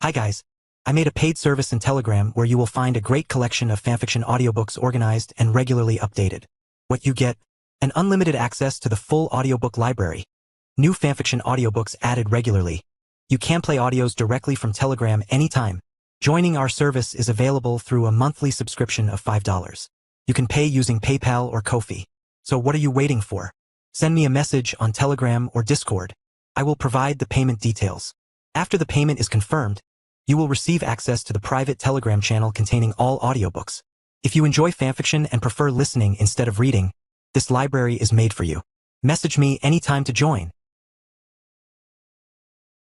Hi guys. I made a paid service in Telegram where you will find a great collection of fanfiction audiobooks organized and regularly updated. What you get? An unlimited access to the full audiobook library. New fanfiction audiobooks added regularly. You can play audios directly from Telegram anytime. Joining our service is available through a monthly subscription of $5. You can pay using PayPal or Ko-fi. So what are you waiting for? Send me a message on Telegram or Discord. I will provide the payment details. After the payment is confirmed, you will receive access to the private Telegram channel containing all audiobooks. If you enjoy fanfiction and prefer listening instead of reading, this library is made for you. Message me anytime to join.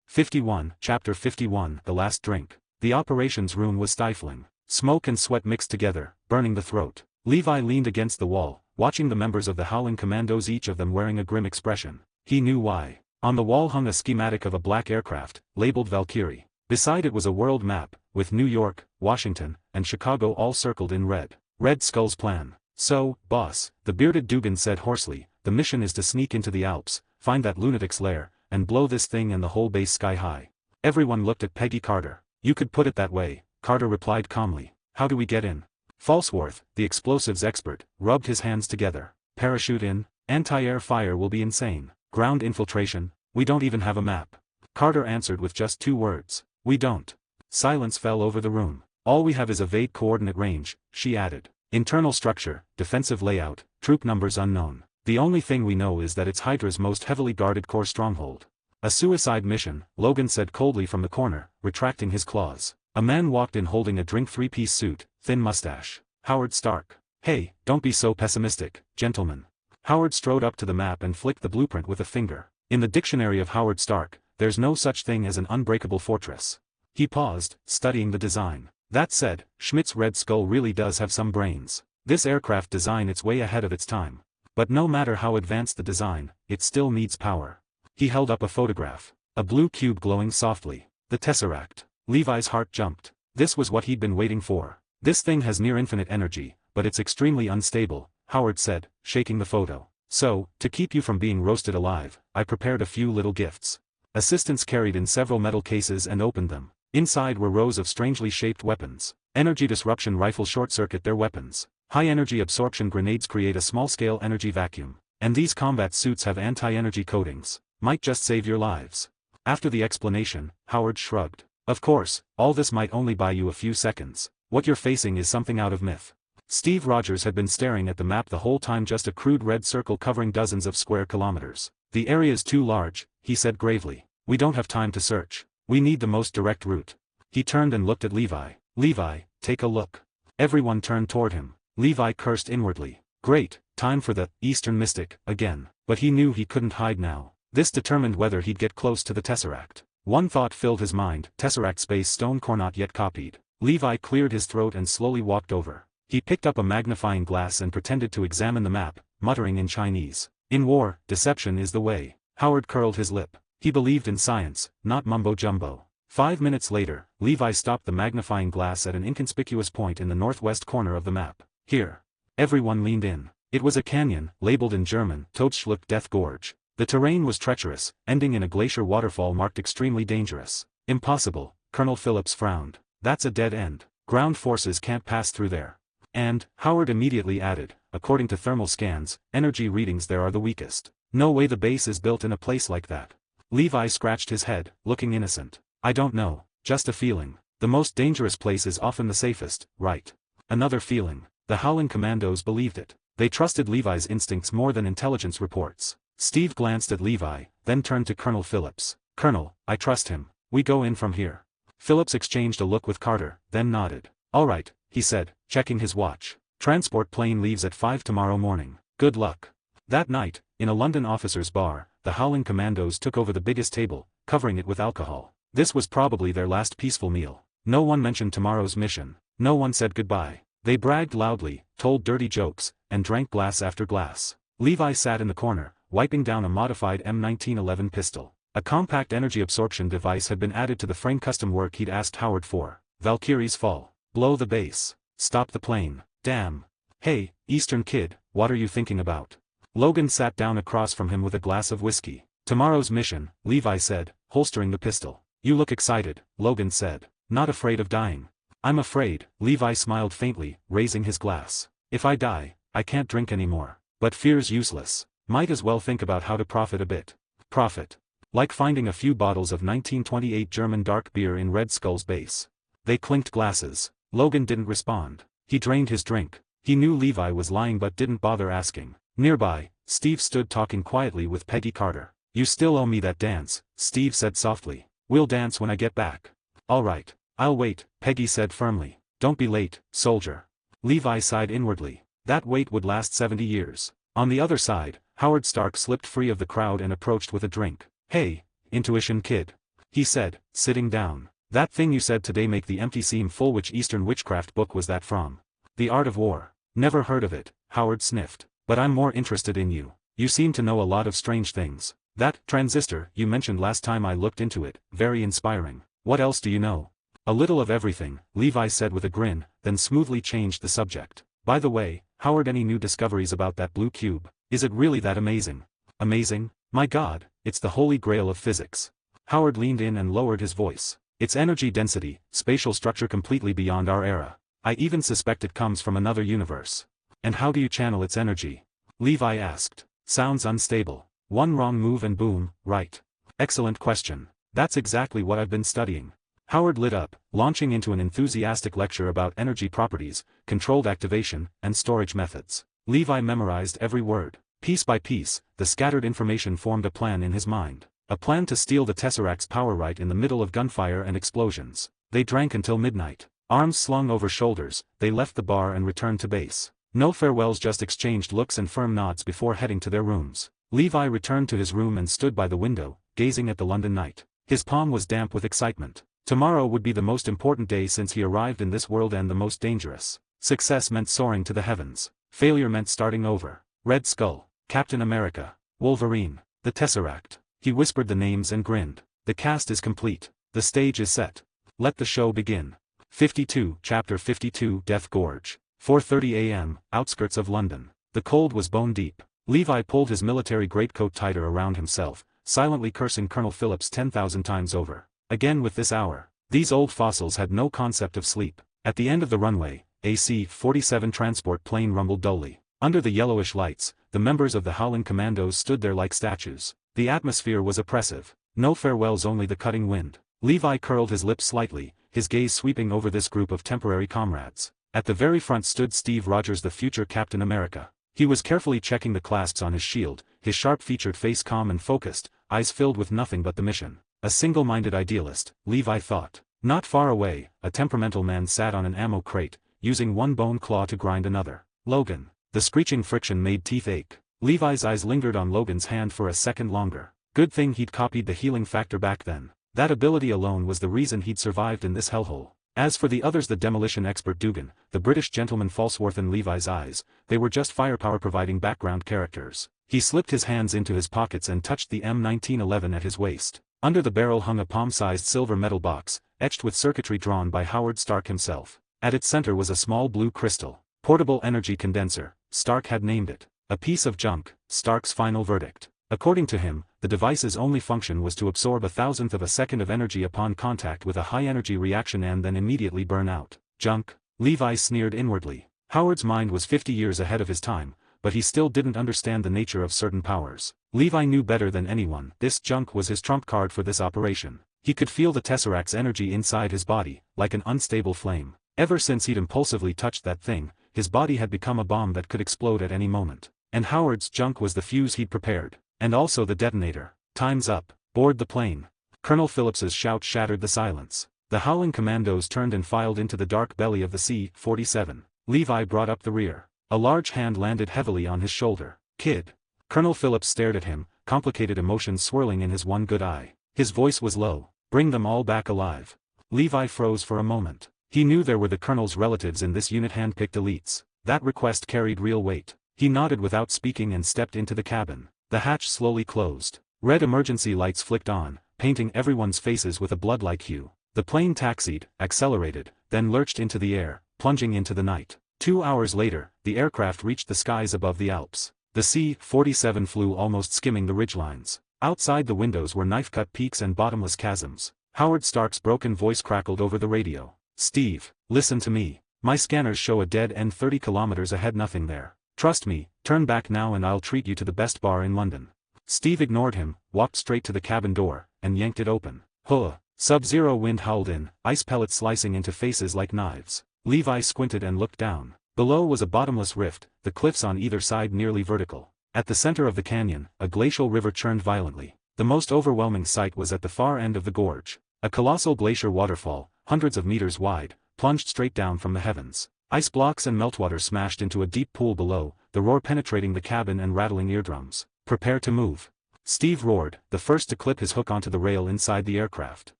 51, Chapter 51, The Last Drink. The operations room was stifling. Smoke and sweat mixed together, burning the throat. Levi leaned against the wall, watching the members of the Howling Commandos, each of them wearing a grim expression. He knew why. On the wall hung a schematic of a black aircraft, labeled Valkyrie. Beside it was a world map, with New York, Washington, and Chicago all circled in red. Red Skull's plan. So, boss, the bearded Dugan said hoarsely, the mission is to sneak into the Alps, find that lunatic's lair, and blow this thing and the whole base sky high. Everyone looked at Peggy Carter. You could put it that way, Carter replied calmly. How do we get in? Falsworth, the explosives expert, rubbed his hands together. Parachute in, anti-air fire will be insane. Ground infiltration, we don't even have a map. Carter answered with just 2 words. We don't. Silence fell over the room. All we have is evade coordinate range, she added. Internal structure, defensive layout, troop numbers unknown. The only thing we know is that it's Hydra's most heavily guarded core stronghold. A suicide mission, Logan said coldly from the corner, retracting his claws. A man walked in holding a drink 3-piece suit, thin mustache. Howard Stark. Hey, don't be so pessimistic, gentlemen. Howard strode up to the map and flicked the blueprint with a finger. In the dictionary of Howard Stark, there's no such thing as an unbreakable fortress. He paused, studying the design. That said, Schmidt's Red Skull really does have some brains. This aircraft design it's way ahead of its time. But no matter how advanced the design, it still needs power. He held up a photograph. A blue cube glowing softly. The Tesseract. Levi's heart jumped. This was what he'd been waiting for. This thing has near infinite energy, but it's extremely unstable, Howard said, shaking the photo. So, to keep you from being roasted alive, I prepared a few little gifts. Assistants carried in several metal cases and opened them. Inside were rows of strangely shaped weapons. Energy disruption rifles short-circuit their weapons. High-energy absorption grenades create a small-scale energy vacuum. And these combat suits have anti-energy coatings. Might just save your lives. After the explanation, Howard shrugged. Of course, all this might only buy you a few seconds. What you're facing is something out of myth. Steve Rogers had been staring at the map the whole time, just a crude red circle covering dozens of square kilometers. The area is too large, he said gravely. We don't have time to search. We need the most direct route. He turned and looked at Levi. Levi, take a look. Everyone turned toward him. Levi cursed inwardly. Great, time for the Eastern Mystic again. But he knew he couldn't hide now. This determined whether he'd get close to the Tesseract. One thought filled his mind, Tesseract space stone core not yet copied. Levi cleared his throat and slowly walked over. He picked up a magnifying glass and pretended to examine the map, muttering in Chinese. In war, deception is the way. Howard curled his lip. He believed in science, not mumbo-jumbo. 5 minutes later, Levi stopped the magnifying glass at an inconspicuous point in the northwest corner of the map. Here. Everyone leaned in. It was a canyon, labeled in German, Todesschluck Death Gorge. The terrain was treacherous, ending in a glacier waterfall marked extremely dangerous. Impossible, Colonel Phillips frowned. That's a dead end. Ground forces can't pass through there. And, Howard immediately added, according to thermal scans, energy readings there are the weakest. No way the base is built in a place like that. Levi scratched his head, looking innocent. I don't know, just a feeling. The most dangerous place is often the safest, right? Another feeling. The Howling Commandos believed it. They trusted Levi's instincts more than intelligence reports. Steve glanced at Levi, then turned to Colonel Phillips. Colonel, I trust him. We go in from here. Phillips exchanged a look with Carter, then nodded. All right, he said, checking his watch. Transport plane leaves at 5 tomorrow morning. Good luck. That night, in a London officer's bar, the Howling Commandos took over the biggest table, covering it with alcohol. This was probably their last peaceful meal. No one mentioned tomorrow's mission. No one said goodbye. They bragged loudly, told dirty jokes, and drank glass after glass. Levi sat in the corner, wiping down a modified M1911 pistol. A compact energy absorption device had been added to the frame custom work he'd asked Howard for. Valkyrie's fall. Blow the base. Stop the plane. Damn. Hey, Eastern kid, what are you thinking about? Logan sat down across from him with a glass of whiskey. Tomorrow's mission, Levi said, holstering the pistol. You look excited, Logan said. Not afraid of dying. I'm afraid, Levi smiled faintly, raising his glass. If I die, I can't drink anymore. But fear's useless. Might as well think about how to profit a bit. Profit. Like finding a few bottles of 1928 German dark beer in Red Skull's base. They clinked glasses. Logan didn't respond. He drained his drink. He knew Levi was lying but didn't bother asking. Nearby, Steve stood talking quietly with Peggy Carter. You still owe me that dance, Steve said softly. We'll dance when I get back. All right. I'll wait, Peggy said firmly. Don't be late, soldier. Levi sighed inwardly. That wait would last 70 years. On the other side, Howard Stark slipped free of the crowd and approached with a drink. Hey, intuition kid. He said, sitting down. That thing you said today make the empty seem full. Which Eastern witchcraft book was that from? The Art of War. Never heard of it, Howard sniffed. But I'm more interested in you. You seem to know a lot of strange things. That transistor you mentioned last time I looked into it, very inspiring. What else do you know? A little of everything, Levi said with a grin, then smoothly changed the subject. By the way, Howard, any new discoveries about that blue cube? Is it really that amazing? Amazing? My God, it's the holy grail of physics. Howard leaned in and lowered his voice. Its energy density, spatial structure completely beyond our era. I even suspect it comes from another universe. And how do you channel its energy? Levi asked. Sounds unstable. One wrong move and boom, right. Excellent question. That's exactly what I've been studying. Howard lit up, launching into an enthusiastic lecture about energy properties, controlled activation, and storage methods. Levi memorized every word. Piece by piece, the scattered information formed a plan in his mind. A plan to steal the Tesseract's power right in the middle of gunfire and explosions. They drank until midnight. Arms slung over shoulders, they left the bar and returned to base. No farewells, just exchanged looks and firm nods before heading to their rooms. Levi returned to his room and stood by the window, gazing at the London night. His palm was damp with excitement. Tomorrow would be the most important day since he arrived in this world and the most dangerous. Success meant soaring to the heavens. Failure meant starting over. Red Skull, Captain America, Wolverine, the Tesseract. He whispered the names and grinned. The cast is complete. The stage is set. Let the show begin. 52, Chapter 52, Death Gorge. 4:30 a.m., outskirts of London. The cold was bone deep. Levi pulled his military greatcoat tighter around himself, silently cursing Colonel Phillips 10,000 times over. Again with this hour. These old fossils had no concept of sleep. At the end of the runway, a C-47 transport plane rumbled dully. Under the yellowish lights, the members of the Howling Commandos stood there like statues. The atmosphere was oppressive. No farewells, only the cutting wind. Levi curled his lips slightly, his gaze sweeping over this group of temporary comrades. At the very front stood Steve Rogers, the future Captain America. He was carefully checking the clasps on his shield, his sharp-featured face calm and focused, eyes filled with nothing but the mission. A single-minded idealist, Levi thought. Not far away, a temperamental man sat on an ammo crate, using one bone claw to grind another. Logan. The screeching friction made teeth ache. Levi's eyes lingered on Logan's hand for a second longer. Good thing he'd copied the healing factor back then. That ability alone was the reason he'd survived in this hellhole. As for the others, the demolition expert Dugan, the British gentleman Falsworth, in Levi's eyes, they were just firepower providing background characters. He slipped his hands into his pockets and touched the M1911 at his waist. Under the barrel hung a palm-sized silver metal box, etched with circuitry drawn by Howard Stark himself. At its center was a small blue crystal. Portable energy condenser, Stark had named it. A piece of junk, Stark's final verdict. According to him, the device's only function was to absorb 1,000th of a second of energy upon contact with a high-energy reaction and then immediately burn out. Junk? Levi sneered inwardly. Howard's mind was 50 years ahead of his time, but he still didn't understand the nature of certain powers. Levi knew better than anyone. This junk was his trump card for this operation. He could feel the Tesseract's energy inside his body, like an unstable flame. Ever since he'd impulsively touched that thing, his body had become a bomb that could explode at any moment. And Howard's junk was the fuse he'd prepared. And also the detonator. Time's up. Board the plane. Colonel Phillips's shout shattered the silence. The Howling Commandos turned and filed into the dark belly of the C-47. Levi brought up the rear. A large hand landed heavily on his shoulder. Kid. Colonel Phillips stared at him, complicated emotions swirling in his one good eye. His voice was low. Bring them all back alive. Levi froze for a moment. He knew there were the colonel's relatives in this unit, hand-picked elites. That request carried real weight. He nodded without speaking and stepped into the cabin. The hatch slowly closed. Red emergency lights flicked on, painting everyone's faces with a blood-like hue. The plane taxied, accelerated, then lurched into the air, plunging into the night. 2 hours later, the aircraft reached the skies above the Alps. The C-47 flew almost skimming the ridgelines. Outside the windows were knife-cut peaks and bottomless chasms. Howard Stark's broken voice crackled over the radio. Steve, listen to me. My scanners show a dead end 30 kilometers ahead, nothing there. Trust me, turn back now and I'll treat you to the best bar in London. Steve ignored him, walked straight to the cabin door, and yanked it open. Huh. Sub-zero wind howled in, ice pellets slicing into faces like knives. Levi squinted and looked down. Below was a bottomless rift, the cliffs on either side nearly vertical. At the center of the canyon, a glacial river churned violently. The most overwhelming sight was at the far end of the gorge. A colossal glacier waterfall, hundreds of meters wide, plunged straight down from the heavens. Ice blocks and meltwater smashed into a deep pool below, the roar penetrating the cabin and rattling eardrums. Prepare to move. Steve roared, the first to clip his hook onto the rail inside the aircraft.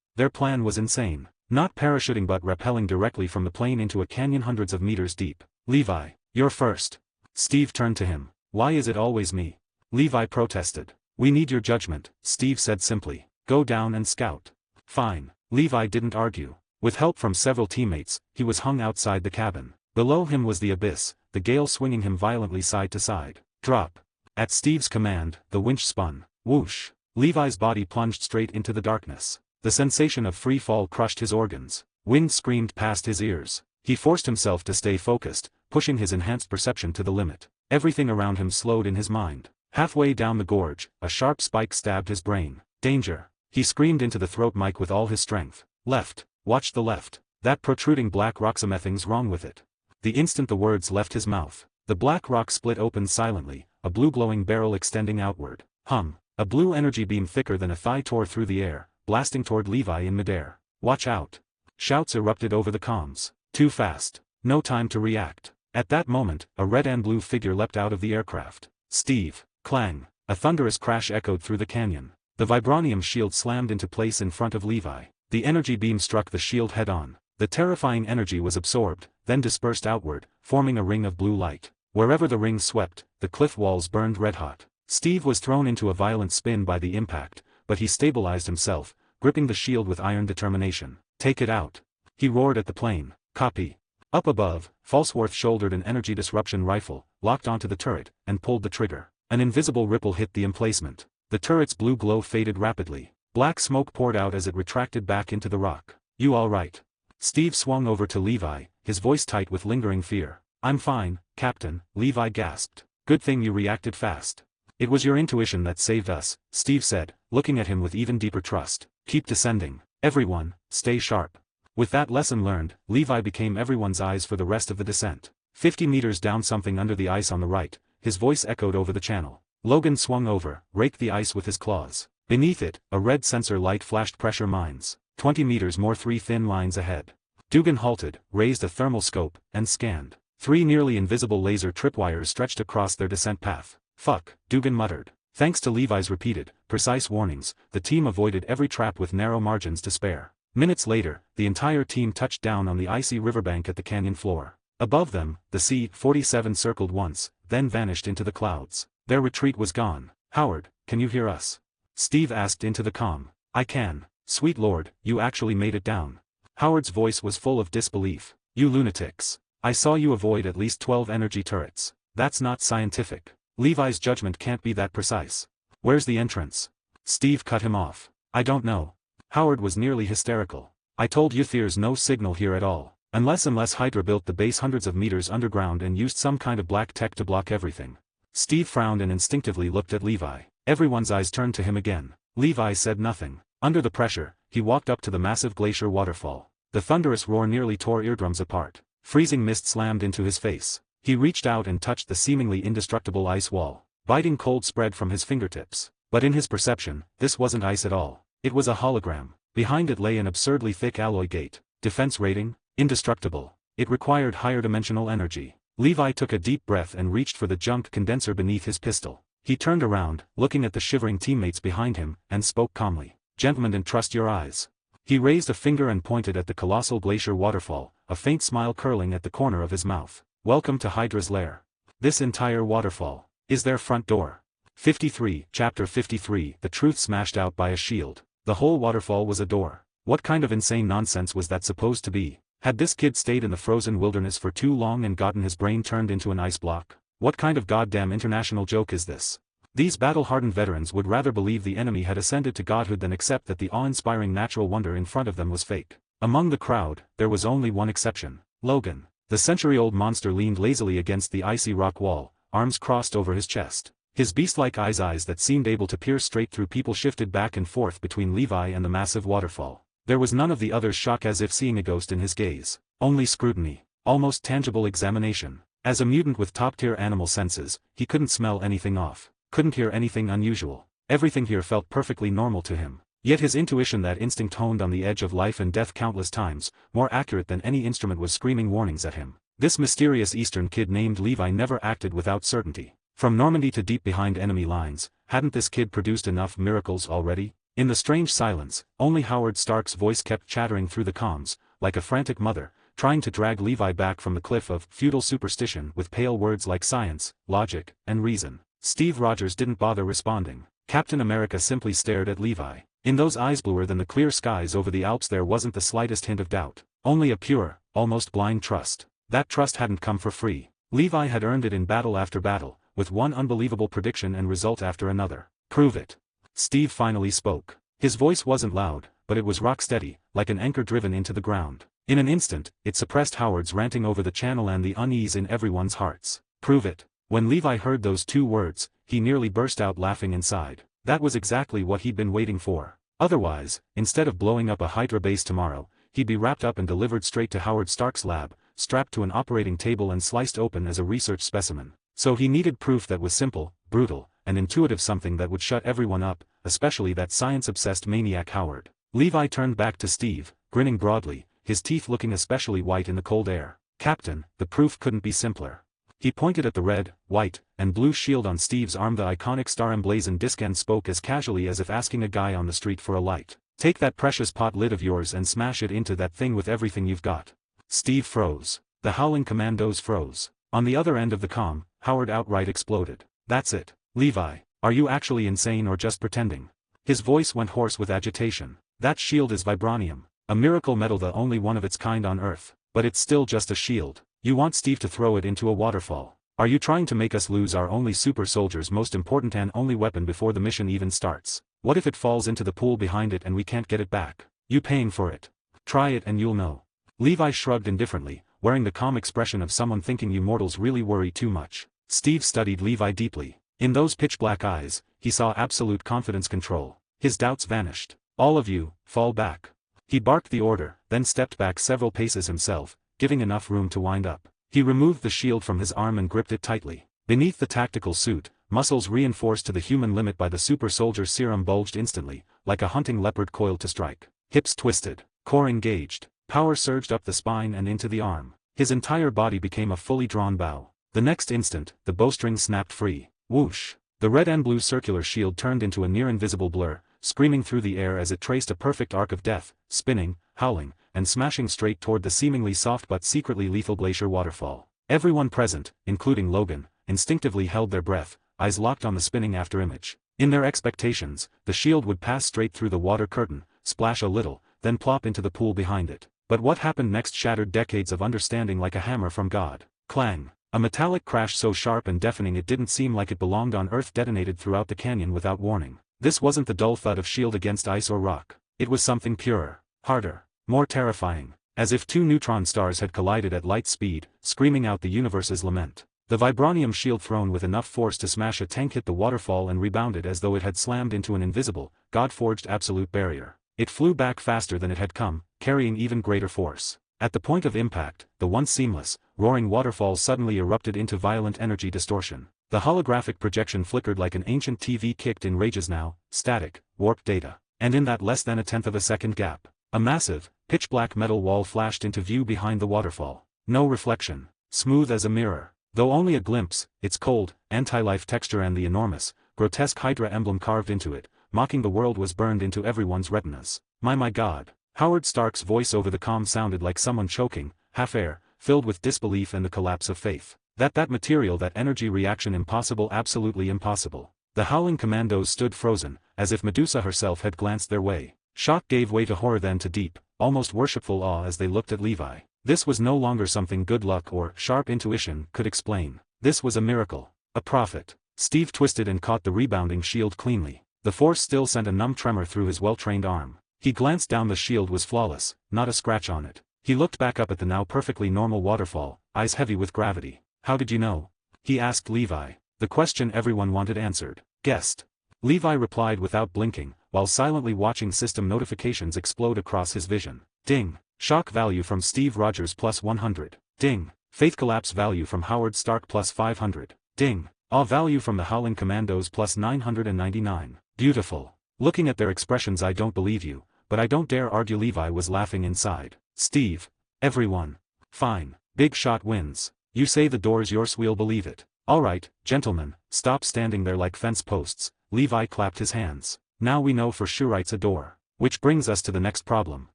Their plan was insane. Not parachuting but rappelling directly from the plane into a canyon hundreds of meters deep. Levi, you're first. Steve turned to him. Why is it always me? Levi protested. We need your judgment, Steve said simply. Go down and scout. Fine. Levi didn't argue. With help from several teammates, he was hung outside the cabin. Below him was the abyss, the gale swinging him violently side to side. Drop. At Steve's command, the winch spun. Whoosh. Levi's body plunged straight into the darkness. The sensation of free fall crushed his organs. Wind screamed past his ears. He forced himself to stay focused, pushing his enhanced perception to the limit. Everything around him slowed in his mind. Halfway down the gorge, a sharp spike stabbed his brain. Danger. He screamed into the throat mic with all his strength. Left. Watch the left. That protruding black rock, something's wrong with it. The instant the words left his mouth, the black rock split open silently, a blue glowing barrel extending outward. Hum. A blue energy beam thicker than a thigh tore through the air, blasting toward Levi in midair. Watch out. Shouts erupted over the comms. Too fast. No time to react. At that moment, a red and blue figure leapt out of the aircraft. Steve. Clang. A thunderous crash echoed through the canyon. The vibranium shield slammed into place in front of Levi. The energy beam struck the shield head-on. The terrifying energy was absorbed, then dispersed outward, forming a ring of blue light. Wherever the ring swept, the cliff walls burned red-hot. Steve was thrown into a violent spin by the impact, but he stabilized himself, gripping the shield with iron determination. Take it out. He roared at the plane. Copy. Up above, Falsworth shouldered an energy disruption rifle, locked onto the turret, and pulled the trigger. An invisible ripple hit the emplacement. The turret's blue glow faded rapidly. Black smoke poured out as it retracted back into the rock. You all right? Steve swung over to Levi, his voice tight with lingering fear. I'm fine, Captain, Levi gasped. Good thing you reacted fast. It was your intuition that saved us, Steve said, looking at him with even deeper trust. Keep descending. Everyone, stay sharp. With that lesson learned, Levi became everyone's eyes for the rest of the descent. 50 meters down, something under the ice on the right, his voice echoed over the channel. Logan swung over, raked the ice with his claws. Beneath it, a red sensor light flashed pressure mines. 20 meters more, 3 thin lines ahead. Dugan halted, raised a thermal scope, and scanned. 3 nearly invisible laser tripwires stretched across their descent path. Fuck, Dugan muttered. Thanks to Levi's repeated, precise warnings, the team avoided every trap with narrow margins to spare. Minutes later, the entire team touched down on the icy riverbank at the canyon floor. Above them, the C-47 circled once, then vanished into the clouds. Their retreat was gone. Howard, can you hear us? Steve asked into the comm. I can. Sweet Lord, you actually made it down. Howard's voice was full of disbelief. You lunatics. I saw you avoid at least 12 energy turrets. That's not scientific. Levi's judgment can't be that precise. Where's the entrance? Steve cut him off. I don't know. Howard was nearly hysterical. I told you there's no signal here at all. Unless Hydra built the base hundreds of meters underground and used some kind of black tech to block everything. Steve frowned and instinctively looked at Levi. Everyone's eyes turned to him again. Levi said nothing. Under the pressure, he walked up to the massive glacier waterfall. The thunderous roar nearly tore eardrums apart. Freezing mist slammed into his face. He reached out and touched the seemingly indestructible ice wall. Biting cold spread from his fingertips. But in his perception, this wasn't ice at all. It was a hologram. Behind it lay an absurdly thick alloy gate. Defense rating? Indestructible. It required higher dimensional energy. Levi took a deep breath and reached for the junk condenser beneath his pistol. He turned around, looking at the shivering teammates behind him, and spoke calmly. Gentlemen, entrust your eyes. He raised a finger and pointed at the colossal glacier waterfall, a faint smile curling at the corner of his mouth. Welcome to Hydra's lair. This entire waterfall is their front door. 53, Chapter 53, the truth smashed out by a shield. The whole waterfall was a door. What kind of insane nonsense was that supposed to be? Had this kid stayed in the frozen wilderness for too long and gotten his brain turned into an ice block? What kind of goddamn international joke is this? These battle-hardened veterans would rather believe the enemy had ascended to godhood than accept that the awe-inspiring natural wonder in front of them was fake. Among the crowd, there was only one exception: Logan. The century-old monster leaned lazily against the icy rock wall, arms crossed over his chest. His beast-like eyes that seemed able to pierce straight through people shifted back and forth between Levi and the massive waterfall. There was none of the other's shock as if seeing a ghost in his gaze. Only scrutiny. Almost tangible examination. As a mutant with top-tier animal senses, he couldn't smell anything off. Couldn't hear anything unusual. Everything here felt perfectly normal to him. Yet his intuition, that instinct honed on the edge of life and death countless times, more accurate than any instrument, was screaming warnings at him. This mysterious Eastern kid named Levi never acted without certainty. From Normandy to deep behind enemy lines, hadn't this kid produced enough miracles already? In the strange silence, only Howard Stark's voice kept chattering through the comms, like a frantic mother, trying to drag Levi back from the cliff of feudal superstition with pale words like science, logic, and reason. Steve Rogers didn't bother responding. Captain America simply stared at Levi. In those eyes bluer than the clear skies over the Alps there wasn't the slightest hint of doubt. Only a pure, almost blind trust. That trust hadn't come for free. Levi had earned it in battle after battle, with one unbelievable prediction and result after another. Prove it. Steve finally spoke. His voice wasn't loud, but it was rock-steady, like an anchor driven into the ground. In an instant, it suppressed Howard's ranting over the channel and the unease in everyone's hearts. Prove it. When Levi heard those two words, he nearly burst out laughing inside. That was exactly what he'd been waiting for. Otherwise, instead of blowing up a Hydra base tomorrow, he'd be wrapped up and delivered straight to Howard Stark's lab, strapped to an operating table and sliced open as a research specimen. So he needed proof that was simple, brutal, and intuitive, something that would shut everyone up, especially that science-obsessed maniac Howard. Levi turned back to Steve, grinning broadly, his teeth looking especially white in the cold air. Captain, the proof couldn't be simpler. He pointed at the red, white, and blue shield on Steve's arm, the iconic star emblazoned disc, and spoke as casually as if asking a guy on the street for a light. Take that precious pot lid of yours and smash it into that thing with everything you've got. Steve froze. The howling commandos froze. On the other end of the comm, Howard outright exploded. That's it. Levi, are you actually insane or just pretending? His voice went hoarse with agitation. That shield is vibranium, a miracle metal, the only one of its kind on Earth, but it's still just a shield. You want Steve to throw it into a waterfall. Are you trying to make us lose our only super soldier's most important and only weapon before the mission even starts? What if it falls into the pool behind it and we can't get it back? You paying for it? Try it and you'll know. Levi shrugged indifferently, wearing the calm expression of someone thinking you mortals really worry too much. Steve studied Levi deeply. In those pitch-black eyes, he saw absolute confidence, control. His doubts vanished. All of you, fall back. He barked the order, then stepped back several paces himself, giving enough room to wind up. He removed the shield from his arm and gripped it tightly. Beneath the tactical suit, muscles reinforced to the human limit by the super soldier's serum bulged instantly, like a hunting leopard coiled to strike. Hips twisted, core engaged, power surged up the spine and into the arm. His entire body became a fully drawn bow. The next instant, the bowstring snapped free. Whoosh! The red and blue circular shield turned into a near-invisible blur, screaming through the air as it traced a perfect arc of death, spinning, howling, and smashing straight toward the seemingly soft but secretly lethal glacier waterfall. Everyone present, including Logan, instinctively held their breath, eyes locked on the spinning afterimage. In their expectations, the shield would pass straight through the water curtain, splash a little, then plop into the pool behind it. But what happened next shattered decades of understanding like a hammer from God. Clang! A metallic crash so sharp and deafening it didn't seem like it belonged on Earth detonated throughout the canyon without warning. This wasn't the dull thud of shield against ice or rock. It was something purer, harder, more terrifying, as if two neutron stars had collided at light speed, screaming out the universe's lament. The vibranium shield thrown with enough force to smash a tank hit the waterfall and rebounded as though it had slammed into an invisible, God-forged absolute barrier. It flew back faster than it had come, carrying even greater force. At the point of impact, the once seamless, roaring waterfall suddenly erupted into violent energy distortion. The holographic projection flickered like an ancient TV kicked in rages now, static, warped data. And in that less than a tenth of a second gap, a massive, pitch-black metal wall flashed into view behind the waterfall. No reflection. Smooth as a mirror. Though only a glimpse, its cold, anti-life texture and the enormous, grotesque Hydra emblem carved into it, mocking the world, was burned into everyone's retinas. My God. Howard Stark's voice over the comm sounded like someone choking, half-air, filled with disbelief and the collapse of faith. That material, that energy reaction, impossible, absolutely impossible. The howling commandos stood frozen, as if Medusa herself had glanced their way. Shock gave way to horror, then to deep, almost worshipful awe as they looked at Levi. This was no longer something good luck or sharp intuition could explain. This was a miracle. A prophet. Steve twisted and caught the rebounding shield cleanly. The force still sent a numb tremor through his well-trained arm. He glanced down. The shield was flawless, not a scratch on it. He looked back up at the now perfectly normal waterfall, eyes heavy with gravity. "How did you know?" he asked Levi. The question everyone wanted answered. "Guessed." Levi replied without blinking, while silently watching system notifications explode across his vision. Ding. Shock value from Steve Rogers plus 100. Ding. Faith collapse value from Howard Stark plus 500. Ding. Awe value from the Howling Commandos plus 999. Beautiful. Looking at their expressions, I don't believe you, but I don't dare argue. Levi was laughing inside. Steve. Everyone. Fine. Big shot wins. You say the door's yours, we'll believe it. Alright, gentlemen, stop standing there like fence posts. Levi clapped his hands. Now we know for sure it's a door. Which brings us to the next problem.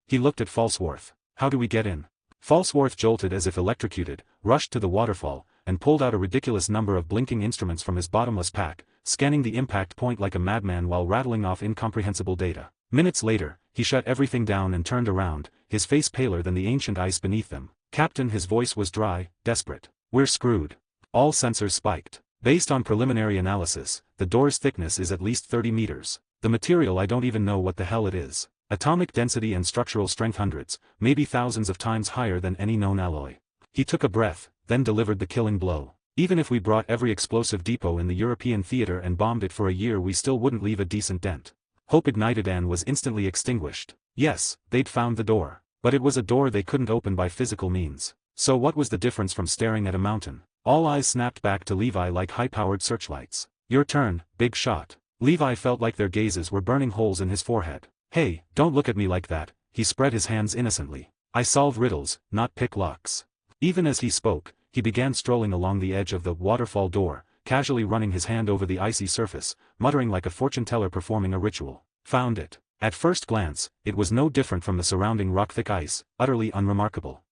He looked at Falsworth. How do we get in? Falsworth jolted as if electrocuted, rushed to the waterfall, and pulled out a ridiculous number of blinking instruments from his bottomless pack, scanning the impact point like a madman while rattling off incomprehensible data. Minutes later, he shut everything down and turned around, his face paler than the ancient ice beneath them. "Captain," his voice was dry, desperate. "We're screwed." All sensors spiked. Based on preliminary analysis, the door's thickness is at least 30 meters. The material, I don't even know what the hell it is. Atomic density and structural strength hundreds, maybe thousands of times higher than any known alloy. He took a breath, then delivered the killing blow. Even if we brought every explosive depot in the European theater and bombed it for a year, we still wouldn't leave a decent dent. Hope ignited and was instantly extinguished. Yes, they'd found the door. But it was a door they couldn't open by physical means. So what was the difference from staring at a mountain? All eyes snapped back to Levi like high-powered searchlights. "Your turn, big shot." Levi felt like their gazes were burning holes in his forehead. "Hey, don't look at me like that." He spread his hands innocently. "I solve riddles, not pick locks." Even as he spoke, he began strolling along the edge of the waterfall door, casually running his hand over the icy surface, muttering like a fortune-teller performing a ritual. "Found it." At first glance, it was no different from the surrounding rock-thick ice, utterly unremarkable.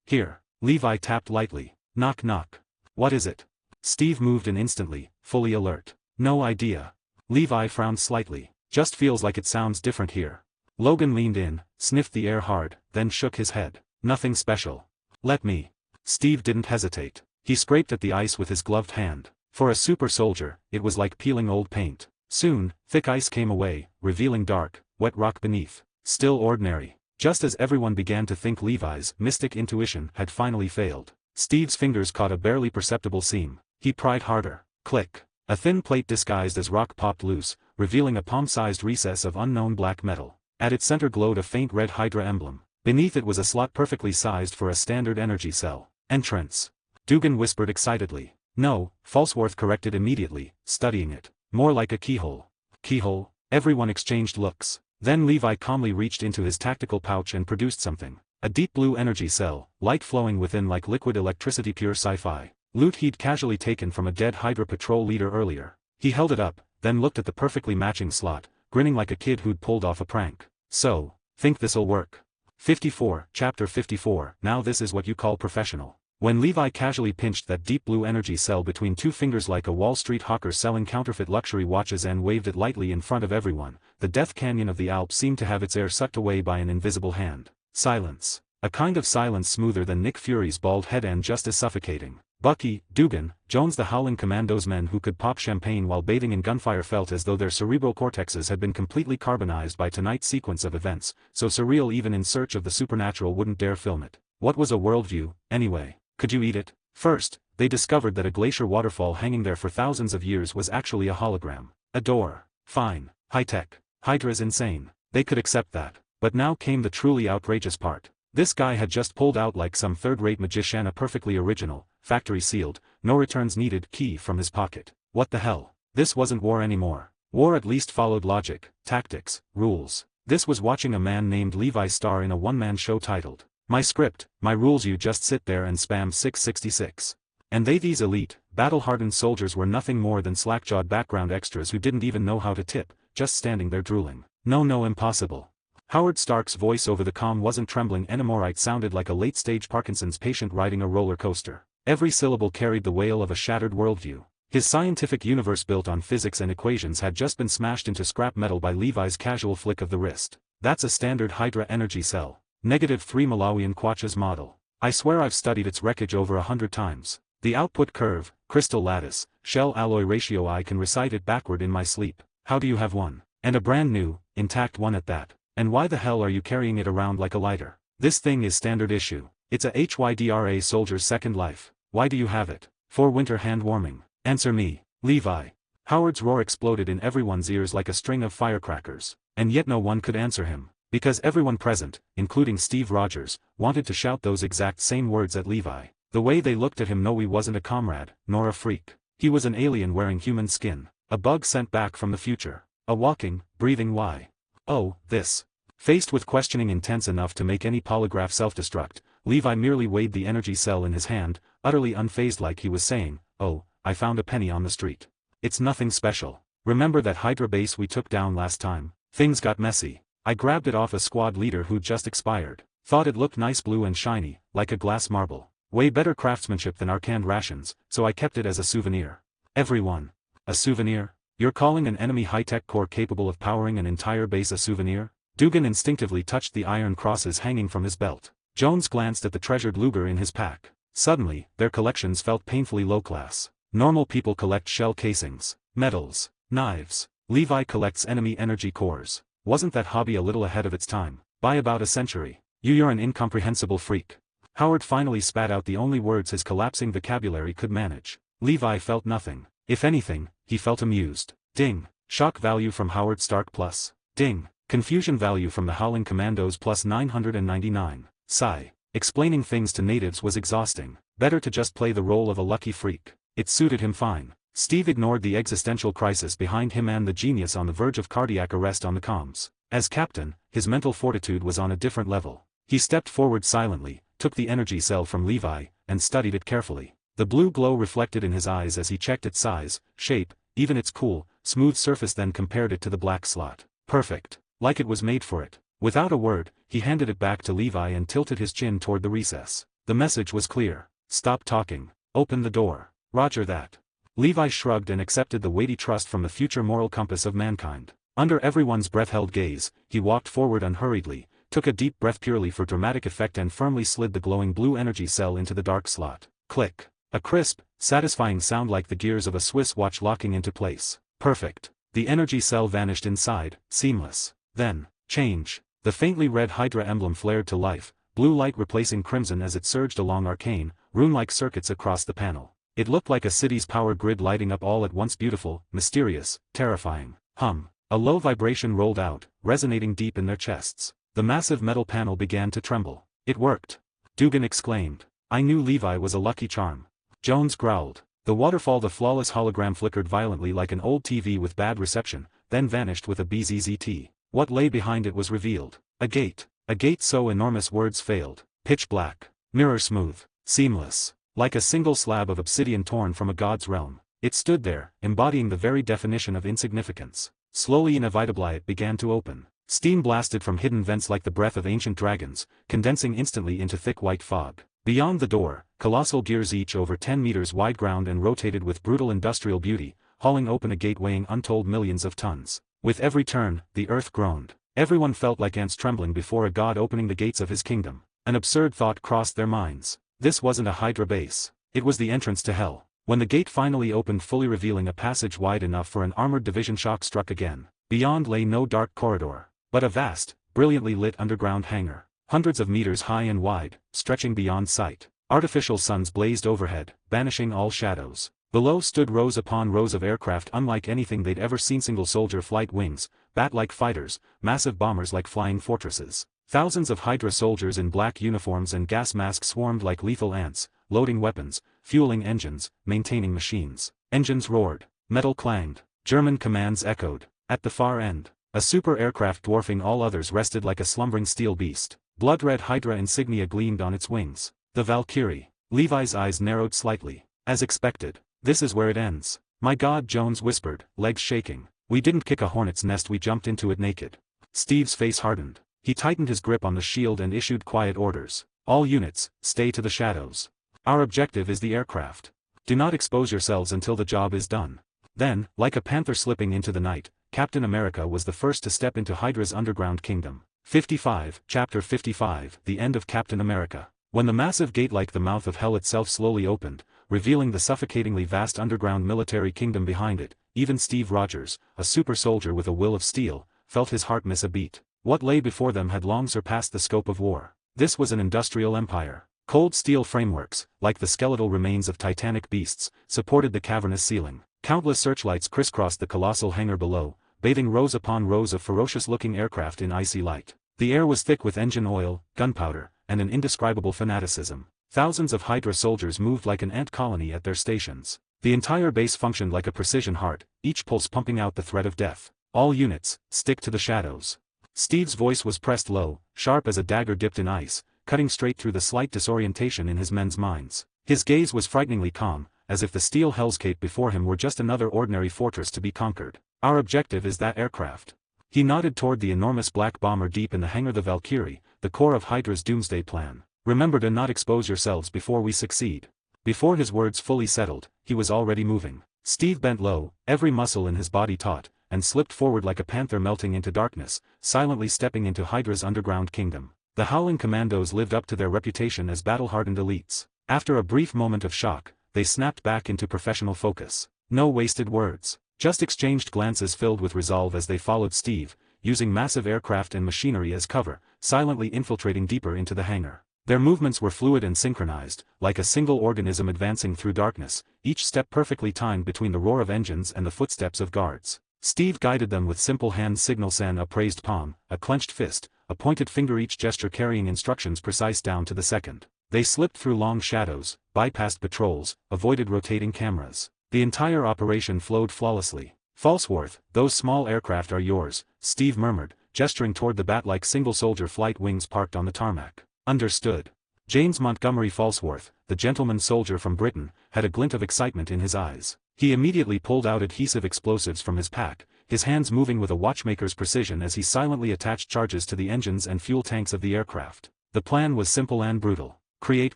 Here." Levi tapped lightly. "Knock knock." "What is it?" Steve moved in instantly, fully alert. "No idea." Levi frowned slightly. "Just feels like it sounds different here." Logan leaned in, sniffed the air hard, then shook his head. "Nothing special." "Let me." Steve didn't hesitate. He scraped at the ice with his gloved hand. For a super soldier, it was like peeling old paint. Soon, thick ice came away, revealing dark, wet rock beneath. Still ordinary. Just as everyone began to think Levi's mystic intuition had finally failed, Steve's fingers caught a barely perceptible seam. He pried harder. Click. A thin plate disguised as rock popped loose, revealing a palm-sized recess of unknown black metal. At its center glowed a faint red Hydra emblem. Beneath it was a slot perfectly sized for a standard energy cell. "Entrance." Dugan whispered excitedly. "No," Falsworth corrected immediately, studying it. "More like a keyhole." "Keyhole?" Everyone exchanged looks. Then Levi calmly reached into his tactical pouch and produced something. A deep blue energy cell, light flowing within like liquid electricity, pure sci-fi. Loot he'd casually taken from a dead Hydra patrol leader earlier. He held it up, then looked at the perfectly matching slot, grinning like a kid who'd pulled off a prank. "So, think this'll work?" 54, Chapter 54, Now this is what you call professional. When Levi casually pinched that deep blue energy cell between two fingers like a Wall Street hawker selling counterfeit luxury watches and waved it lightly in front of everyone, the Death Canyon of the Alps seemed to have its air sucked away by an invisible hand. Silence. A kind of silence smoother than Nick Fury's bald head and just as suffocating. Bucky, Dugan, Jones, the Howling Commandos, men who could pop champagne while bathing in gunfire, felt as though their cerebral cortexes had been completely carbonized by tonight's sequence of events, so surreal even in search of the supernatural wouldn't dare film it. What was a worldview, anyway? Could you eat it? First, they discovered that a glacier waterfall hanging there for thousands of years was actually a hologram. A door. Fine. High-tech. Hydra's insane. They could accept that. But now came the truly outrageous part. This guy had just pulled out like some third-rate magician a perfectly original, factory-sealed, no returns needed key from his pocket. What the hell? This wasn't war anymore. War at least followed logic, tactics, rules. This was watching a man named Levi star in a one-man show titled, "My Script, My Rules." You just sit there and spam 666. And these elite, battle-hardened soldiers were nothing more than slack-jawed background extras who didn't even know how to tip, just standing there drooling. No, impossible. Howard Stark's voice over the comm wasn't trembling anymore. It sounded like a late-stage Parkinson's patient riding a roller coaster. Every syllable carried the wail of a shattered worldview. His scientific universe built on physics and equations had just been smashed into scrap metal by Levi's casual flick of the wrist. That's a standard Hydra energy cell. -3 Malawian Kwacha's model. I swear I've studied its wreckage over 100 times. The output curve, crystal lattice, shell alloy ratio. I can recite it backward in my sleep. How do you have one? And a brand new, intact one at that. And why the hell are you carrying it around like a lighter? This thing is standard issue. It's a HYDRA soldier's second life. Why do you have it? For winter hand warming. Answer me, Levi. Howard's roar exploded in everyone's ears like a string of firecrackers. And yet no one could answer him. Because everyone present, including Steve Rogers, wanted to shout those exact same words at Levi. The way they looked at him. No, he wasn't a comrade, nor a freak. He was an alien wearing human skin. A bug sent back from the future. A walking, breathing why? Oh, this. Faced with questioning intense enough to make any polygraph self-destruct, Levi merely weighed the energy cell in his hand, utterly unfazed, like he was saying, "Oh, I found a penny on the street. It's nothing special. Remember that Hydra base we took down last time? Things got messy. I grabbed it off a squad leader who'd just expired. Thought it looked nice, blue and shiny, like a glass marble. Way better craftsmanship than our canned rations, so I kept it as a souvenir." Everyone. A souvenir? You're calling an enemy high-tech core capable of powering an entire base a souvenir? Dugan instinctively touched the iron crosses hanging from his belt. Jones glanced at the treasured Luger in his pack. Suddenly, their collections felt painfully low-class. Normal people collect shell casings, medals, knives. Levi collects enemy energy cores. Wasn't that hobby a little ahead of its time? By about a century. You're an incomprehensible freak. Howard finally spat out the only words his collapsing vocabulary could manage. Levi felt nothing. If anything, he felt amused. Ding. Shock value from Howard Stark plus. Ding. Confusion value from the Howling Commandos plus 999. Sigh. Explaining things to natives was exhausting. Better to just play the role of a lucky freak. It suited him fine. Steve ignored the existential crisis behind him and the genius on the verge of cardiac arrest on the comms. As captain, his mental fortitude was on a different level. He stepped forward silently, took the energy cell from Levi, and studied it carefully. The blue glow reflected in his eyes as he checked its size, shape, even its cool, smooth surface, then compared it to the black slot. Perfect. Like it was made for it. Without a word, he handed it back to Levi and tilted his chin toward the recess. The message was clear. Stop talking. Open the door. Roger that. Levi shrugged and accepted the weighty trust from the future moral compass of mankind. Under everyone's breath-held gaze, he walked forward unhurriedly, took a deep breath purely for dramatic effect, and firmly slid the glowing blue energy cell into the dark slot. Click. A crisp, satisfying sound like the gears of a Swiss watch locking into place. Perfect. The energy cell vanished inside, seamless. Then, change. The faintly red Hydra emblem flared to life, blue light replacing crimson as it surged along arcane, rune-like circuits across the panel. It looked like a city's power grid lighting up all at once, beautiful, mysterious, terrifying. Hum. A low vibration rolled out, resonating deep in their chests. The massive metal panel began to tremble. It worked. Dugan exclaimed. I knew Levi was a lucky charm. Jones growled. The waterfall, the flawless hologram, flickered violently like an old TV with bad reception, then vanished with a bzzzt. What lay behind it was revealed. A gate. A gate so enormous words failed. Pitch black. Mirror smooth. Seamless. Like a single slab of obsidian torn from a god's realm. It stood there, embodying the very definition of insignificance. Slowly, inevitably, it began to open. Steam blasted from hidden vents like the breath of ancient dragons, condensing instantly into thick white fog. Beyond the door, colossal gears each over 10 meters wide ground and rotated with brutal industrial beauty, hauling open a gate weighing untold millions of tons. With every turn, the earth groaned. Everyone felt like ants trembling before a god opening the gates of his kingdom. An absurd thought crossed their minds. This wasn't a Hydra base. It was the entrance to hell. When the gate finally opened, fully revealing a passage wide enough for an armored division, shock struck again. Beyond lay no dark corridor, but a vast, brilliantly lit underground hangar. Hundreds of meters high and wide, stretching beyond sight. Artificial suns blazed overhead, banishing all shadows. Below stood rows upon rows of aircraft unlike anything they'd ever seen. Single soldier flight wings, bat-like fighters, massive bombers like flying fortresses. Thousands of Hydra soldiers in black uniforms and gas masks swarmed like lethal ants, loading weapons, fueling engines, maintaining machines. Engines roared, metal clanged, German commands echoed. At the far end, a super aircraft dwarfing all others rested like a slumbering steel beast. Blood-red Hydra insignia gleamed on its wings. The Valkyrie. Levi's eyes narrowed slightly. As expected. This is where it ends. My God, Jones whispered, legs shaking. We didn't kick a hornet's nest, we jumped into it naked. Steve's face hardened. He tightened his grip on the shield and issued quiet orders. All units, stay to the shadows. Our objective is the aircraft. Do not expose yourselves until the job is done. Then, like a panther slipping into the night, Captain America was the first to step into Hydra's underground kingdom. 55, Chapter 55, The End of Captain America. When the massive gate like the mouth of hell itself slowly opened, revealing the suffocatingly vast underground military kingdom behind it. Even Steve Rogers, a super soldier with a will of steel, felt his heart miss a beat. What lay before them had long surpassed the scope of war. This was an industrial empire. Cold steel frameworks, like the skeletal remains of titanic beasts, supported the cavernous ceiling. Countless searchlights crisscrossed the colossal hangar below, bathing rows upon rows of ferocious-looking aircraft in icy light. The air was thick with engine oil, gunpowder, and an indescribable fanaticism. Thousands of Hydra soldiers moved like an ant colony at their stations. The entire base functioned like a precision heart, each pulse pumping out the threat of death. All units, stick to the shadows. Steve's voice was pressed low, sharp as a dagger dipped in ice, cutting straight through the slight disorientation in his men's minds. His gaze was frighteningly calm, as if the steel hellscape before him were just another ordinary fortress to be conquered. Our objective is that aircraft. He nodded toward the enormous black bomber deep in the hangar, the Valkyrie, the core of Hydra's doomsday plan. Remember to not expose yourselves before we succeed. Before his words fully settled, he was already moving. Steve bent low, every muscle in his body taut, and slipped forward like a panther melting into darkness, silently stepping into Hydra's underground kingdom. The Howling Commandos lived up to their reputation as battle-hardened elites. After a brief moment of shock, they snapped back into professional focus. No wasted words, just exchanged glances filled with resolve as they followed Steve, using massive aircraft and machinery as cover, silently infiltrating deeper into the hangar. Their movements were fluid and synchronized, like a single organism advancing through darkness, each step perfectly timed between the roar of engines and the footsteps of guards. Steve guided them with simple hand signals, an upraised palm, a clenched fist, a pointed finger, each gesture carrying instructions precise down to the second. They slipped through long shadows, bypassed patrols, avoided rotating cameras. The entire operation flowed flawlessly. Falsworth, those small aircraft are yours, Steve murmured, gesturing toward the bat-like single-soldier flight wings parked on the tarmac. Understood. James Montgomery Falsworth, the gentleman soldier from Britain, had a glint of excitement in his eyes. He immediately pulled out adhesive explosives from his pack, his hands moving with a watchmaker's precision as he silently attached charges to the engines and fuel tanks of the aircraft. The plan was simple and brutal. Create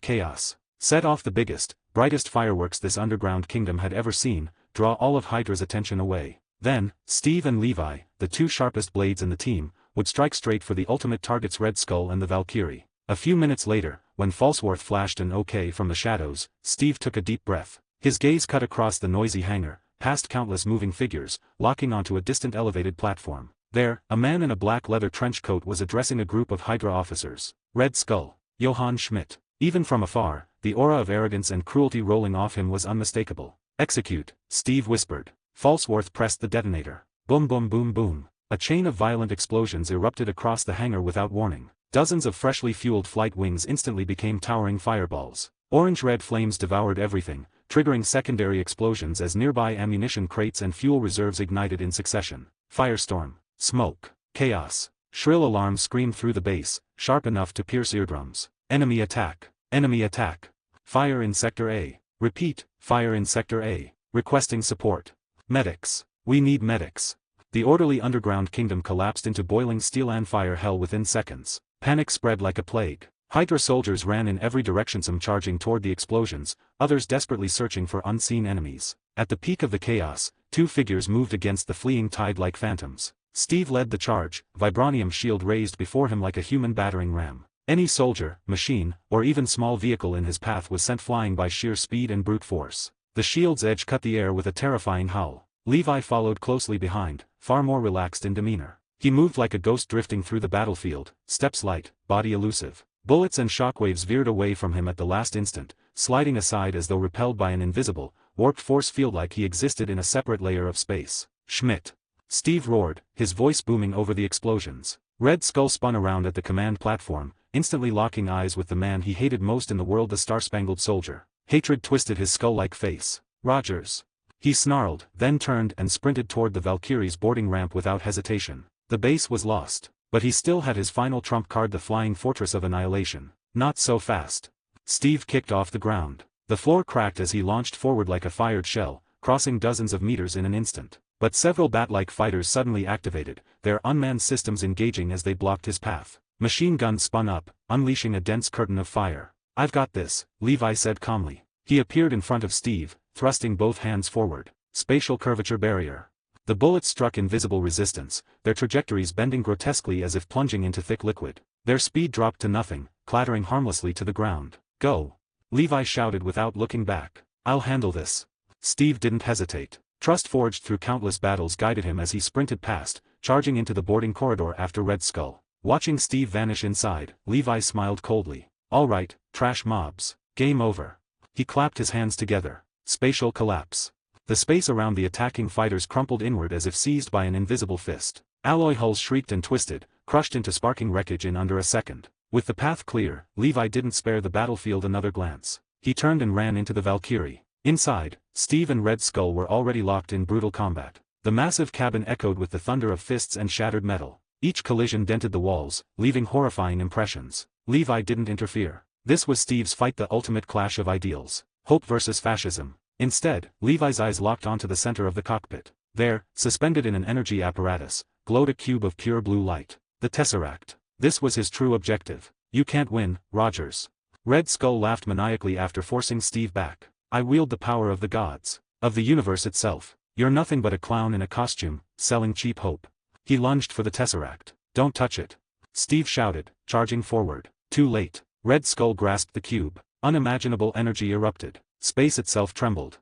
chaos. Set off the biggest, brightest fireworks this underground kingdom had ever seen, draw all of Hydra's attention away. Then, Steve and Levi, the two sharpest blades in the team, would strike straight for the ultimate targets, Red Skull and the Valkyrie. A few minutes later, when Falsworth flashed an OK from the shadows, Steve took a deep breath. His gaze cut across the noisy hangar, past countless moving figures, locking onto a distant elevated platform. There, a man in a black leather trench coat was addressing a group of Hydra officers. Red Skull. Johann Schmidt. Even from afar, the aura of arrogance and cruelty rolling off him was unmistakable. Execute, Steve whispered. Falsworth pressed the detonator. Boom boom boom boom. A chain of violent explosions erupted across the hangar without warning. Dozens of freshly fueled flight wings instantly became towering fireballs. Orange-red flames devoured everything, triggering secondary explosions as nearby ammunition crates and fuel reserves ignited in succession. Firestorm. Smoke. Chaos. Shrill alarms screamed through the base, sharp enough to pierce eardrums. Enemy attack. Enemy attack. Fire in Sector A. Repeat, fire in Sector A. Requesting support. Medics. We need medics. The orderly underground kingdom collapsed into boiling steel and fire hell within seconds. Panic spread like a plague. Hydra soldiers ran in every direction, some charging toward the explosions, others desperately searching for unseen enemies. At the peak of the chaos, two figures moved against the fleeing tide like phantoms. Steve led the charge, vibranium shield raised before him like a human battering ram. Any soldier, machine, or even small vehicle in his path was sent flying by sheer speed and brute force. The shield's edge cut the air with a terrifying howl. Levi followed closely behind, far more relaxed in demeanor. He moved like a ghost drifting through the battlefield, steps light, body elusive. Bullets and shockwaves veered away from him at the last instant, sliding aside as though repelled by an invisible, warped force field, like he existed in a separate layer of space. Schmidt. Steve roared, his voice booming over the explosions. Red Skull spun around at the command platform, instantly locking eyes with the man he hated most in the world, the Star-Spangled Soldier. Hatred twisted his skull-like face. Rogers. He snarled, then turned and sprinted toward the Valkyrie's boarding ramp without hesitation. The base was lost, but he still had his final trump card, the Flying Fortress of Annihilation. Not so fast. Steve kicked off the ground. The floor cracked as he launched forward like a fired shell, crossing dozens of meters in an instant. But several bat-like fighters suddenly activated, their unmanned systems engaging as they blocked his path. Machine guns spun up, unleashing a dense curtain of fire. I've got this, Levi said calmly. He appeared in front of Steve, thrusting both hands forward. Spatial curvature barrier. The bullets struck invisible resistance, their trajectories bending grotesquely as if plunging into thick liquid. Their speed dropped to nothing, clattering harmlessly to the ground. Go! Levi shouted without looking back. I'll handle this. Steve didn't hesitate. Trust forged through countless battles guided him as he sprinted past, charging into the boarding corridor after Red Skull. Watching Steve vanish inside, Levi smiled coldly. All right, trash mobs. Game over. He clapped his hands together. Spatial collapse. The space around the attacking fighters crumpled inward as if seized by an invisible fist. Alloy hulls shrieked and twisted, crushed into sparking wreckage in under a second. With the path clear, Levi didn't spare the battlefield another glance. He turned and ran into the Valkyrie. Inside, Steve and Red Skull were already locked in brutal combat. The massive cabin echoed with the thunder of fists and shattered metal. Each collision dented the walls, leaving horrifying impressions. Levi didn't interfere. This was Steve's fight, the ultimate clash of ideals. Hope versus fascism. Instead, Levi's eyes locked onto the center of the cockpit. There, suspended in an energy apparatus, glowed a cube of pure blue light. The Tesseract. This was his true objective. You can't win, Rogers. Red Skull laughed maniacally after forcing Steve back. I wield the power of the gods. Of the universe itself. You're nothing but a clown in a costume, selling cheap hope. He lunged for the Tesseract. Don't touch it. Steve shouted, charging forward. Too late. Red Skull grasped the cube. Unimaginable energy erupted. Space itself trembled.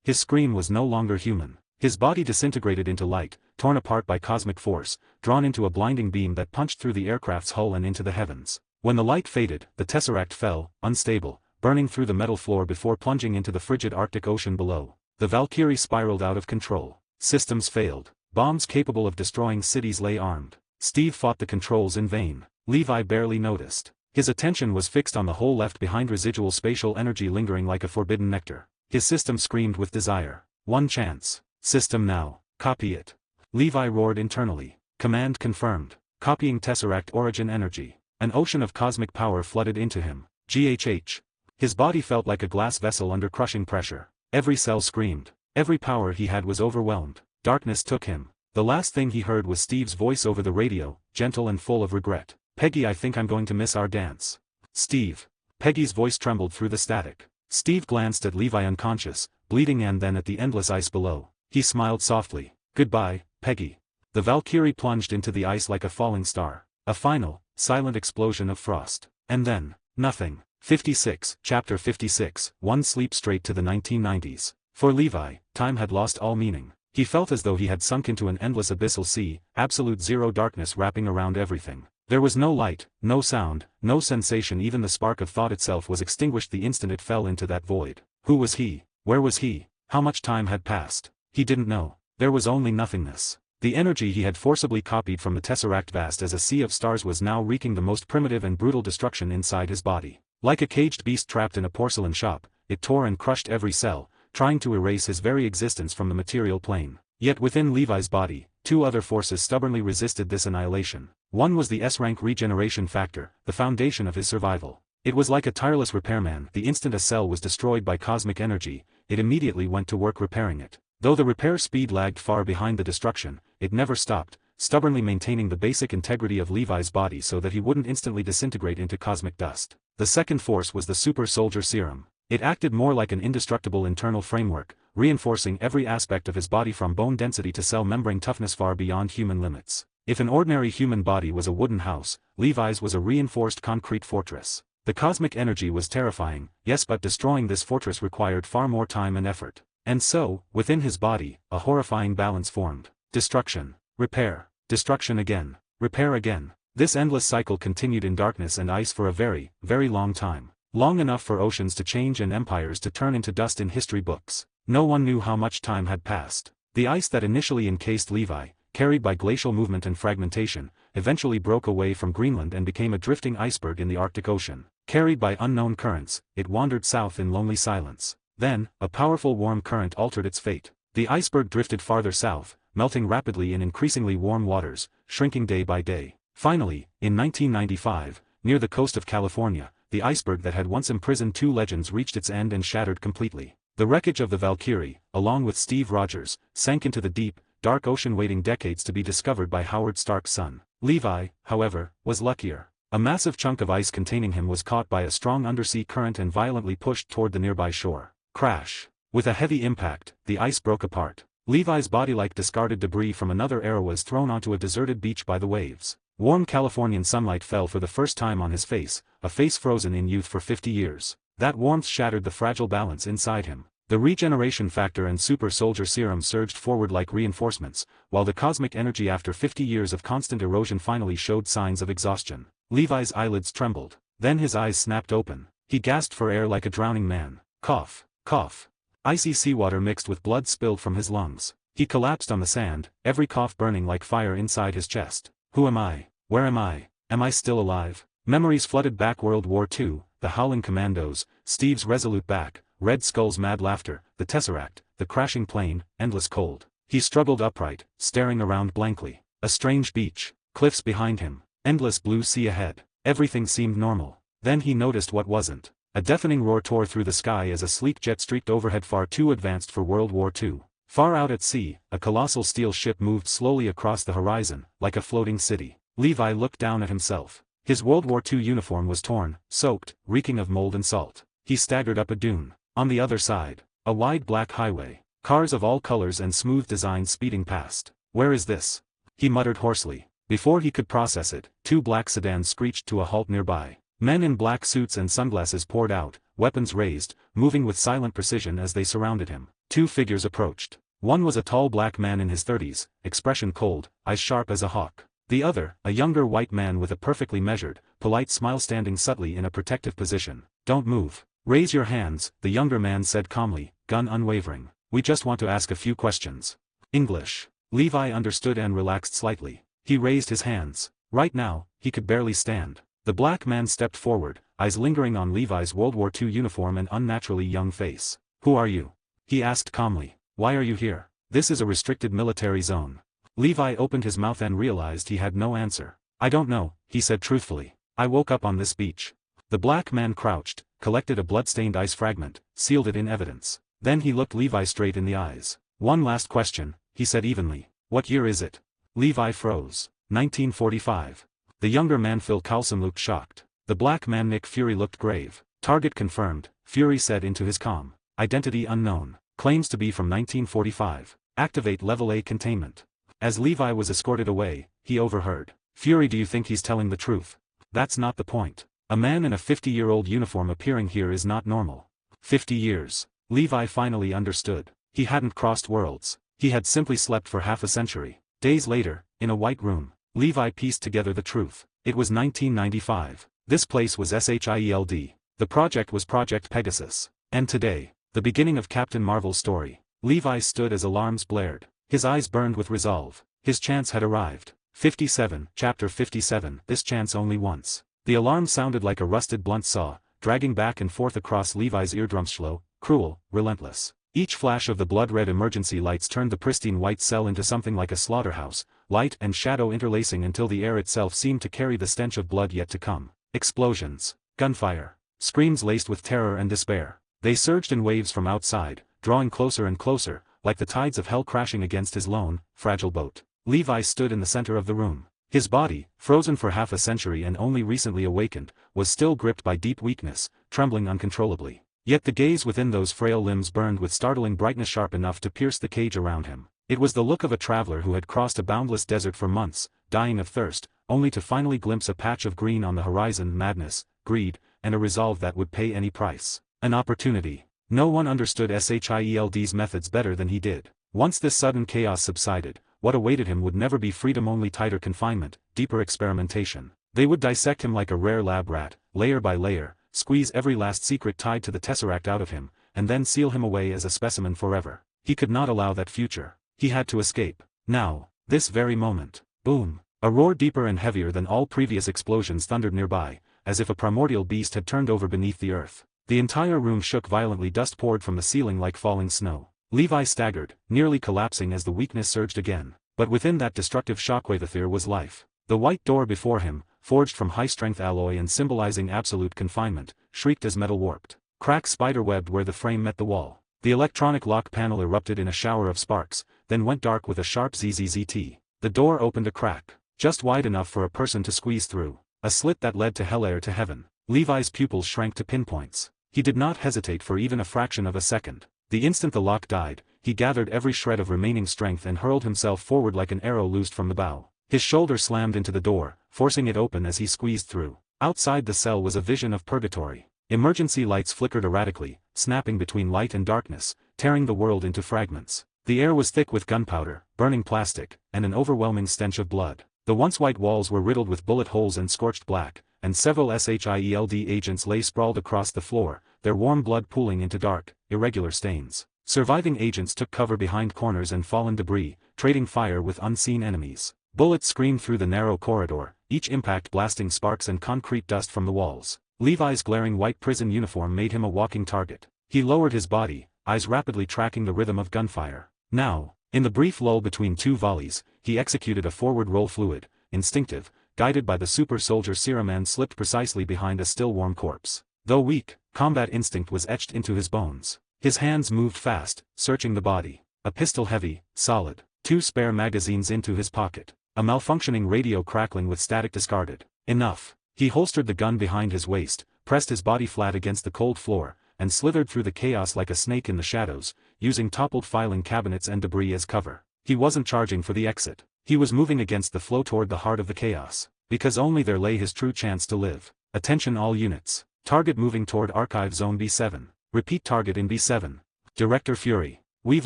His scream was no longer human. His body disintegrated into light, torn apart by cosmic force, drawn into a blinding beam that punched through the aircraft's hull and into the heavens. When the light faded, the Tesseract fell, unstable, burning through the metal floor before plunging into the frigid Arctic Ocean below. The Valkyrie spiraled out of control. Systems failed. Bombs capable of destroying cities lay armed. Steve fought the controls in vain. Levi barely noticed. His attention was fixed on the hole left behind, residual spatial energy lingering like a forbidden nectar. His system screamed with desire. One chance. System now. Copy it. Levi roared internally. Command confirmed. Copying Tesseract origin energy. An ocean of cosmic power flooded into him. GHH. His body felt like a glass vessel under crushing pressure. Every cell screamed. Every power he had was overwhelmed. Darkness took him. The last thing he heard was Steve's voice over the radio, gentle and full of regret. Peggy, I think I'm going to miss our dance. Steve. Peggy's voice trembled through the static. Steve glanced at Levi unconscious, bleeding, and then at the endless ice below. He smiled softly. Goodbye, Peggy. The Valkyrie plunged into the ice like a falling star. A final, silent explosion of frost. And then, nothing. 56, Chapter 56, One Sleep Straight to the 1990s. For Levi, time had lost all meaning. He felt as though he had sunk into an endless abyssal sea, absolute zero darkness wrapping around everything. There was no light, no sound, no sensation, even the spark of thought itself was extinguished the instant it fell into that void. Who was he? Where was he? How much time had passed? He didn't know. There was only nothingness. The energy he had forcibly copied from the Tesseract, vast as a sea of stars, was now wreaking the most primitive and brutal destruction inside his body. Like a caged beast trapped in a porcelain shop, it tore and crushed every cell, trying to erase his very existence from the material plane. Yet within Levi's body, two other forces stubbornly resisted this annihilation. One was the S-rank regeneration factor, the foundation of his survival. It was like a tireless repairman. The instant a cell was destroyed by cosmic energy, it immediately went to work repairing it. Though the repair speed lagged far behind the destruction, it never stopped, stubbornly maintaining the basic integrity of Levi's body so that he wouldn't instantly disintegrate into cosmic dust. The second force was the super soldier serum. It acted more like an indestructible internal framework, reinforcing every aspect of his body from bone density to cell membrane toughness far beyond human limits. If an ordinary human body was a wooden house, Levi's was a reinforced concrete fortress. The cosmic energy was terrifying, yes, but destroying this fortress required far more time and effort. And so, within his body, a horrifying balance formed. Destruction. Repair. Destruction again. Repair again. This endless cycle continued in darkness and ice for a very, very long time. Long enough for oceans to change and empires to turn into dust in history books. No one knew how much time had passed. The ice that initially encased Levi, carried by glacial movement and fragmentation, eventually broke away from Greenland and became a drifting iceberg in the Arctic Ocean. Carried by unknown currents, it wandered south in lonely silence. Then, a powerful warm current altered its fate. The iceberg drifted farther south, melting rapidly in increasingly warm waters, shrinking day by day. Finally, in 1995, near the coast of California, the iceberg that had once imprisoned two legends reached its end and shattered completely. The wreckage of the Valkyrie, along with Steve Rogers, sank into the deep, dark ocean, waiting decades to be discovered by Howard Stark's son. Levi, however, was luckier. A massive chunk of ice containing him was caught by a strong undersea current and violently pushed toward the nearby shore. Crash. With a heavy impact, the ice broke apart. Levi's body, like discarded debris from another era, was thrown onto a deserted beach by the waves. Warm Californian sunlight fell for the first time on his face, a face frozen in youth for 50 years. That warmth shattered the fragile balance inside him. The regeneration factor and super soldier serum surged forward like reinforcements, while the cosmic energy after 50 years of constant erosion finally showed signs of exhaustion. Levi's eyelids trembled. Then his eyes snapped open. He gasped for air like a drowning man. Cough, cough. Icy seawater mixed with blood spilled from his lungs. He collapsed on the sand, every cough burning like fire inside his chest. Who am I? Where am I? Am I still alive? Memories flooded back. World War II, the howling commandos, Steve's resolute back, Red Skull's mad laughter, the Tesseract, the crashing plane, endless cold. He struggled upright, staring around blankly. A strange beach, cliffs behind him, endless blue sea ahead. Everything seemed normal. Then he noticed what wasn't. A deafening roar tore through the sky as a sleek jet streaked overhead, far too advanced for World War II. Far out at sea, a colossal steel ship moved slowly across the horizon, like a floating city. Levi looked down at himself. His World War II uniform was torn, soaked, reeking of mold and salt. He staggered up a dune. On the other side, a wide black highway. Cars of all colors and smooth designs speeding past. Where is this? He muttered hoarsely. Before he could process it, two black sedans screeched to a halt nearby. Men in black suits and sunglasses poured out, weapons raised, moving with silent precision as they surrounded him. Two figures approached. One was a tall black man in his 30s, expression cold, eyes sharp as a hawk. The other, a younger white man with a perfectly measured, polite smile standing subtly in a protective position. Don't move. Raise your hands, the younger man said calmly, gun unwavering. We just want to ask a few questions. English. Levi understood and relaxed slightly. He raised his hands. Right now, he could barely stand. The black man stepped forward, eyes lingering on Levi's World War II uniform and unnaturally young face. Who are you? He asked calmly. Why are you here? This is a restricted military zone. Levi opened his mouth and realized he had no answer. I don't know, he said truthfully. I woke up on this beach. The black man crouched, collected a blood-stained ice fragment, sealed it in evidence. Then he looked Levi straight in the eyes. One last question, he said evenly. What year is it? Levi froze. 1945. The younger man Phil Coulson looked shocked. The black man Nick Fury looked grave. Target confirmed, Fury said into his comm. Identity unknown. Claims to be from 1945. Activate Level A containment. As Levi was escorted away, he overheard. Fury, do you think he's telling the truth? That's not the point. A man in a 50-year-old uniform appearing here is not normal. 50 years. Levi finally understood. He hadn't crossed worlds. He had simply slept for half a century. Days later, in a white room, Levi pieced together the truth. It was 1995. This place was SHIELD. The project was Project Pegasus. And today, the beginning of Captain Marvel's story. Levi stood as alarms blared. His eyes burned with resolve. His chance had arrived. 57, Chapter 57. This chance only once. The alarm sounded like a rusted blunt saw, dragging back and forth across Levi's eardrums. Slow, cruel, relentless. Each flash of the blood-red emergency lights turned the pristine white cell into something like a slaughterhouse, light and shadow interlacing until the air itself seemed to carry the stench of blood yet to come. Explosions. Gunfire. Screams laced with terror and despair. They surged in waves from outside, drawing closer and closer, like the tides of hell crashing against his lone, fragile boat. Levi stood in the center of the room. His body, frozen for half a century and only recently awakened, was still gripped by deep weakness, trembling uncontrollably. Yet the gaze within those frail limbs burned with startling brightness, sharp enough to pierce the cage around him. It was the look of a traveler who had crossed a boundless desert for months, dying of thirst, only to finally glimpse a patch of green on the horizon. Madness, greed, and a resolve that would pay any price. An opportunity. No one understood SHIELD's methods better than he did. Once this sudden chaos subsided, what awaited him would never be freedom, only tighter confinement, deeper experimentation. They would dissect him like a rare lab rat, layer by layer, squeeze every last secret tied to the Tesseract out of him, and then seal him away as a specimen forever. He could not allow that future. He had to escape. Now, this very moment. Boom. A roar deeper and heavier than all previous explosions thundered nearby, as if a primordial beast had turned over beneath the earth. The entire room shook violently. Dust poured from the ceiling like falling snow. Levi staggered, nearly collapsing as the weakness surged again. But within that destructive shockwave there was life. The white door before him, forged from high-strength alloy and symbolizing absolute confinement, shrieked as metal warped. Cracks spider-webbed where the frame met the wall. The electronic lock panel erupted in a shower of sparks, then went dark with a sharp ZZZT. The door opened a crack, just wide enough for a person to squeeze through. A slit that led to hell air to heaven. Levi's pupils shrank to pinpoints. He did not hesitate for even a fraction of a second. The instant the lock died, he gathered every shred of remaining strength and hurled himself forward like an arrow loosed from the bow. His shoulder slammed into the door, forcing it open as he squeezed through. Outside the cell was a vision of purgatory. Emergency lights flickered erratically, snapping between light and darkness, tearing the world into fragments. The air was thick with gunpowder, burning plastic, and an overwhelming stench of blood. The once white walls were riddled with bullet holes and scorched black, and several SHIELD agents lay sprawled across the floor, their warm blood pooling into dark, irregular stains. Surviving agents took cover behind corners and fallen debris, trading fire with unseen enemies. Bullets screamed through the narrow corridor, each impact blasting sparks and concrete dust from the walls. Levi's glaring white prison uniform made him a walking target. He lowered his body, eyes rapidly tracking the rhythm of gunfire. Now, in the brief lull between two volleys, he executed a forward roll fluid, instinctive, guided by the super soldier serum and slipped precisely behind a still warm corpse. Though weak, combat instinct was etched into his bones. His hands moved fast, searching the body. A pistol heavy, solid, 2 spare magazines into his pocket. A malfunctioning radio crackling with static discarded. Enough. He holstered the gun behind his waist, pressed his body flat against the cold floor, and slithered through the chaos like a snake in the shadows, using toppled filing cabinets and debris as cover. He wasn't charging for the exit. He was moving against the flow toward the heart of the chaos. Because only there lay his true chance to live. Attention all units. Target moving toward Archive Zone B7. Repeat target in B7. Director Fury. We've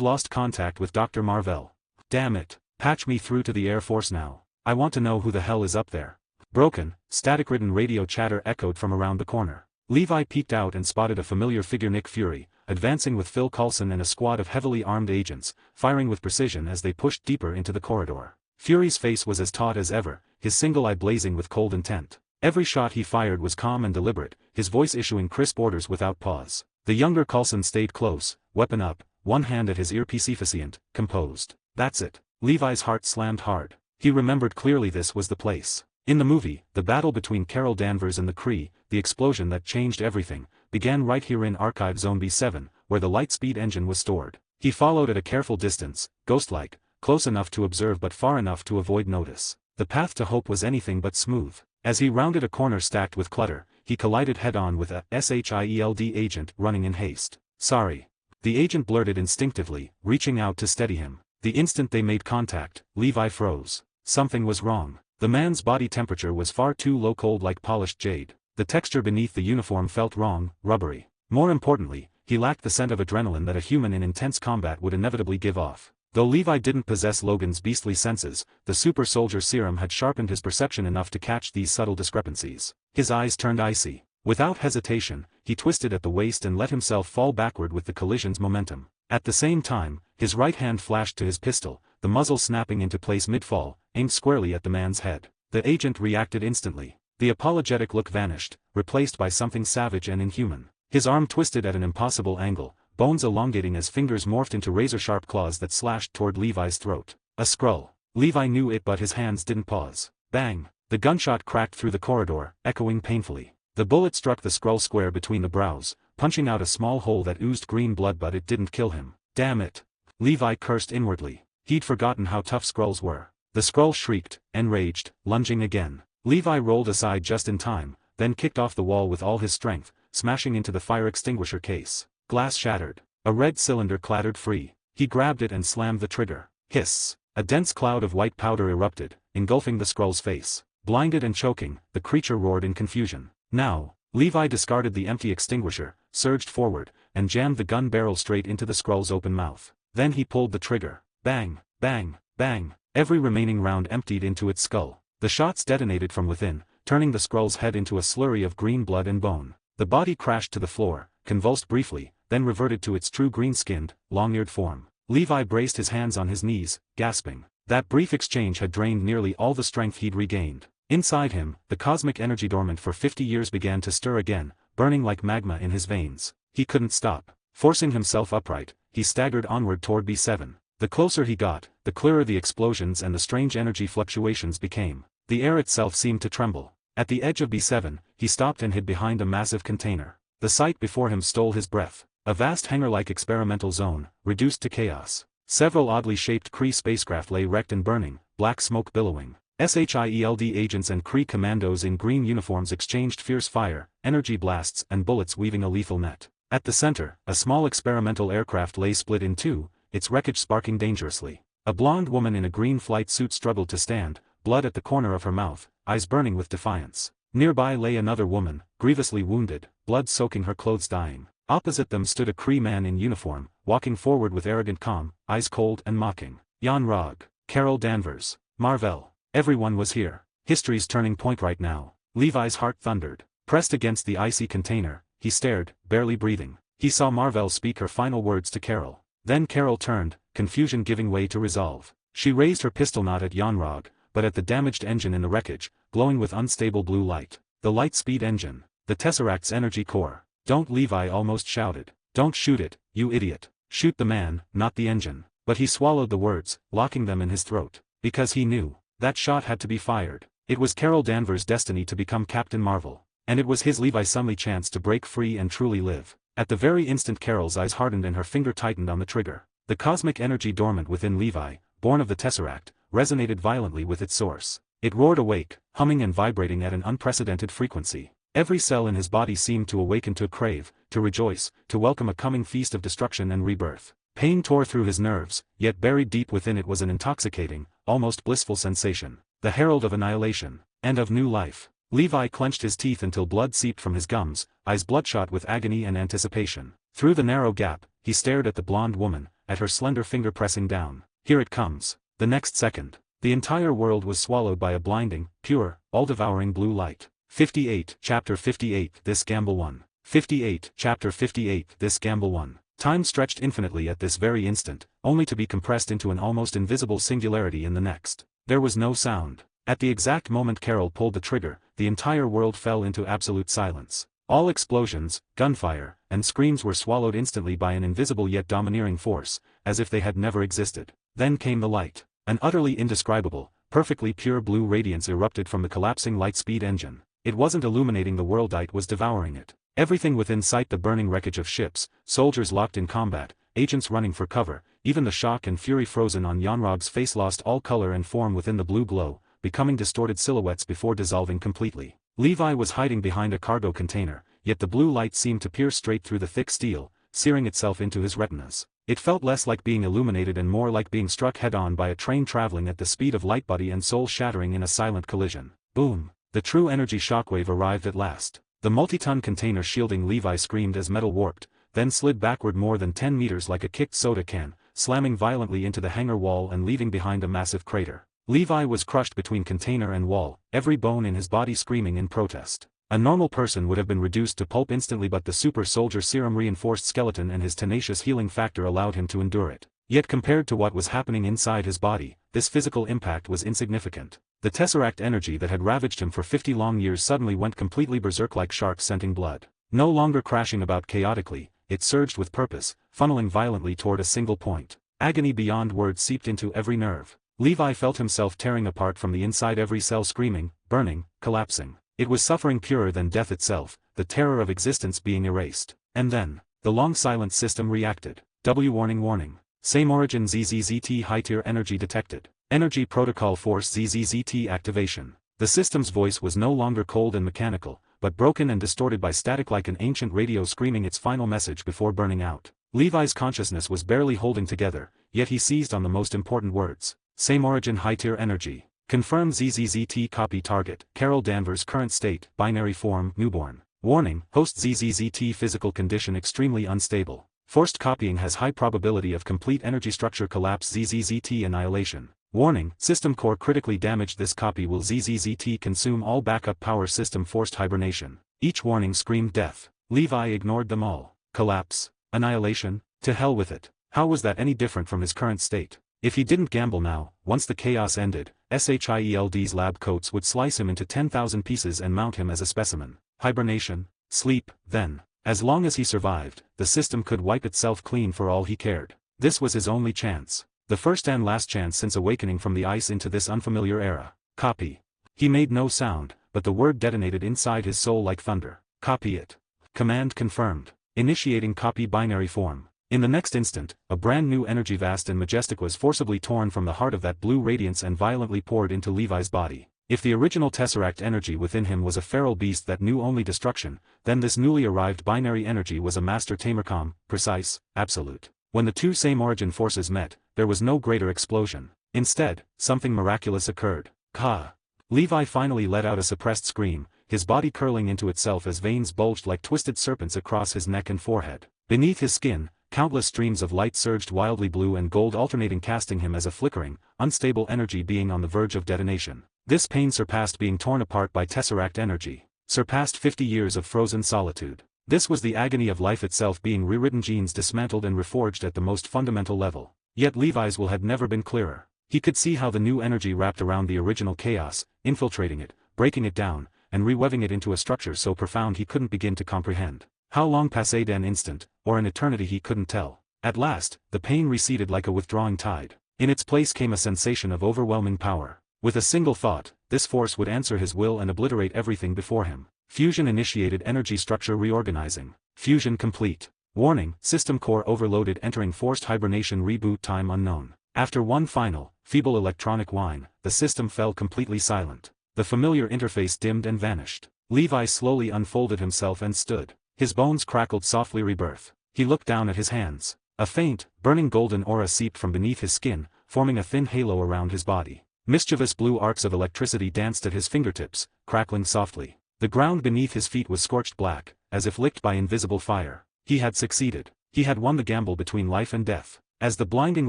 lost contact with Dr. Marvell. Damn it. Patch me through to the Air Force now. I want to know who the hell is up there. Broken, static-ridden radio chatter echoed from around the corner. Levi peeked out and spotted a familiar figure, Nick Fury, advancing with Phil Coulson and a squad of heavily armed agents, firing with precision as they pushed deeper into the corridor. Fury's face was as taut as ever, his single eye blazing with cold intent. Every shot he fired was calm and deliberate, his voice issuing crisp orders without pause. The younger Coulson stayed close, weapon up, one hand at his earpiece, efficient, composed. That's it. Levi's heart slammed hard. He remembered clearly this was the place. In the movie, the battle between Carol Danvers and the Kree, the explosion that changed everything, began right here in Archive Zone B7, where the Lightspeed engine was stored. He followed at a careful distance, ghost-like, close enough to observe but far enough to avoid notice. The path to hope was anything but smooth. As he rounded a corner stacked with clutter, he collided head-on with a SHIELD agent running in haste. Sorry. The agent blurted instinctively, reaching out to steady him. The instant they made contact, Levi froze. Something was wrong. The man's body temperature was far too low, cold like polished jade. The texture beneath the uniform felt wrong, rubbery. More importantly, he lacked the scent of adrenaline that a human in intense combat would inevitably give off. Though Levi didn't possess Logan's beastly senses, the super soldier serum had sharpened his perception enough to catch these subtle discrepancies. His eyes turned icy. Without hesitation, he twisted at the waist and let himself fall backward with the collision's momentum. At the same time, his right hand flashed to his pistol, the muzzle snapping into place mid-fall, aimed squarely at the man's head. The agent reacted instantly. The apologetic look vanished, replaced by something savage and inhuman. His arm twisted at an impossible angle, bones elongating as fingers morphed into razor-sharp claws that slashed toward Levi's throat. A Skrull. Levi knew it, but his hands didn't pause. Bang! The gunshot cracked through the corridor, echoing painfully. The bullet struck the Skrull square between the brows, punching out a small hole that oozed green blood, but it didn't kill him. Damn it! Levi cursed inwardly. He'd forgotten how tough Skrulls were. The Skrull shrieked, enraged, lunging again. Levi rolled aside just in time, then kicked off the wall with all his strength, smashing into the fire extinguisher case. Glass shattered. A red cylinder clattered free. He grabbed it and slammed the trigger. Hiss! A dense cloud of white powder erupted, engulfing the Skrull's face. Blinded and choking, the creature roared in confusion. Now, Levi discarded the empty extinguisher, surged forward, and jammed the gun barrel straight into the Skrull's open mouth. Then he pulled the trigger. Bang, bang, bang. Every remaining round emptied into its skull. The shots detonated from within, turning the Skrull's head into a slurry of green blood and bone. The body crashed to the floor, convulsed briefly, then reverted to its true green-skinned, long-eared form. Levi braced his hands on his knees, gasping. That brief exchange had drained nearly all the strength he'd regained. Inside him, the cosmic energy dormant for 50 years began to stir again, burning like magma in his veins. He couldn't stop. Forcing himself upright, he staggered onward toward B7. The closer he got, the clearer the explosions and the strange energy fluctuations became. The air itself seemed to tremble. At the edge of B7, he stopped and hid behind a massive container. The sight before him stole his breath. A vast hangar-like experimental zone, reduced to chaos. Several oddly shaped Kree spacecraft lay wrecked and burning, black smoke billowing. SHIELD agents and Kree commandos in green uniforms exchanged fierce fire, energy blasts and bullets weaving a lethal net. At the center, a small experimental aircraft lay split in two, its wreckage sparking dangerously. A blonde woman in a green flight suit struggled to stand, blood at the corner of her mouth, eyes burning with defiance. Nearby lay another woman, grievously wounded, blood soaking her clothes dying. Opposite them stood a Kree man in uniform, walking forward with arrogant calm, eyes cold and mocking. Jan Rog, Carol Danvers, Marvel. Everyone was here. History's turning point right now. Levi's heart thundered. Pressed against the icy container, he stared, barely breathing. He saw Marvel speak her final words to Carol. Then Carol turned, confusion giving way to resolve. She raised her pistol not at Jan Rog, but at the damaged engine in the wreckage, glowing with unstable blue light. The light-speed engine. The Tesseract's energy core. Don't, Levi almost shouted. Don't shoot it, you idiot. Shoot the man, not the engine. But he swallowed the words, locking them in his throat. Because he knew. That shot had to be fired. It was Carol Danvers' destiny to become Captain Marvel. And it was his Levi's only chance to break free and truly live. At the very instant Carol's eyes hardened and her finger tightened on the trigger. The cosmic energy dormant within Levi, born of the Tesseract, resonated violently with its source. It roared awake, humming and vibrating at an unprecedented frequency. Every cell in his body seemed to awaken to crave, to rejoice, to welcome a coming feast of destruction and rebirth. Pain tore through his nerves, yet buried deep within it was an intoxicating, almost blissful sensation. The herald of annihilation. And of new life. Levi clenched his teeth until blood seeped from his gums, eyes bloodshot with agony and anticipation. Through the narrow gap, he stared at the blonde woman, at her slender finger pressing down. Here it comes. The next second. The entire world was swallowed by a blinding, pure, all-devouring blue light. 58, Chapter 58, This Gamble Won. 58, Chapter 58, This Gamble Won. Time stretched infinitely at this very instant, only to be compressed into an almost invisible singularity in the next. There was no sound. At the exact moment Carol pulled the trigger, the entire world fell into absolute silence. All explosions, gunfire, and screams were swallowed instantly by an invisible yet domineering force, as if they had never existed. Then came the light. An utterly indescribable, perfectly pure blue radiance erupted from the collapsing light-speed engine. It wasn't illuminating the world, it was devouring it. Everything within sight, the burning wreckage of ships, soldiers locked in combat, agents running for cover, even the shock and fury frozen on Yanrog's face lost all color and form within the blue glow, becoming distorted silhouettes before dissolving completely. Levi was hiding behind a cargo container, yet the blue light seemed to pierce straight through the thick steel, searing itself into his retinas. It felt less like being illuminated and more like being struck head-on by a train traveling at the speed of light, body and soul shattering in a silent collision. Boom! The true energy shockwave arrived at last. The multi-ton container shielding Levi screamed as metal warped, then slid backward more than 10 meters like a kicked soda can, slamming violently into the hangar wall and leaving behind a massive crater. Levi was crushed between container and wall, every bone in his body screaming in protest. A normal person would have been reduced to pulp instantly, but the super soldier serum reinforced skeleton and his tenacious healing factor allowed him to endure it. Yet compared to what was happening inside his body, this physical impact was insignificant. The Tesseract energy that had ravaged him for 50 long years suddenly went completely berserk like sharks scenting blood. No longer crashing about chaotically, it surged with purpose, funneling violently toward a single point. Agony beyond words seeped into every nerve. Levi felt himself tearing apart from the inside, every cell screaming, burning, collapsing. It was suffering purer than death itself, the terror of existence being erased. And then, the long silent system reacted. Warning warning. Same origin ZZZT high tier energy detected. Energy Protocol Force ZZZT activation. The system's voice was no longer cold and mechanical, but broken and distorted by static like an ancient radio screaming its final message before burning out. Levi's consciousness was barely holding together, yet he seized on the most important words. Same origin high tier energy. Confirm ZZZT copy target. Carol Danvers current state, binary form, newborn. Warning, host ZZZT physical condition extremely unstable. Forced copying has high probability of complete energy structure collapse ZZZT annihilation. Warning, system core critically damaged, this copy will ZZZT consume all backup power, system forced hibernation. Each warning screamed death. Levi ignored them all. Collapse? Annihilation? To hell with it. How was that any different from his current state? If he didn't gamble now, once the chaos ended, SHIELD's lab coats would slice him into 10,000 pieces and mount him as a specimen. Hibernation? Sleep, then. As long as he survived, the system could wipe itself clean for all he cared. This was his only chance. The first and last chance since awakening from the ice into this unfamiliar era. Copy. He made no sound, but the word detonated inside his soul like thunder. Copy it. Command confirmed. Initiating copy binary form. In the next instant, a brand new energy vast and majestic was forcibly torn from the heart of that blue radiance and violently poured into Levi's body. If the original Tesseract energy within him was a feral beast that knew only destruction, then this newly arrived binary energy was a master tamer, calm, precise, absolute. When the two same origin forces met, there was no greater explosion. Instead, something miraculous occurred. Ka! Levi finally let out a suppressed scream, his body curling into itself as veins bulged like twisted serpents across his neck and forehead. Beneath his skin, countless streams of light surged wildly, blue and gold alternating, casting him as a flickering, unstable energy being on the verge of detonation. This pain surpassed being torn apart by Tesseract energy, surpassed 50 years of frozen solitude. This was the agony of life itself being rewritten, genes dismantled and reforged at the most fundamental level. Yet Levi's will had never been clearer. He could see how the new energy wrapped around the original chaos, infiltrating it, breaking it down, and reweaving it into a structure so profound he couldn't begin to comprehend. How long passed an instant, or an eternity, he couldn't tell. At last, the pain receded like a withdrawing tide. In its place came a sensation of overwhelming power. With a single thought, this force would answer his will and obliterate everything before him. Fusion initiated, energy structure reorganizing. Fusion complete. Warning, system core overloaded, entering forced hibernation, reboot time unknown. After one final, feeble electronic whine, the system fell completely silent. The familiar interface dimmed and vanished. Levi slowly unfolded himself and stood. His bones crackled softly. Rebirth. He looked down at his hands. A faint, burning golden aura seeped from beneath his skin, forming a thin halo around his body. Mischievous blue arcs of electricity danced at his fingertips, crackling softly. The ground beneath his feet was scorched black, as if licked by invisible fire. He had succeeded. He had won the gamble between life and death. As the blinding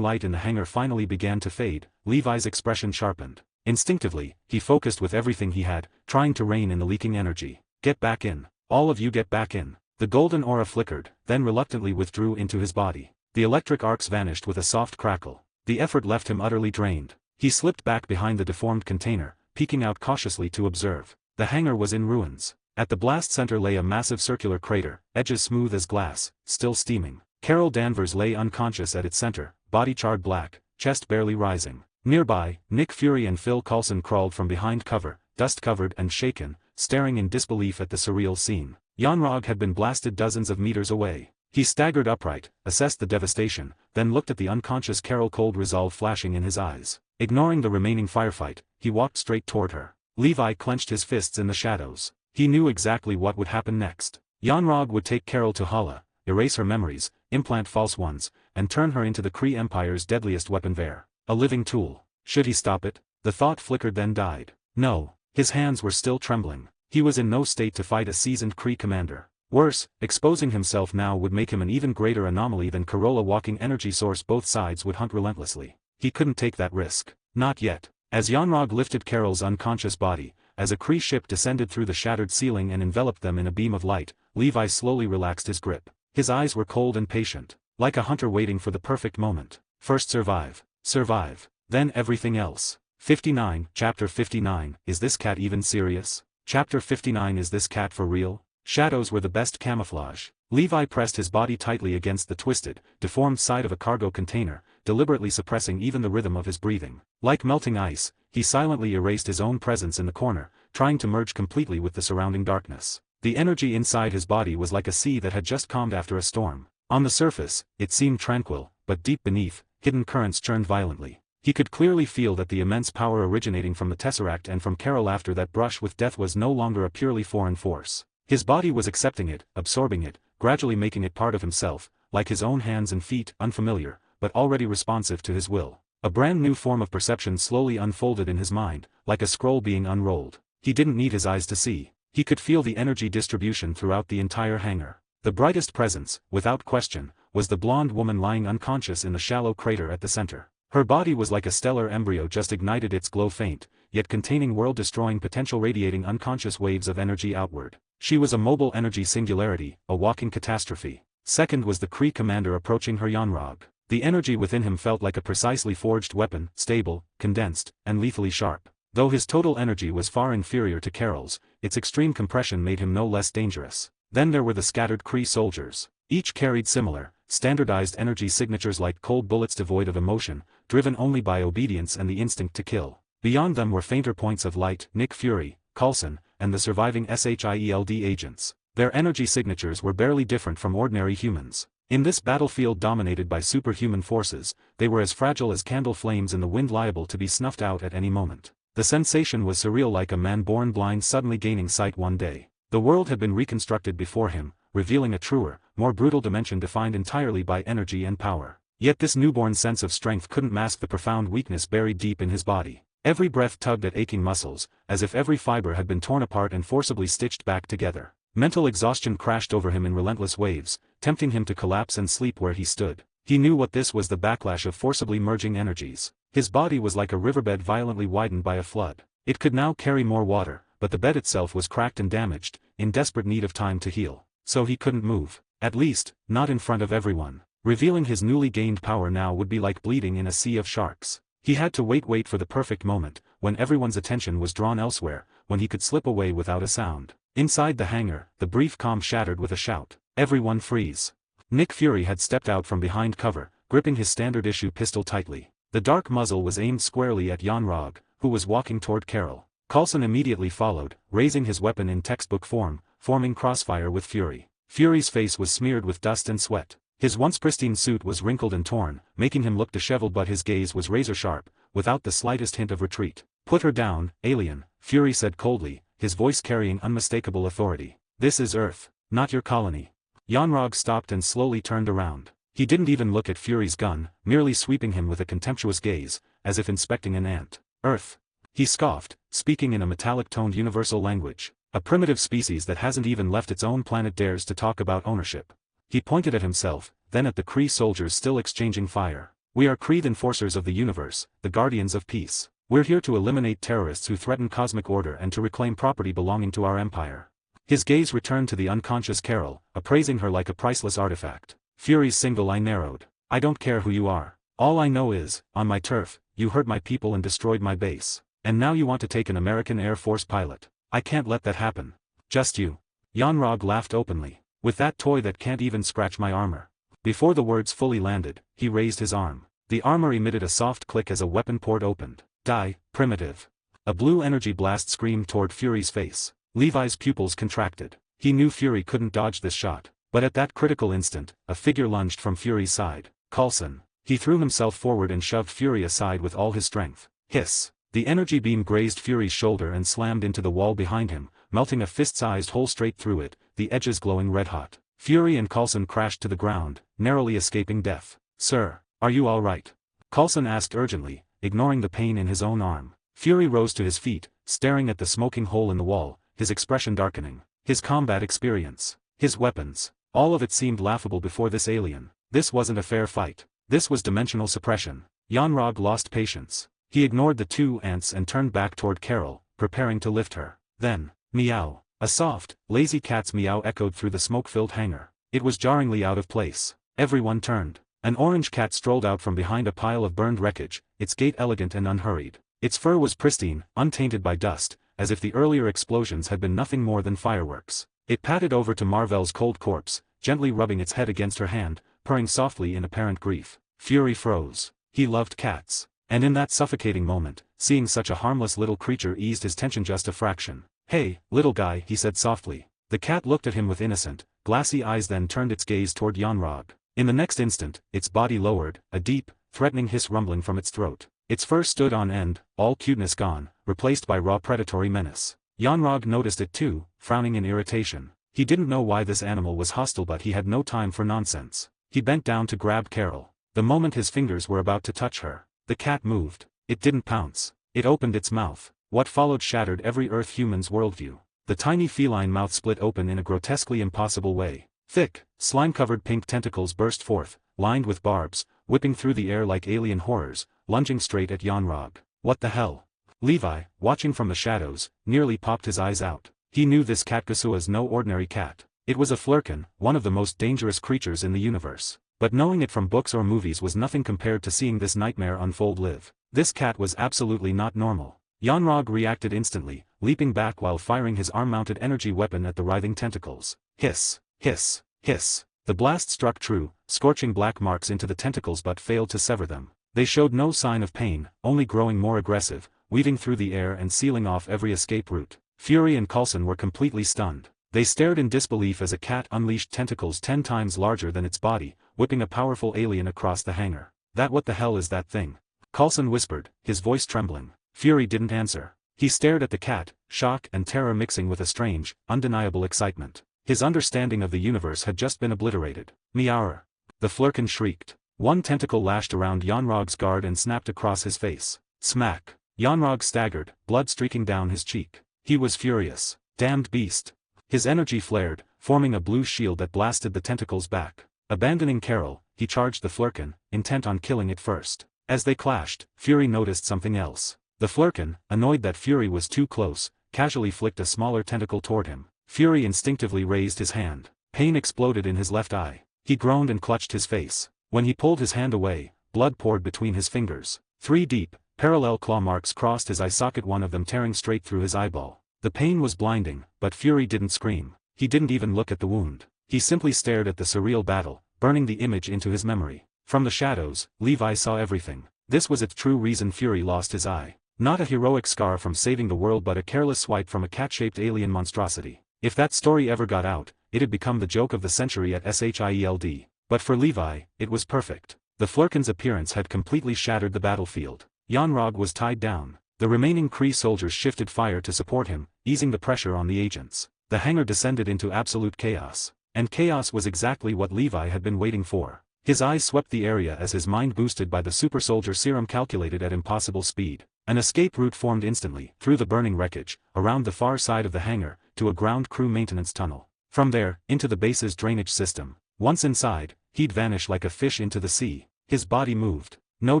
light in the hangar finally began to fade, Levi's expression sharpened. Instinctively, he focused with everything he had, trying to rein in the leaking energy. Get back in. All of you get back in. The golden aura flickered, then reluctantly withdrew into his body. The electric arcs vanished with a soft crackle. The effort left him utterly drained. He slipped back behind the deformed container, peeking out cautiously to observe. The hangar was in ruins. At the blast center lay a massive circular crater, edges smooth as glass, still steaming. Carol Danvers lay unconscious at its center, body charred black, chest barely rising. Nearby, Nick Fury and Phil Coulson crawled from behind cover, dust-covered and shaken, staring in disbelief at the surreal scene. Yanrog had been blasted dozens of meters away. He staggered upright, assessed the devastation, then looked at the unconscious Carol, cold resolve flashing in his eyes. Ignoring the remaining firefight, he walked straight toward her. Levi clenched his fists in the shadows. He knew exactly what would happen next. Yanrog would take Carol to Hala, erase her memories, implant false ones, and turn her into the Kree Empire's deadliest weapon there. A living tool. Should he stop it? The thought flickered then died. No. His hands were still trembling. He was in no state to fight a seasoned Kree commander. Worse, exposing himself now would make him an even greater anomaly than Corolla, walking energy source. Both sides would hunt relentlessly. He couldn't take that risk. Not yet. As Yanrog lifted Carol's unconscious body, as a Kree ship descended through the shattered ceiling and enveloped them in a beam of light, Levi slowly relaxed his grip. His eyes were cold and patient, like a hunter waiting for the perfect moment. First survive. Survive. Then everything else. 59, Chapter 59, Is this cat even serious? Chapter 59, Is this cat for real? Shadows were the best camouflage. Levi pressed his body tightly against the twisted, deformed side of a cargo container, deliberately suppressing even the rhythm of his breathing. Like melting ice, he silently erased his own presence in the corner, trying to merge completely with the surrounding darkness. The energy inside his body was like a sea that had just calmed after a storm. On the surface, it seemed tranquil, but deep beneath, hidden currents churned violently. He could clearly feel that the immense power originating from the Tesseract and from Carol after that brush with death was no longer a purely foreign force. His body was accepting it, absorbing it, gradually making it part of himself, like his own hands and feet, unfamiliar, but already responsive to his will. A brand new form of perception slowly unfolded in his mind, like a scroll being unrolled. He didn't need his eyes to see. He could feel the energy distribution throughout the entire hangar. The brightest presence, without question, was the blonde woman lying unconscious in the shallow crater at the center. Her body was like a stellar embryo just ignited, its glow faint, yet containing world-destroying potential, radiating unconscious waves of energy outward. She was a mobile energy singularity, a walking catastrophe. Second was the Kree commander approaching her, Yanrog. The energy within him felt like a precisely forged weapon, stable, condensed, and lethally sharp. Though his total energy was far inferior to Carol's, its extreme compression made him no less dangerous. Then there were the scattered Kree soldiers. Each carried similar, standardized energy signatures like cold bullets devoid of emotion, driven only by obedience and the instinct to kill. Beyond them were fainter points of light, Nick Fury, Coulson, and the surviving SHIELD agents. Their energy signatures were barely different from ordinary humans. In this battlefield dominated by superhuman forces, they were as fragile as candle flames in the wind, liable to be snuffed out at any moment. The sensation was surreal, like a man born blind suddenly gaining sight one day. The world had been reconstructed before him, revealing a truer, more brutal dimension defined entirely by energy and power. Yet this newborn sense of strength couldn't mask the profound weakness buried deep in his body. Every breath tugged at aching muscles, as if every fiber had been torn apart and forcibly stitched back together. Mental exhaustion crashed over him in relentless waves, tempting him to collapse and sleep where he stood. He knew what this was, the backlash of forcibly merging energies. His body was like a riverbed violently widened by a flood. It could now carry more water, but the bed itself was cracked and damaged, in desperate need of time to heal. So he couldn't move. At least, not in front of everyone. Revealing his newly gained power now would be like bleeding in a sea of sharks. He had to wait for the perfect moment, when everyone's attention was drawn elsewhere, when he could slip away without a sound. Inside the hangar, the brief calm shattered with a shout. Everyone freeze. Nick Fury had stepped out from behind cover, gripping his standard-issue pistol tightly. The dark muzzle was aimed squarely at Yon-Rogg, who was walking toward Carol. Coulson immediately followed, raising his weapon in textbook form, forming crossfire with Fury. Fury's face was smeared with dust and sweat. His once pristine suit was wrinkled and torn, making him look disheveled, but his gaze was razor-sharp, without the slightest hint of retreat. "Put her down, alien," Fury said coldly, his voice carrying unmistakable authority. "This is Earth, not your colony." Yon-Rogg stopped and slowly turned around. He didn't even look at Fury's gun, merely sweeping him with a contemptuous gaze, as if inspecting an ant. "Earth," he scoffed, speaking in a metallic-toned universal language. "A primitive species that hasn't even left its own planet dares to talk about ownership." He pointed at himself, then at the Kree soldiers still exchanging fire. "We are Kree enforcers of the universe, the guardians of peace. We're here to eliminate terrorists who threaten cosmic order and to reclaim property belonging to our empire." His gaze returned to the unconscious Carol, appraising her like a priceless artifact. Fury's single eye narrowed. "I don't care who you are. All I know is, on my turf, you hurt my people and destroyed my base. And now you want to take an American Air Force pilot. I can't let that happen. Just you." Yon-Rogg laughed openly. "With that toy that can't even scratch my armor." Before the words fully landed, he raised his arm. The armor emitted a soft click as a weapon port opened. "Die, primitive." A blue energy blast screamed toward Fury's face. Levi's pupils contracted. He knew Fury couldn't dodge this shot. But at that critical instant, a figure lunged from Fury's side. Coulson. He threw himself forward and shoved Fury aside with all his strength. Hiss. The energy beam grazed Fury's shoulder and slammed into the wall behind him, melting a fist-sized hole straight through it, the edges glowing red-hot. Fury and Coulson crashed to the ground, narrowly escaping death. "Sir, are you all right?" Coulson asked urgently, ignoring the pain in his own arm. Fury rose to his feet, staring at the smoking hole in the wall, his expression darkening. His combat experience. His weapons. All of it seemed laughable before this alien. This wasn't a fair fight. This was dimensional suppression. Yon-Rogg lost patience. He ignored the two ants and turned back toward Carol, preparing to lift her. Then, meow. A soft, lazy cat's meow echoed through the smoke-filled hangar. It was jarringly out of place. Everyone turned. An orange cat strolled out from behind a pile of burned wreckage, its gait elegant and unhurried. Its fur was pristine, untainted by dust, as if the earlier explosions had been nothing more than fireworks. It padded over to Marvel's cold corpse, gently rubbing its head against her hand, purring softly in apparent grief. Fury froze. He loved cats. And in that suffocating moment, seeing such a harmless little creature eased his tension just a fraction. "Hey, little guy," he said softly. The cat looked at him with innocent, glassy eyes, then turned its gaze toward Yon-Rogg. In the next instant, its body lowered, a deep, threatening hiss rumbling from its throat. Its fur stood on end, all cuteness gone, replaced by raw predatory menace. Yon-Rogg noticed it too, frowning in irritation. He didn't know why this animal was hostile, but he had no time for nonsense. He bent down to grab Carol. The moment his fingers were about to touch her, the cat moved. It didn't pounce. It opened its mouth. What followed shattered every Earth human's worldview. The tiny feline mouth split open in a grotesquely impossible way. Thick, slime-covered pink tentacles burst forth, lined with barbs, whipping through the air like alien horrors, lunging straight at Yon-Rogg. What the hell? Levi, watching from the shadows, nearly popped his eyes out. He knew this Catgusua's no ordinary cat. It was a flurkin, one of the most dangerous creatures in the universe. But knowing it from books or movies was nothing compared to seeing this nightmare unfold live. This cat was absolutely not normal. Yon-Rogg reacted instantly, leaping back while firing his arm-mounted energy weapon at the writhing tentacles. Hiss, hiss, hiss. The blast struck true, scorching black marks into the tentacles but failed to sever them. They showed no sign of pain, only growing more aggressive, weaving through the air and sealing off every escape route. Fury and Coulson were completely stunned. They stared in disbelief as a cat unleashed tentacles 10 times larger than its body, whipping a powerful alien across the hangar. What the hell is that thing? Coulson whispered, his voice trembling. Fury didn't answer. He stared at the cat, shock and terror mixing with a strange, undeniable excitement. His understanding of the universe had just been obliterated. Meower. The flurkin shrieked. One tentacle lashed around Yon-Rogg's guard and snapped across his face. Smack. Yanrog staggered, blood streaking down his cheek. He was furious. Damned beast. His energy flared, forming a blue shield that blasted the tentacles back. Abandoning Carol, he charged the Flurkin, intent on killing it first. As they clashed, Fury noticed something else. The Flurkin, annoyed that Fury was too close, casually flicked a smaller tentacle toward him. Fury instinctively raised his hand. Pain exploded in his left eye. He groaned and clutched his face. When he pulled his hand away, blood poured between his fingers. 3 deep, parallel claw marks crossed his eye socket, one of them tearing straight through his eyeball. The pain was blinding, but Fury didn't scream. He didn't even look at the wound. He simply stared at the surreal battle, burning the image into his memory. From the shadows, Levi saw everything. This was its true reason Fury lost his eye. Not a heroic scar from saving the world, but a careless swipe from a cat-shaped alien monstrosity. If that story ever got out, it'd become the joke of the century at SHIELD. But for Levi, it was perfect. The Flurkin's appearance had completely shattered the battlefield. Yanrog was tied down. The remaining Kree soldiers shifted fire to support him, easing the pressure on the agents. The hangar descended into absolute chaos. And chaos was exactly what Levi had been waiting for. His eyes swept the area as his mind, boosted by the super soldier serum, calculated at impossible speed. An escape route formed instantly, through the burning wreckage, around the far side of the hangar, to a ground crew maintenance tunnel. From there, into the base's drainage system. Once inside, he'd vanish like a fish into the sea. His body moved. No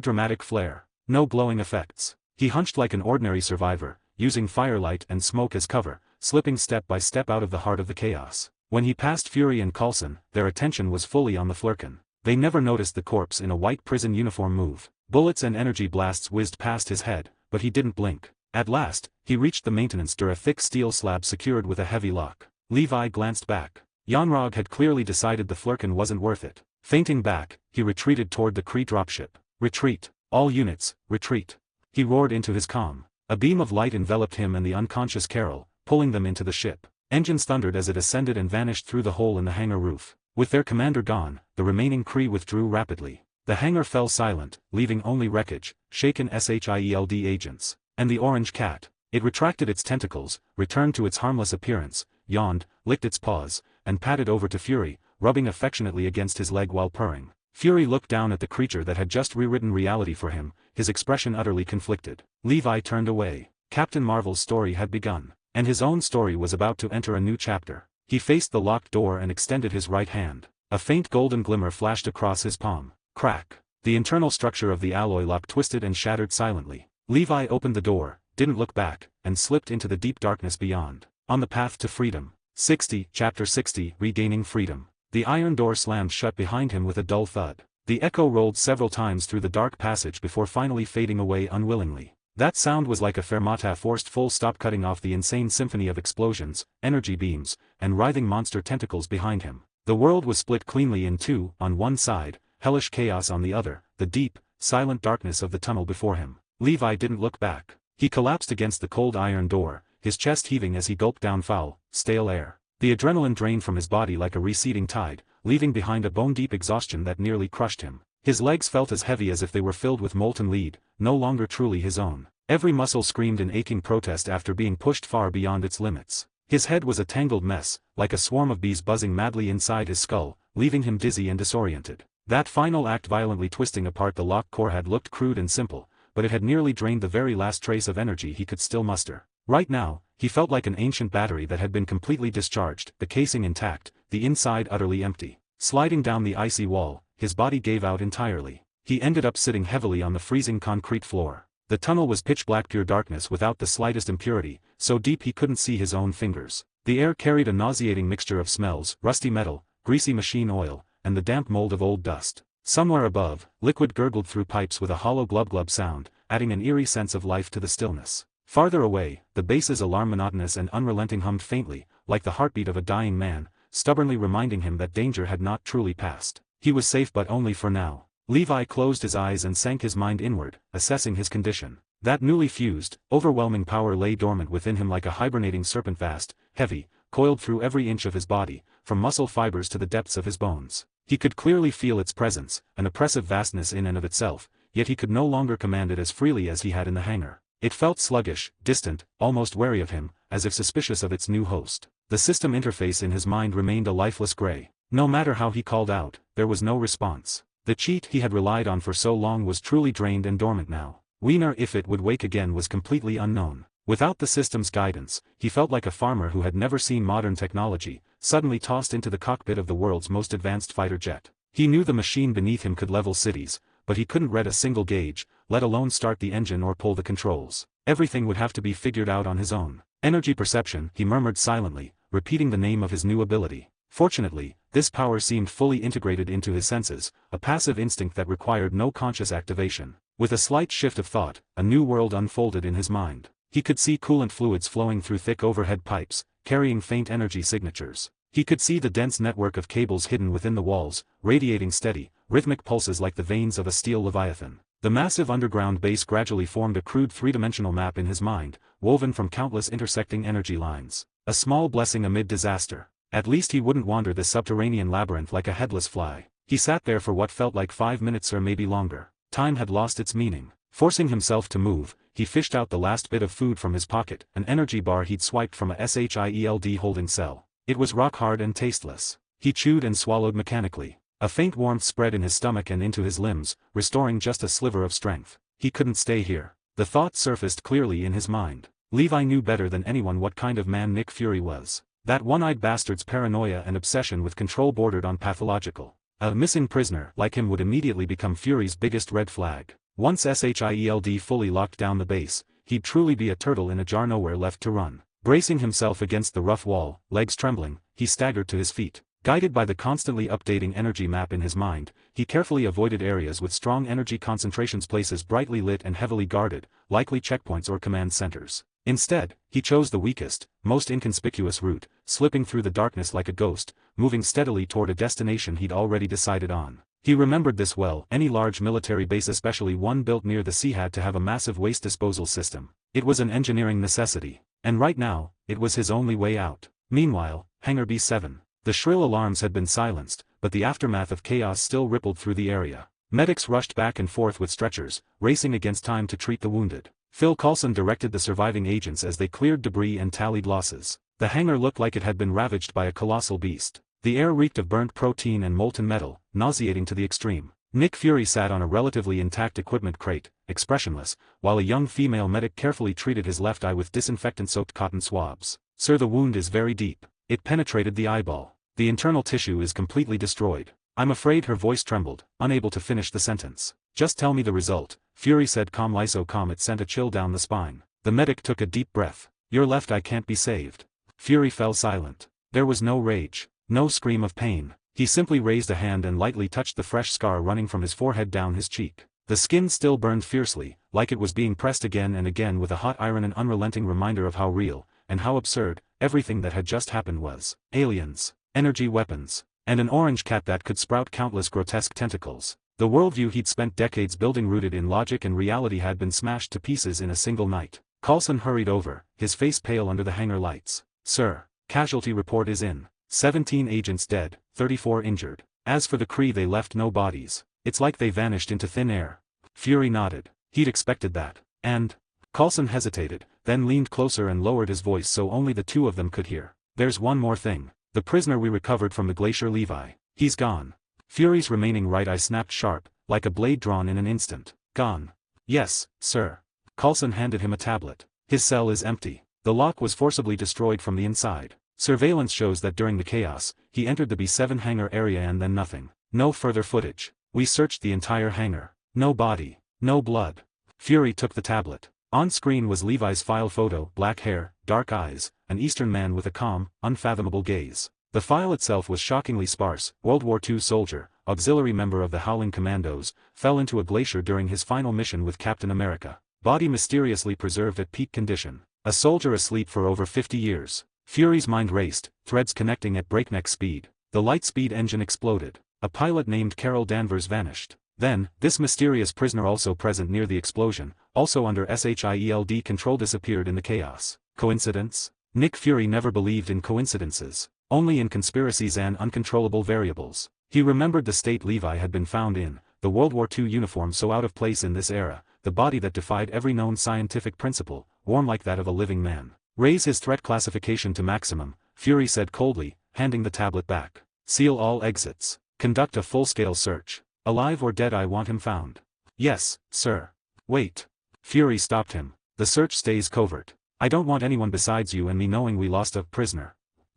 dramatic flare. No glowing effects. He hunched like an ordinary survivor, using firelight and smoke as cover, slipping step by step out of the heart of the chaos. When he passed Fury and Coulson, their attention was fully on the Flurkin. They never noticed the corpse in a white prison uniform move. Bullets and energy blasts whizzed past his head, but he didn't blink. At last, he reached the maintenance door, a thick steel slab secured with a heavy lock. Levi glanced back. Yanrog had clearly decided the Flurkin wasn't worth it. Fainting back, he retreated toward the Kree dropship. Retreat. All units, retreat. He roared into his comm. A beam of light enveloped him and the unconscious Carol, pulling them into the ship. Engines thundered as it ascended and vanished through the hole in the hangar roof. With their commander gone, the remaining Kree withdrew rapidly. The hangar fell silent, leaving only wreckage, shaken SHIELD agents. And the orange cat. It retracted its tentacles, returned to its harmless appearance, yawned, licked its paws, and patted over to Fury, rubbing affectionately against his leg while purring. Fury looked down at the creature that had just rewritten reality for him, his expression utterly conflicted. Levi turned away. Captain Marvel's story had begun, and his own story was about to enter a new chapter. He faced the locked door and extended his right hand. A faint golden glimmer flashed across his palm. Crack. The internal structure of the alloy lock twisted and shattered silently. Levi opened the door, didn't look back, and slipped into the deep darkness beyond. On the path to freedom. 60, Chapter 60, Regaining Freedom. The iron door slammed shut behind him with a dull thud. The echo rolled several times through the dark passage before finally fading away unwillingly. That sound was like a fermata forced full stop, cutting off the insane symphony of explosions, energy beams, and writhing monster tentacles behind him. The world was split cleanly in two, on one side, hellish chaos on the other, the deep, silent darkness of the tunnel before him. Levi didn't look back. He collapsed against the cold iron door, his chest heaving as he gulped down foul, stale air. The adrenaline drained from his body like a receding tide, leaving behind a bone-deep exhaustion that nearly crushed him. His legs felt as heavy as if they were filled with molten lead, no longer truly his own. Every muscle screamed in aching protest after being pushed far beyond its limits. His head was a tangled mess, like a swarm of bees buzzing madly inside his skull, leaving him dizzy and disoriented. That final act, violently twisting apart the locked core, had looked crude and simple, but it had nearly drained the very last trace of energy he could still muster. Right now, he felt like an ancient battery that had been completely discharged, the casing intact, the inside utterly empty. Sliding down the icy wall, his body gave out entirely. He ended up sitting heavily on the freezing concrete floor. The tunnel was pitch black, pure darkness without the slightest impurity, so deep he couldn't see his own fingers. The air carried a nauseating mixture of smells, rusty metal, greasy machine oil, and the damp mold of old dust. Somewhere above, liquid gurgled through pipes with a hollow glub-glub sound, adding an eerie sense of life to the stillness. Farther away, the base's alarm, monotonous and unrelenting, hummed faintly, like the heartbeat of a dying man, stubbornly reminding him that danger had not truly passed. He was safe, but only for now. Levi closed his eyes and sank his mind inward, assessing his condition. That newly fused, overwhelming power lay dormant within him like a hibernating serpent, vast, heavy, coiled through every inch of his body, from muscle fibers to the depths of his bones. He could clearly feel its presence, an oppressive vastness in and of itself, yet he could no longer command it as freely as he had in the hangar. It felt sluggish, distant, almost wary of him, as if suspicious of its new host. The system interface in his mind remained a lifeless gray. No matter how he called out, there was no response. The cheat he had relied on for so long was truly drained and dormant now. Wiener if it would wake again was completely unknown. Without the system's guidance, he felt like a farmer who had never seen modern technology, suddenly tossed into the cockpit of the world's most advanced fighter jet. He knew the machine beneath him could level cities, but he couldn't read a single gauge, let alone start the engine or pull the controls. Everything would have to be figured out on his own. Energy perception, he murmured silently, repeating the name of his new ability. Fortunately, this power seemed fully integrated into his senses, a passive instinct that required no conscious activation. With a slight shift of thought, a new world unfolded in his mind. He could see coolant fluids flowing through thick overhead pipes, carrying faint energy signatures. He could see the dense network of cables hidden within the walls, radiating steady, rhythmic pulses like the veins of a steel leviathan. The massive underground base gradually formed a crude three-dimensional map in his mind, woven from countless intersecting energy lines. A small blessing amid disaster. At least he wouldn't wander this subterranean labyrinth like a headless fly. He sat there for what felt like 5 minutes or maybe longer. Time had lost its meaning. Forcing himself to move, he fished out the last bit of food from his pocket, an energy bar he'd swiped from a SHIELD holding cell. It was rock hard and tasteless. He chewed and swallowed mechanically. A faint warmth spread in his stomach and into his limbs, restoring just a sliver of strength. He couldn't stay here. The thought surfaced clearly in his mind. Levi knew better than anyone what kind of man Nick Fury was. That one-eyed bastard's paranoia and obsession with control bordered on pathological. A missing prisoner like him would immediately become Fury's biggest red flag. Once SHIELD fully locked down the base, he'd truly be a turtle in a jar, nowhere left to run. Bracing himself against the rough wall, legs trembling, he staggered to his feet. Guided by the constantly updating energy map in his mind, he carefully avoided areas with strong energy concentrations, places brightly lit and heavily guarded, likely checkpoints or command centers. Instead, he chose the weakest, most inconspicuous route, slipping through the darkness like a ghost, moving steadily toward a destination he'd already decided on. He remembered this well. Any large military base, especially one built near the sea, had to have a massive waste disposal system. It was an engineering necessity. And right now, it was his only way out. Meanwhile, Hangar B7. The shrill alarms had been silenced, but the aftermath of chaos still rippled through the area. Medics rushed back and forth with stretchers, racing against time to treat the wounded. Phil Coulson directed the surviving agents as they cleared debris and tallied losses. The hangar looked like it had been ravaged by a colossal beast. The air reeked of burnt protein and molten metal, nauseating to the extreme. Nick Fury sat on a relatively intact equipment crate, expressionless, while a young female medic carefully treated his left eye with disinfectant-soaked cotton swabs. "Sir, the wound is very deep. It penetrated the eyeball. The internal tissue is completely destroyed." "I'm afraid," her voice trembled, unable to finish the sentence. "Just tell me the result," Fury said calmly. So calm it sent a chill down the spine. The medic took a deep breath. "Your left eye can't be saved." Fury fell silent. There was no rage, no scream of pain. He simply raised a hand and lightly touched the fresh scar running from his forehead down his cheek. The skin still burned fiercely, like it was being pressed again and again with a hot iron, an unrelenting reminder of how real, and how absurd, everything that had just happened was. Aliens, energy weapons, and an orange cat that could sprout countless grotesque tentacles. The worldview he'd spent decades building, rooted in logic and reality, had been smashed to pieces in a single night. Coulson hurried over, his face pale under the hangar lights. "Sir, casualty report is in. 17 agents dead, 34 injured. As for the Kree, they left no bodies. It's like they vanished into thin air." Fury nodded. He'd expected that. "And?" Coulson hesitated, then leaned closer and lowered his voice so only the two of them could hear. "There's one more thing. The prisoner we recovered from the glacier, Levi. He's gone." Fury's remaining right eye snapped sharp, like a blade drawn in an instant. "Gone?" "Yes, sir." Coulson handed him a tablet. "His cell is empty. The lock was forcibly destroyed from the inside. Surveillance shows that during the chaos, he entered the B7 hangar area and then nothing. No further footage. We searched the entire hangar. No body. No blood." Fury took the tablet. On screen was Levi's file photo: black hair, dark eyes, an Eastern man with a calm, unfathomable gaze. The file itself was shockingly sparse. World War II soldier, auxiliary member of the Howling Commandos, fell into a glacier during his final mission with Captain America. Body mysteriously preserved at peak condition. A soldier asleep for over 50 years. Fury's mind raced, threads connecting at breakneck speed. The light-speed engine exploded. A pilot named Carol Danvers vanished. Then, this mysterious prisoner also present near the explosion, also under SHIELD control, disappeared in the chaos. Coincidence? Nick Fury never believed in coincidences, only in conspiracies and uncontrollable variables. He remembered the state Levi had been found in, the World War II uniform so out of place in this era, the body that defied every known scientific principle, warm like that of a living man. "Raise his threat classification to maximum," Fury said coldly, handing the tablet back. "Seal all exits. Conduct a full-scale search. Alive or dead, I want him found." "Yes, sir." "Wait." Fury stopped him. The search stays covert. I don't want anyone besides you and me knowing we lost a prisoner.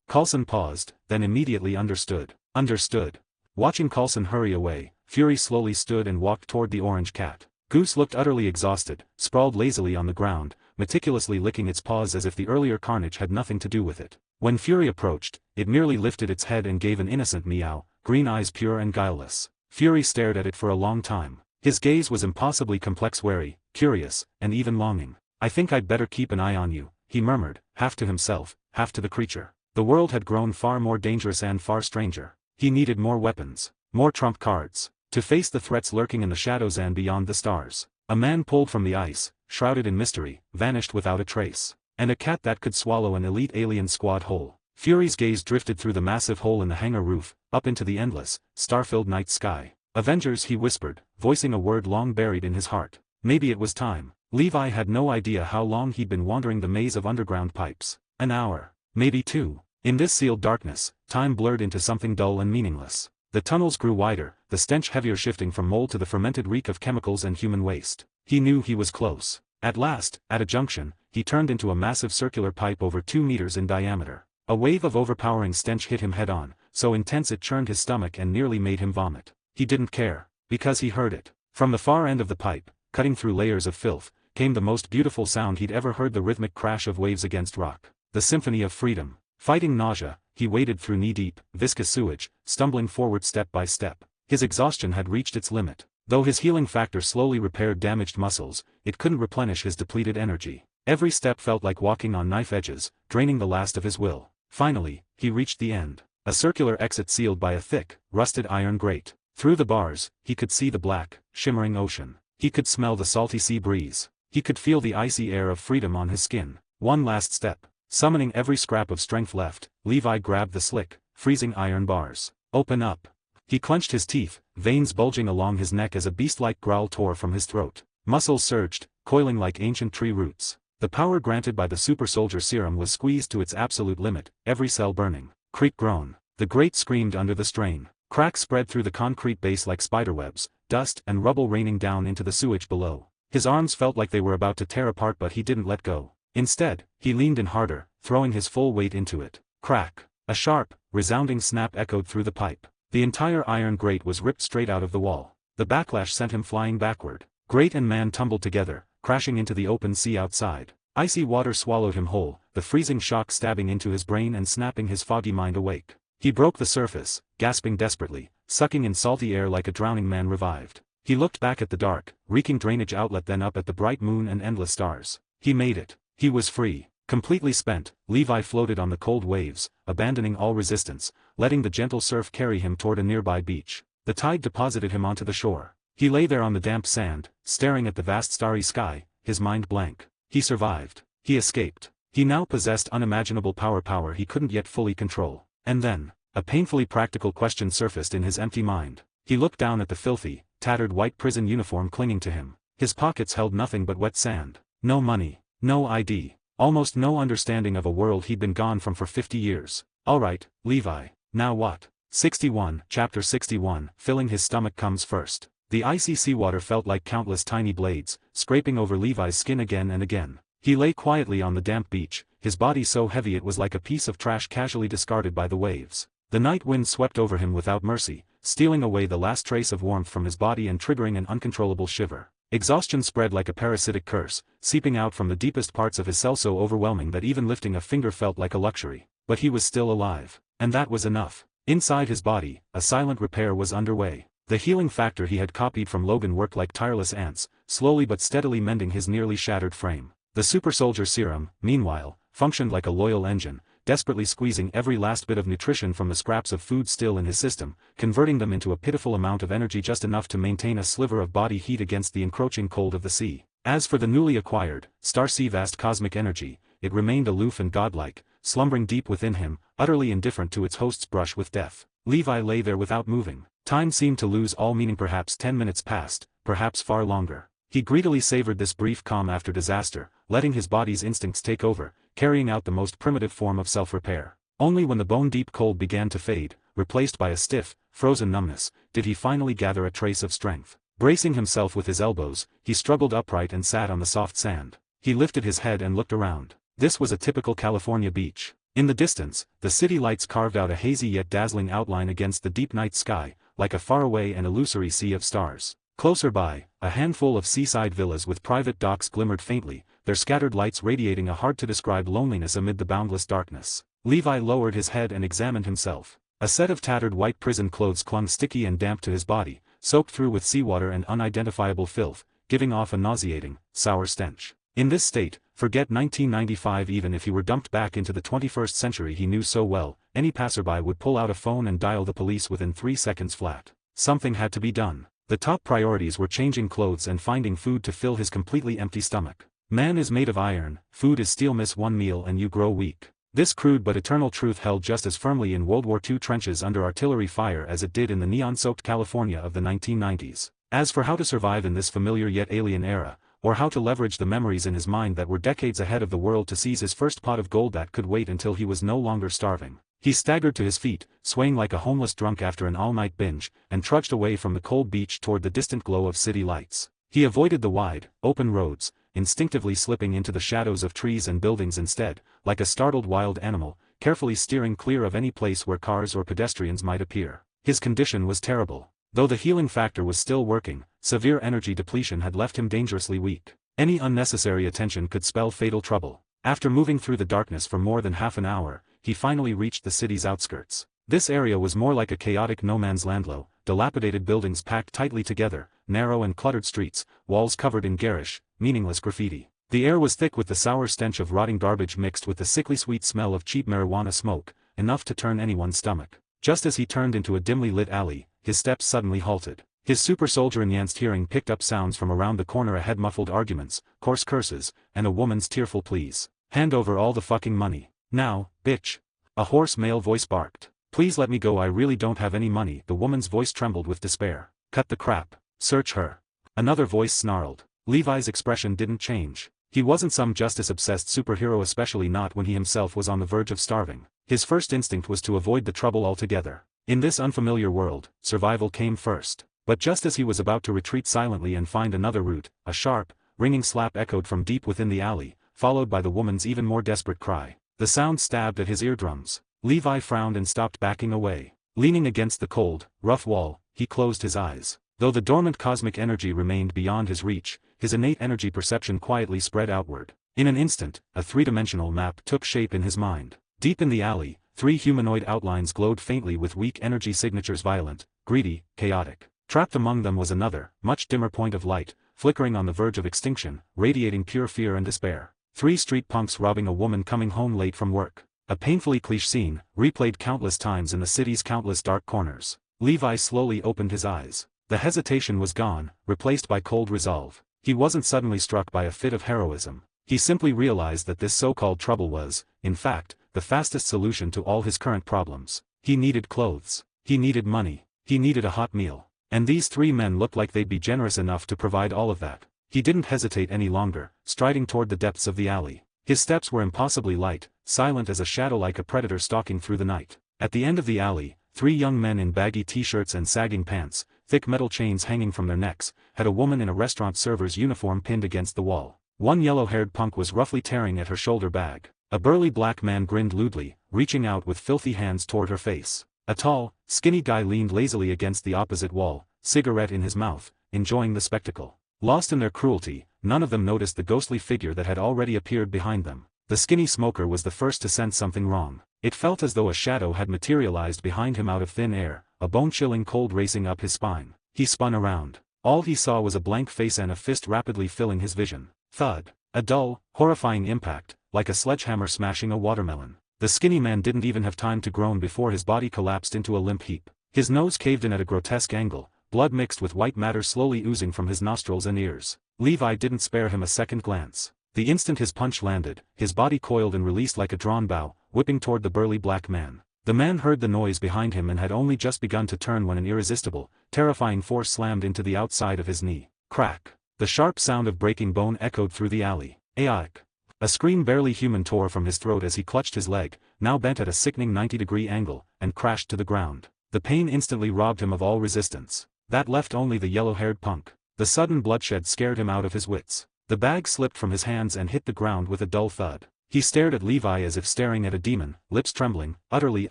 Coulson paused, then immediately understood. Understood. Watching Coulson hurry away, Fury slowly stood and walked toward the orange cat. Goose looked utterly exhausted, sprawled lazily on the ground, meticulously licking its paws as if the earlier carnage had nothing to do with it. When Fury approached, it merely lifted its head and gave an innocent meow, green eyes pure and guileless. Fury stared at it for a long time. His gaze was impossibly complex, wary, curious, and even longing. I think I'd better keep an eye on you, he murmured, half to himself, half to the creature. The world had grown far more dangerous and far stranger. He needed more weapons, more trump cards, to face the threats lurking in the shadows and beyond the stars. A man pulled from the ice, shrouded in mystery, vanished without a trace. And a cat that could swallow an elite alien squad whole. Fury's gaze drifted through the massive hole in the hangar roof, up into the endless, star-filled night sky. Avengers, he whispered, voicing a word long buried in his heart. Maybe it was time. Levi had no idea how long he'd been wandering the maze of underground pipes. An hour. Maybe 2. In this sealed darkness, time blurred into something dull and meaningless. The tunnels grew wider, the stench heavier, shifting from mold to the fermented reek of chemicals and human waste. He knew he was close. At last, at a junction, he turned into a massive circular pipe over 2 meters in diameter. A wave of overpowering stench hit him head-on, so intense it churned his stomach and nearly made him vomit. He didn't care, because he heard it. From the far end of the pipe, cutting through layers of filth, came the most beautiful sound he'd ever heard, the rhythmic crash of waves against rock. The symphony of freedom. Fighting nausea, he waded through knee-deep, viscous sewage, stumbling forward step by step. His exhaustion had reached its limit. Though his healing factor slowly repaired damaged muscles, it couldn't replenish his depleted energy. Every step felt like walking on knife edges, draining the last of his will. Finally, he reached the end. A circular exit sealed by a thick, rusted iron grate. Through the bars, he could see the black, shimmering ocean. He could smell the salty sea breeze. He could feel the icy air of freedom on his skin. One last step. Summoning every scrap of strength left, Levi grabbed the slick, freezing iron bars. Open up. He clenched his teeth, veins bulging along his neck as a beast-like growl tore from his throat. Muscles surged, coiling like ancient tree roots. The power granted by the super soldier serum was squeezed to its absolute limit, every cell burning. Creak groan. The grate screamed under the strain. Cracks spread through the concrete base like spiderwebs, dust and rubble raining down into the sewage below. His arms felt like they were about to tear apart, but he didn't let go. Instead, he leaned in harder, throwing his full weight into it. Crack. A sharp, resounding snap echoed through the pipe. The entire iron grate was ripped straight out of the wall. The backlash sent him flying backward. Grate and man tumbled together, crashing into the open sea outside. Icy water swallowed him whole, the freezing shock stabbing into his brain and snapping his foggy mind awake. He broke the surface, gasping desperately, sucking in salty air like a drowning man revived. He looked back at the dark, reeking drainage outlet, then up at the bright moon and endless stars. He made it. He was free. Completely spent, Levi floated on the cold waves, abandoning all resistance, letting the gentle surf carry him toward a nearby beach. The tide deposited him onto the shore. He lay there on the damp sand, staring at the vast starry sky, his mind blank. He survived. He escaped. He now possessed unimaginable power he couldn't yet fully control. And then, a painfully practical question surfaced in his empty mind. He looked down at the filthy, tattered white prison uniform clinging to him. His pockets held nothing but wet sand. No money. No ID. Almost no understanding of a world he'd been gone from for 50 years. Alright, Levi, now what? 61, Chapter 61, filling his stomach comes first. The icy seawater felt like countless tiny blades, scraping over Levi's skin again and again. He lay quietly on the damp beach, his body so heavy it was like a piece of trash casually discarded by the waves. The night wind swept over him without mercy, stealing away the last trace of warmth from his body and triggering an uncontrollable shiver. Exhaustion spread like a parasitic curse, seeping out from the deepest parts of his cell so overwhelming that even lifting a finger felt like a luxury. But he was still alive. And that was enough. Inside his body, a silent repair was underway. The healing factor he had copied from Logan worked like tireless ants, slowly but steadily mending his nearly shattered frame. The super soldier serum, meanwhile, functioned like a loyal engine, desperately squeezing every last bit of nutrition from the scraps of food still in his system, converting them into a pitiful amount of energy just enough to maintain a sliver of body heat against the encroaching cold of the sea. As for the newly acquired, Star-Sea vast cosmic energy, it remained aloof and godlike, slumbering deep within him, utterly indifferent to its host's brush with death. Levi lay there without moving. Time seemed to lose all meaning. Perhaps 10 minutes passed, perhaps far longer. He greedily savored this brief calm after disaster, letting his body's instincts take over, carrying out the most primitive form of self-repair. Only when the bone-deep cold began to fade, replaced by a stiff, frozen numbness, did he finally gather a trace of strength. Bracing himself with his elbows, he struggled upright and sat on the soft sand. He lifted his head and looked around. This was a typical California beach. In the distance, the city lights carved out a hazy yet dazzling outline against the deep night sky, like a faraway and illusory sea of stars. Closer by, a handful of seaside villas with private docks glimmered faintly, their scattered lights radiating a hard-to-describe loneliness amid the boundless darkness. Levi lowered his head and examined himself. A set of tattered white prison clothes clung sticky and damp to his body, soaked through with seawater and unidentifiable filth, giving off a nauseating, sour stench. In this state, forget 1995. Even if he were dumped back into the 21st century he knew so well, any passerby would pull out a phone and dial the police within 3 seconds flat. Something had to be done. The top priorities were changing clothes and finding food to fill his completely empty stomach. Man is made of iron, food is steel. Miss one meal and you grow weak. This crude but eternal truth held just as firmly in World War II trenches under artillery fire as it did in the neon-soaked California of the 1990s. As for how to survive in this familiar yet alien era, or how to leverage the memories in his mind that were decades ahead of the world to seize his first pot of gold that could wait until he was no longer starving, he staggered to his feet, swaying like a homeless drunk after an all-night binge, and trudged away from the cold beach toward the distant glow of city lights. He avoided the wide, open roads, instinctively slipping into the shadows of trees and buildings instead, like a startled wild animal, carefully steering clear of any place where cars or pedestrians might appear. His condition was terrible. Though the healing factor was still working, severe energy depletion had left him dangerously weak. Any unnecessary attention could spell fatal trouble. After moving through the darkness for more than half an hour, he finally reached the city's outskirts. This area was more like a chaotic no-man's land. Low, dilapidated buildings packed tightly together, narrow and cluttered streets, walls covered in garish, meaningless graffiti. The air was thick with the sour stench of rotting garbage mixed with the sickly sweet smell of cheap marijuana smoke, enough to turn anyone's stomach. Just as he turned into a dimly lit alley, his steps suddenly halted. His super soldier-enhanced hearing picked up sounds from around the corner ahead, muffled arguments, coarse curses, and a woman's tearful pleas. "Hand over all the fucking money. Now, bitch." A hoarse male voice barked. "Please let me go, I really don't have any money." The woman's voice trembled with despair. "Cut the crap. Search her." Another voice snarled. Levi's expression didn't change. He wasn't some justice-obsessed superhero, especially not when he himself was on the verge of starving. His first instinct was to avoid the trouble altogether. In this unfamiliar world, survival came first. But just as he was about to retreat silently and find another route, a sharp, ringing slap echoed from deep within the alley, followed by the woman's even more desperate cry. The sound stabbed at his eardrums. Levi frowned and stopped backing away. Leaning against the cold, rough wall, he closed his eyes. Though the dormant cosmic energy remained beyond his reach, his innate energy perception quietly spread outward. In an instant, a three-dimensional map took shape in his mind. Deep in the alley, 3 humanoid outlines glowed faintly with weak energy signatures, violent, greedy, chaotic. Trapped among them was another, much dimmer point of light, flickering on the verge of extinction, radiating pure fear and despair. 3 street punks robbing a woman coming home late from work. A painfully cliché scene, replayed countless times in the city's countless dark corners. Levi slowly opened his eyes. The hesitation was gone, replaced by cold resolve. He wasn't suddenly struck by a fit of heroism. He simply realized that this so-called trouble was, in fact, the fastest solution to all his current problems. He needed clothes. He needed money. He needed a hot meal. And these 3 men looked like they'd be generous enough to provide all of that. He didn't hesitate any longer, striding toward the depths of the alley. His steps were impossibly light, silent as a shadow, like a predator stalking through the night. At the end of the alley, 3 young men in baggy t-shirts and sagging pants, thick metal chains hanging from their necks, had a woman in a restaurant server's uniform pinned against the wall. One yellow-haired punk was roughly tearing at her shoulder bag. A burly black man grinned lewdly, reaching out with filthy hands toward her face. A tall, skinny guy leaned lazily against the opposite wall, cigarette in his mouth, enjoying the spectacle. Lost in their cruelty, none of them noticed the ghostly figure that had already appeared behind them. The skinny smoker was the first to sense something wrong. It felt as though a shadow had materialized behind him out of thin air, a bone-chilling cold racing up his spine. He spun around. All he saw was a blank face and a fist rapidly filling his vision. Thud. A dull, horrifying impact, like a sledgehammer smashing a watermelon. The skinny man didn't even have time to groan before his body collapsed into a limp heap. His nose caved in at a grotesque angle, blood mixed with white matter slowly oozing from his nostrils and ears. Levi didn't spare him a second glance. The instant his punch landed, his body coiled and released like a drawn bow, whipping toward the burly black man. The man heard the noise behind him and had only just begun to turn when an irresistible, terrifying force slammed into the outside of his knee. Crack. The sharp sound of breaking bone echoed through the alley. Aik. A scream barely human tore from his throat as he clutched his leg, now bent at a sickening 90-degree angle, and crashed to the ground. The pain instantly robbed him of all resistance. That left only the yellow-haired punk. The sudden bloodshed scared him out of his wits. The bag slipped from his hands and hit the ground with a dull thud. He stared at Levi as if staring at a demon, lips trembling, utterly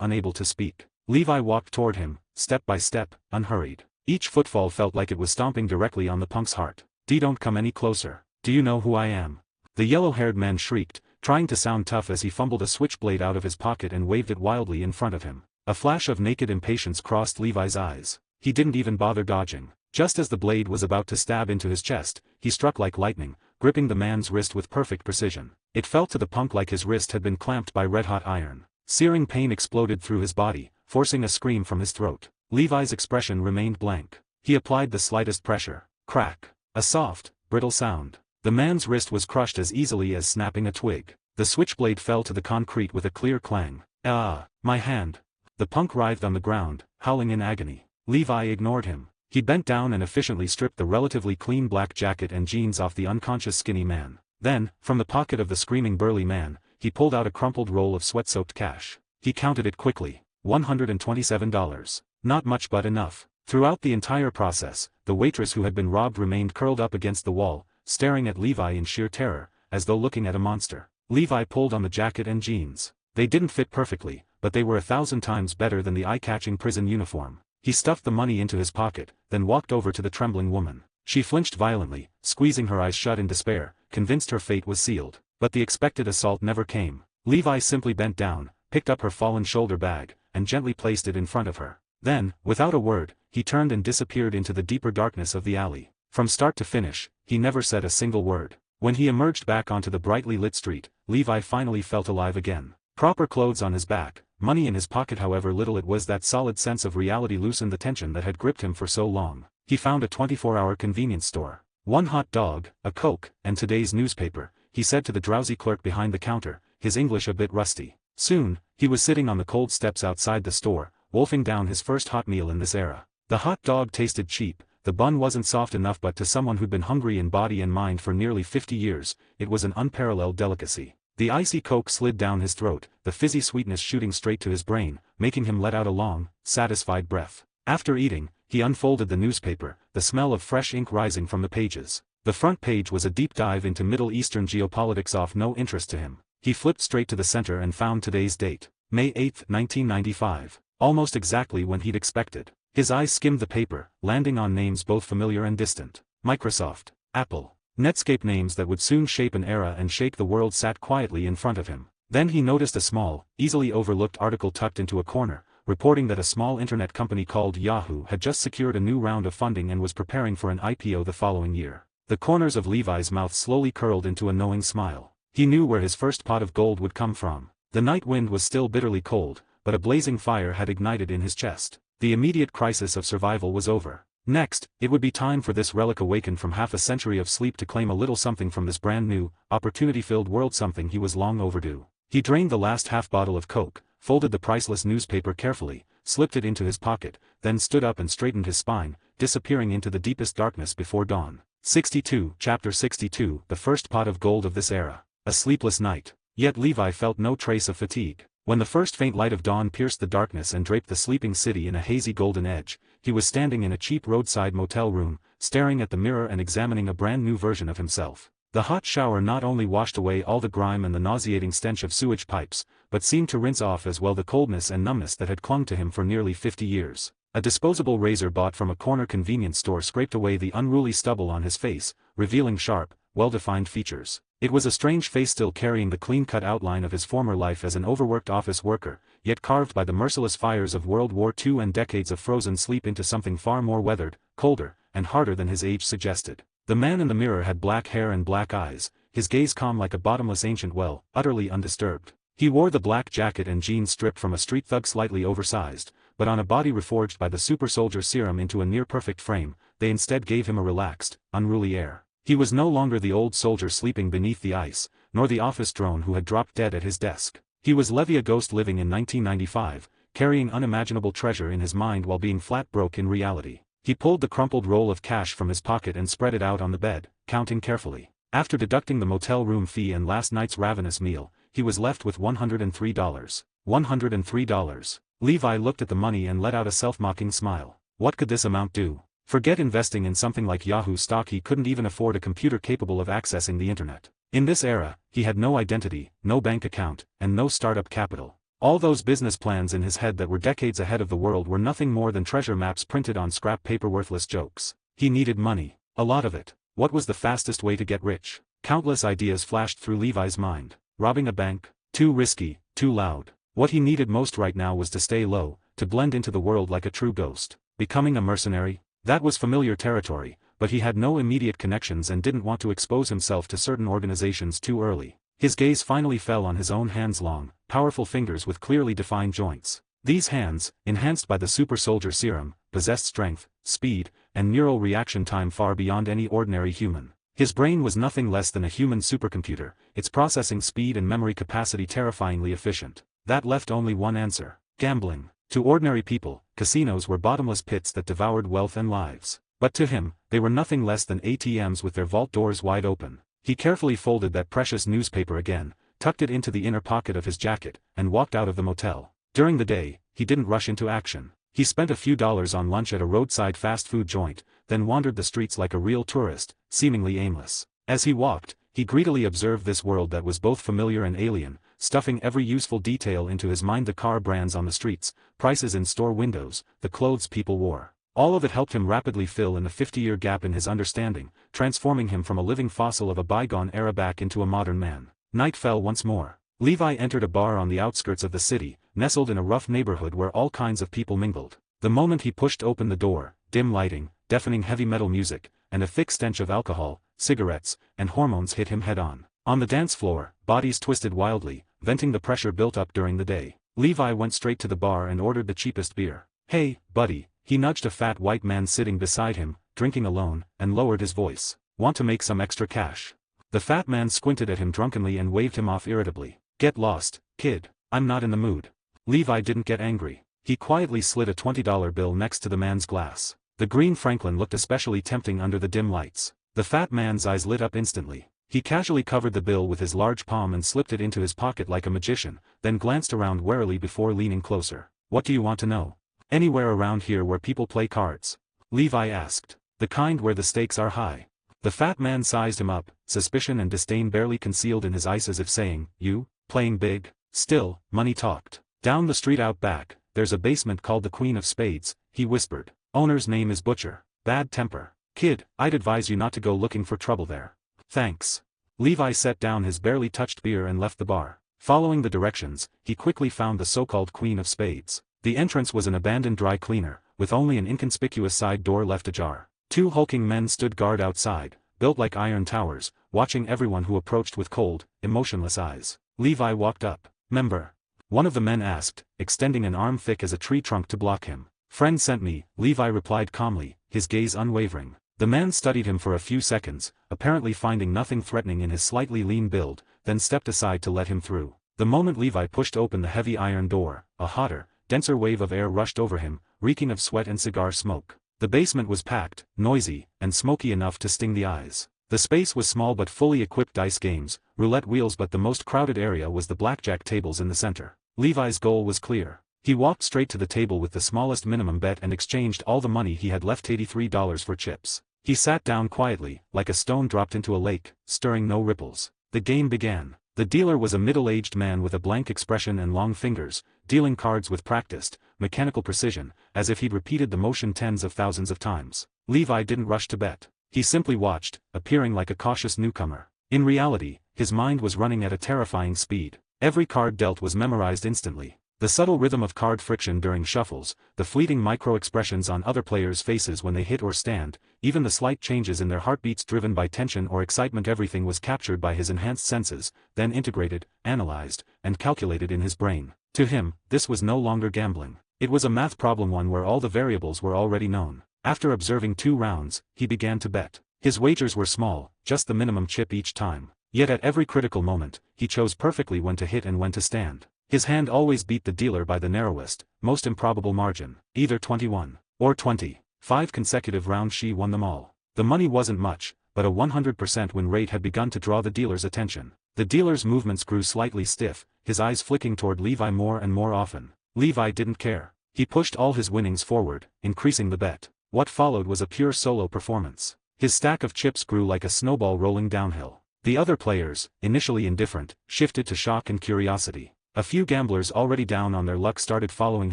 unable to speak. Levi walked toward him, step by step, unhurried. Each footfall felt like it was stomping directly on the punk's heart. Don't come any closer. Do you know who I am? The yellow-haired man shrieked, trying to sound tough as he fumbled a switchblade out of his pocket and waved it wildly in front of him. A flash of naked impatience crossed Levi's eyes. He didn't even bother dodging. Just as the blade was about to stab into his chest, he struck like lightning, gripping the man's wrist with perfect precision. It felt to the punk like his wrist had been clamped by red-hot iron. Searing pain exploded through his body, forcing a scream from his throat. Levi's expression remained blank. He applied the slightest pressure. Crack. A soft, brittle sound. The man's wrist was crushed as easily as snapping a twig. The switchblade fell to the concrete with a clear clang. Ah, my hand. The punk writhed on the ground, howling in agony. Levi ignored him. He bent down and efficiently stripped the relatively clean black jacket and jeans off the unconscious skinny man. Then, from the pocket of the screaming burly man, he pulled out a crumpled roll of sweat-soaked cash. He counted it quickly. $127. Not much but enough. Throughout the entire process, the waitress who had been robbed remained curled up against the wall, staring at Levi in sheer terror, as though looking at a monster. Levi pulled on the jacket and jeans. They didn't fit perfectly, but they were 1,000 times better than the eye-catching prison uniform. He stuffed the money into his pocket, then walked over to the trembling woman. She flinched violently, squeezing her eyes shut in despair, convinced her fate was sealed. But the expected assault never came. Levi simply bent down, picked up her fallen shoulder bag, and gently placed it in front of her. Then, without a word, he turned and disappeared into the deeper darkness of the alley. From start to finish, he never said a single word. When he emerged back onto the brightly lit street, Levi finally felt alive again. Proper clothes on his back, money in his pocket, however little it was, that solid sense of reality loosened the tension that had gripped him for so long. He found a 24-hour convenience store. One hot dog, a Coke, and today's newspaper, he said to the drowsy clerk behind the counter, his English a bit rusty. Soon, he was sitting on the cold steps outside the store, wolfing down his first hot meal in this era. The hot dog tasted cheap, the bun wasn't soft enough, but to someone who'd been hungry in body and mind for nearly 50 years, it was an unparalleled delicacy. The icy Coke slid down his throat, the fizzy sweetness shooting straight to his brain, making him let out a long, satisfied breath. After eating, he unfolded the newspaper, the smell of fresh ink rising from the pages. The front page was a deep dive into Middle Eastern geopolitics of no interest to him. He flipped straight to the center and found today's date, May 8, 1995, almost exactly when he'd expected. His eyes skimmed the paper, landing on names both familiar and distant. Microsoft, Apple, Netscape, names that would soon shape an era and shake the world sat quietly in front of him. Then he noticed a small, easily overlooked article tucked into a corner, reporting that a small internet company called Yahoo had just secured a new round of funding and was preparing for an IPO the following year. The corners of Levi's mouth slowly curled into a knowing smile. He knew where his first pot of gold would come from. The night wind was still bitterly cold, but a blazing fire had ignited in his chest. The immediate crisis of survival was over. Next, it would be time for this relic awakened from half a century of sleep to claim a little something from this brand new, opportunity-filled world, something he was long overdue. He drained the last half bottle of Coke, folded the priceless newspaper carefully, slipped it into his pocket, then stood up and straightened his spine, disappearing into the deepest darkness before dawn. 62, Chapter 62, the first pot of gold of this era. A sleepless night. Yet Levi felt no trace of fatigue. When the first faint light of dawn pierced the darkness and draped the sleeping city in a hazy golden edge, he was standing in a cheap roadside motel room, staring at the mirror and examining a brand new version of himself. The hot shower not only washed away all the grime and the nauseating stench of sewage pipes, but seemed to rinse off as well the coldness and numbness that had clung to him for nearly 50 years. A disposable razor bought from a corner convenience store scraped away the unruly stubble on his face, revealing sharp, well-defined features. It was a strange face, still carrying the clean-cut outline of his former life as an overworked office worker, yet carved by the merciless fires of World War II and decades of frozen sleep into something far more weathered, colder, and harder than his age suggested. The man in the mirror had black hair and black eyes, his gaze calm like a bottomless ancient well, utterly undisturbed. He wore the black jacket and jeans stripped from a street thug, slightly oversized, but on a body reforged by the super soldier serum into a near-perfect frame, they instead gave him a relaxed, unruly air. He was no longer the old soldier sleeping beneath the ice, nor the office drone who had dropped dead at his desk. He was Levi, a ghost living in 1995, carrying unimaginable treasure in his mind while being flat broke in reality. He pulled the crumpled roll of cash from his pocket and spread it out on the bed, counting carefully. After deducting the motel room fee and last night's ravenous meal, he was left with $103. $103. Levi looked at the money and let out a self-mocking smile. What could this amount do? Forget investing in something like Yahoo stock, he couldn't even afford a computer capable of accessing the internet. In this era, he had no identity, no bank account, and no startup capital. All those business plans in his head that were decades ahead of the world were nothing more than treasure maps printed on scrap paper, worthless jokes. He needed money. A lot of it. What was the fastest way to get rich? Countless ideas flashed through Levi's mind. Robbing a bank? Too risky, too loud. What he needed most right now was to stay low, to blend into the world like a true ghost. Becoming a mercenary? That was familiar territory, but he had no immediate connections and didn't want to expose himself to certain organizations too early. His gaze finally fell on his own hands, long, powerful fingers with clearly defined joints. These hands, enhanced by the super soldier serum, possessed strength, speed, and neural reaction time far beyond any ordinary human. His brain was nothing less than a human supercomputer, its processing speed and memory capacity terrifyingly efficient. That left only one answer: gambling. To ordinary people, casinos were bottomless pits that devoured wealth and lives. But to him, they were nothing less than ATMs with their vault doors wide open. He carefully folded that precious newspaper again, tucked it into the inner pocket of his jacket, and walked out of the motel. During the day, he didn't rush into action. He spent a few dollars on lunch at a roadside fast food joint, then wandered the streets like a real tourist, seemingly aimless. As he walked, he greedily observed this world that was both familiar and alien, stuffing every useful detail into his mind: the car brands on the streets, prices in store windows, the clothes people wore. All of it helped him rapidly fill in the 50-year gap in his understanding, transforming him from a living fossil of a bygone era back into a modern man. Night fell once more. Levi entered a bar on the outskirts of the city, nestled in a rough neighborhood where all kinds of people mingled. The moment he pushed open the door, dim lighting, deafening heavy metal music, and a thick stench of alcohol, cigarettes, and hormones hit him head-on. On the dance floor, bodies twisted wildly, venting the pressure built up during the day. Levi went straight to the bar and ordered the cheapest beer. "Hey, buddy," he nudged a fat white man sitting beside him, drinking alone, and lowered his voice. "Want to make some extra cash?" The fat man squinted at him drunkenly and waved him off irritably. "Get lost, kid. I'm not in the mood." Levi didn't get angry. He quietly slid a $20 bill next to the man's glass. The green Franklin looked especially tempting under the dim lights. The fat man's eyes lit up instantly. He casually covered the bill with his large palm and slipped it into his pocket like a magician, then glanced around warily before leaning closer. "What do you want to know?" "Anywhere around here where people play cards?" Levi asked. "The kind where the stakes are high." The fat man sized him up, suspicion and disdain barely concealed in his eyes, as if saying, "You, playing big?" Still, money talked. "Down the street out back, there's a basement called the Queen of Spades," he whispered. "Owner's name is Butcher. Bad temper. Kid, I'd advise you not to go looking for trouble there." "Thanks." Levi set down his barely touched beer and left the bar. Following the directions, he quickly found the so-called Queen of Spades. The entrance was an abandoned dry cleaner, with only an inconspicuous side door left ajar. Two hulking men stood guard outside, built like iron towers, watching everyone who approached with cold, emotionless eyes. Levi walked up. "Member?" one of the men asked, extending an arm thick as a tree trunk to block him. "Friend sent me," Levi replied calmly, his gaze unwavering. The man studied him for a few seconds, apparently finding nothing threatening in his slightly lean build, then stepped aside to let him through. The moment Levi pushed open the heavy iron door, a hotter, denser wave of air rushed over him, reeking of sweat and cigar smoke. The basement was packed, noisy, and smoky enough to sting the eyes. The space was small but fully equipped: dice games, roulette wheels, but the most crowded area was the blackjack tables in the center. Levi's goal was clear. He walked straight to the table with the smallest minimum bet and exchanged all the money he had left, $83 for chips. He sat down quietly, like a stone dropped into a lake, stirring no ripples. The game began. The dealer was a middle-aged man with a blank expression and long fingers, dealing cards with practiced, mechanical precision, as if he'd repeated the motion tens of thousands of times. Levi didn't rush to bet. He simply watched, appearing like a cautious newcomer. In reality, his mind was running at a terrifying speed. Every card dealt was memorized instantly. The subtle rhythm of card friction during shuffles, the fleeting micro-expressions on other players' faces when they hit or stand, even the slight changes in their heartbeats driven by tension or excitement, everything was captured by his enhanced senses, then integrated, analyzed, and calculated in his brain. To him, this was no longer gambling. It was a math problem, one where all the variables were already known. After observing 2 rounds, he began to bet. His wagers were small, just the minimum chip each time. Yet at every critical moment, he chose perfectly when to hit and when to stand. His hand always beat the dealer by the narrowest, most improbable margin, either 21 or 20. 5 consecutive rounds she won them all. The money wasn't much, but a 100% win rate had begun to draw the dealer's attention. The dealer's movements grew slightly stiff, his eyes flicking toward Levi more and more often. Levi didn't care. He pushed all his winnings forward, increasing the bet. What followed was a pure solo performance. His stack of chips grew like a snowball rolling downhill. The other players, initially indifferent, shifted to shock and curiosity. A few gamblers already down on their luck started following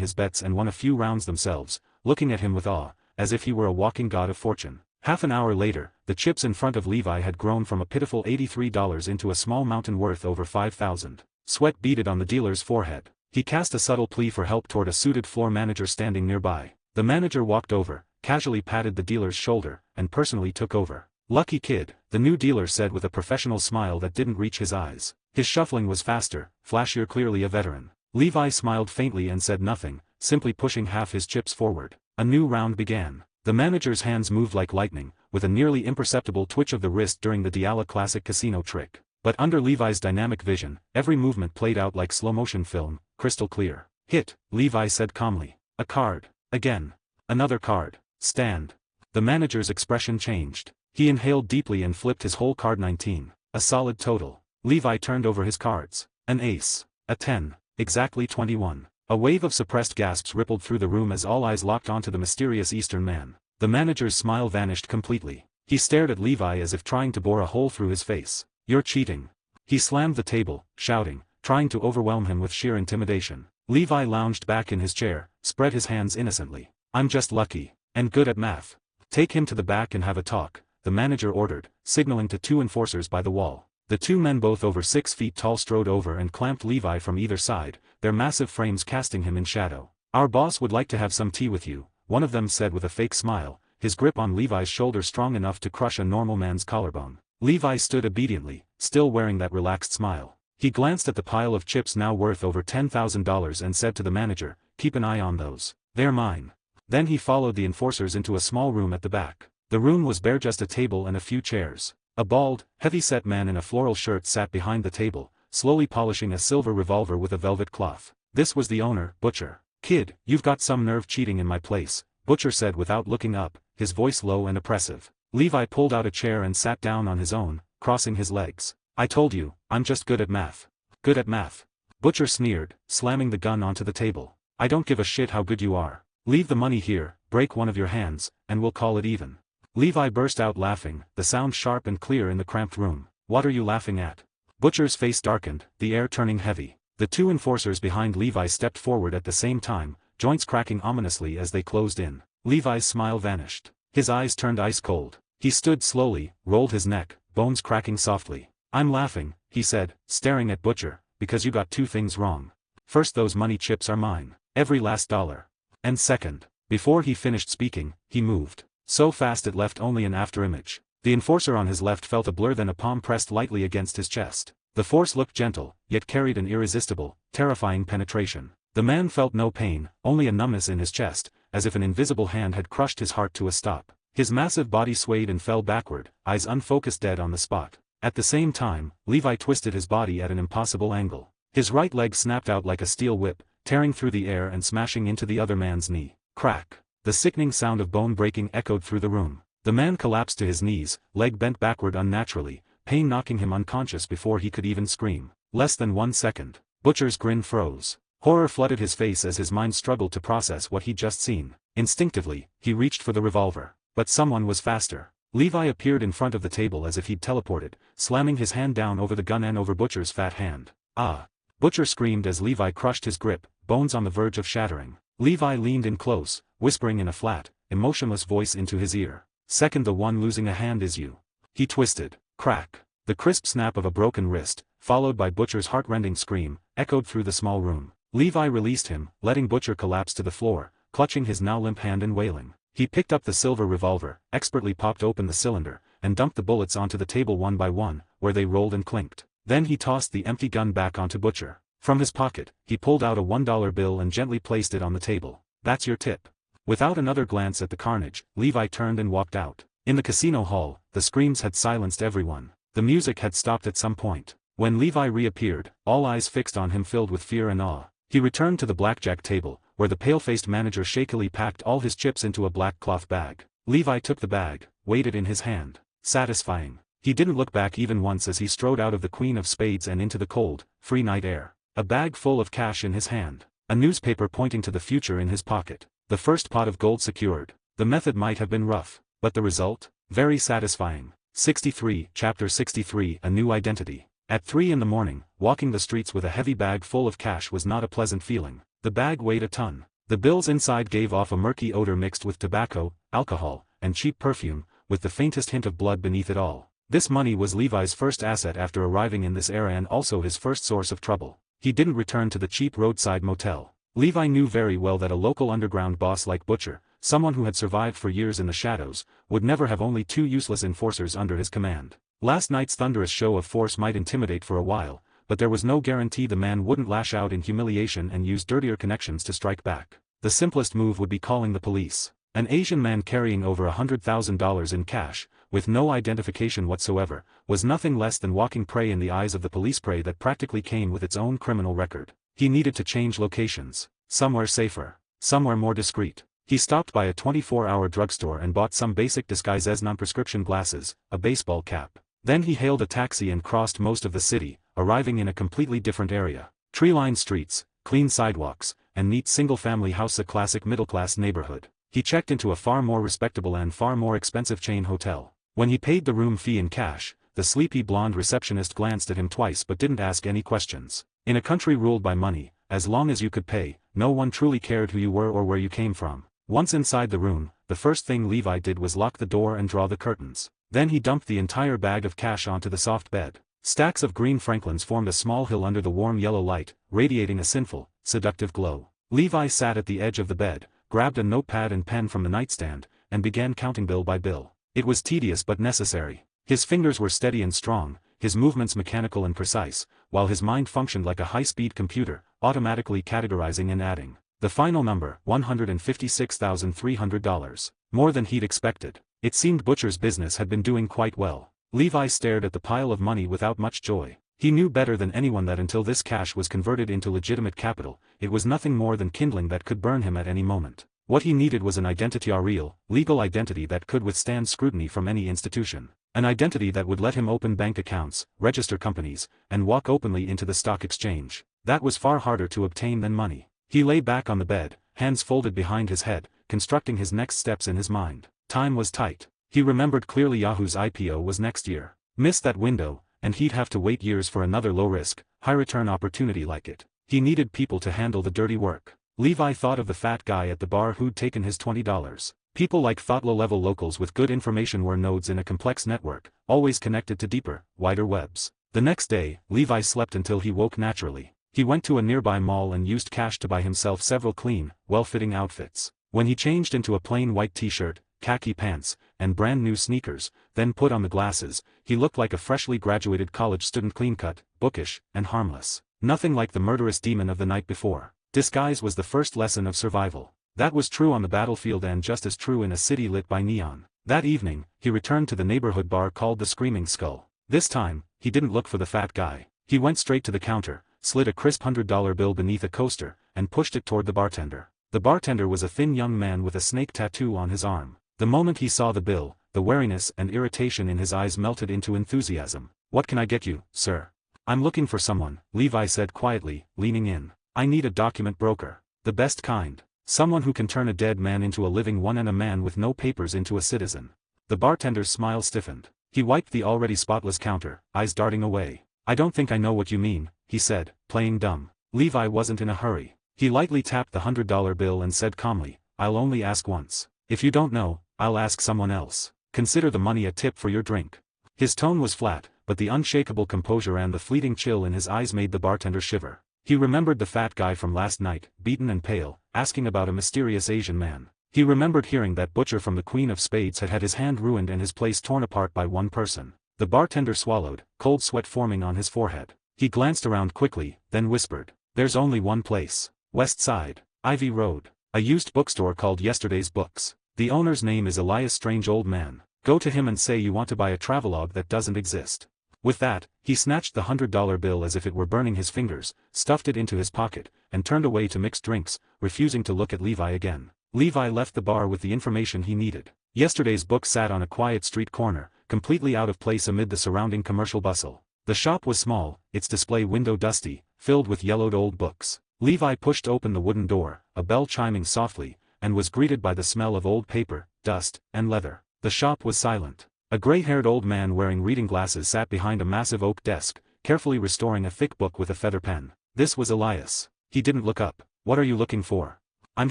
his bets and won a few rounds themselves, looking at him with awe, as if he were a walking god of fortune. Half an hour later, the chips in front of Levi had grown from a pitiful $83 into a small mountain worth over $5,000. Sweat beaded on the dealer's forehead. He cast a subtle plea for help toward a suited floor manager standing nearby. The manager walked over, casually patted the dealer's shoulder, and personally took over. "Lucky kid," the new dealer said with a professional smile that didn't reach his eyes. His shuffling was faster, flashier, clearly a veteran. Levi smiled faintly and said nothing, simply pushing half his chips forward. A new round began. The manager's hands moved like lightning, with a nearly imperceptible twitch of the wrist during the Diala classic casino trick. But under Levi's dynamic vision, every movement played out like slow-motion film, crystal clear. "Hit," Levi said calmly. "A card. Again. Another card. Stand." The manager's expression changed. He inhaled deeply and flipped his whole card. 19. A solid total. Levi turned over his cards. An ace. A 10. Exactly 21. A wave of suppressed gasps rippled through the room as all eyes locked onto the mysterious Eastern man. The manager's smile vanished completely. He stared at Levi as if trying to bore a hole through his face. "You're cheating." He slammed the table, shouting, trying to overwhelm him with sheer intimidation. Levi lounged back in his chair, spread his hands innocently. "I'm just lucky. And good at math." "Take him to the back and have a talk," the manager ordered, signaling to two enforcers by the wall. The two men, both over 6 feet tall, strode over and clamped Levi from either side, their massive frames casting him in shadow. "Our boss would like to have some tea with you," one of them said with a fake smile, his grip on Levi's shoulder strong enough to crush a normal man's collarbone. Levi stood obediently, still wearing that relaxed smile. He glanced at the pile of chips now worth over $10,000 and said to the manager, "Keep an eye on those. They're mine." Then he followed the enforcers into a small room at the back. The room was bare, just a table and a few chairs. A bald, heavy-set man in a floral shirt sat behind the table, slowly polishing a silver revolver with a velvet cloth. This was the owner, Butcher. "Kid, you've got some nerve cheating in my place," Butcher said without looking up, his voice low and oppressive. Levi pulled out a chair and sat down on his own, crossing his legs. "I told you, I'm just good at math." "Good at math?" Butcher sneered, slamming the gun onto the table. "I don't give a shit how good you are. Leave the money here, break one of your hands, and we'll call it even." Levi burst out laughing, the sound sharp and clear in the cramped room. "What are you laughing at?" Butcher's face darkened, the air turning heavy. The two enforcers behind Levi stepped forward at the same time, joints cracking ominously as they closed in. Levi's smile vanished. His eyes turned ice cold. He stood slowly, rolled his neck, bones cracking softly. "I'm laughing," he said, staring at Butcher, "because you got two things wrong. First, those money chips are mine. Every last dollar. And second." Before he finished speaking, he moved. So fast it left only an afterimage. The enforcer on his left felt a blur, then a palm pressed lightly against his chest. The force looked gentle, yet carried an irresistible, terrifying penetration. The man felt no pain, only a numbness in his chest, as if an invisible hand had crushed his heart to a stop. His massive body swayed and fell backward, eyes unfocused, dead on the spot. At the same time, Levi twisted his body at an impossible angle. His right leg snapped out like a steel whip, tearing through the air and smashing into the other man's knee. Crack. The sickening sound of bone breaking echoed through the room. The man collapsed to his knees, leg bent backward unnaturally, pain knocking him unconscious before he could even scream. Less than 1 second. Butcher's grin froze. Horror flooded his face as his mind struggled to process what he'd just seen. Instinctively, he reached for the revolver. But someone was faster. Levi appeared in front of the table as if he'd teleported, slamming his hand down over the gun and over Butcher's fat hand. "Ah!" Butcher screamed as Levi crushed his grip, bones on the verge of shattering. Levi leaned in close, whispering in a flat, emotionless voice into his ear. "Second, the one losing a hand is you." He twisted. Crack. The crisp snap of a broken wrist, followed by Butcher's heartrending scream, echoed through the small room. Levi released him, letting Butcher collapse to the floor, clutching his now limp hand and wailing. He picked up the silver revolver, expertly popped open the cylinder, and dumped the bullets onto the table one by one, where they rolled and clinked. Then he tossed the empty gun back onto Butcher. From his pocket, he pulled out a $1 bill and gently placed it on the table. "That's your tip." Without another glance at the carnage, Levi turned and walked out. In the casino hall, the screams had silenced everyone. The music had stopped at some point. When Levi reappeared, all eyes fixed on him filled with fear and awe. He returned to the blackjack table, where the pale-faced manager shakily packed all his chips into a black cloth bag. Levi took the bag, weighed it in his hand. Satisfying. He didn't look back even once as he strode out of the Queen of Spades and into the cold, free night air. A bag full of cash in his hand. A newspaper pointing to the future in his pocket. The first pot of gold secured. The method might have been rough, but the result? Very satisfying. 63, Chapter 63, A New Identity. At 3 in the morning, walking the streets with a heavy bag full of cash was not a pleasant feeling. The bag weighed a ton. The bills inside gave off a murky odor mixed with tobacco, alcohol, and cheap perfume, with the faintest hint of blood beneath it all. This money was Levi's first asset after arriving in this era and also his first source of trouble. He didn't return to the cheap roadside motel. Levi knew very well that a local underground boss like Butcher, someone who had survived for years in the shadows, would never have only 2 useless enforcers under his command. Last night's thunderous show of force might intimidate for a while, but there was no guarantee the man wouldn't lash out in humiliation and use dirtier connections to strike back. The simplest move would be calling the police. An Asian man carrying over $100,000 in cash, with no identification whatsoever, was nothing less than walking prey in the eyes of the police, prey that practically came with its own criminal record. He needed to change locations. Somewhere safer. Somewhere more discreet. He stopped by a 24-hour drugstore and bought some basic disguises, non-prescription glasses, a baseball cap. Then he hailed a taxi and crossed most of the city, arriving in a completely different area. Tree-lined streets, clean sidewalks, and neat single-family house, a classic middle-class neighborhood. He checked into a far more respectable and far more expensive chain hotel. When he paid the room fee in cash, the sleepy blonde receptionist glanced at him twice but didn't ask any questions. In a country ruled by money, as long as you could pay, no one truly cared who you were or where you came from. Once inside the room, the first thing Levi did was lock the door and draw the curtains. Then he dumped the entire bag of cash onto the soft bed. Stacks of green Franklins formed a small hill under the warm yellow light, radiating a sinful, seductive glow. Levi sat at the edge of the bed, grabbed a notepad and pen from the nightstand, and began counting bill by bill. It was tedious but necessary. His fingers were steady and strong, his movements mechanical and precise, while his mind functioned like a high-speed computer, automatically categorizing and adding. The final number, $156,300. More than he'd expected. It seemed Butcher's business had been doing quite well. Levi stared at the pile of money without much joy. He knew better than anyone that until this cash was converted into legitimate capital, it was nothing more than kindling that could burn him at any moment. What he needed was an identity, a real, legal identity that could withstand scrutiny from any institution. An identity that would let him open bank accounts, register companies, and walk openly into the stock exchange. That was far harder to obtain than money. He lay back on the bed, hands folded behind his head, constructing his next steps in his mind. Time was tight. He remembered clearly Yahoo's IPO was next year. Missed that window, and he'd have to wait years for another low-risk, high-return opportunity like it. He needed people to handle the dirty work. Levi thought of the fat guy at the bar who'd taken his $20. People like thought low-level locals with good information were nodes in a complex network, always connected to deeper, wider webs. The next day, Levi slept until he woke naturally. He went to a nearby mall and used cash to buy himself several clean, well-fitting outfits. When he changed into a plain white t-shirt, khaki pants, and brand new sneakers, then put on the glasses, he looked like a freshly graduated college student, clean-cut, bookish, and harmless. Nothing like the murderous demon of the night before. Disguise was the first lesson of survival. That was true on the battlefield and just as true in a city lit by neon. That evening, he returned to the neighborhood bar called the Screaming Skull. This time, he didn't look for the fat guy. He went straight to the counter, slid a crisp $100 bill beneath a coaster, and pushed it toward the bartender. The bartender was a thin young man with a snake tattoo on his arm. The moment he saw the bill, the wariness and irritation in his eyes melted into enthusiasm. "What can I get you, sir?" "I'm looking for someone," Levi said quietly, leaning in. "I need a document broker. The best kind. Someone who can turn a dead man into a living one and a man with no papers into a citizen." The bartender's smile stiffened. He wiped the already spotless counter, eyes darting away. "I don't think I know what you mean," he said, playing dumb. Levi wasn't in a hurry. He lightly tapped the $100 bill and said calmly, "I'll only ask once. If you don't know, I'll ask someone else. Consider the money a tip for your drink." His tone was flat, but the unshakable composure and the fleeting chill in his eyes made the bartender shiver. He remembered the fat guy from last night, beaten and pale, asking about a mysterious Asian man. He remembered hearing that Butcher from the Queen of Spades had had his hand ruined and his place torn apart by one person. The bartender swallowed, cold sweat forming on his forehead. He glanced around quickly, then whispered, "There's only one place. West Side, Ivy Road. A used bookstore called Yesterday's Books. The owner's name is Elias Strange Old Man. Go to him and say you want to buy a travelogue that doesn't exist." With that, he snatched the $100 bill as if it were burning his fingers, stuffed it into his pocket, and turned away to mix drinks, refusing to look at Levi again. Levi left the bar with the information he needed. Yesterday's Book sat on a quiet street corner, completely out of place amid the surrounding commercial bustle. The shop was small, its display window dusty, filled with yellowed old books. Levi pushed open the wooden door, a bell chiming softly, and was greeted by the smell of old paper, dust, and leather. The shop was silent. A gray-haired old man wearing reading glasses sat behind a massive oak desk, carefully restoring a thick book with a feather pen. This was Elias. He didn't look up. "What are you looking for?" "I'm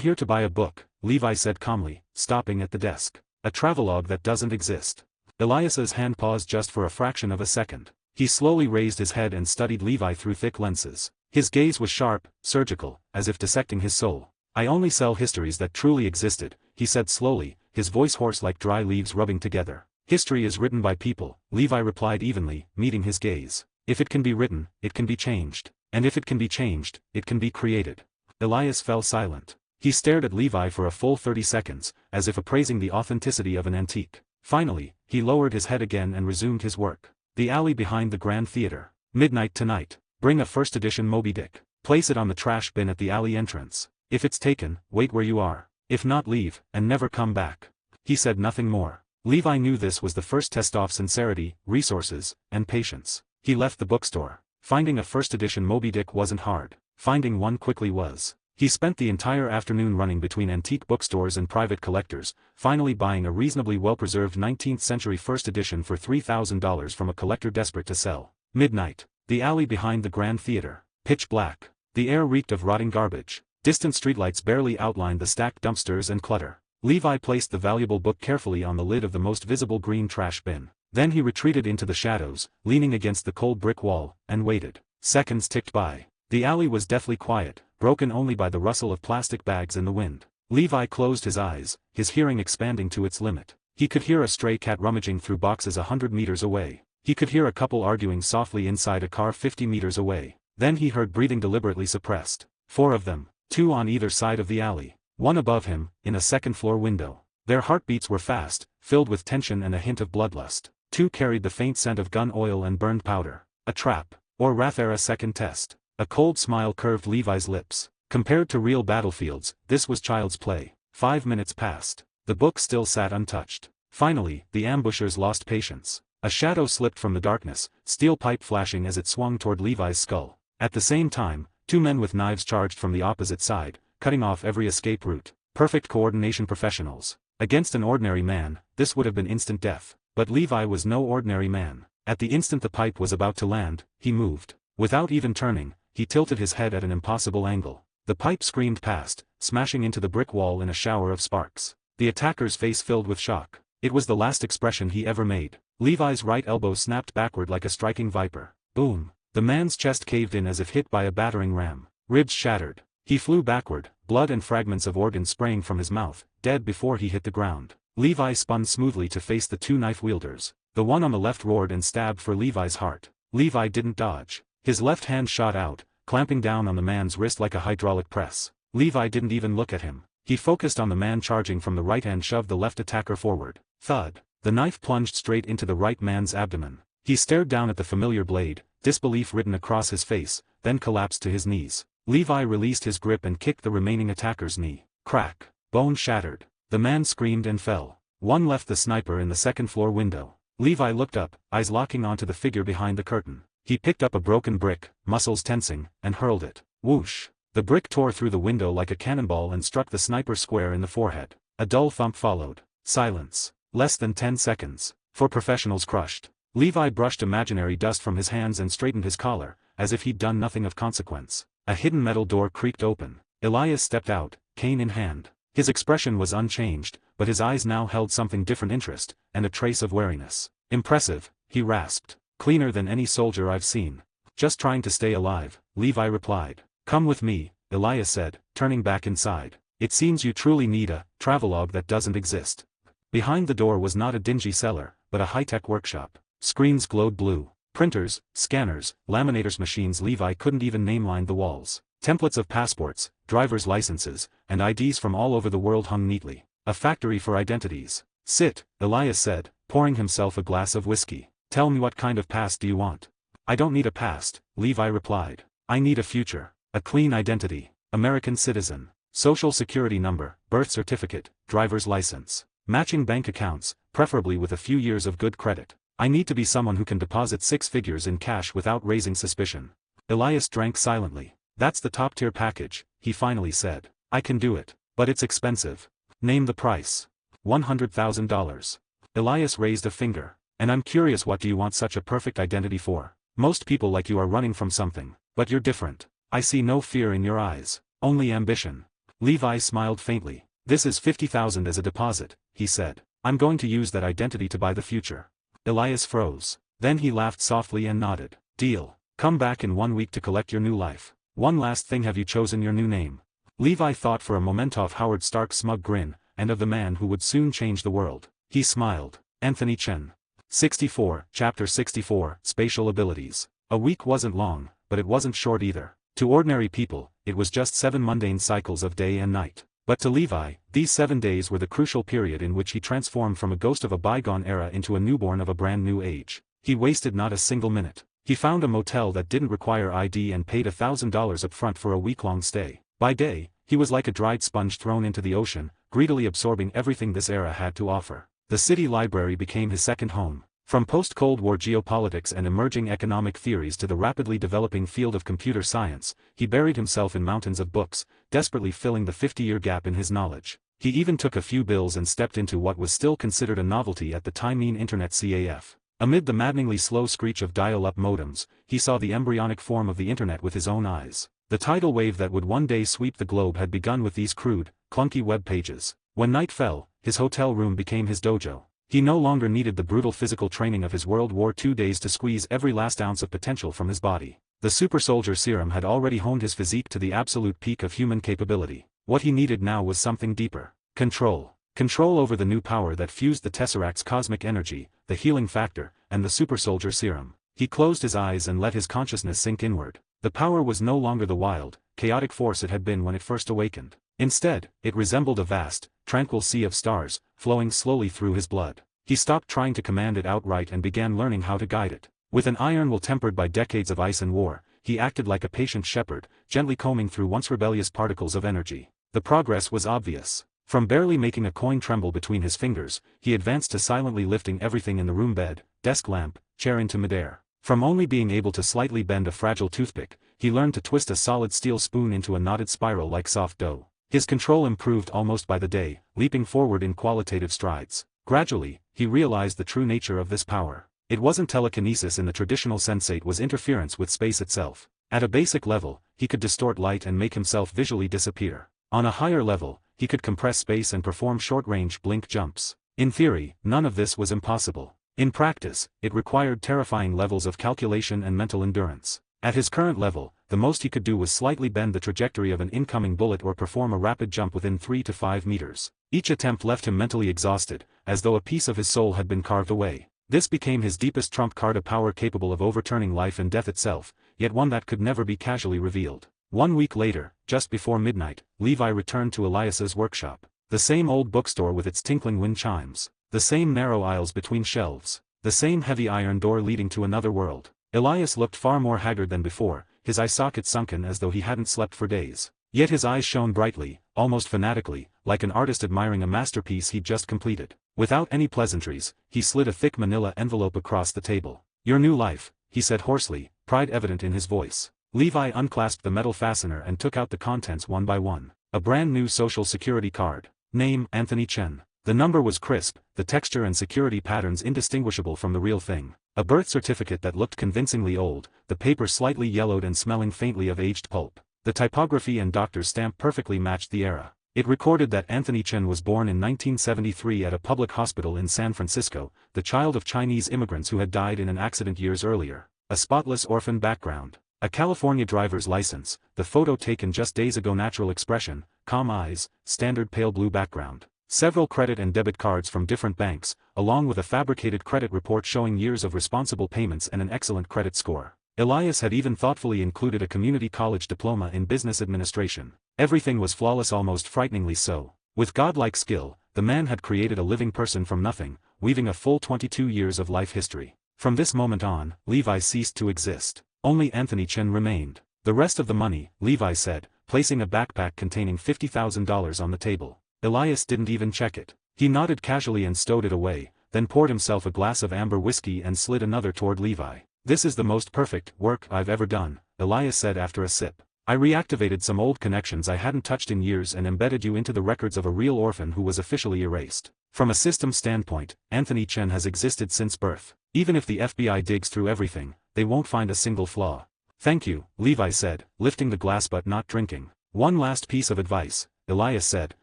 here to buy a book," Levi said calmly, stopping at the desk. "A travelogue that doesn't exist." Elias's hand paused just for a fraction of a second. He slowly raised his head and studied Levi through thick lenses. His gaze was sharp, surgical, as if dissecting his soul. "I only sell histories that truly existed," he said slowly, his voice hoarse like dry leaves rubbing together. "History is written by people," Levi replied evenly, meeting his gaze. "If it can be written, it can be changed. And if it can be changed, it can be created." Elias fell silent. He stared at Levi for a full 30 seconds, as if appraising the authenticity of an antique. Finally, he lowered his head again and resumed his work. "The alley behind the Grand Theater. Midnight tonight. Bring a first edition Moby Dick. Place it on the trash bin at the alley entrance. If it's taken, wait where you are. If not, leave, and never come back." He said nothing more. Levi knew this was the first test of sincerity, resources, and patience. He left the bookstore. Finding a first edition Moby Dick wasn't hard. Finding one quickly was. He spent the entire afternoon running between antique bookstores and private collectors, finally buying a reasonably well-preserved 19th century first edition for $3,000 from a collector desperate to sell. Midnight. The alley behind the Grand Theater. Pitch black. The air reeked of rotting garbage. Distant streetlights barely outlined the stacked dumpsters and clutter. Levi placed the valuable book carefully on the lid of the most visible green trash bin. Then he retreated into the shadows, leaning against the cold brick wall, and waited. Seconds ticked by. The alley was deathly quiet, broken only by the rustle of plastic bags in the wind. Levi closed his eyes, his hearing expanding to its limit. He could hear a stray cat rummaging through boxes 100 meters away. He could hear a couple arguing softly inside a car 50 meters away. Then he heard breathing deliberately suppressed. 4 of them, 2 on either side of the alley. 1 above him, in a second-floor window. Their heartbeats were fast, filled with tension and a hint of bloodlust. 2 carried the faint scent of gun oil and burned powder. A trap. Or rather a second test. A cold smile curved Levi's lips. Compared to real battlefields, this was child's play. 5 minutes passed. The book still sat untouched. Finally, the ambushers lost patience. A shadow slipped from the darkness, steel pipe flashing as it swung toward Levi's skull. At the same time, 2 men with knives charged from the opposite side, cutting off every escape route. Perfect coordination professionals. Against an ordinary man, this would have been instant death. But Levi was no ordinary man. At the instant the pipe was about to land, he moved. Without even turning, he tilted his head at an impossible angle. The pipe screamed past, smashing into the brick wall in a shower of sparks. The attacker's face filled with shock. It was the last expression he ever made. Levi's right elbow snapped backward like a striking viper. Boom. The man's chest caved in as if hit by a battering ram. Ribs shattered. He flew backward, blood and fragments of organs spraying from his mouth, dead before he hit the ground. Levi spun smoothly to face the 2 knife wielders. The one on the left roared and stabbed for Levi's heart. Levi didn't dodge. His left hand shot out, clamping down on the man's wrist like a hydraulic press. Levi didn't even look at him. He focused on the man charging from the right and shoved the left attacker forward. Thud. The knife plunged straight into the right man's abdomen. He stared down at the familiar blade, disbelief written across his face, then collapsed to his knees. Levi released his grip and kicked the remaining attacker's knee. Crack. Bone shattered. The man screamed and fell. One left the sniper in the second-floor window. Levi looked up, eyes locking onto the figure behind the curtain. He picked up a broken brick, muscles tensing, and hurled it. Whoosh. The brick tore through the window like a cannonball and struck the sniper square in the forehead. A dull thump followed. Silence. Less than 10 seconds. 4 professionals crushed. Levi brushed imaginary dust from his hands and straightened his collar, as if he'd done nothing of consequence. A hidden metal door creaked open. Elias stepped out, cane in hand. His expression was unchanged, but his eyes now held something different: interest, and a trace of wariness. "Impressive," he rasped. "Cleaner than any soldier I've seen." "Just trying to stay alive," Levi replied. "Come with me," Elias said, turning back inside. "It seems you truly need a travelogue that doesn't exist." Behind the door was not a dingy cellar, but a high-tech workshop. Screens glowed blue. Printers, scanners, laminators, machines Levi couldn't even name lined the walls. Templates of passports, driver's licenses, and IDs from all over the world hung neatly. A factory for identities. "Sit," Elias said, pouring himself a glass of whiskey. "Tell me, what kind of past do you want?" "I don't need a past," Levi replied. "I need a future. A clean identity. American citizen. Social security number, birth certificate, driver's license. Matching bank accounts, preferably with a few years of good credit. I need to be someone who can deposit 6 figures in cash without raising suspicion." Elias drank silently. "That's the top-tier package," he finally said. "I can do it. But it's expensive. Name the price. $100,000. Elias raised a finger. And I'm curious, what do you want such a perfect identity for? Most people like you are running from something, but you're different. I see no fear in your eyes, only ambition. Levi smiled faintly. This is $50,000 as a deposit, he said. I'm going to use that identity to buy the future. Elias froze. Then he laughed softly and nodded. Deal. Come back in 1 week to collect your new life. One last thing, have you chosen your new name? Levi thought for a moment of Howard Stark's smug grin, and of the man who would soon change the world. He smiled. Anthony Chen. 64, Chapter 64, Spatial Abilities. A week wasn't long, but it wasn't short either. To ordinary people, it was just 7 mundane cycles of day and night. But to Levi, these 7 days were the crucial period in which he transformed from a ghost of a bygone era into a newborn of a brand new age. He wasted not a single minute. He found a motel that didn't require ID and paid $1,000 up front for a week-long stay. By day, he was like a dried sponge thrown into the ocean, greedily absorbing everything this era had to offer. The city library became his second home. From post-Cold War geopolitics and emerging economic theories to the rapidly developing field of computer science, he buried himself in mountains of books, desperately filling the 50-year gap in his knowledge. He even took a few bills and stepped into what was still considered a novelty at the time, mean internet CAF. Amid the maddeningly slow screech of dial-up modems, he saw the embryonic form of the internet with his own eyes. The tidal wave that would one day sweep the globe had begun with these crude, clunky web pages. When night fell, his hotel room became his dojo. He no longer needed the brutal physical training of his World War II days to squeeze every last ounce of potential from his body. The super soldier serum had already honed his physique to the absolute peak of human capability. What he needed now was something deeper. Control. Control over the new power that fused the Tesseract's cosmic energy, the healing factor, and the super soldier serum. He closed his eyes and let his consciousness sink inward. The power was no longer the wild, chaotic force it had been when it first awakened. Instead, it resembled a vast, tranquil sea of stars, flowing slowly through his blood. He stopped trying to command it outright and began learning how to guide it. With an iron will tempered by decades of ice and war, he acted like a patient shepherd, gently combing through once rebellious particles of energy. The progress was obvious. From barely making a coin tremble between his fingers, he advanced to silently lifting everything in the room, bed, desk lamp, chair, into midair. From only being able to slightly bend a fragile toothpick, he learned to twist a solid steel spoon into a knotted spiral like soft dough. His control improved almost by the day, leaping forward in qualitative strides. Gradually, he realized the true nature of this power. It wasn't telekinesis in the traditional sense, it was interference with space itself. At a basic level, he could distort light and make himself visually disappear. On a higher level, he could compress space and perform short-range blink jumps. In theory, none of this was impossible. In practice, it required terrifying levels of calculation and mental endurance. At his current level, the most he could do was slightly bend the trajectory of an incoming bullet or perform a rapid jump within 3 to 5 meters. Each attempt left him mentally exhausted, as though a piece of his soul had been carved away. This became his deepest trump card, a power capable of overturning life and death itself, yet one that could never be casually revealed. 1 week later, just before midnight, Levi returned to Elias's workshop. The same old bookstore with its tinkling wind chimes. The same narrow aisles between shelves. The same heavy iron door leading to another world. Elias looked far more haggard than before, his eye socket sunken as though he hadn't slept for days. Yet his eyes shone brightly, almost fanatically, like an artist admiring a masterpiece he'd just completed. Without any pleasantries, he slid a thick manila envelope across the table. "Your new life," he said hoarsely, pride evident in his voice. Levi unclasped the metal fastener and took out the contents one by one. A brand new social security card. Name, Anthony Chen. The number was crisp, the texture and security patterns indistinguishable from the real thing. A birth certificate that looked convincingly old, the paper slightly yellowed and smelling faintly of aged pulp. The typography and doctor's stamp perfectly matched the era. It recorded that Anthony Chen was born in 1973 at a public hospital in San Francisco, the child of Chinese immigrants who had died in an accident years earlier. A spotless orphan background. A California driver's license, the photo taken just days ago, natural expression, calm eyes, standard pale blue background. Several credit and debit cards from different banks, along with a fabricated credit report showing years of responsible payments and an excellent credit score. Elias had even thoughtfully included a community college diploma in business administration. Everything was flawless, almost frighteningly so. With godlike skill, the man had created a living person from nothing, weaving a full 22 years of life history. From this moment on, Levi ceased to exist. Only Anthony Chen remained. The rest of the money, Levi said, placing a backpack containing $50,000 on the table. Elias didn't even check it. He nodded casually and stowed it away, then poured himself a glass of amber whiskey and slid another toward Levi. "This is the most perfect work I've ever done," Elias said after a sip. I reactivated some old connections I hadn't touched in years and embedded you into the records of a real orphan who was officially erased. From a system standpoint, Anthony Chen has existed since birth. Even if the FBI digs through everything, they won't find a single flaw. Thank you, Levi said, lifting the glass but not drinking. One last piece of advice, Elias said,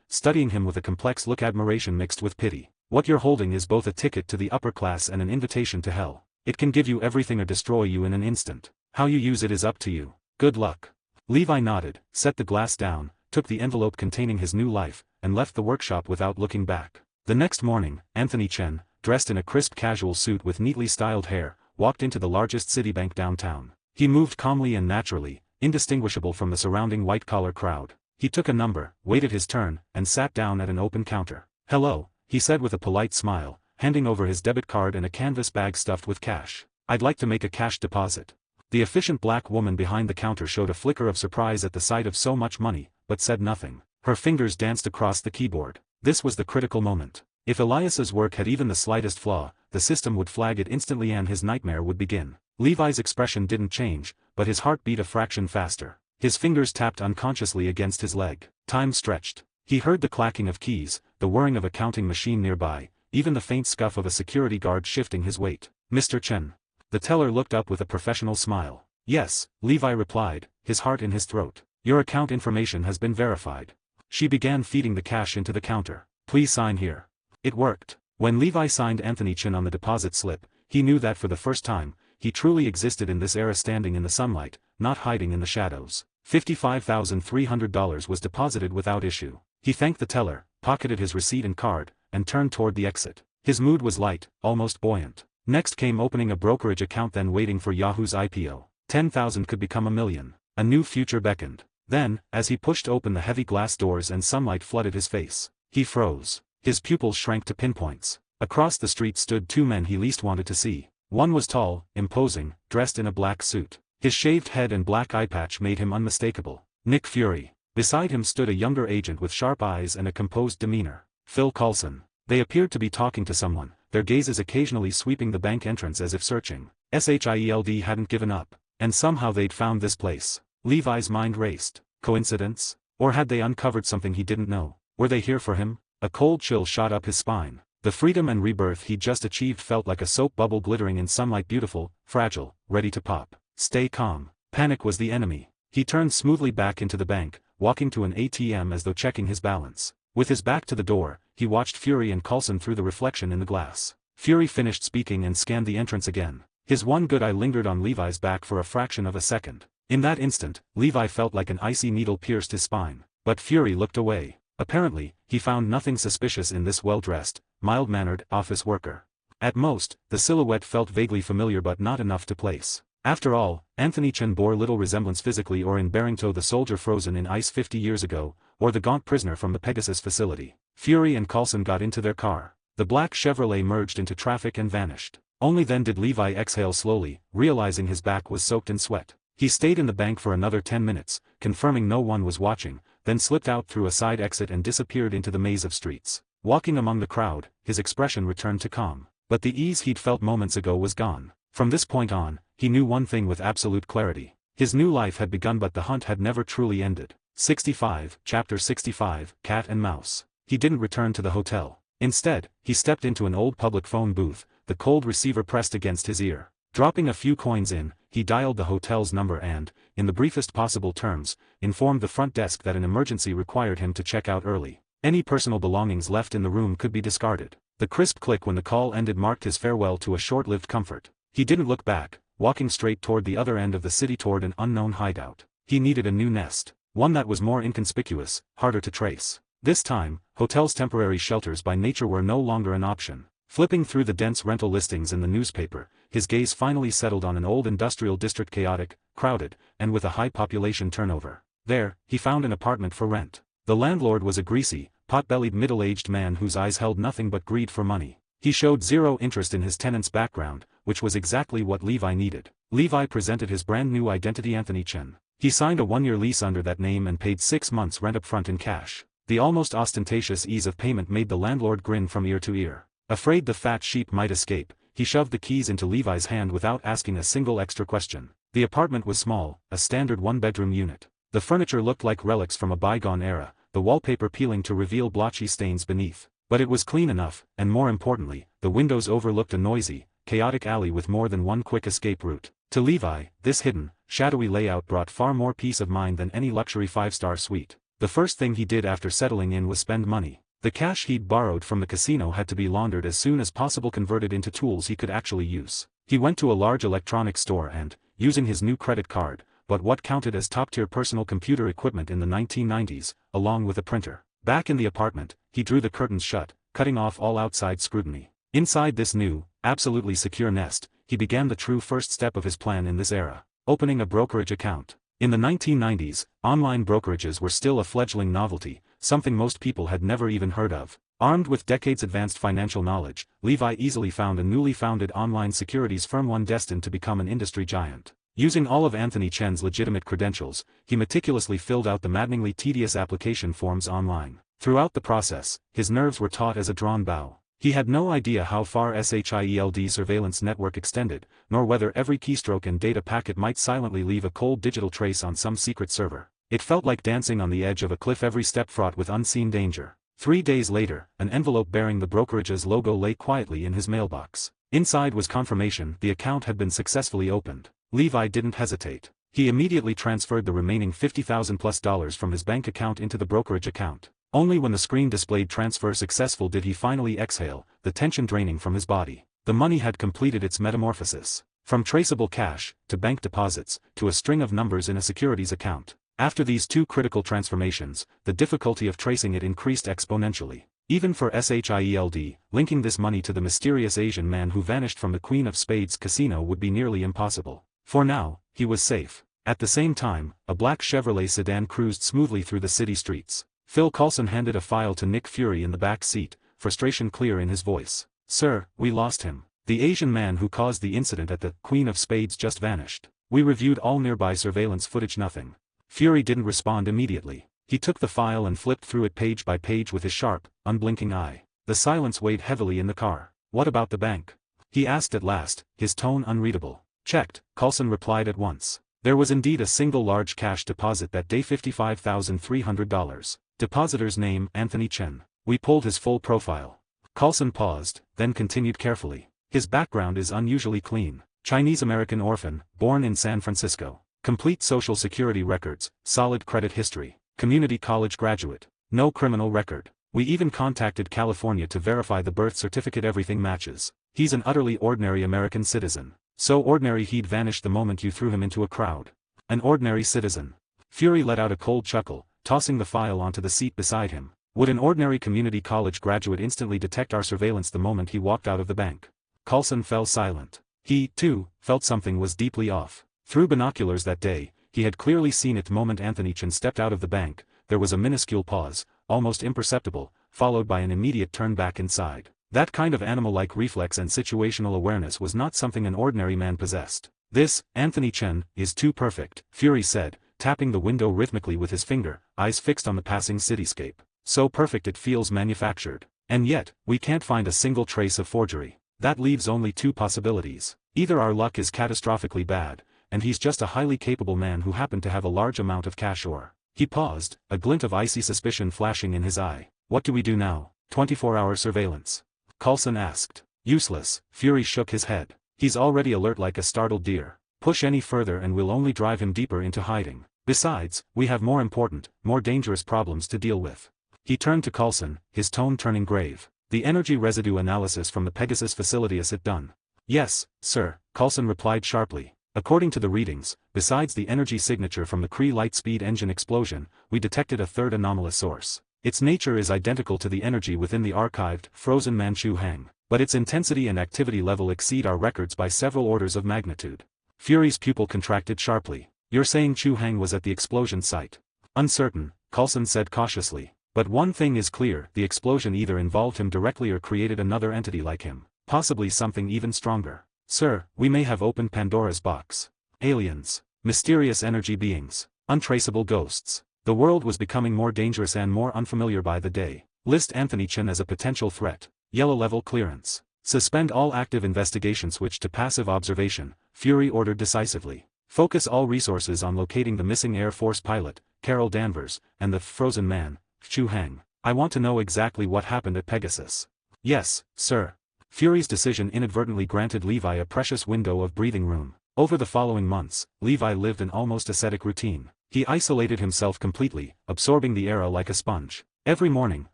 studying him with a complex look, admiration mixed with pity. What you're holding is both a ticket to the upper class and an invitation to hell. It can give you everything or destroy you in an instant. How you use it is up to you. Good luck. Levi nodded, set the glass down, took the envelope containing his new life, and left the workshop without looking back. The next morning, Anthony Chen, dressed in a crisp casual suit with neatly styled hair, walked into the largest city bank downtown. He moved calmly and naturally, indistinguishable from the surrounding white-collar crowd. He took a number, waited his turn, and sat down at an open counter. "Hello," he said with a polite smile, handing over his debit card and a canvas bag stuffed with cash. "I'd like to make a cash deposit." The efficient black woman behind the counter showed a flicker of surprise at the sight of so much money, but said nothing. Her fingers danced across the keyboard. This was the critical moment. If Elias's work had even the slightest flaw, the system would flag it instantly and his nightmare would begin. Levi's expression didn't change, but his heart beat a fraction faster. His fingers tapped unconsciously against his leg. Time stretched. He heard the clacking of keys, the whirring of a counting machine nearby, even the faint scuff of a security guard shifting his weight. "Mr. Chen." The teller looked up with a professional smile. "Yes," Levi replied, his heart in his throat. "Your account information has been verified." She began feeding the cash into the counter. "Please sign here." It worked. When Levi signed Anthony Chen on the deposit slip, he knew that for the first time, he truly existed in this era, standing in the sunlight, not hiding in the shadows. $55,300 was deposited without issue. He thanked the teller, pocketed his receipt and card, and turned toward the exit. His mood was light, almost buoyant. Next came opening a brokerage account, then waiting for Yahoo's IPO. 10,000 could become a million. A new future beckoned. Then, as he pushed open the heavy glass doors and sunlight flooded his face, he froze. His pupils shrank to pinpoints. Across the street stood two men he least wanted to see. One was tall, imposing, dressed in a black suit. His shaved head and black eye patch made him unmistakable. Nick Fury. Beside him stood a younger agent with sharp eyes and a composed demeanor. Phil Coulson. They appeared to be talking to someone, their gazes occasionally sweeping the bank entrance as if searching. SHIELD hadn't given up, and somehow they'd found this place. Levi's mind raced. Coincidence? Or had they uncovered something he didn't know? Were they here for him? A cold chill shot up his spine. The freedom and rebirth he'd just achieved felt like a soap bubble glittering in sunlight, beautiful, fragile, ready to pop. Stay calm. Panic was the enemy. He turned smoothly back into the bank, walking to an ATM as though checking his balance. With his back to the door, he watched Fury and Coulson through the reflection in the glass. Fury finished speaking and scanned the entrance again. His one good eye lingered on Levi's back for a fraction of a second. In that instant, Levi felt like an icy needle pierced his spine. But Fury looked away. Apparently, he found nothing suspicious in this well-dressed, mild-mannered office worker. At most, the silhouette felt vaguely familiar but not enough to place. After all, Anthony Chen bore little resemblance physically or in bearing to the soldier frozen in ice 50 years ago, or the gaunt prisoner from the Pegasus facility. Fury and Coulson got into their car. The black Chevrolet merged into traffic and vanished. Only then did Levi exhale slowly, realizing his back was soaked in sweat. He stayed in the bank for another 10 minutes, confirming no one was watching, then slipped out through a side exit and disappeared into the maze of streets. Walking among the crowd, his expression returned to calm. But the ease he'd felt moments ago was gone. From this point on, he knew one thing with absolute clarity. His new life had begun, but the hunt had never truly ended. 65, Chapter 65, Cat and Mouse. He didn't return to the hotel. Instead, he stepped into an old public phone booth, the cold receiver pressed against his ear. Dropping a few coins in, he dialed the hotel's number and, in the briefest possible terms, informed the front desk that an emergency required him to check out early. Any personal belongings left in the room could be discarded. The crisp click when the call ended marked his farewell to a short-lived comfort. He didn't look back, walking straight toward the other end of the city, toward an unknown hideout. He needed a new nest, one that was more inconspicuous, harder to trace. This time, hotels' temporary shelters by nature were no longer an option. Flipping through the dense rental listings in the newspaper, his gaze finally settled on an old industrial district, chaotic, crowded, and with a high population turnover. There, he found an apartment for rent. The landlord was a greasy, pot-bellied middle-aged man whose eyes held nothing but greed for money. He showed zero interest in his tenant's background, which was exactly what Levi needed. Levi presented his brand-new identity, Anthony Chen. He signed a one-year lease under that name and paid 6 months' rent up front in cash. The almost ostentatious ease of payment made the landlord grin from ear to ear. Afraid the fat sheep might escape, he shoved the keys into Levi's hand without asking a single extra question. The apartment was small, a standard one-bedroom unit. The furniture looked like relics from a bygone era, the wallpaper peeling to reveal blotchy stains beneath. But it was clean enough, and more importantly, the windows overlooked a noisy, chaotic alley with more than one quick escape route. To Levi, this hidden, shadowy layout brought far more peace of mind than any luxury 5-star suite. The first thing he did after settling in was spend money. The cash he'd borrowed from the casino had to be laundered as soon as possible, converted into tools he could actually use. He went to a large electronics store and, using his new credit card, bought what counted as top-tier personal computer equipment in the 1990s, along with a printer. Back in the apartment, he drew the curtains shut, cutting off all outside scrutiny. Inside this new, absolutely secure nest, he began the true first step of his plan in this era: opening a brokerage account. In the 1990s, online brokerages were still a fledgling novelty, something most people had never even heard of. Armed with decades-advanced financial knowledge, Levi easily found a newly founded online securities firm, one destined to become an industry giant. Using all of Anthony Chen's legitimate credentials, he meticulously filled out the maddeningly tedious application forms online. Throughout the process, his nerves were taut as a drawn bow. He had no idea how far SHIELD surveillance network extended, nor whether every keystroke and data packet might silently leave a cold digital trace on some secret server. It felt like dancing on the edge of a cliff, every step fraught with unseen danger. 3 days later, an envelope bearing the brokerage's logo lay quietly in his mailbox. Inside was confirmation the account had been successfully opened. Levi didn't hesitate. He immediately transferred the remaining $50,000+ from his bank account into the brokerage account. Only when the screen displayed transfer successful did he finally exhale, the tension draining from his body. The money had completed its metamorphosis. From traceable cash, to bank deposits, to a string of numbers in a securities account. After these two critical transformations, the difficulty of tracing it increased exponentially. Even for SHIELD, linking this money to the mysterious Asian man who vanished from the Queen of Spades casino would be nearly impossible. For now, he was safe. At the same time, a black Chevrolet sedan cruised smoothly through the city streets. Phil Coulson handed a file to Nick Fury in the back seat, frustration clear in his voice. "Sir, we lost him. The Asian man who caused the incident at the Queen of Spades just vanished. We reviewed all nearby surveillance footage, nothing." Fury didn't respond immediately. He took the file and flipped through it page by page with his sharp, unblinking eye. The silence weighed heavily in the car. "What about the bank?" he asked at last, his tone unreadable. "Checked," Coulson replied at once. There was indeed a single large cash deposit that day, $55,300. Depositor's name, Anthony Chen. We pulled his full profile. Coulson paused, then continued carefully. His background is unusually clean. Chinese-American orphan, born in San Francisco. Complete social security records, solid credit history. Community college graduate. No criminal record. We even contacted California to verify the birth certificate, everything matches. He's an utterly ordinary American citizen. So ordinary he'd vanished the moment you threw him into a crowd. An ordinary citizen. Fury let out a cold chuckle, tossing the file onto the seat beside him. Would an ordinary community college graduate instantly detect our surveillance the moment he walked out of the bank? Coulson fell silent. He, too, felt something was deeply off. Through binoculars that day, he had clearly seen it the moment Anthony Chen stepped out of the bank. There was a minuscule pause, almost imperceptible, followed by an immediate turn back inside. That kind of animal-like reflex and situational awareness was not something an ordinary man possessed. "This, Anthony Chen, is too perfect," Fury said, tapping the window rhythmically with his finger, eyes fixed on the passing cityscape. "So perfect it feels manufactured. And yet, we can't find a single trace of forgery. That leaves only two possibilities. Either our luck is catastrophically bad, and he's just a highly capable man who happened to have a large amount of cash, or..." He paused, a glint of icy suspicion flashing in his eye. "What do we do now? 24-hour surveillance?" Coulson asked. "Useless," Fury shook his head. "He's already alert like a startled deer. Push any further and we'll only drive him deeper into hiding. Besides, we have more important, more dangerous problems to deal with." He turned to Coulson, his tone turning grave. "The energy residue analysis from the Pegasus facility, is it done?" "Yes, sir," Coulson replied sharply. "According to the readings, besides the energy signature from the Kree Lightspeed engine explosion, we detected a third anomalous source. Its nature is identical to the energy within the archived, frozen Manchu Hang, but its intensity and activity level exceed our records by several orders of magnitude." Fury's pupil contracted sharply. "You're saying Chu Hang was at the explosion site?" "Uncertain," Coulson said cautiously. "But one thing is clear, the explosion either involved him directly or created another entity like him. Possibly something even stronger. Sir, we may have opened Pandora's box. Aliens. Mysterious energy beings. Untraceable ghosts." The world was becoming more dangerous and more unfamiliar by the day. "List Anthony Chen as a potential threat. Yellow level clearance. Suspend all active investigation, switch to passive observation," Fury ordered decisively. Focus all resources on locating the missing Air Force pilot, Carol Danvers, and the frozen man, Chu Hang. I want to know exactly what happened at Pegasus. Yes, sir. Fury's decision inadvertently granted Levi a precious window of breathing room. Over the following months, Levi lived an almost ascetic routine. He isolated himself completely, absorbing the era like a sponge. Every morning,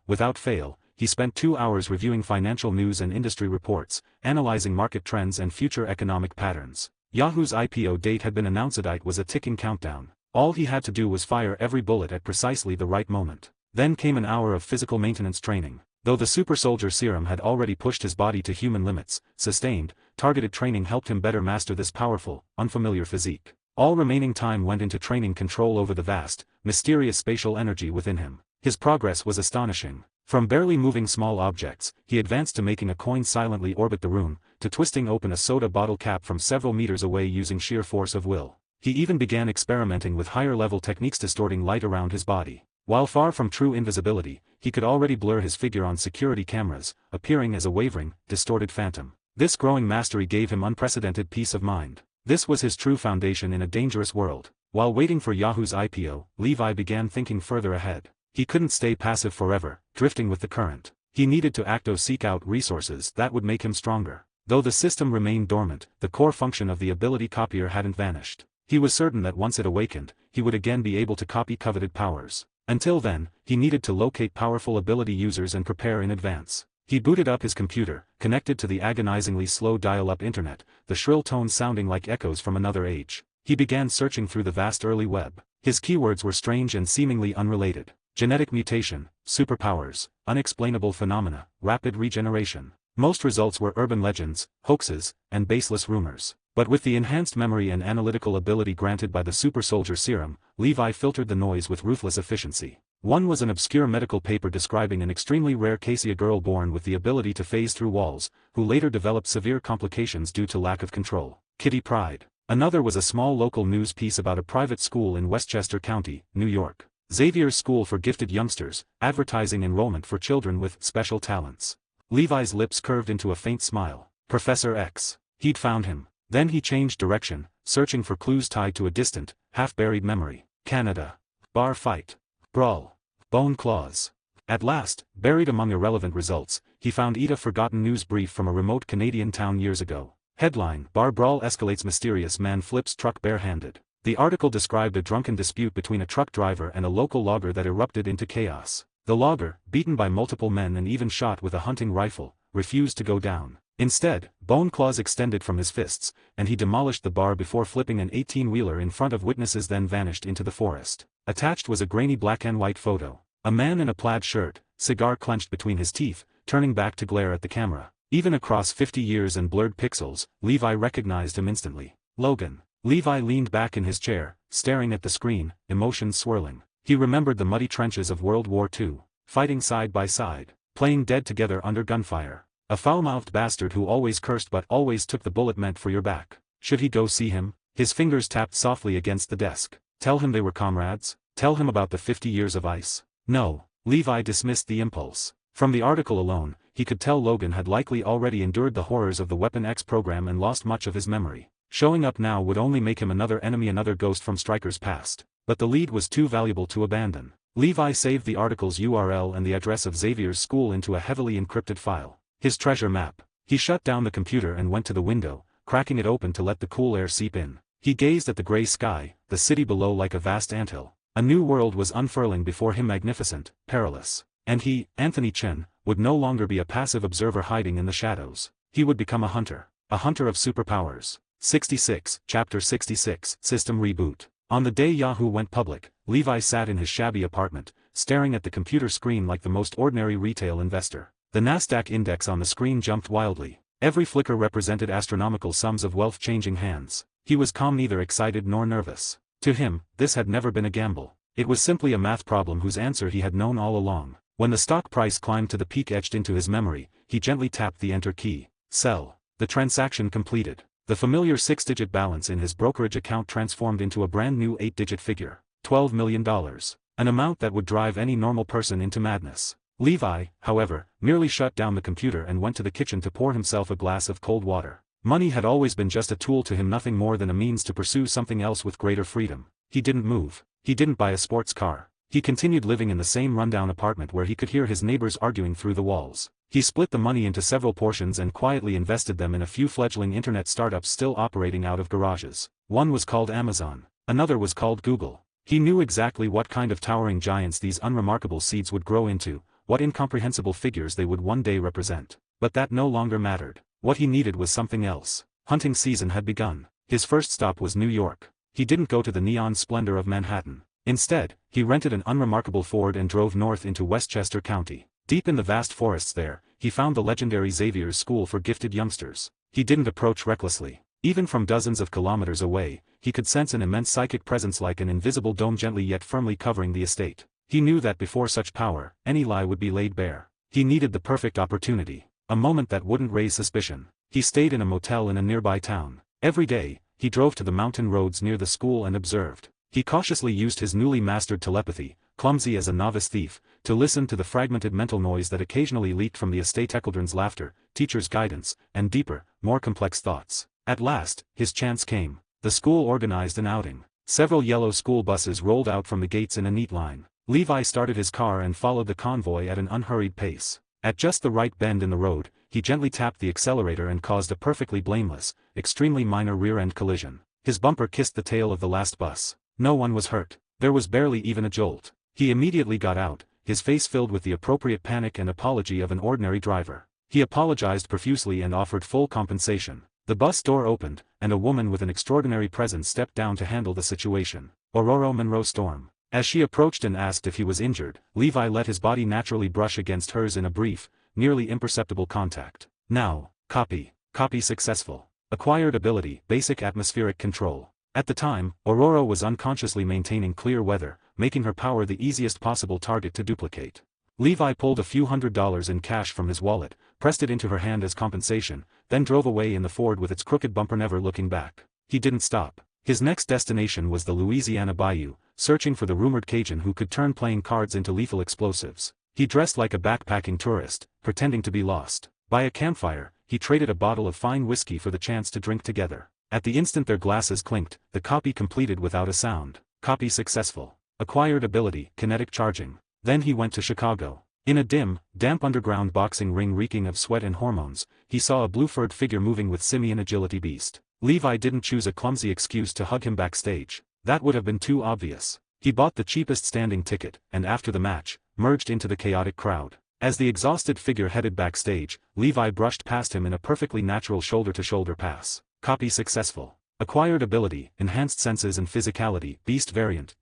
without fail, he spent 2 hours reviewing financial news and industry reports, analyzing market trends and future economic patterns. Yahoo's IPO date had been announced. It was a ticking countdown. All he had to do was fire every bullet at precisely the right moment. Then came an hour of physical maintenance training. Though the super soldier serum had already pushed his body to human limits, sustained, targeted training helped him better master this powerful, unfamiliar physique. All remaining time went into training control over the vast, mysterious spatial energy within him. His progress was astonishing. From barely moving small objects, he advanced to making a coin silently orbit the room, to twisting open a soda bottle cap from several meters away using sheer force of will. He even began experimenting with higher-level techniques distorting light around his body. While far from true invisibility, he could already blur his figure on security cameras, appearing as a wavering, distorted phantom. This growing mastery gave him unprecedented peace of mind. This was his true foundation in a dangerous world. While waiting for Yahoo's IPO, Levi began thinking further ahead. He couldn't stay passive forever, drifting with the current. He needed to seek out resources that would make him stronger. Though the system remained dormant, the core function of the ability copier hadn't vanished. He was certain that once it awakened, he would again be able to copy coveted powers. Until then, he needed to locate powerful ability users and prepare in advance. He booted up his computer, connected to the agonizingly slow dial-up internet, the shrill tones sounding like echoes from another age. He began searching through the vast early web. His keywords were strange and seemingly unrelated. Genetic mutation, superpowers, unexplainable phenomena, rapid regeneration. Most results were urban legends, hoaxes, and baseless rumors. But with the enhanced memory and analytical ability granted by the super soldier serum, Levi filtered the noise with ruthless efficiency. One was an obscure medical paper describing an extremely rare case, a girl born with the ability to phase through walls, who later developed severe complications due to lack of control. Kitty Pryde. Another was a small local news piece about a private school in Westchester County, New York. Xavier's School for Gifted Youngsters, advertising enrollment for children with special talents. Levi's lips curved into a faint smile. Professor X. He'd found him. Then he changed direction, searching for clues tied to a distant, half-buried memory. Canada. Bar fight. Brawl. Bone claws. At last, buried among irrelevant results, he found a forgotten news brief from a remote Canadian town years ago. Headline: Bar brawl escalates, mysterious man flips truck barehanded. The article described a drunken dispute between a truck driver and a local logger that erupted into chaos. The logger, beaten by multiple men and even shot with a hunting rifle, refused to go down. Instead, bone claws extended from his fists, and he demolished the bar before flipping an 18-wheeler in front of witnesses, then vanished into the forest. Attached was a grainy black and white photo. A man in a plaid shirt, cigar clenched between his teeth, turning back to glare at the camera. Even across 50 years and blurred pixels, Levi recognized him instantly. Logan. Levi leaned back in his chair, staring at the screen, emotions swirling. He remembered the muddy trenches of World War II, fighting side by side, playing dead together under gunfire. A foul-mouthed bastard who always cursed but always took the bullet meant for your back. Should he go see him? His fingers tapped softly against the desk. Tell him they were comrades? Tell him about the 50 years of ice? No. Levi dismissed the impulse. From the article alone, he could tell Logan had likely already endured the horrors of the Weapon X program and lost much of his memory. Showing up now would only make him another enemy, another ghost from Stryker's past. But the lead was too valuable to abandon. Levi saved the article's URL and the address of Xavier's school into a heavily encrypted file. His treasure map. He shut down the computer and went to the window, cracking it open to let the cool air seep in. He gazed at the gray sky, the city below like a vast anthill. A new world was unfurling before him, magnificent, perilous. And he, Anthony Chen, would no longer be a passive observer hiding in the shadows. He would become a hunter of superpowers. 66, Chapter 66, System Reboot. On the day Yahoo went public, Levi sat in his shabby apartment, staring at the computer screen like the most ordinary retail investor. The Nasdaq index on the screen jumped wildly. Every flicker represented astronomical sums of wealth changing hands. He was calm, neither excited nor nervous. To him, this had never been a gamble. It was simply a math problem whose answer he had known all along. When the stock price climbed to the peak etched into his memory, he gently tapped the enter key. Sell. The transaction completed. The familiar 6-digit balance in his brokerage account transformed into a brand new 8-digit figure. $12 million. An amount that would drive any normal person into madness. Levi, however, merely shut down the computer and went to the kitchen to pour himself a glass of cold water. Money had always been just a tool to him, nothing more than a means to pursue something else with greater freedom. He didn't move. He didn't buy a sports car. He continued living in the same rundown apartment where he could hear his neighbors arguing through the walls. He split the money into several portions and quietly invested them in a few fledgling internet startups still operating out of garages. One was called Amazon. Another was called Google. He knew exactly what kind of towering giants these unremarkable seeds would grow into, what incomprehensible figures they would one day represent. But that no longer mattered. What he needed was something else. Hunting season had begun. His first stop was New York. He didn't go to the neon splendor of Manhattan. Instead, he rented an unremarkable Ford and drove north into Westchester County. Deep in the vast forests there, he found the legendary Xavier's School for Gifted Youngsters. He didn't approach recklessly. Even from dozens of kilometers away, he could sense an immense psychic presence like an invisible dome gently yet firmly covering the estate. He knew that before such power, any lie would be laid bare. He needed the perfect opportunity. A moment that wouldn't raise suspicion. He stayed in a motel in a nearby town. Every day, he drove to the mountain roads near the school and observed. He cautiously used his newly mastered telepathy, clumsy as a novice thief, to listen to the fragmented mental noise that occasionally leaked from the estate. Children's laughter, teachers' guidance, and deeper, more complex thoughts. At last, his chance came. The school organized an outing. Several yellow school buses rolled out from the gates in a neat line. Levi started his car and followed the convoy at an unhurried pace. At just the right bend in the road, he gently tapped the accelerator and caused a perfectly blameless, extremely minor rear-end collision. His bumper kissed the tail of the last bus. No one was hurt. There was barely even a jolt. He immediately got out, his face filled with the appropriate panic and apology of an ordinary driver. He apologized profusely and offered full compensation. The bus door opened, and a woman with an extraordinary presence stepped down to handle the situation. Aurora Monroe Storm. As she approached and asked if he was injured, Levi let his body naturally brush against hers in a brief, nearly imperceptible contact. Now, copy successful. Acquired ability, basic atmospheric control. At the time, Aurora was unconsciously maintaining clear weather, making her power the easiest possible target to duplicate. Levi pulled a few $100s in cash from his wallet, pressed it into her hand as compensation, then drove away in the Ford with its crooked bumper, never looking back. He didn't stop. His next destination was the Louisiana Bayou, searching for the rumored Cajun who could turn playing cards into lethal explosives. He dressed like a backpacking tourist, pretending to be lost. By a campfire, he traded a bottle of fine whiskey for the chance to drink together. At the instant their glasses clinked, the copy completed without a sound. Copy successful. Acquired ability, kinetic charging. Then he went to Chicago. In a dim, damp underground boxing ring reeking of sweat and hormones, he saw a blue-furred figure moving with simian agility beast. Levi didn't choose a clumsy excuse to hug him backstage. That would have been too obvious. He bought the cheapest standing ticket, and after the match, merged into the chaotic crowd. As the exhausted figure headed backstage, Levi brushed past him in a perfectly natural shoulder-to-shoulder pass. Copy successful. Acquired ability, enhanced senses and physicality, beast variant.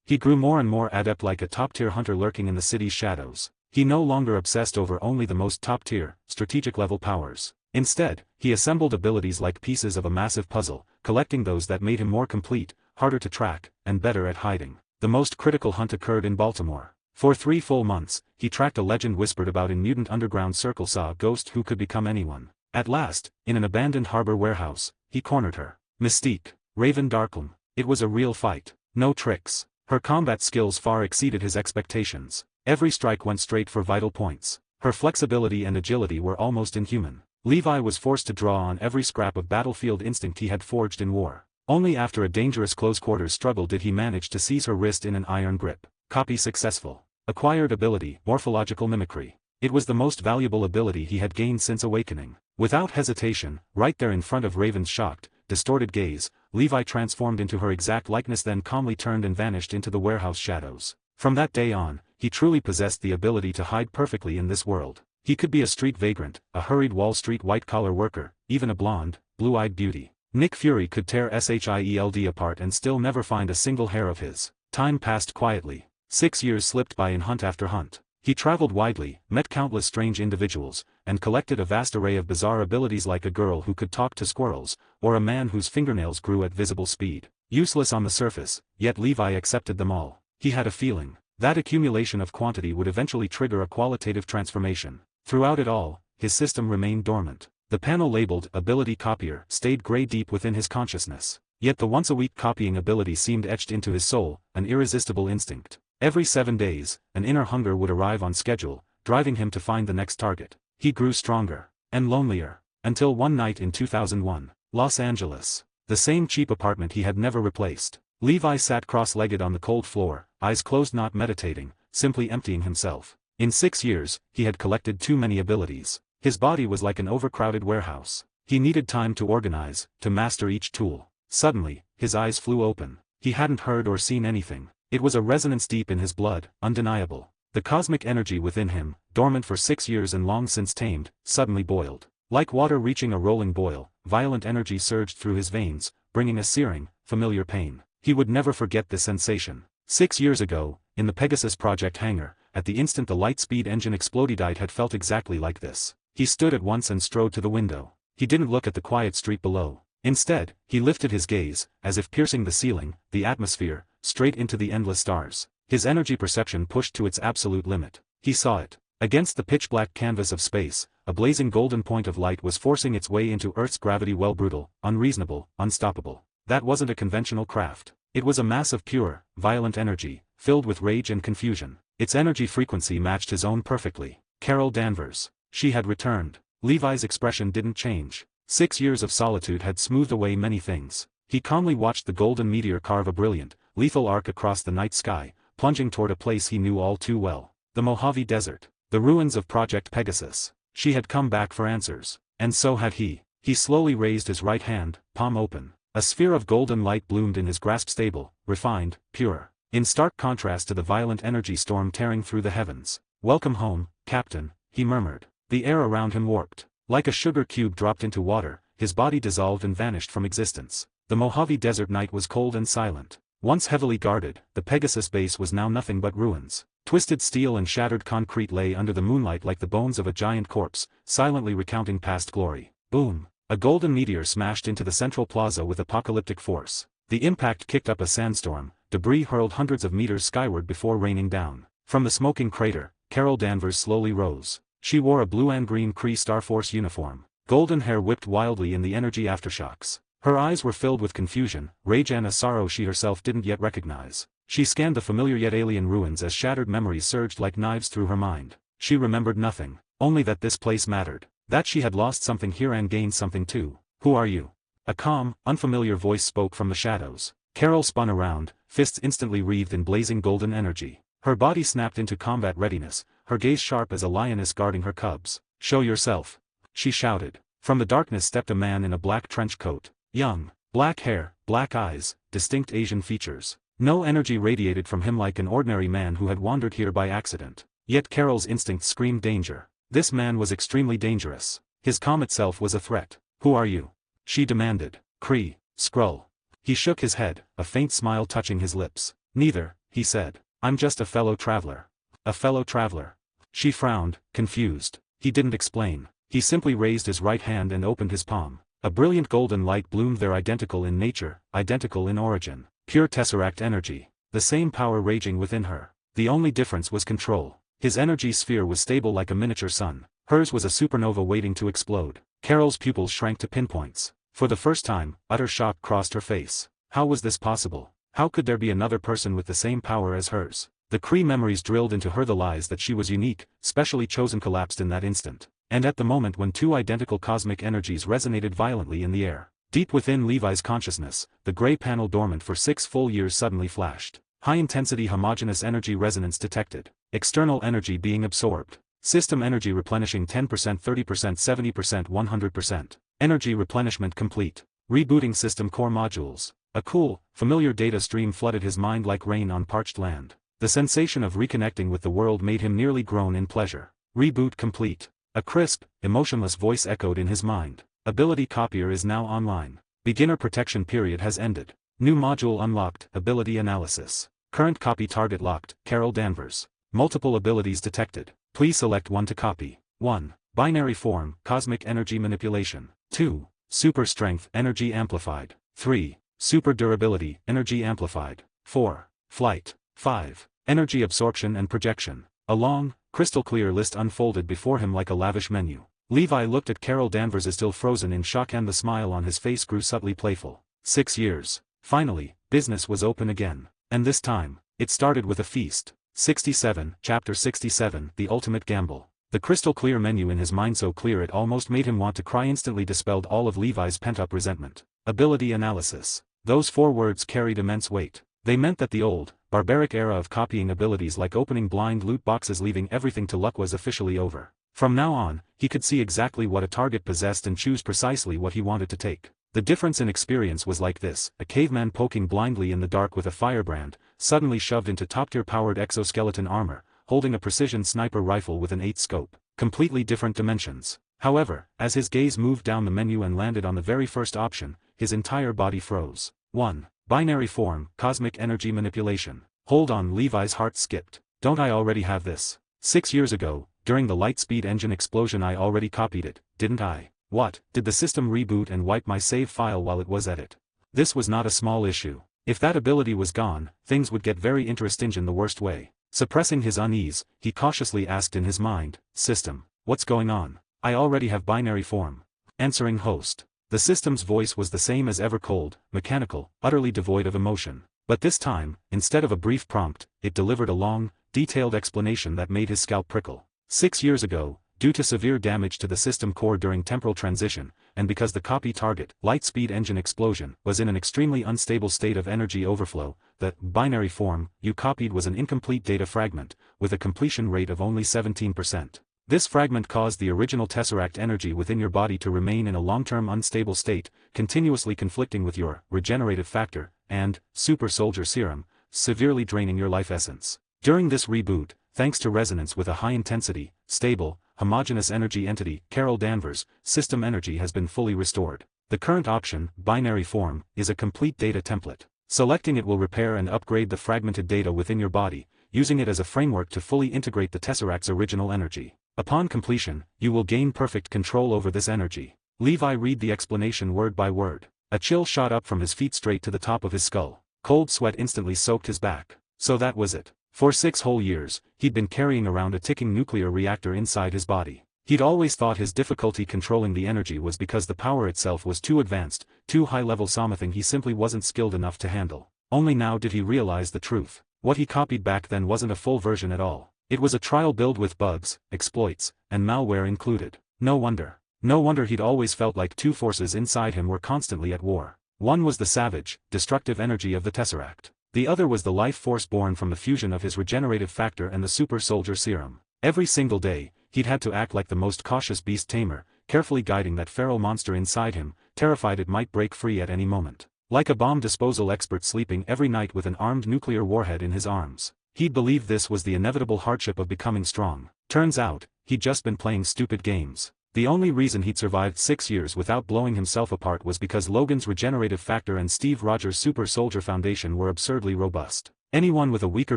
He grew more and more adept, like a top-tier hunter lurking in the city's shadows. He no longer obsessed over only the most top-tier, strategic-level powers. Instead, he assembled abilities like pieces of a massive puzzle, collecting those that made him more complete, harder to track, and better at hiding. The most critical hunt occurred in Baltimore. For 3 full months, he tracked a legend whispered about in mutant underground circle, saw a ghost who could become anyone. At last, in an abandoned harbor warehouse, he cornered her. Mystique, Raven Darklam. It was a real fight. No tricks. Her combat skills far exceeded his expectations. Every strike went straight for vital points. Her flexibility and agility were almost inhuman. Levi was forced to draw on every scrap of battlefield instinct he had forged in war. Only after a dangerous close-quarters struggle did he manage to seize her wrist in an iron grip. Copy successful. Acquired ability, morphological mimicry. It was the most valuable ability he had gained since awakening. Without hesitation, right there in front of Raven's shocked, distorted gaze, Levi transformed into her exact likeness, then calmly turned and vanished into the warehouse shadows. From that day on, he truly possessed the ability to hide perfectly in this world. He could be a street vagrant, a hurried Wall Street white-collar worker, even a blonde, blue-eyed beauty. Nick Fury could tear Shield apart and still never find a single hair of his. Time passed quietly. 6 years slipped by in hunt after hunt. He traveled widely, met countless strange individuals, and collected a vast array of bizarre abilities, like a girl who could talk to squirrels, or a man whose fingernails grew at visible speed. Useless on the surface, yet Levi accepted them all. He had a feeling that accumulation of quantity would eventually trigger a qualitative transformation. Throughout it all, his system remained dormant. The panel labeled Ability Copier stayed gray deep within his consciousness. Yet the once-a-week copying ability seemed etched into his soul, an irresistible instinct. Every 7 days, an inner hunger would arrive on schedule, driving him to find the next target. He grew stronger and lonelier. Until one night in 2001, Los Angeles. The same cheap apartment he had never replaced. Levi sat cross-legged on the cold floor, eyes closed, not meditating, simply emptying himself. In 6 years, he had collected too many abilities. His body was like an overcrowded warehouse. He needed time to organize, to master each tool. Suddenly, his eyes flew open. He hadn't heard or seen anything. It was a resonance deep in his blood, undeniable. The cosmic energy within him, dormant for 6 years and long since tamed, suddenly boiled. Like water reaching a rolling boil, violent energy surged through his veins, bringing a searing, familiar pain. He would never forget this sensation. 6 years ago, in the Pegasus Project hangar, at the instant the light-speed engine exploded, it had felt exactly like this. He stood at once and strode to the window. He didn't look at the quiet street below. Instead, he lifted his gaze, as if piercing the ceiling, the atmosphere, straight into the endless stars. His energy perception pushed to its absolute limit. He saw it. Against the pitch-black canvas of space, a blazing golden point of light was forcing its way into Earth's gravity, well, brutal, unreasonable, unstoppable. That wasn't a conventional craft. It was a mass of pure, violent energy, filled with rage and confusion. Its energy frequency matched his own perfectly. Carol Danvers. She had returned. Levi's expression didn't change. 6 years of solitude had smoothed away many things. He calmly watched the golden meteor carve a brilliant, lethal arc across the night sky, plunging toward a place he knew all too well. The Mojave Desert. The ruins of Project Pegasus. She had come back for answers. And so had he. He slowly raised his right hand, palm open. A sphere of golden light bloomed in his grasp, stable, refined, pure. In stark contrast to the violent energy storm tearing through the heavens. "Welcome home, Captain," he murmured. The air around him warped. Like a sugar cube dropped into water, his body dissolved and vanished from existence. The Mojave Desert night was cold and silent. Once heavily guarded, the Pegasus base was now nothing but ruins. Twisted steel and shattered concrete lay under the moonlight like the bones of a giant corpse, silently recounting past glory. Boom! A golden meteor smashed into the central plaza with apocalyptic force. The impact kicked up a sandstorm, debris hurled hundreds of meters skyward before raining down. From the smoking crater, Carol Danvers slowly rose. She wore a blue and green Kree Star Force uniform. Golden hair whipped wildly in the energy aftershocks. Her eyes were filled with confusion, rage and a sorrow she herself didn't yet recognize. She scanned the familiar yet alien ruins as shattered memories surged like knives through her mind. She remembered nothing, only that this place mattered. That she had lost something here and gained something too. "Who are you?" A calm, unfamiliar voice spoke from the shadows. Carol spun around, fists instantly wreathed in blazing golden energy. Her body snapped into combat readiness, her gaze sharp as a lioness guarding her cubs. "Show yourself," she shouted. From the darkness stepped a man in a black trench coat. Young, black hair, black eyes, distinct Asian features. No energy radiated from him like an ordinary man who had wandered here by accident. Yet Carol's instinct screamed danger. This man was extremely dangerous. His calm itself was a threat. "Who are you?" she demanded. "Kree, Skrull." He shook his head, a faint smile touching his lips. "Neither," he said. "I'm just a fellow traveler." "A fellow traveler?" She frowned, confused. He didn't explain. He simply raised his right hand and opened his palm. A brilliant golden light bloomed there, identical in nature, identical in origin. Pure Tesseract energy. The same power raging within her. The only difference was control. His energy sphere was stable like a miniature sun. Hers was a supernova waiting to explode. Carol's pupils shrank to pinpoints. For the first time, utter shock crossed her face. How was this possible? How could there be another person with the same power as hers? The Kree memories drilled into her the lies that she was unique, specially chosen, collapsed in that instant. And at the moment when two identical cosmic energies resonated violently in the air, deep within Levi's consciousness, the gray panel dormant for 6 full years suddenly flashed. High-intensity homogeneous energy resonance detected. External energy being absorbed. System energy replenishing 10%, 30%, 70%, 100%. Energy replenishment complete. Rebooting system core modules. A cool, familiar data stream flooded his mind like rain on parched land. The sensation of reconnecting with the world made him nearly groan in pleasure. Reboot complete. A crisp, emotionless voice echoed in his mind. Ability copier is now online. Beginner protection period has ended. New module unlocked. Ability analysis. Current copy target locked. Carol Danvers. Multiple abilities detected. Please select one to copy. 1. Binary form, cosmic energy manipulation. 2. Super strength, energy amplified. 3. Super durability, energy amplified. 4. Flight. 5. Energy absorption and projection. A long, crystal-clear list unfolded before him like a lavish menu. Levi looked at Carol Danvers as still frozen in shock, and the smile on his face grew subtly playful. 6 years. Finally, business was open again. And this time, it started with a feast. 67, Chapter 67, The Ultimate Gamble. The crystal-clear menu in his mind so clear it almost made him want to cry instantly dispelled all of Levi's pent-up resentment. Ability analysis. Those 4 words carried immense weight. They meant that the old, barbaric era of copying abilities like opening blind loot boxes leaving everything to luck was officially over. From now on, he could see exactly what a target possessed and choose precisely what he wanted to take. The difference in experience was like this: a caveman poking blindly in the dark with a firebrand, suddenly shoved into top-tier powered exoskeleton armor, holding a precision sniper rifle with an 8 scope. Completely different dimensions. However, as his gaze moved down the menu and landed on the very first option, his entire body froze. 1. Binary form, cosmic energy manipulation. Hold on, Levi's heart skipped. Don't I already have this? 6 years ago, during the Lightspeed engine explosion I already copied it, didn't I? What, did the system reboot and wipe my save file while it was at it? This was not a small issue. If that ability was gone, things would get very interesting in the worst way. Suppressing his unease, he cautiously asked in his mind, "System, what's going on? I already have binary form." Answering host. The system's voice was the same as ever, cold, mechanical, utterly devoid of emotion. But this time, instead of a brief prompt, it delivered a long, detailed explanation that made his scalp prickle. 6 years ago, due to severe damage to the system core during temporal transition, and because the copy target, Lightspeed engine explosion, was in an extremely unstable state of energy overflow, the binary form you copied was an incomplete data fragment, with a completion rate of only 17%. This fragment caused the original Tesseract energy within your body to remain in a long-term unstable state, continuously conflicting with your regenerative factor and super soldier serum, severely draining your life essence. During this reboot, thanks to resonance with a high-intensity, stable, homogeneous energy entity, Carol Danvers, system energy has been fully restored. The current option, binary form, is a complete data template. Selecting it will repair and upgrade the fragmented data within your body, using it as a framework to fully integrate the Tesseract's original energy. Upon completion, you will gain perfect control over this energy. Levi read the explanation word by word. A chill shot up from his feet straight to the top of his skull. Cold sweat instantly soaked his back. So that was it. For 6 whole years, he'd been carrying around a ticking nuclear reactor inside his body. He'd always thought his difficulty controlling the energy was because the power itself was too advanced, too high-level, something he simply wasn't skilled enough to handle. Only now did he realize the truth. What he copied back then wasn't a full version at all. It was a trial build with bugs, exploits, and malware included. No wonder he'd always felt like 2 forces inside him were constantly at war. One was the savage, destructive energy of the Tesseract. The other was the life force born from the fusion of his regenerative factor and the super soldier serum. Every single day, he'd had to act like the most cautious beast tamer, carefully guiding that feral monster inside him, terrified it might break free at any moment. Like a bomb disposal expert sleeping every night with an armed nuclear warhead in his arms. He'd believed this was the inevitable hardship of becoming strong. Turns out, he'd just been playing stupid games. The only reason he'd survived 6 years without blowing himself apart was because Logan's regenerative factor and Steve Rogers' super soldier foundation were absurdly robust. Anyone with a weaker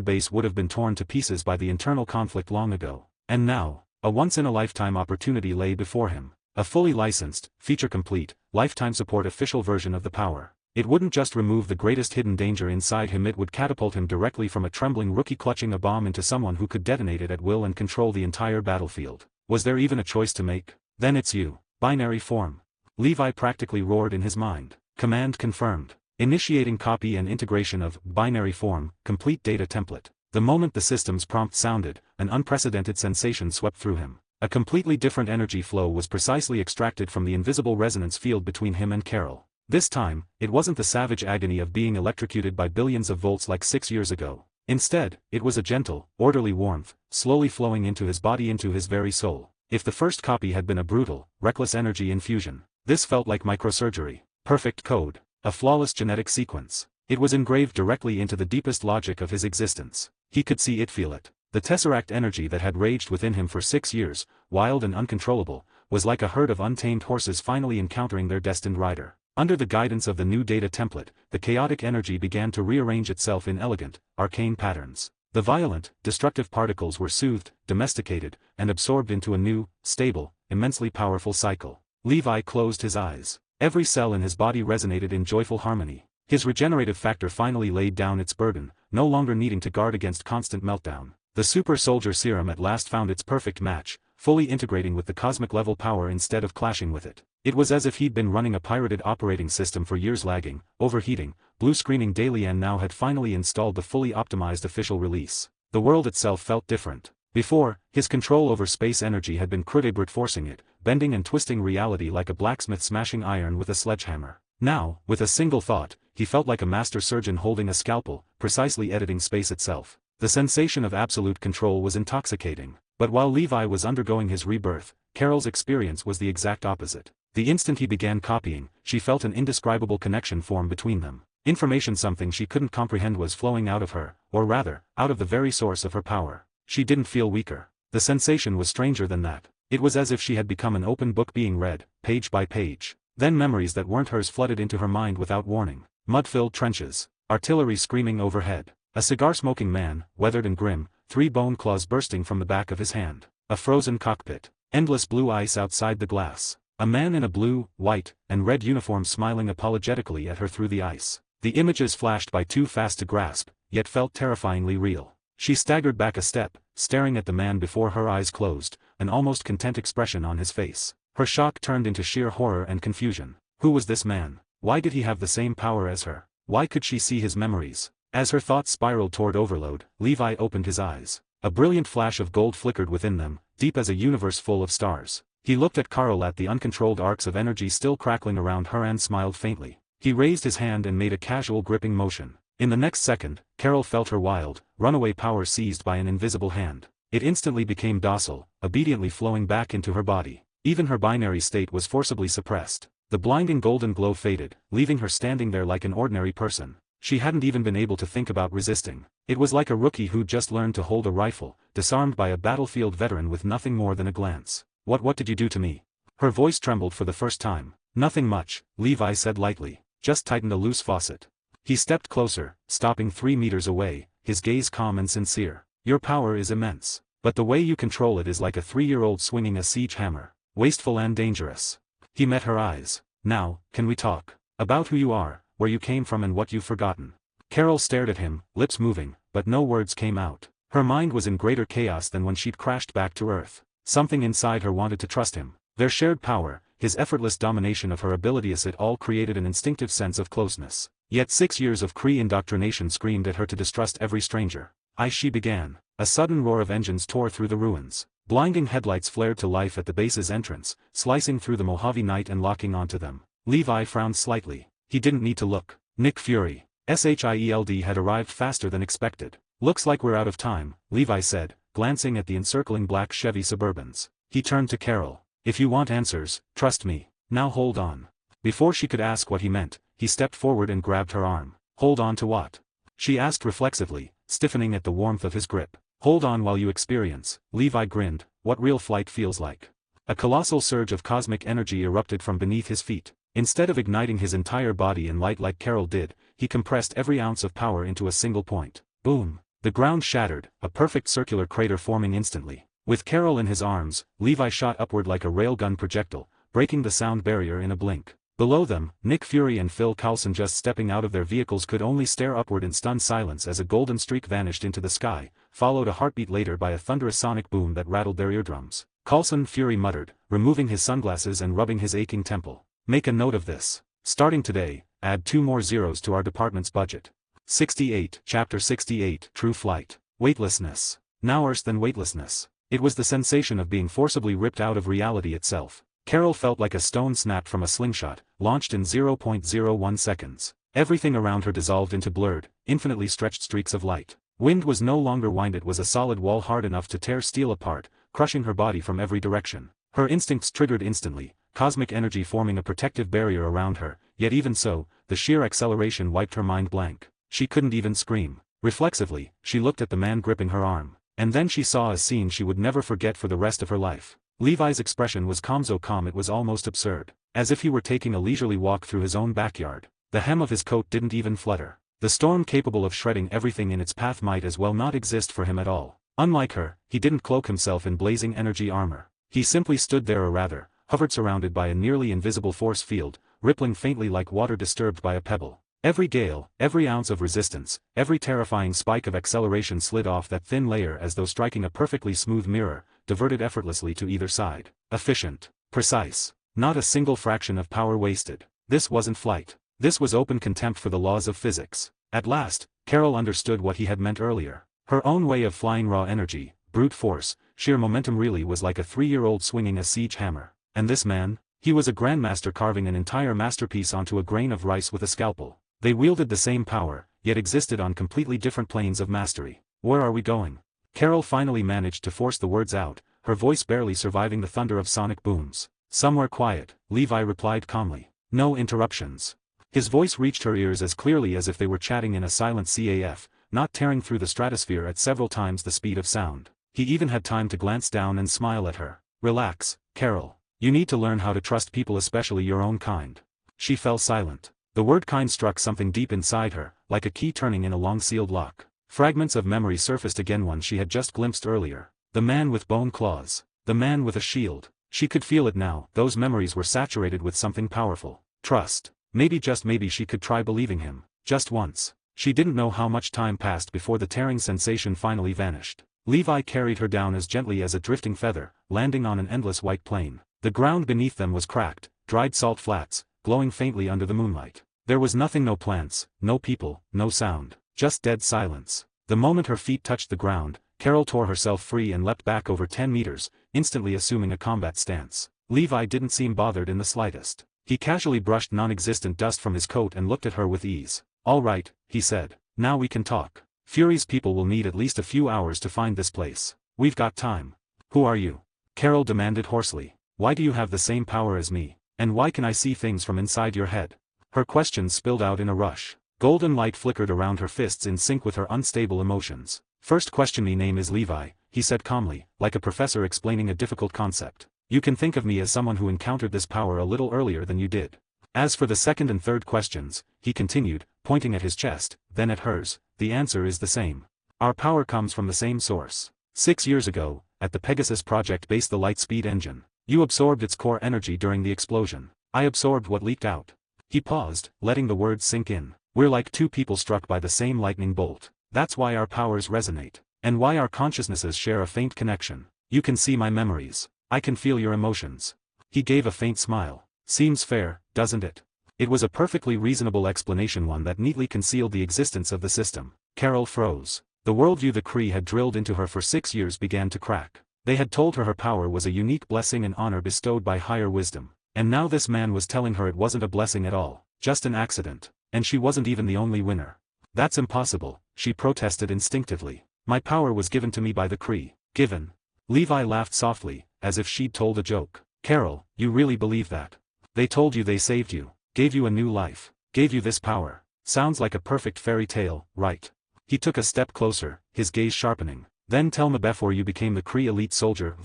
base would have been torn to pieces by the internal conflict long ago. And now, a once-in-a-lifetime opportunity lay before him. A fully licensed, feature-complete, lifetime support official version of the power. It wouldn't just remove the greatest hidden danger inside him, it would catapult him directly from a trembling rookie clutching a bomb into someone who could detonate it at will and control the entire battlefield. Was there even a choice to make? Then it's you. Binary form. Levi practically roared in his mind. Command confirmed. Initiating copy and integration of binary form, complete data template. The moment the system's prompt sounded, an unprecedented sensation swept through him. A completely different energy flow was precisely extracted from the invisible resonance field between him and Carol. This time, it wasn't the savage agony of being electrocuted by billions of volts like 6 years ago. Instead, it was a gentle, orderly warmth, slowly flowing into his body, into his very soul. If the first copy had been a brutal, reckless energy infusion, this felt like microsurgery. Perfect code. A flawless genetic sequence. It was engraved directly into the deepest logic of his existence. He could see it, feel it. The Tesseract energy that had raged within him for 6 years, wild and uncontrollable, was like a herd of untamed horses finally encountering their destined rider. Under the guidance of the new data template, the chaotic energy began to rearrange itself in elegant, arcane patterns. The violent, destructive particles were soothed, domesticated, and absorbed into a new, stable, immensely powerful cycle. Levi closed his eyes. Every cell in his body resonated in joyful harmony. His regenerative factor finally laid down its burden, no longer needing to guard against constant meltdown. The super soldier serum at last found its perfect match, fully integrating with the cosmic level power instead of clashing with it. It was as if he'd been running a pirated operating system for years, lagging, overheating, blue screening daily, and now had finally installed the fully optimized official release. The world itself felt different. Before, his control over space energy had been crudely forcing it, bending and twisting reality like a blacksmith smashing iron with a sledgehammer. Now, with a single thought, he felt like a master surgeon holding a scalpel, precisely editing space itself. The sensation of absolute control was intoxicating. But while Levi was undergoing his rebirth, Carol's experience was the exact opposite. The instant he began copying, she felt an indescribable connection form between them. Information something she couldn't comprehend was flowing out of her, or rather, out of the very source of her power. She didn't feel weaker. The sensation was stranger than that. It was as if she had become an open book being read, page by page. Then memories that weren't hers flooded into her mind without warning. Mud-filled trenches, artillery screaming overhead, a cigar-smoking man, weathered and grim, 3 bone claws bursting from the back of his hand, a frozen cockpit, endless blue ice outside the glass, a man in a blue, white, and red uniform smiling apologetically at her through the ice. The images flashed by too fast to grasp, yet felt terrifyingly real. She staggered back a step, staring at the man before her eyes closed, an almost content expression on his face. Her shock turned into sheer horror and confusion. Who was this man? Why did he have the same power as her? Why could she see his memories? As her thoughts spiraled toward overload, Levi opened his eyes. A brilliant flash of gold flickered within them, deep as a universe full of stars. He looked at Carl at the uncontrolled arcs of energy still crackling around her and smiled faintly. He raised his hand and made a casual gripping motion. In the next second, Carol felt her wild, runaway power seized by an invisible hand. It instantly became docile, obediently flowing back into her body. Even her binary state was forcibly suppressed. The blinding golden glow faded, leaving her standing there like an ordinary person. She hadn't even been able to think about resisting. It was like a rookie who'd just learned to hold a rifle, disarmed by a battlefield veteran with nothing more than a glance. What did you do to me?" Her voice trembled for the first time. "Nothing much," Levi said lightly. "Just tightened a loose faucet." He stepped closer, stopping 3 meters away, his gaze calm and sincere. "Your power is immense. But the way you control it is like a 3-year-old swinging a siege hammer. Wasteful and dangerous." He met her eyes. "Now, can we talk? About who you are, where you came from and what you've forgotten?" Carol stared at him, lips moving, but no words came out. Her mind was in greater chaos than when she'd crashed back to Earth. Something inside her wanted to trust him. Their shared power, his effortless domination of her abilities, it all created an instinctive sense of closeness. Yet 6 years of Kree indoctrination screamed at her to distrust every stranger. She began. A sudden roar of engines tore through the ruins. Blinding headlights flared to life at the base's entrance, slicing through the Mojave night and locking onto them. Levi frowned slightly. He didn't need to look. Nick Fury, SHIELD, had arrived faster than expected. "Looks like we're out of time," Levi said, glancing at the encircling black Chevy Suburbans. He turned to Carol. "If you want answers, trust me. Now hold on." Before she could ask what he meant, he stepped forward and grabbed her arm. "Hold on to what?" she asked reflexively, stiffening at the warmth of his grip. "Hold on while you experience," Levi grinned, "what real flight feels like." A colossal surge of cosmic energy erupted from beneath his feet. Instead of igniting his entire body in light like Carol did, he compressed every ounce of power into a single point. Boom! The ground shattered, a perfect circular crater forming instantly. With Carol in his arms, Levi shot upward like a railgun projectile, breaking the sound barrier in a blink. Below them, Nick Fury and Phil Coulson, just stepping out of their vehicles, could only stare upward in stunned silence as a golden streak vanished into the sky, followed a heartbeat later by a thunderous sonic boom that rattled their eardrums. Coulson, Fury muttered, removing his sunglasses and rubbing his aching temple. "Make a note of this. Starting today, add 2 more zeros to our department's budget." 68, Chapter 68, True Flight. Weightlessness. Now worse than weightlessness. It was the sensation of being forcibly ripped out of reality itself. Carol felt like a stone snapped from a slingshot, launched in 0.01 seconds. Everything around her dissolved into blurred, infinitely stretched streaks of light. Wind was no longer wind, it was a solid wall hard enough to tear steel apart, crushing her body from every direction. Her instincts triggered instantly, cosmic energy forming a protective barrier around her, yet even so, the sheer acceleration wiped her mind blank. She couldn't even scream. Reflexively, she looked at the man gripping her arm. And then she saw a scene she would never forget for the rest of her life. Levi's expression was calm, so calm it was almost absurd. As if he were taking a leisurely walk through his own backyard. The hem of his coat didn't even flutter. The storm capable of shredding everything in its path might as well not exist for him at all. Unlike her, he didn't cloak himself in blazing energy armor. He simply stood there, or rather, hovered, surrounded by a nearly invisible force field, rippling faintly like water disturbed by a pebble. Every gale, every ounce of resistance, every terrifying spike of acceleration slid off that thin layer as though striking a perfectly smooth mirror, diverted effortlessly to either side. Efficient. Precise. Not a single fraction of power wasted. This wasn't flight. This was open contempt for the laws of physics. At last, Carol understood what he had meant earlier. Her own way of flying raw energy, brute force, sheer momentum really was like a 3-year-old swinging a siege hammer. And this man? He was a grandmaster carving an entire masterpiece onto a grain of rice with a scalpel. They wielded the same power, yet existed on completely different planes of mastery. Where are we going? Carol finally managed to force the words out, her voice barely surviving the thunder of sonic booms. Somewhere quiet, Levi replied calmly. No interruptions. His voice reached her ears as clearly as if they were chatting in a silent CAF, not tearing through the stratosphere at several times the speed of sound. He even had time to glance down and smile at her. Relax, Carol. You need to learn how to trust people, especially your own kind. She fell silent. The word kind struck something deep inside her, like a key turning in a long-sealed lock. Fragments of memory surfaced again, one she had just glimpsed earlier. The man with bone claws. The man with a shield. She could feel it now, those memories were saturated with something powerful. Trust. Maybe, just maybe, she could try believing him. Just once. She didn't know how much time passed before the tearing sensation finally vanished. Levi carried her down as gently as a drifting feather, landing on an endless white plain. The ground beneath them was cracked, dried salt flats, glowing faintly under the moonlight. There was nothing, no plants, no people, no sound, just dead silence. The moment her feet touched the ground, Carol tore herself free and leapt back over 10 meters, instantly assuming a combat stance. Levi didn't seem bothered in the slightest. He casually brushed non-existent dust from his coat and looked at her with ease. All right, he said. Now we can talk. Fury's people will need at least a few hours to find this place. We've got time. Who are you? Carol demanded hoarsely. Why do you have the same power as me? And why can I see things from inside your head? Her questions spilled out in a rush. Golden light flickered around her fists in sync with her unstable emotions. First question, me name is Levi, he said calmly, like a professor explaining a difficult concept. You can think of me as someone who encountered this power a little earlier than you did. As for the second and third questions, he continued, pointing at his chest, then at hers, the answer is the same. Our power comes from the same source. 6 years ago, at the Pegasus project base, the Lightspeed engine. You absorbed its core energy during the explosion. I absorbed what leaked out. He paused, letting the words sink in. We're like two people struck by the same lightning bolt. That's why our powers resonate. And why our consciousnesses share a faint connection. You can see my memories. I can feel your emotions. He gave a faint smile. Seems fair, doesn't it? It was a perfectly reasonable explanation, one that neatly concealed the existence of the system. Carol froze. The worldview the Kree had drilled into her for 6 years began to crack. They had told her power was a unique blessing and honor bestowed by higher wisdom. And now this man was telling her it wasn't a blessing at all, just an accident, and she wasn't even the only winner. That's impossible, she protested instinctively. My power was given to me by the Kree. Given? Levi laughed softly, as if she'd told a joke. Carol, you really believe that? They told you they saved you, gave you a new life, gave you this power. Sounds like a perfect fairy tale, right? He took a step closer, his gaze sharpening. Then tell me, before you became the Kree elite soldier,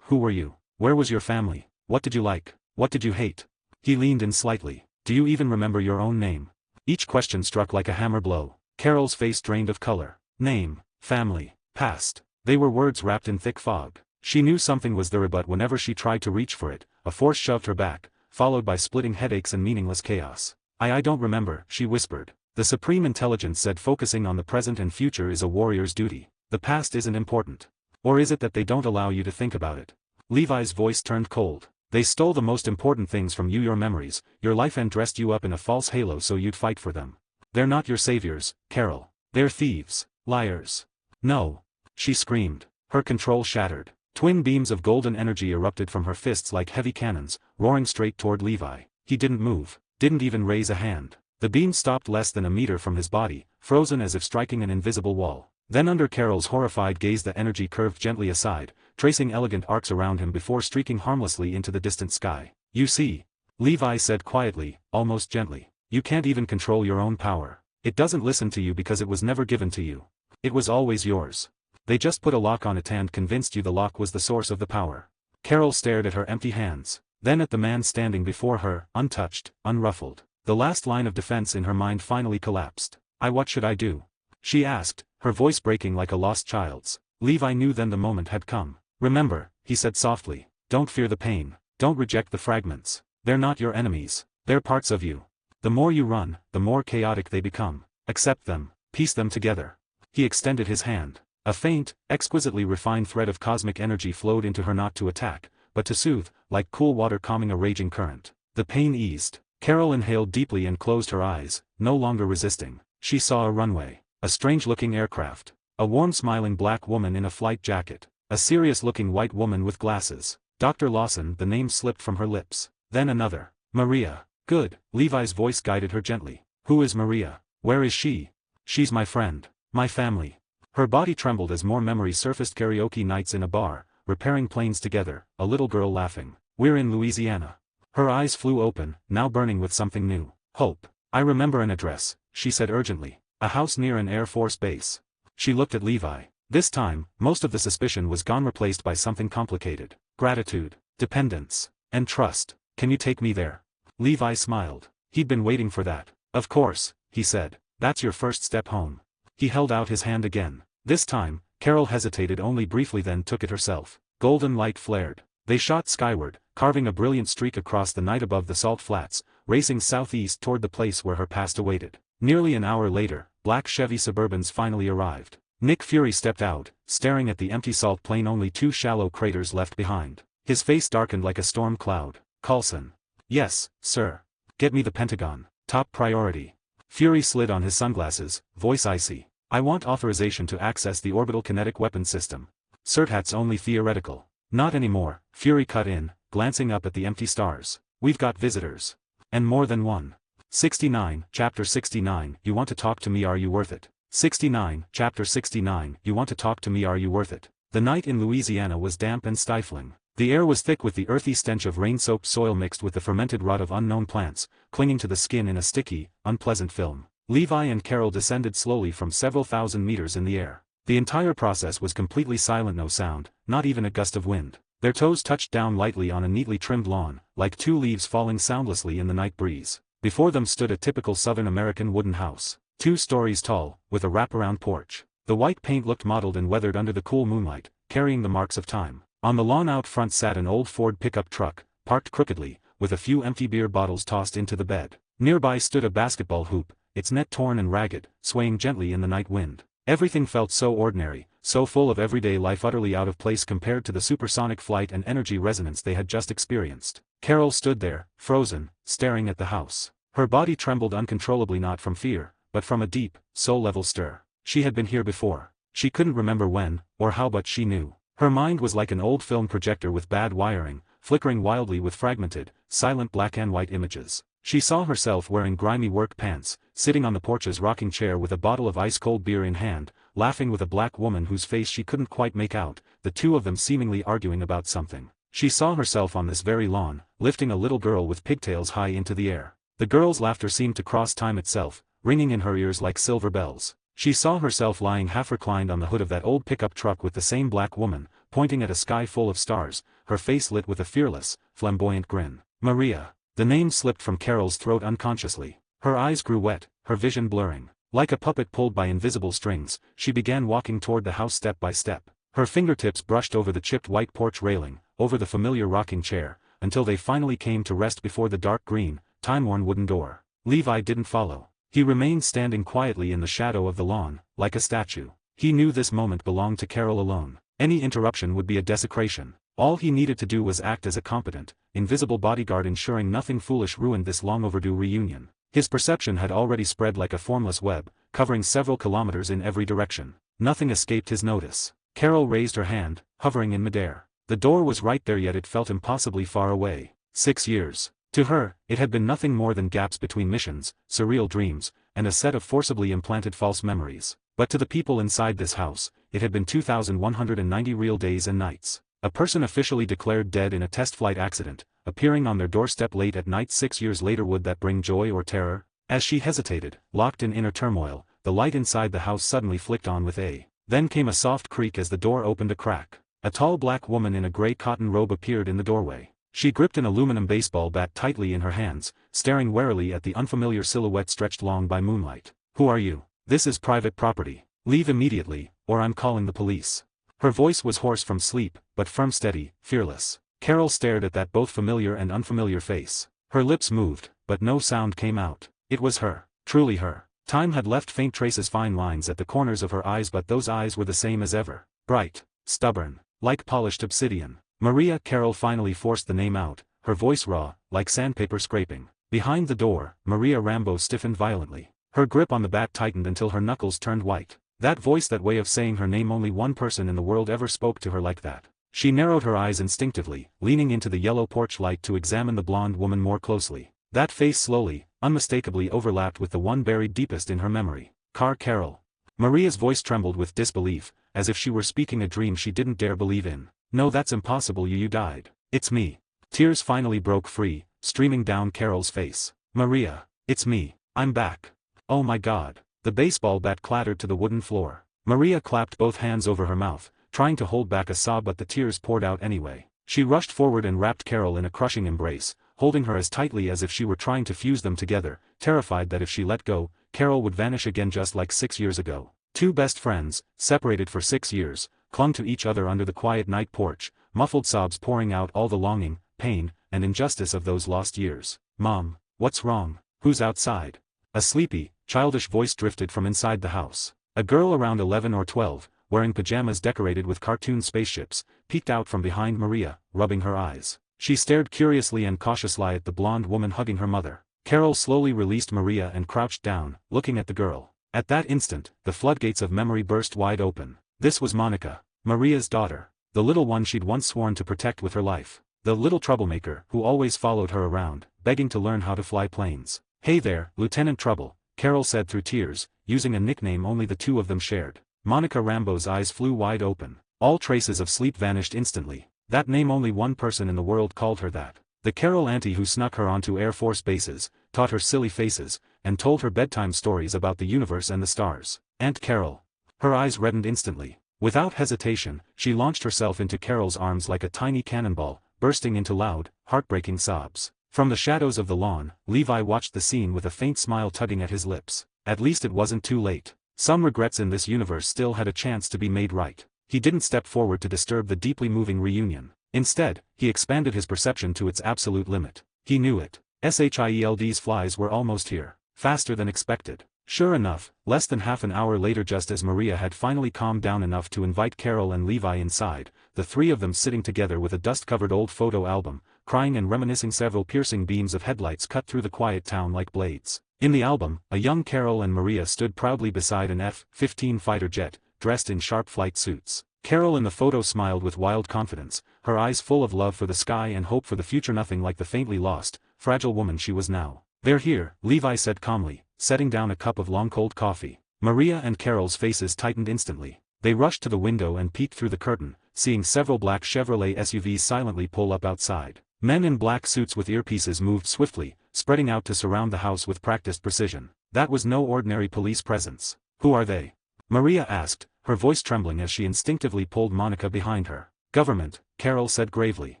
who were you? Where was your family? What did you like? What did you hate? He leaned in slightly. Do you even remember your own name? Each question struck like a hammer blow. Carol's face drained of color. Name, family, past. They were words wrapped in thick fog. She knew something was there, but whenever she tried to reach for it, a force shoved her back, followed by splitting headaches and meaningless chaos. I don't remember, she whispered. The Supreme Intelligence said focusing on the present and future is a warrior's duty. The past isn't important. Or is it that they don't allow you to think about it? Levi's voice turned cold. They stole the most important things from you, your memories, your life, and dressed you up in a false halo so you'd fight for them. They're not your saviors, Carol. They're thieves, liars. No. She screamed. Her control shattered. Twin beams of golden energy erupted from her fists like heavy cannons, roaring straight toward Levi. He didn't move, didn't even raise a hand. The beam stopped less than a meter from his body, frozen as if striking an invisible wall. Then under Carol's horrified gaze the energy curved gently aside, tracing elegant arcs around him before streaking harmlessly into the distant sky. You see, Levi said quietly, almost gently, you can't even control your own power. It doesn't listen to you because it was never given to you. It was always yours. They just put a lock on it and convinced you the lock was the source of the power. Carol stared at her empty hands, then at the man standing before her, untouched, unruffled. The last line of defense in her mind finally collapsed. What should I do? She asked, her voice breaking like a lost child's. Levi knew then the moment had come. Remember, he said softly, don't fear the pain, don't reject the fragments. They're not your enemies, they're parts of you. The more you run, the more chaotic they become. Accept them, piece them together. He extended his hand. A faint, exquisitely refined thread of cosmic energy flowed into her, not to attack, but to soothe, like cool water calming a raging current. The pain eased. Carol inhaled deeply and closed her eyes, no longer resisting. She saw a runway. A strange-looking aircraft. A warm smiling black woman in a flight jacket. A serious-looking white woman with glasses. Dr. Lawson. The name slipped from her lips. Then another. Maria. Good. Levi's voice guided her gently. Who is Maria? Where is she? She's my friend. My family. Her body trembled as more memories surfaced. Karaoke nights in a bar, repairing planes together, a little girl laughing. We're in Louisiana. Her eyes flew open, now burning with something new. Hope. I remember an address, she said urgently. A house near an Air Force base. She looked at Levi. This time, most of the suspicion was gone, replaced by something complicated. Gratitude, dependence, and trust. Can you take me there? Levi smiled. He'd been waiting for that. Of course, he said. That's your first step home. He held out his hand again. This time, Carol hesitated only briefly, then took it herself. Golden light flared. They shot skyward, carving a brilliant streak across the night above the salt flats, racing southeast toward the place where her past awaited. Nearly an hour later, black Chevy Suburbans finally arrived. Nick Fury stepped out, staring at the empty salt plain, only 2 shallow craters left behind. His face darkened like a storm cloud. Coulson. Yes, sir. Get me the Pentagon. Top priority. Fury slid on his sunglasses, voice icy. I want authorization to access the orbital kinetic weapon system. Certat's only theoretical. Not anymore, Fury cut in, glancing up at the empty stars. We've got visitors. And more than one. 69, Chapter 69, You want to talk to me, are you worth it? 69, Chapter 69, You want to talk to me, are you worth it? The night in Louisiana was damp and stifling. The air was thick with the earthy stench of rain-soaked soil mixed with the fermented rot of unknown plants, clinging to the skin in a sticky, unpleasant film. Levi and Carol descended slowly from several thousand meters in the air. The entire process was completely silent, no sound, not even a gust of wind. Their toes touched down lightly on a neatly trimmed lawn, like 2 leaves falling soundlessly in the night breeze. Before them stood a typical Southern American wooden house, 2 stories tall, with a wraparound porch. The white paint looked mottled and weathered under the cool moonlight, carrying the marks of time. On the lawn out front sat an old Ford pickup truck, parked crookedly, with a few empty beer bottles tossed into the bed. Nearby stood a basketball hoop, its net torn and ragged, swaying gently in the night wind. Everything felt so ordinary, so full of everyday life, utterly out of place compared to the supersonic flight and energy resonance they had just experienced. Carol stood there, frozen, staring at the house. Her body trembled uncontrollably, not from fear, but from a deep, soul-level stir. She had been here before. She couldn't remember when, or how, but she knew. Her mind was like an old film projector with bad wiring, flickering wildly with fragmented, silent black and white images. She saw herself wearing grimy work pants, sitting on the porch's rocking chair with a bottle of ice-cold beer in hand, laughing with a black woman whose face she couldn't quite make out, the 2 of them seemingly arguing about something. She saw herself on this very lawn, lifting a little girl with pigtails high into the air. The girl's laughter seemed to cross time itself, ringing in her ears like silver bells. She saw herself lying half reclined on the hood of that old pickup truck with the same black woman, pointing at a sky full of stars, her face lit with a fearless, flamboyant grin. Maria. The name slipped from Carol's throat unconsciously. Her eyes grew wet, her vision blurring. Like a puppet pulled by invisible strings, she began walking toward the house step by step. Her fingertips brushed over the chipped white porch railing, over the familiar rocking chair, until they finally came to rest before the dark green, time-worn wooden door. Levi didn't follow. He remained standing quietly in the shadow of the lawn, like a statue. He knew this moment belonged to Carol alone. Any interruption would be a desecration. All he needed to do was act as a competent, invisible bodyguard, ensuring nothing foolish ruined this long-overdue reunion. His perception had already spread like a formless web, covering several kilometers in every direction. Nothing escaped his notice. Carol raised her hand, hovering in midair. The door was right there, yet it felt impossibly far away. 6 years. To her, it had been nothing more than gaps between missions, surreal dreams, and a set of forcibly implanted false memories. But to the people inside this house, it had been 2,190 real days and nights. A person officially declared dead in a test flight accident, appearing on their doorstep late at night 6 years later. Would that bring joy or terror? As she hesitated, locked in inner turmoil, the light inside the house suddenly flicked on with a. Then came a soft creak as the door opened a crack. A tall black woman in a gray cotton robe appeared in the doorway. She gripped an aluminum baseball bat tightly in her hands, staring warily at the unfamiliar silhouette stretched long by moonlight. Who are you? This is private property. Leave immediately, or I'm calling the police. Her voice was hoarse from sleep, but firm, steady, fearless. Carol stared at that both familiar and unfamiliar face. Her lips moved, but no sound came out. It was her, truly her. Time had left faint traces, fine lines at the corners of her eyes, but those eyes were the same as ever. Bright, stubborn, like polished obsidian. Maria. Carol finally forced the name out, her voice raw, like sandpaper scraping. Behind the door, Maria Rambo stiffened violently. Her grip on the bat tightened until her knuckles turned white. That voice, that way of saying her name, only one person in the world ever spoke to her like that. She narrowed her eyes instinctively, leaning into the yellow porch light to examine the blonde woman more closely. That face slowly, unmistakably overlapped with the one buried deepest in her memory. Carol. Maria's voice trembled with disbelief, as if she were speaking a dream she didn't dare believe in. No, that's impossible, you died. It's me. Tears finally broke free, streaming down Carol's face. Maria. It's me. I'm back. Oh my God. The baseball bat clattered to the wooden floor. Maria clapped both hands over her mouth, trying to hold back a sob, but the tears poured out anyway. She rushed forward and wrapped Carol in a crushing embrace, holding her as tightly as if she were trying to fuse them together, terrified that if she let go, Carol would vanish again just like 6 years ago. Two best friends, separated for 6 years, clung to each other under the quiet night porch, muffled sobs pouring out all the longing, pain, and injustice of those lost years. Mom, what's wrong? Who's outside? A sleepy, childish voice drifted from inside the house. A girl around 11 or 12, wearing pajamas decorated with cartoon spaceships, peeked out from behind Maria, rubbing her eyes. She stared curiously and cautiously at the blonde woman hugging her mother. Carol slowly released Maria and crouched down, looking at the girl. At that instant, the floodgates of memory burst wide open. This was Monica, Maria's daughter, the little one she'd once sworn to protect with her life. The little troublemaker who always followed her around, begging to learn how to fly planes. Hey there, Lieutenant Trouble, Carol said through tears, using a nickname only the two of them shared. Monica Rambeau's eyes flew wide open. All traces of sleep vanished instantly. That name, only one person in the world called her that. The Carol auntie who snuck her onto Air Force bases, taught her silly faces, and told her bedtime stories about the universe and the stars. Aunt Carol. Her eyes reddened instantly. Without hesitation, she launched herself into Carol's arms like a tiny cannonball, bursting into loud, heartbreaking sobs. From the shadows of the lawn, Levi watched the scene with a faint smile tugging at his lips. At least it wasn't too late. Some regrets in this universe still had a chance to be made right. He didn't step forward to disturb the deeply moving reunion. Instead, he expanded his perception to its absolute limit. He knew it. Shield's flies were almost here. Faster than expected. Sure enough, less than half an hour later, just as Maria had finally calmed down enough to invite Carol and Levi inside, the three of them sitting together with a dust-covered old photo album, crying and reminiscing. Several piercing beams of headlights cut through the quiet town like blades. In the album, a young Carol and Maria stood proudly beside an F-15 fighter jet, dressed in sharp flight suits. Carol in the photo smiled with wild confidence, her eyes full of love for the sky and hope for the future, nothing like the faintly lost, fragile woman she was now. They're here, Levi said calmly, setting down a cup of long cold coffee. Maria and Carol's faces tightened instantly. They rushed to the window and peeked through the curtain, seeing several black Chevrolet SUVs silently pull up outside. Men in black suits with earpieces moved swiftly, spreading out to surround the house with practiced precision. That was no ordinary police presence. Who are they? Maria asked, her voice trembling as she instinctively pulled Monica behind her. Government, Carol said gravely.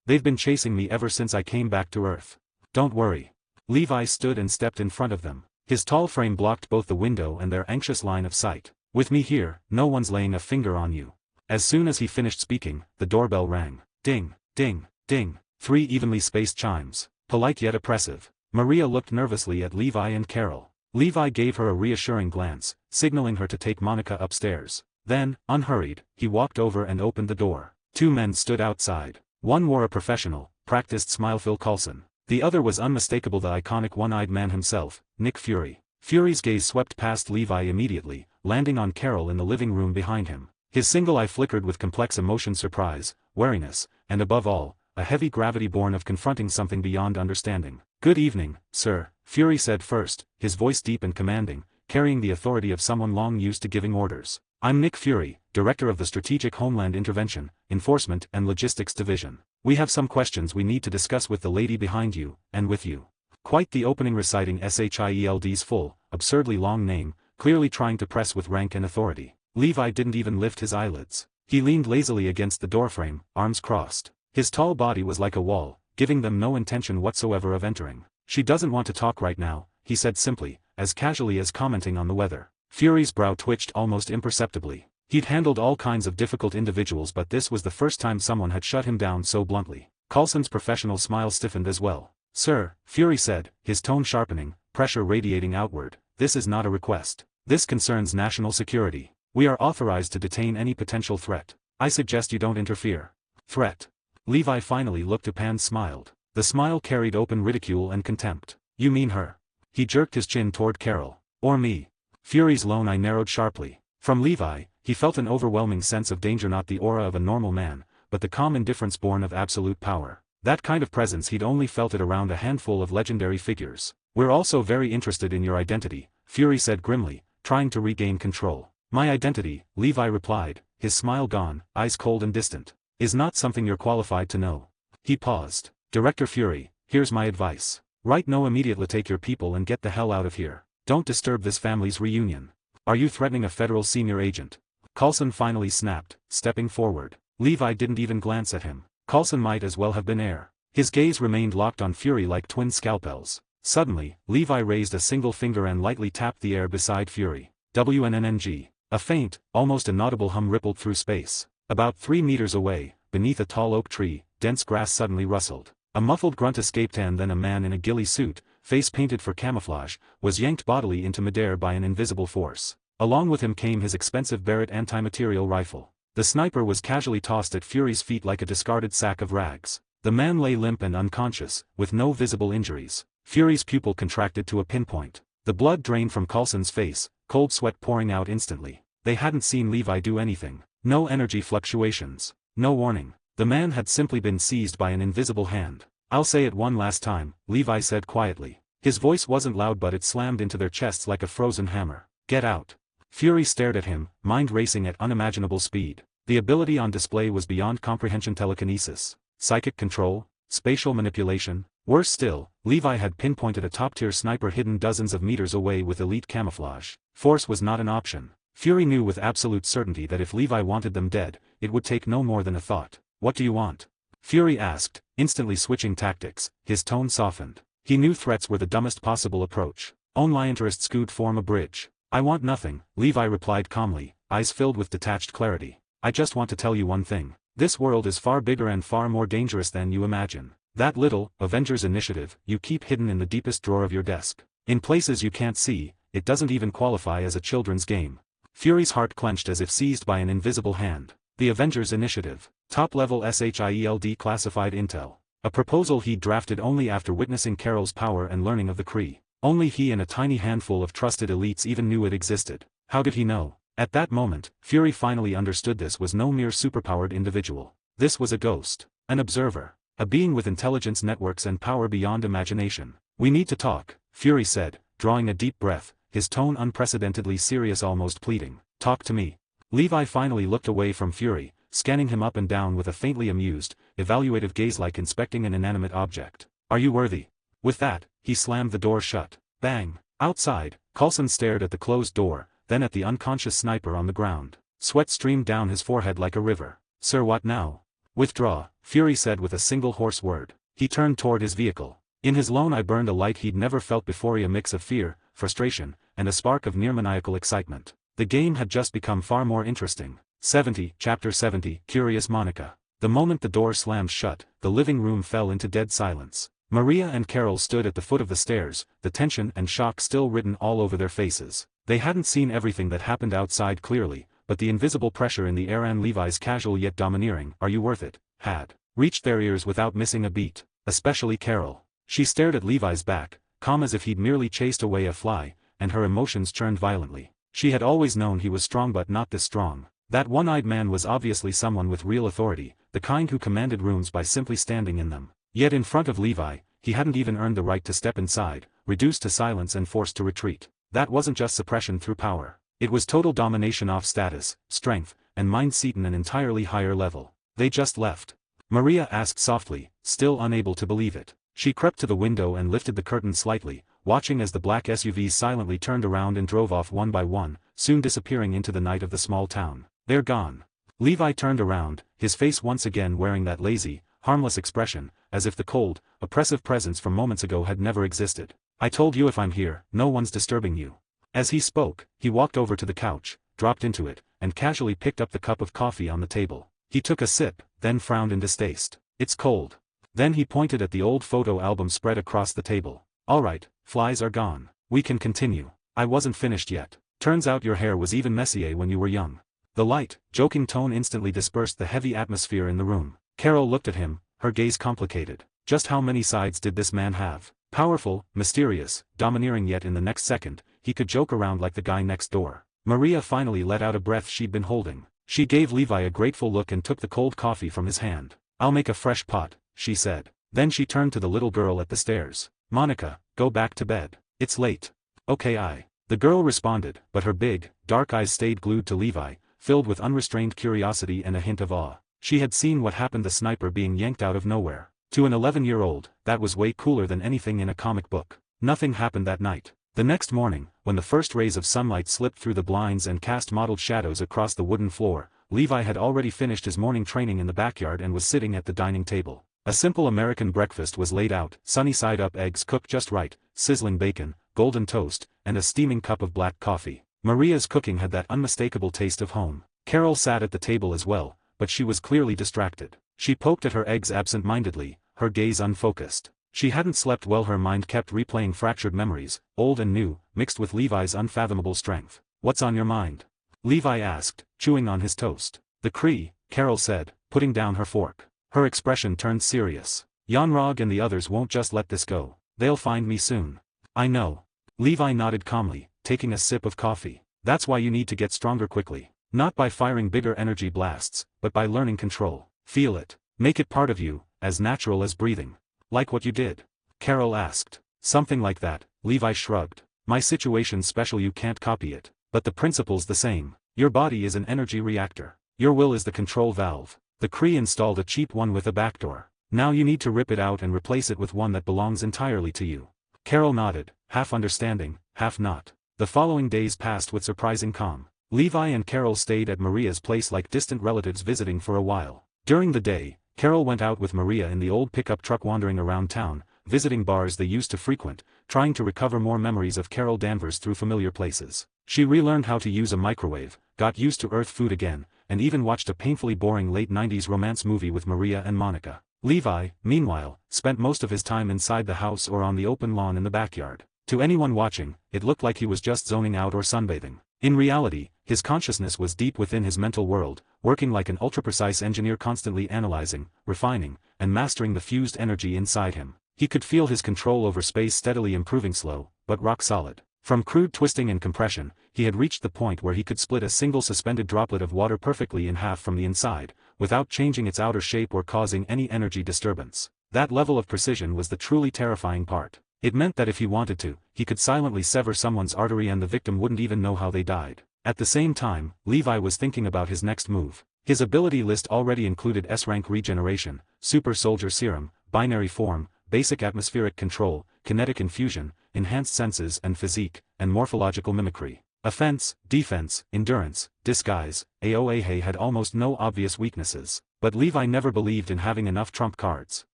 They've been chasing me ever since I came back to Earth. Don't worry. Levi stood and stepped in front of them. His tall frame blocked both the window and their anxious line of sight. With me here, no one's laying a finger on you. As soon as he finished speaking, the doorbell rang. Ding, ding, ding. 3 evenly spaced chimes. Polite yet oppressive. Maria looked nervously at Levi and Carol. Levi gave her a reassuring glance, signaling her to take Monica upstairs. Then, unhurried, he walked over and opened the door. 2 men stood outside. One wore a professional, practiced smile, Phil Coulson. The other was unmistakable, the iconic one-eyed man himself, Nick Fury. Fury's gaze swept past Levi immediately, landing on Carol in the living room behind him. His single eye flickered with complex emotion, surprise, wariness, and above all, a heavy gravity born of confronting something beyond understanding. Good evening, sir, Fury said first, his voice deep and commanding, carrying the authority of someone long used to giving orders. I'm Nick Fury, Director of the Strategic Homeland Intervention, Enforcement and Logistics Division. We have some questions we need to discuss with the lady behind you, and with you. Quite the opening, reciting Shield's full, absurdly long name, clearly trying to press with rank and authority. Levi didn't even lift his eyelids. He leaned lazily against the doorframe, arms crossed. His tall body was like a wall, giving them no intention whatsoever of entering. She doesn't want to talk right now, he said simply, as casually as commenting on the weather. Fury's brow twitched almost imperceptibly. He'd handled all kinds of difficult individuals, but this was the first time someone had shut him down so bluntly. Coulson's professional smile stiffened as well. Sir, Fury said, his tone sharpening, pressure radiating outward, this is not a request. This concerns national security. We are authorized to detain any potential threat. I suggest you don't interfere. Threat. Levi finally looked up and smiled. The smile carried open ridicule and contempt. You mean her? He jerked his chin toward Carol. Or me? Fury's lone eye narrowed sharply. From Levi, he felt an overwhelming sense of danger, not the aura of a normal man, but the calm indifference born of absolute power. That kind of presence he'd only felt it around a handful of legendary figures. "We're also very interested in your identity," Fury said grimly, trying to regain control. "My identity," Levi replied, his smile gone, eyes cold and distant, "is not something you're qualified to know." He paused. "Director Fury, here's my advice. Right now immediately take your people and get the hell out of here. Don't disturb this family's reunion." "Are you threatening a federal senior agent?" Coulson finally snapped, stepping forward. Levi didn't even glance at him. Coulson might as well have been air. His gaze remained locked on Fury like twin scalpels. Suddenly, Levi raised a single finger and lightly tapped the air beside Fury. WNNNG. A faint, almost inaudible hum rippled through space. About 3 meters away, beneath a tall oak tree, dense grass suddenly rustled. A muffled grunt escaped, and then a man in a ghillie suit, face painted for camouflage, was yanked bodily into midair by an invisible force. Along with him came his expensive Barrett anti-material rifle. The sniper was casually tossed at Fury's feet like a discarded sack of rags. The man lay limp and unconscious, with no visible injuries. Fury's pupil contracted to a pinpoint. The blood drained from Coulson's face, cold sweat pouring out instantly. They hadn't seen Levi do anything. No energy fluctuations. No warning. The man had simply been seized by an invisible hand. "I'll say it one last time," Levi said quietly. His voice wasn't loud, but it slammed into their chests like a frozen hammer. "Get out." Fury stared at him, mind racing at unimaginable speed. The ability on display was beyond comprehension: telekinesis, psychic control, spatial manipulation. Worse still, Levi had pinpointed a top-tier sniper hidden dozens of meters away with elite camouflage. Force was not an option. Fury knew with absolute certainty that if Levi wanted them dead, it would take no more than a thought. "What do you want?" Fury asked, instantly switching tactics. His tone softened. He knew threats were the dumbest possible approach. Only interests could form a bridge. "I want nothing," Levi replied calmly, eyes filled with detached clarity. "I just want to tell you one thing. This world is far bigger and far more dangerous than you imagine. That little Avengers initiative you keep hidden in the deepest drawer of your desk, in places you can't see, it doesn't even qualify as a children's game." Fury's heart clenched as if seized by an invisible hand. The Avengers initiative. Top-level SHIELD classified intel. A proposal he'd drafted only after witnessing Carol's power and learning of the Kree. Only he and a tiny handful of trusted elites even knew it existed. How did he know? At that moment, Fury finally understood this was no mere superpowered individual. This was a ghost. An observer. A being with intelligence networks and power beyond imagination. "We need to talk," Fury said, drawing a deep breath, his tone unprecedentedly serious, almost pleading. "Talk to me." Levi finally looked away from Fury, scanning him up and down with a faintly amused, evaluative gaze like inspecting an inanimate object. "Are you worthy?" With that, he slammed the door shut. Bang! Outside, Coulson stared at the closed door, then at the unconscious sniper on the ground. Sweat streamed down his forehead like a river. "Sir, what now?" "Withdraw," Fury said with a single hoarse word. He turned toward his vehicle. In his lone eye burned a light he'd never felt before, a mix of fear, frustration, and a spark of near-maniacal excitement. The game had just become far more interesting. Chapter 70, Curious Monica. The moment the door slammed shut, the living room fell into dead silence. Maria and Carol stood at the foot of the stairs, the tension and shock still written all over their faces. They hadn't seen everything that happened outside clearly, but the invisible pressure in the air and Levi's casual yet domineering "Are you worth it?" had reached their ears without missing a beat. Especially Carol. She stared at Levi's back, calm as if he'd merely chased away a fly, and her emotions churned violently. She had always known he was strong, but not this strong. That one-eyed man was obviously someone with real authority, the kind who commanded rooms by simply standing in them. Yet in front of Levi, he hadn't even earned the right to step inside, reduced to silence and forced to retreat. That wasn't just suppression through power. It was total domination off status, strength, and mind set in an entirely higher level. "They just left?" Maria asked softly, still unable to believe it. She crept to the window and lifted the curtain slightly, watching as the black SUVs silently turned around and drove off one by one, soon disappearing into the night of the small town. "They're gone." Levi turned around, his face once again wearing that lazy, harmless expression, as if the cold, oppressive presence from moments ago had never existed. "I told you if I'm here, no one's disturbing you." As he spoke, he walked over to the couch, dropped into it, and casually picked up the cup of coffee on the table. He took a sip, then frowned in distaste. "It's cold." Then he pointed at the old photo album spread across the table. "All right, flies are gone. We can continue. I wasn't finished yet. Turns out your hair was even messier when you were young." The light, joking tone instantly dispersed the heavy atmosphere in the room. Carol looked at him, her gaze complicated. Just how many sides did this man have? Powerful, mysterious, domineering, yet in the next second, he could joke around like the guy next door. Maria finally let out a breath she'd been holding. She gave Levi a grateful look and took the cold coffee from his hand. "I'll make a fresh pot," she said. Then she turned to the little girl at the stairs. "Monica, go back to bed. It's late." "Okay." The girl responded, but her big, dark eyes stayed glued to Levi, filled with unrestrained curiosity and a hint of awe. She had seen what happened, the sniper being yanked out of nowhere. To an 11-year-old, that was way cooler than anything in a comic book. Nothing happened that night. The next morning, when the first rays of sunlight slipped through the blinds and cast mottled shadows across the wooden floor, Levi had already finished his morning training in the backyard and was sitting at the dining table. A simple American breakfast was laid out, sunny side-up eggs cooked just right, sizzling bacon, golden toast, and a steaming cup of black coffee. Maria's cooking had that unmistakable taste of home. Carol sat at the table as well, but she was clearly distracted. She poked at her eggs absent-mindedly, her gaze unfocused. She hadn't slept well, her mind kept replaying fractured memories, old and new, mixed with Levi's unfathomable strength. "What's on your mind?" Levi asked, chewing on his toast. "The Kree," Carol said, putting down her fork. Her expression turned serious. "Yanrog and the others won't just let this go. They'll find me soon." "I know." Levi nodded calmly, taking a sip of coffee. "That's why you need to get stronger quickly. Not by firing bigger energy blasts, but by learning control. Feel it. Make it part of you, as natural as breathing." "Like what you did?" Carol asked. "Something like that," Levi shrugged. "My situation's special, you can't copy it. But the principle's the same. Your body is an energy reactor. Your will is the control valve. The Kree installed a cheap one with a backdoor. Now you need to rip it out and replace it with one that belongs entirely to you." Carol nodded, half understanding, half not. The following days passed with surprising calm. Levi and Carol stayed at Maria's place like distant relatives visiting for a while. During the day, Carol went out with Maria in the old pickup truck, wandering around town, visiting bars they used to frequent, trying to recover more memories of Carol Danvers through familiar places. She relearned how to use a microwave, got used to Earth food again, and even watched a painfully boring late 90s romance movie with Maria and Monica. Levi, meanwhile, spent most of his time inside the house or on the open lawn in the backyard. To anyone watching, it looked like he was just zoning out or sunbathing. In reality, his consciousness was deep within his mental world, working like an ultra-precise engineer, constantly analyzing, refining, and mastering the fused energy inside him. He could feel his control over space steadily improving, slow, but rock solid. From crude twisting and compression, he had reached the point where he could split a single suspended droplet of water perfectly in half from the inside, without changing its outer shape or causing any energy disturbance. That level of precision was the truly terrifying part. It meant that if he wanted to, he could silently sever someone's artery and the victim wouldn't even know how they died. At the same time, Levi was thinking about his next move. His ability list already included S-rank regeneration, super soldier serum, binary form, basic atmospheric control, kinetic infusion, enhanced senses and physique, and morphological mimicry. Offense, defense, endurance, disguise, AOAA had almost no obvious weaknesses. But Levi never believed in having enough trump cards.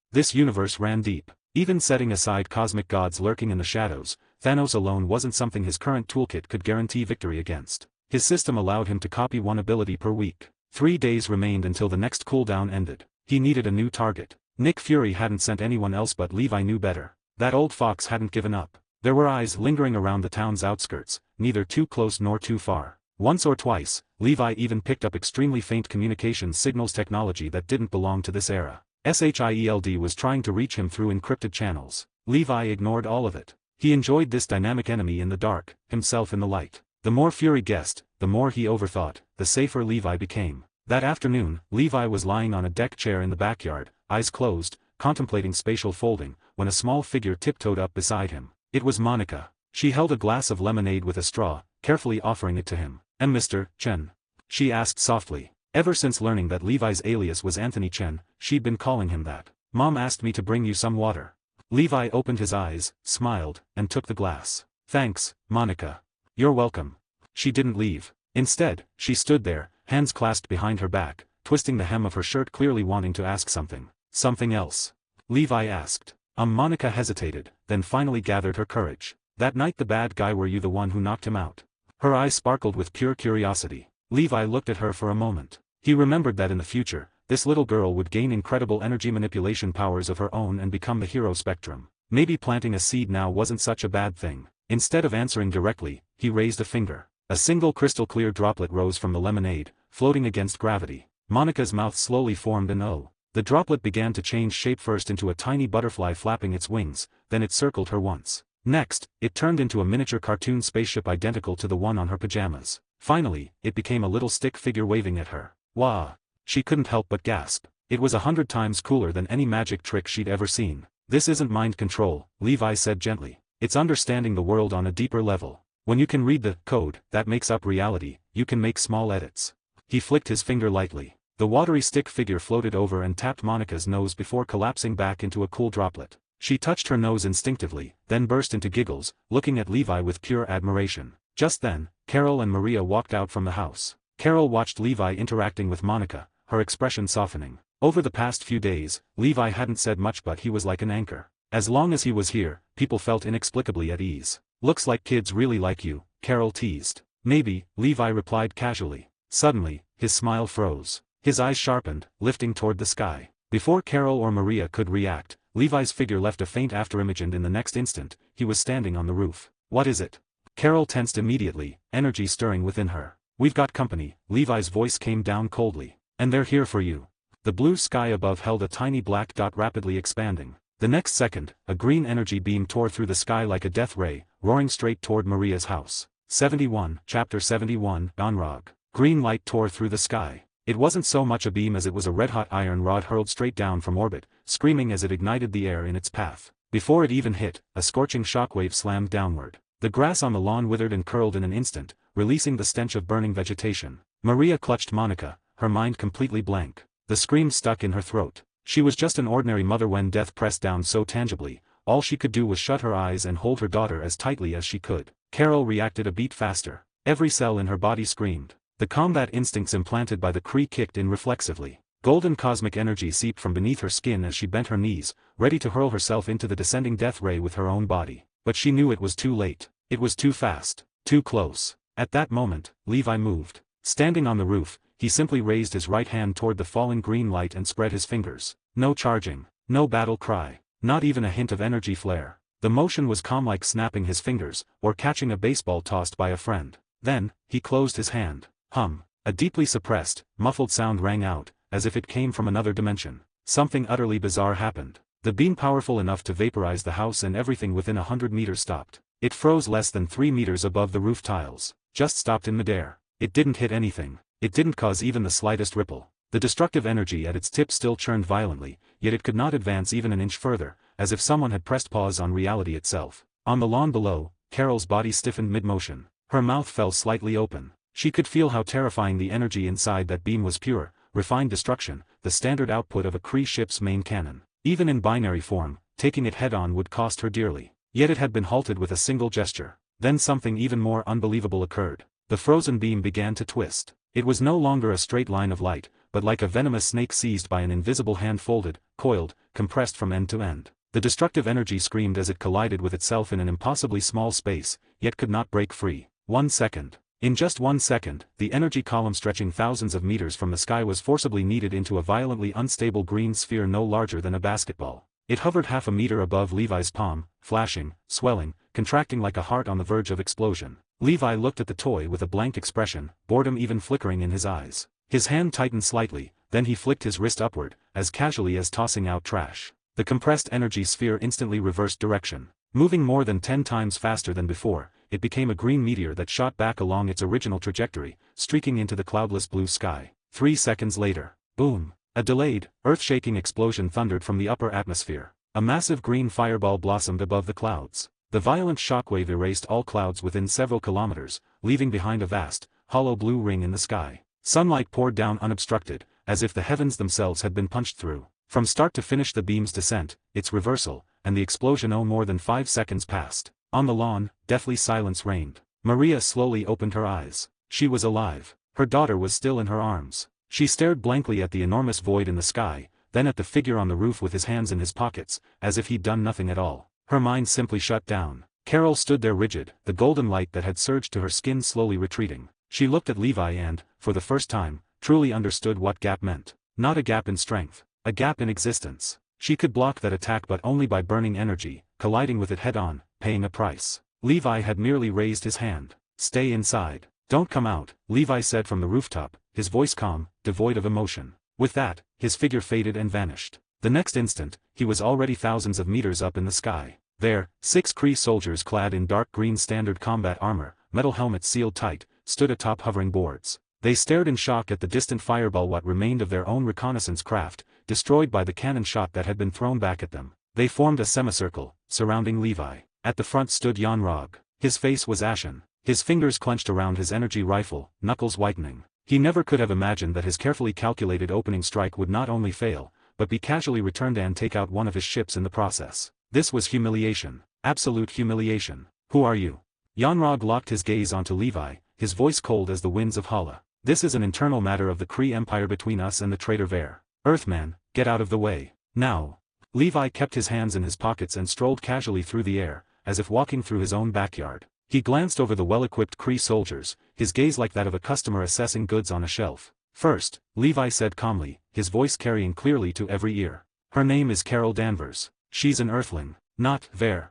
This universe ran deep. Even setting aside cosmic gods lurking in the shadows, Thanos alone wasn't something his current toolkit could guarantee victory against. His system allowed him to copy one ability per week. 3 days remained until the next cooldown ended. He needed a new target. Nick Fury hadn't sent anyone else, but Levi knew better. That old fox hadn't given up. There were eyes lingering around the town's outskirts, neither too close nor too far. Once or twice, Levi even picked up extremely faint communication signals, technology that didn't belong to this era. SHIELD was trying to reach him through encrypted channels. Levi ignored all of it. He enjoyed this dynamic enemy in the dark, himself in the light. The more Fury guessed, the more he overthought, the safer Levi became. That afternoon, Levi was lying on a deck chair in the backyard, eyes closed, contemplating spatial folding, when a small figure tiptoed up beside him. It was Monica. She held a glass of lemonade with a straw, carefully offering it to him. "And Mr. Chen?" she asked softly. Ever since learning that Levi's alias was Anthony Chen, she'd been calling him that. "Mom asked me to bring you some water." Levi opened his eyes, smiled, and took the glass. "Thanks, Monica." "You're welcome." She didn't leave. Instead, she stood there, hands clasped behind her back, twisting the hem of her shirt, clearly wanting to ask something. "Something else?" Levi asked. Monica hesitated, then finally gathered her courage. "That night the bad guy, were you the one who knocked him out?" Her eyes sparkled with pure curiosity. Levi looked at her for a moment. He remembered that in the future, this little girl would gain incredible energy manipulation powers of her own and become the hero spectrum. Maybe planting a seed now wasn't such a bad thing. Instead of answering directly, he raised a finger. A single crystal-clear droplet rose from the lemonade, floating against gravity. Monica's mouth slowly formed an O. The droplet began to change shape, first into a tiny butterfly flapping its wings, then it circled her once. Next, it turned into a miniature cartoon spaceship identical to the one on her pajamas. Finally, it became a little stick figure waving at her. Wah! She couldn't help but gasp. It was 100 times cooler than any magic trick she'd ever seen. This isn't mind control, Levi said gently. It's understanding the world on a deeper level. When you can read the code that makes up reality, you can make small edits. He flicked his finger lightly. The watery stick figure floated over and tapped Monica's nose before collapsing back into a cool droplet. She touched her nose instinctively, then burst into giggles, looking at Levi with pure admiration. Just then, Carol and Maria walked out from the house. Carol watched Levi interacting with Monica, her expression softening. Over the past few days, Levi hadn't said much, but he was like an anchor. As long as he was here, people felt inexplicably at ease. Looks like kids really like you, Carol teased. Maybe, Levi replied casually. Suddenly, his smile froze. His eyes sharpened, lifting toward the sky. Before Carol or Maria could react, Levi's figure left a faint afterimage, and in the next instant, he was standing on the roof. What is it? Carol tensed immediately, energy stirring within her. We've got company, Levi's voice came down coldly. And they're here for you. The blue sky above held a tiny black dot rapidly expanding. The next second, a green energy beam tore through the sky like a death ray, roaring straight toward Maria's house. 71, Chapter 71, Onrog. Green light tore through the sky. It wasn't so much a beam as it was a red-hot iron rod hurled straight down from orbit, screaming as it ignited the air in its path. Before it even hit, a scorching shockwave slammed downward. The grass on the lawn withered and curled in an instant, releasing the stench of burning vegetation. Maria clutched Monica, her mind completely blank. The scream stuck in her throat. She was just an ordinary mother when death pressed down so tangibly. All she could do was shut her eyes and hold her daughter as tightly as she could. Carol reacted a beat faster. Every cell in her body screamed. The combat instincts implanted by the Kree kicked in reflexively. Golden cosmic energy seeped from beneath her skin as she bent her knees, ready to hurl herself into the descending death ray with her own body. But she knew it was too late. It was too fast. Too close. At that moment, Levi moved. Standing on the roof, he simply raised his right hand toward the falling green light and spread his fingers. No charging. No battle cry. Not even a hint of energy flare. The motion was calm, like snapping his fingers, or catching a baseball tossed by a friend. Then, he closed his hand. Hum. A deeply suppressed, muffled sound rang out, as if it came from another dimension. Something utterly bizarre happened. The beam, powerful enough to vaporize the house and everything within 100 meters, stopped. It froze less than 3 meters above the roof tiles. Just stopped in midair. It didn't hit anything. It didn't cause even the slightest ripple. The destructive energy at its tip still churned violently, yet it could not advance even an inch further, as if someone had pressed pause on reality itself. On the lawn below, Carol's body stiffened mid-motion. Her mouth fell slightly open. She could feel how terrifying the energy inside that beam was. Pure, refined destruction, the standard output of a Kree ship's main cannon. Even in binary form, taking it head-on would cost her dearly. Yet it had been halted with a single gesture. Then something even more unbelievable occurred. The frozen beam began to twist. It was no longer a straight line of light, but like a venomous snake seized by an invisible hand, folded, coiled, compressed from end to end. The destructive energy screamed as it collided with itself in an impossibly small space, yet could not break free. 1 second. In just 1 second, the energy column stretching thousands of meters from the sky was forcibly kneaded into a violently unstable green sphere no larger than a basketball. It hovered half a meter above Levi's palm, flashing, swelling, contracting like a heart on the verge of explosion. Levi looked at the toy with a blank expression, boredom even flickering in his eyes. His hand tightened slightly, then he flicked his wrist upward, as casually as tossing out trash. The compressed energy sphere instantly reversed direction. Moving more than 10 times faster than before, it became a green meteor that shot back along its original trajectory, streaking into the cloudless blue sky. 3 seconds later, boom! A delayed, earth-shaking explosion thundered from the upper atmosphere. A massive green fireball blossomed above the clouds. The violent shockwave erased all clouds within several kilometers, leaving behind a vast, hollow blue ring in the sky. Sunlight poured down unobstructed, as if the heavens themselves had been punched through. From start to finish, the beam's descent, its reversal, and the explosion. More than 5 seconds passed. On the lawn, deathly silence reigned. Maria slowly opened her eyes. She was alive. Her daughter was still in her arms. She stared blankly at the enormous void in the sky, then at the figure on the roof with his hands in his pockets, as if he'd done nothing at all. Her mind simply shut down. Carol stood there rigid, the golden light that had surged to her skin slowly retreating. She looked at Levi and, for the first time, truly understood what gap meant. Not a gap in strength, a gap in existence. She could block that attack, but only by burning energy, colliding with it head-on, paying a price. Levi had merely raised his hand. Stay inside. Don't come out, Levi said from the rooftop, his voice calm, devoid of emotion. With that, his figure faded and vanished. The next instant, he was already thousands of meters up in the sky. There, 6 Kree soldiers clad in dark green standard combat armor, metal helmets sealed tight, stood atop hovering boards. They stared in shock at the distant fireball, what remained of their own reconnaissance craft, destroyed by the cannon shot that had been thrown back at them. They formed a semicircle, surrounding Levi. At the front stood Yanrog. His face was ashen, his fingers clenched around his energy rifle, knuckles whitening. He never could have imagined that his carefully calculated opening strike would not only fail, but be casually returned and take out one of his ships in the process. This was humiliation. Absolute humiliation. Who are you? Yanrog locked his gaze onto Levi, his voice cold as the winds of Hala. This is an internal matter of the Kree Empire between us and the traitor Ver. Earthman, get out of the way. Now. Levi kept his hands in his pockets and strolled casually through the air, as if walking through his own backyard. He glanced over the well-equipped Kree soldiers, his gaze like that of a customer assessing goods on a shelf. First, Levi said calmly, his voice carrying clearly to every ear. Her name is Carol Danvers. She's an Earthling, not Ver.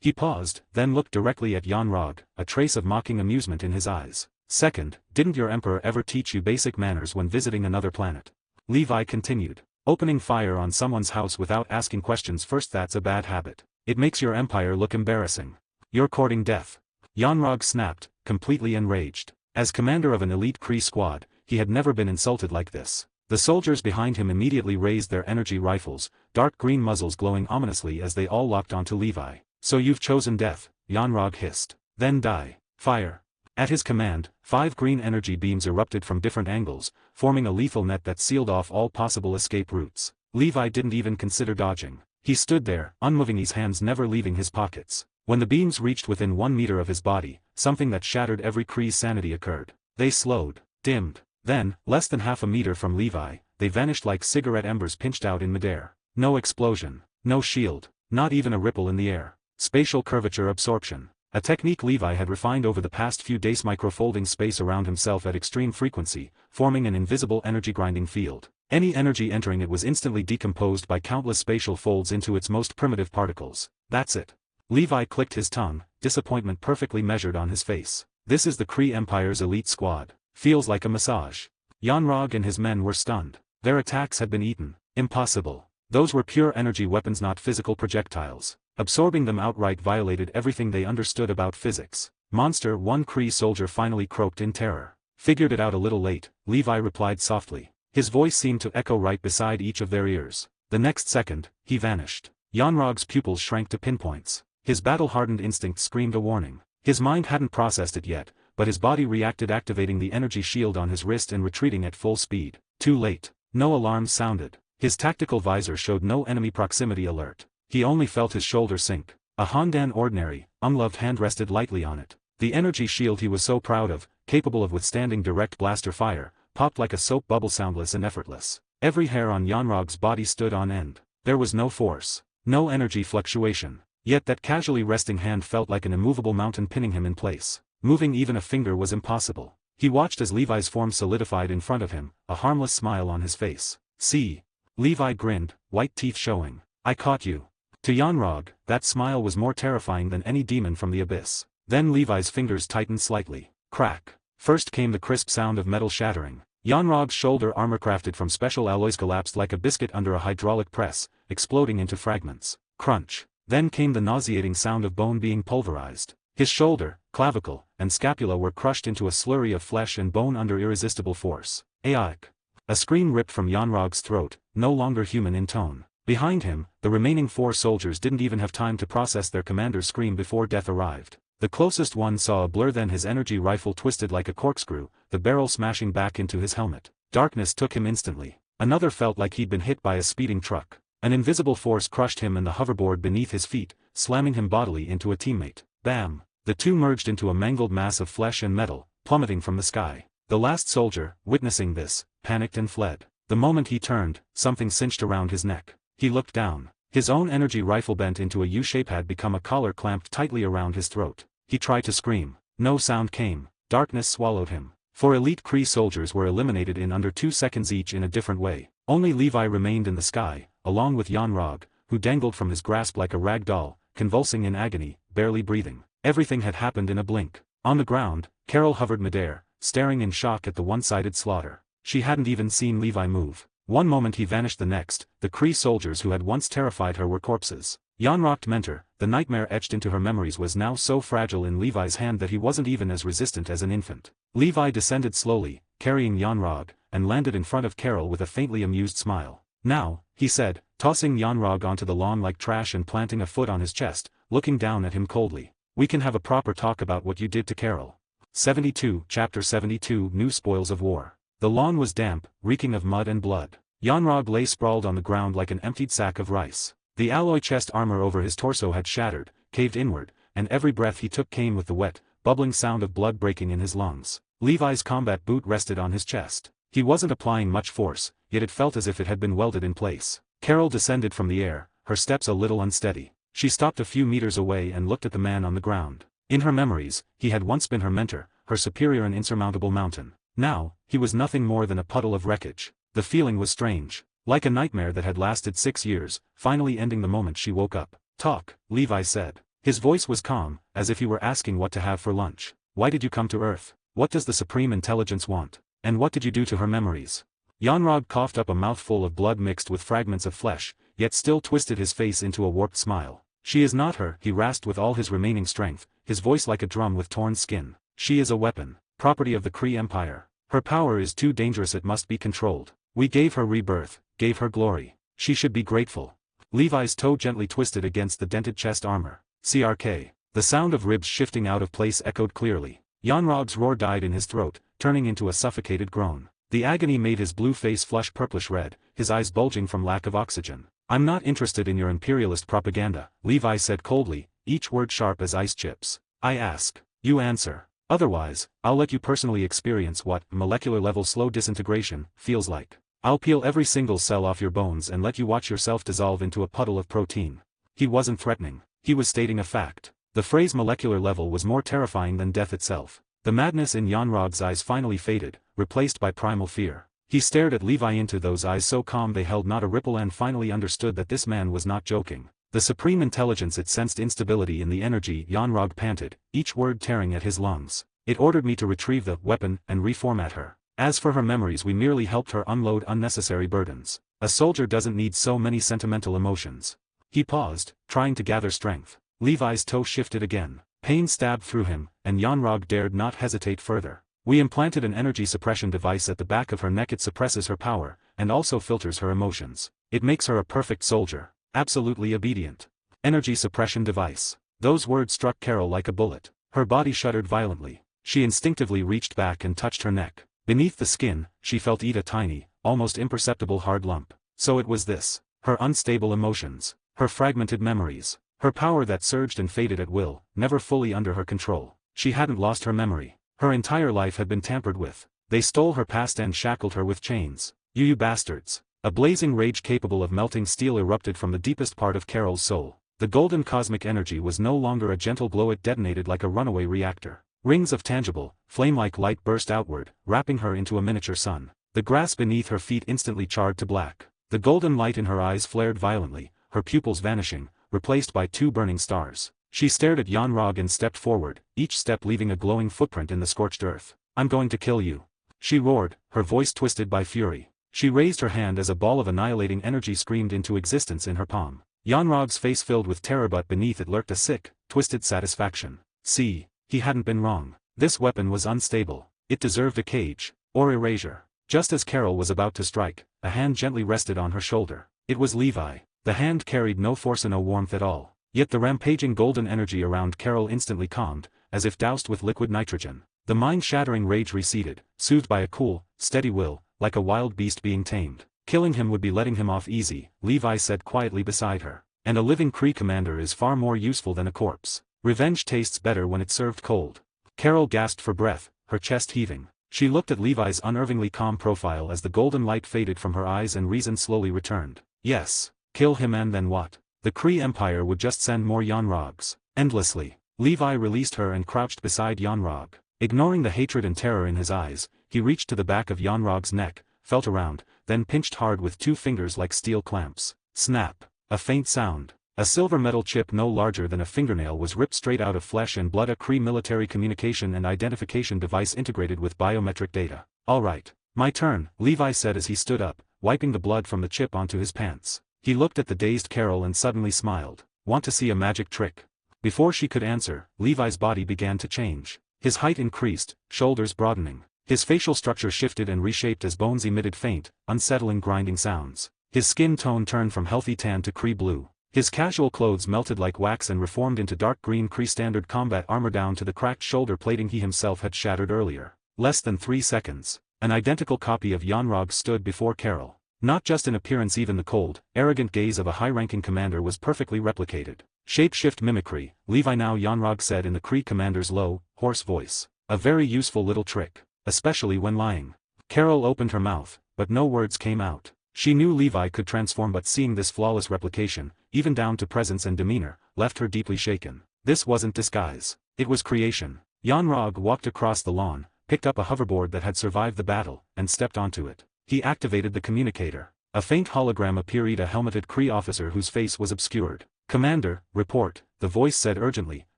He paused, then looked directly at Yanrog, a trace of mocking amusement in his eyes. Second, didn't your emperor ever teach you basic manners when visiting another planet? Levi continued. Opening fire on someone's house without asking questions first, that's a bad habit. It makes your empire look embarrassing. You're courting death. Yanrog snapped, completely enraged. As commander of an elite Kree squad, he had never been insulted like this. The soldiers behind him immediately raised their energy rifles, dark green muzzles glowing ominously as they all locked onto Levi. So you've chosen death, Yanrog hissed. Then die. Fire. At his command, 5 green energy beams erupted from different angles, forming a lethal net that sealed off all possible escape routes. Levi didn't even consider dodging. He stood there, unmoving, his hands never leaving his pockets. When the beams reached within 1 meter of his body, something that shattered every Kree's sanity occurred. They slowed, dimmed. Then, less than half a meter from Levi, they vanished like cigarette embers pinched out in midair. No explosion, no shield, not even a ripple in the air. Spatial curvature absorption. A technique Levi had refined over the past few days, microfolding space around himself at extreme frequency, forming an invisible energy grinding field. Any energy entering it was instantly decomposed by countless spatial folds into its most primitive particles. That's it. Levi clicked his tongue, disappointment perfectly measured on his face. This is the Kree Empire's elite squad. Feels like a massage. Yanrog and his men were stunned. Their attacks had been eaten. Impossible. Those were pure energy weapons, not physical projectiles. Absorbing them outright violated everything they understood about physics. Monster, one Kree soldier finally croaked in terror. Figured it out a little late, Levi replied softly. His voice seemed to echo right beside each of their ears. The next second, he vanished. Yanrog's pupils shrank to pinpoints. His battle-hardened instinct screamed a warning. His mind hadn't processed it yet, but his body reacted, activating the energy shield on his wrist and retreating at full speed. Too late. No alarms sounded. His tactical visor showed no enemy proximity alert. He only felt his shoulder sink. A Hondan ordinary, unloved hand rested lightly on it. The energy shield he was so proud of, capable of withstanding direct blaster fire, popped like a soap bubble, soundless and effortless. Every hair on Yanrog's body stood on end. There was no force, no energy fluctuation. Yet that casually resting hand felt like an immovable mountain pinning him in place. Moving even a finger was impossible. He watched as Levi's form solidified in front of him, a harmless smile on his face. See? Levi grinned, white teeth showing. I caught you. To Yanrog, that smile was more terrifying than any demon from the abyss. Then Levi's fingers tightened slightly. Crack. First came the crisp sound of metal shattering. Yanrog's shoulder armor, crafted from special alloys, collapsed like a biscuit under a hydraulic press, exploding into fragments. Crunch. Then came the nauseating sound of bone being pulverized. His shoulder, clavicle, and scapula were crushed into a slurry of flesh and bone under irresistible force. Aioc. A scream ripped from Yanrog's throat, no longer human in tone. Behind him, the remaining 4 soldiers didn't even have time to process their commander's scream before death arrived. The closest one saw a blur, then his energy rifle twisted like a corkscrew, the barrel smashing back into his helmet. Darkness took him instantly. Another felt like he'd been hit by a speeding truck. An invisible force crushed him and the hoverboard beneath his feet, slamming him bodily into a teammate. Bam! The two merged into a mangled mass of flesh and metal, plummeting from the sky. The last soldier, witnessing this, panicked and fled. The moment he turned, something cinched around his neck. He looked down. His own energy rifle, bent into a U-shape, had become a collar clamped tightly around his throat. He tried to scream. No sound came. Darkness swallowed him. 4 elite Kree soldiers were eliminated in under 2 seconds each in a different way. Only Levi remained in the sky, along with Yanrog, who dangled from his grasp like a rag doll, convulsing in agony, barely breathing. Everything had happened in a blink. On the ground, Carol hovered midair, staring in shock at the one-sided slaughter. She hadn't even seen Levi move. One moment he vanished, the next, the Kree soldiers who had once terrified her were corpses. Yanrocked mentor, the nightmare etched into her memories was now so fragile in Levi's hand that he wasn't even as resistant as an infant. Levi descended slowly, carrying Yanrog, and landed in front of Carol with a faintly amused smile. Now, he said, tossing Yanrog onto the lawn like trash and planting a foot on his chest, looking down at him coldly. We can have a proper talk about what you did to Carol. 72 Chapter 72 New Spoils of War. The lawn was damp, reeking of mud and blood. Yanrog lay sprawled on the ground like an emptied sack of rice. The alloy chest armor over his torso had shattered, caved inward, and every breath he took came with the wet, bubbling sound of blood breaking in his lungs. Levi's combat boot rested on his chest. He wasn't applying much force, yet it felt as if it had been welded in place. Carol descended from the air, her steps a little unsteady. She stopped a few meters away and looked at the man on the ground. In her memories, he had once been her mentor, her superior and insurmountable mountain. Now, he was nothing more than a puddle of wreckage. The feeling was strange. Like a nightmare that had lasted 6 years, finally ending the moment she woke up. Talk, Levi said. His voice was calm, as if he were asking what to have for lunch. Why did you come to Earth? What does the Supreme Intelligence want? And what did you do to her memories? Yanrog coughed up a mouthful of blood mixed with fragments of flesh, yet still twisted his face into a warped smile. She is not her, he rasped with all his remaining strength, his voice like a drum with torn skin. She is a weapon, property of the Kree Empire. Her power is too dangerous, it must be controlled. We gave her rebirth, gave her glory. She should be grateful. Levi's toe gently twisted against the dented chest armor. CRK. The sound of ribs shifting out of place echoed clearly. Yanrog's roar died in his throat, turning into a suffocated groan. The agony made his blue face flush purplish red, his eyes bulging from lack of oxygen. I'm not interested in your imperialist propaganda, Levi said coldly, each word sharp as ice chips. I ask. You answer. Otherwise, I'll let you personally experience what molecular-level slow disintegration feels like. I'll peel every single cell off your bones and let you watch yourself dissolve into a puddle of protein. He wasn't threatening. He was stating a fact. The phrase molecular level was more terrifying than death itself. The madness in Yanrog's eyes finally faded, replaced by primal fear. He stared at Levi into those eyes so calm they held not a ripple and finally understood that this man was not joking. The Supreme Intelligence, it sensed instability in the energy. Yanrog panted, each word tearing at his lungs. It ordered me to retrieve the weapon and reformat her. As for her memories, we merely helped her unload unnecessary burdens. A soldier doesn't need so many sentimental emotions. He paused, trying to gather strength. Levi's toe shifted again. Pain stabbed through him, and Yanrog dared not hesitate further. We implanted an energy suppression device at the back of her neck. It suppresses her power, and also filters her emotions. It makes her a perfect soldier. Absolutely obedient. Energy suppression device. Those words struck Carol like a bullet. Her body shuddered violently. She instinctively reached back and touched her neck. Beneath the skin, she felt a tiny, almost imperceptible hard lump. So it was this. Her unstable emotions. Her fragmented memories. Her power that surged and faded at will, never fully under her control. She hadn't lost her memory. Her entire life had been tampered with. They stole her past and shackled her with chains. You bastards. A blazing rage capable of melting steel erupted from the deepest part of Carol's soul. The golden cosmic energy was no longer a gentle glow, it detonated like a runaway reactor. Rings of tangible, flame-like light burst outward, wrapping her into a miniature sun. The grass beneath her feet instantly charred to black. The golden light in her eyes flared violently, her pupils vanishing, replaced by 2 burning stars. She stared at Yanrog and stepped forward, each step leaving a glowing footprint in the scorched earth. I'm going to kill you. She roared, her voice twisted by fury. She raised her hand as a ball of annihilating energy screamed into existence in her palm. Yanrog's face filled with terror, but beneath it lurked a sick, twisted satisfaction. See, he hadn't been wrong. This weapon was unstable. It deserved a cage, or erasure. Just as Carol was about to strike, a hand gently rested on her shoulder. It was Levi. The hand carried no force and no warmth at all. Yet the rampaging golden energy around Carol instantly calmed, as if doused with liquid nitrogen. The mind-shattering rage receded, soothed by a cool, steady will, like a wild beast being tamed. Killing him would be letting him off easy, Levi said quietly beside her. And a living Kree commander is far more useful than a corpse. Revenge tastes better when it's served cold. Carol gasped for breath, her chest heaving. She looked at Levi's unervingly calm profile as the golden light faded from her eyes and reason slowly returned. Yes. Kill him, and then what? The Kree Empire would just send more Yanrogs. Endlessly. Levi released her and crouched beside Yanrog. Ignoring the hatred and terror in his eyes, he reached to the back of Yanrog's neck, felt around, then pinched hard with 2 fingers like steel clamps. Snap. A faint sound. A silver metal chip no larger than a fingernail was ripped straight out of flesh and blood, a Kree military communication and identification device integrated with biometric data. All right. My turn, Levi said as he stood up, wiping the blood from the chip onto his pants. He looked at the dazed Carol and suddenly smiled. want to see a magic trick? Before she could answer, Levi's body began to change. His height increased, shoulders broadening. His facial structure shifted and reshaped as bones emitted faint, unsettling grinding sounds. His skin tone turned from healthy tan to Kree blue. His casual clothes melted like wax and reformed into dark green Kree standard combat armor down to the cracked shoulder plating he himself had shattered earlier. Less than 3 seconds. An identical copy of Yanrog stood before Carol. Not just in appearance, even the cold, arrogant gaze of a high-ranking commander was perfectly replicated. Shape-shift mimicry, Levi now, Yanrog said in the Kree commander's low, hoarse voice. A very useful little trick, especially when lying. Carol opened her mouth, but no words came out. She knew Levi could transform, but seeing this flawless replication, even down to presence and demeanor, left her deeply shaken. This wasn't disguise. It was creation. Yanrog walked across the lawn, picked up a hoverboard that had survived the battle, and stepped onto it. He activated the communicator. A faint hologram appeared, a helmeted Kree officer whose face was obscured. "Commander, report," the voice said urgently,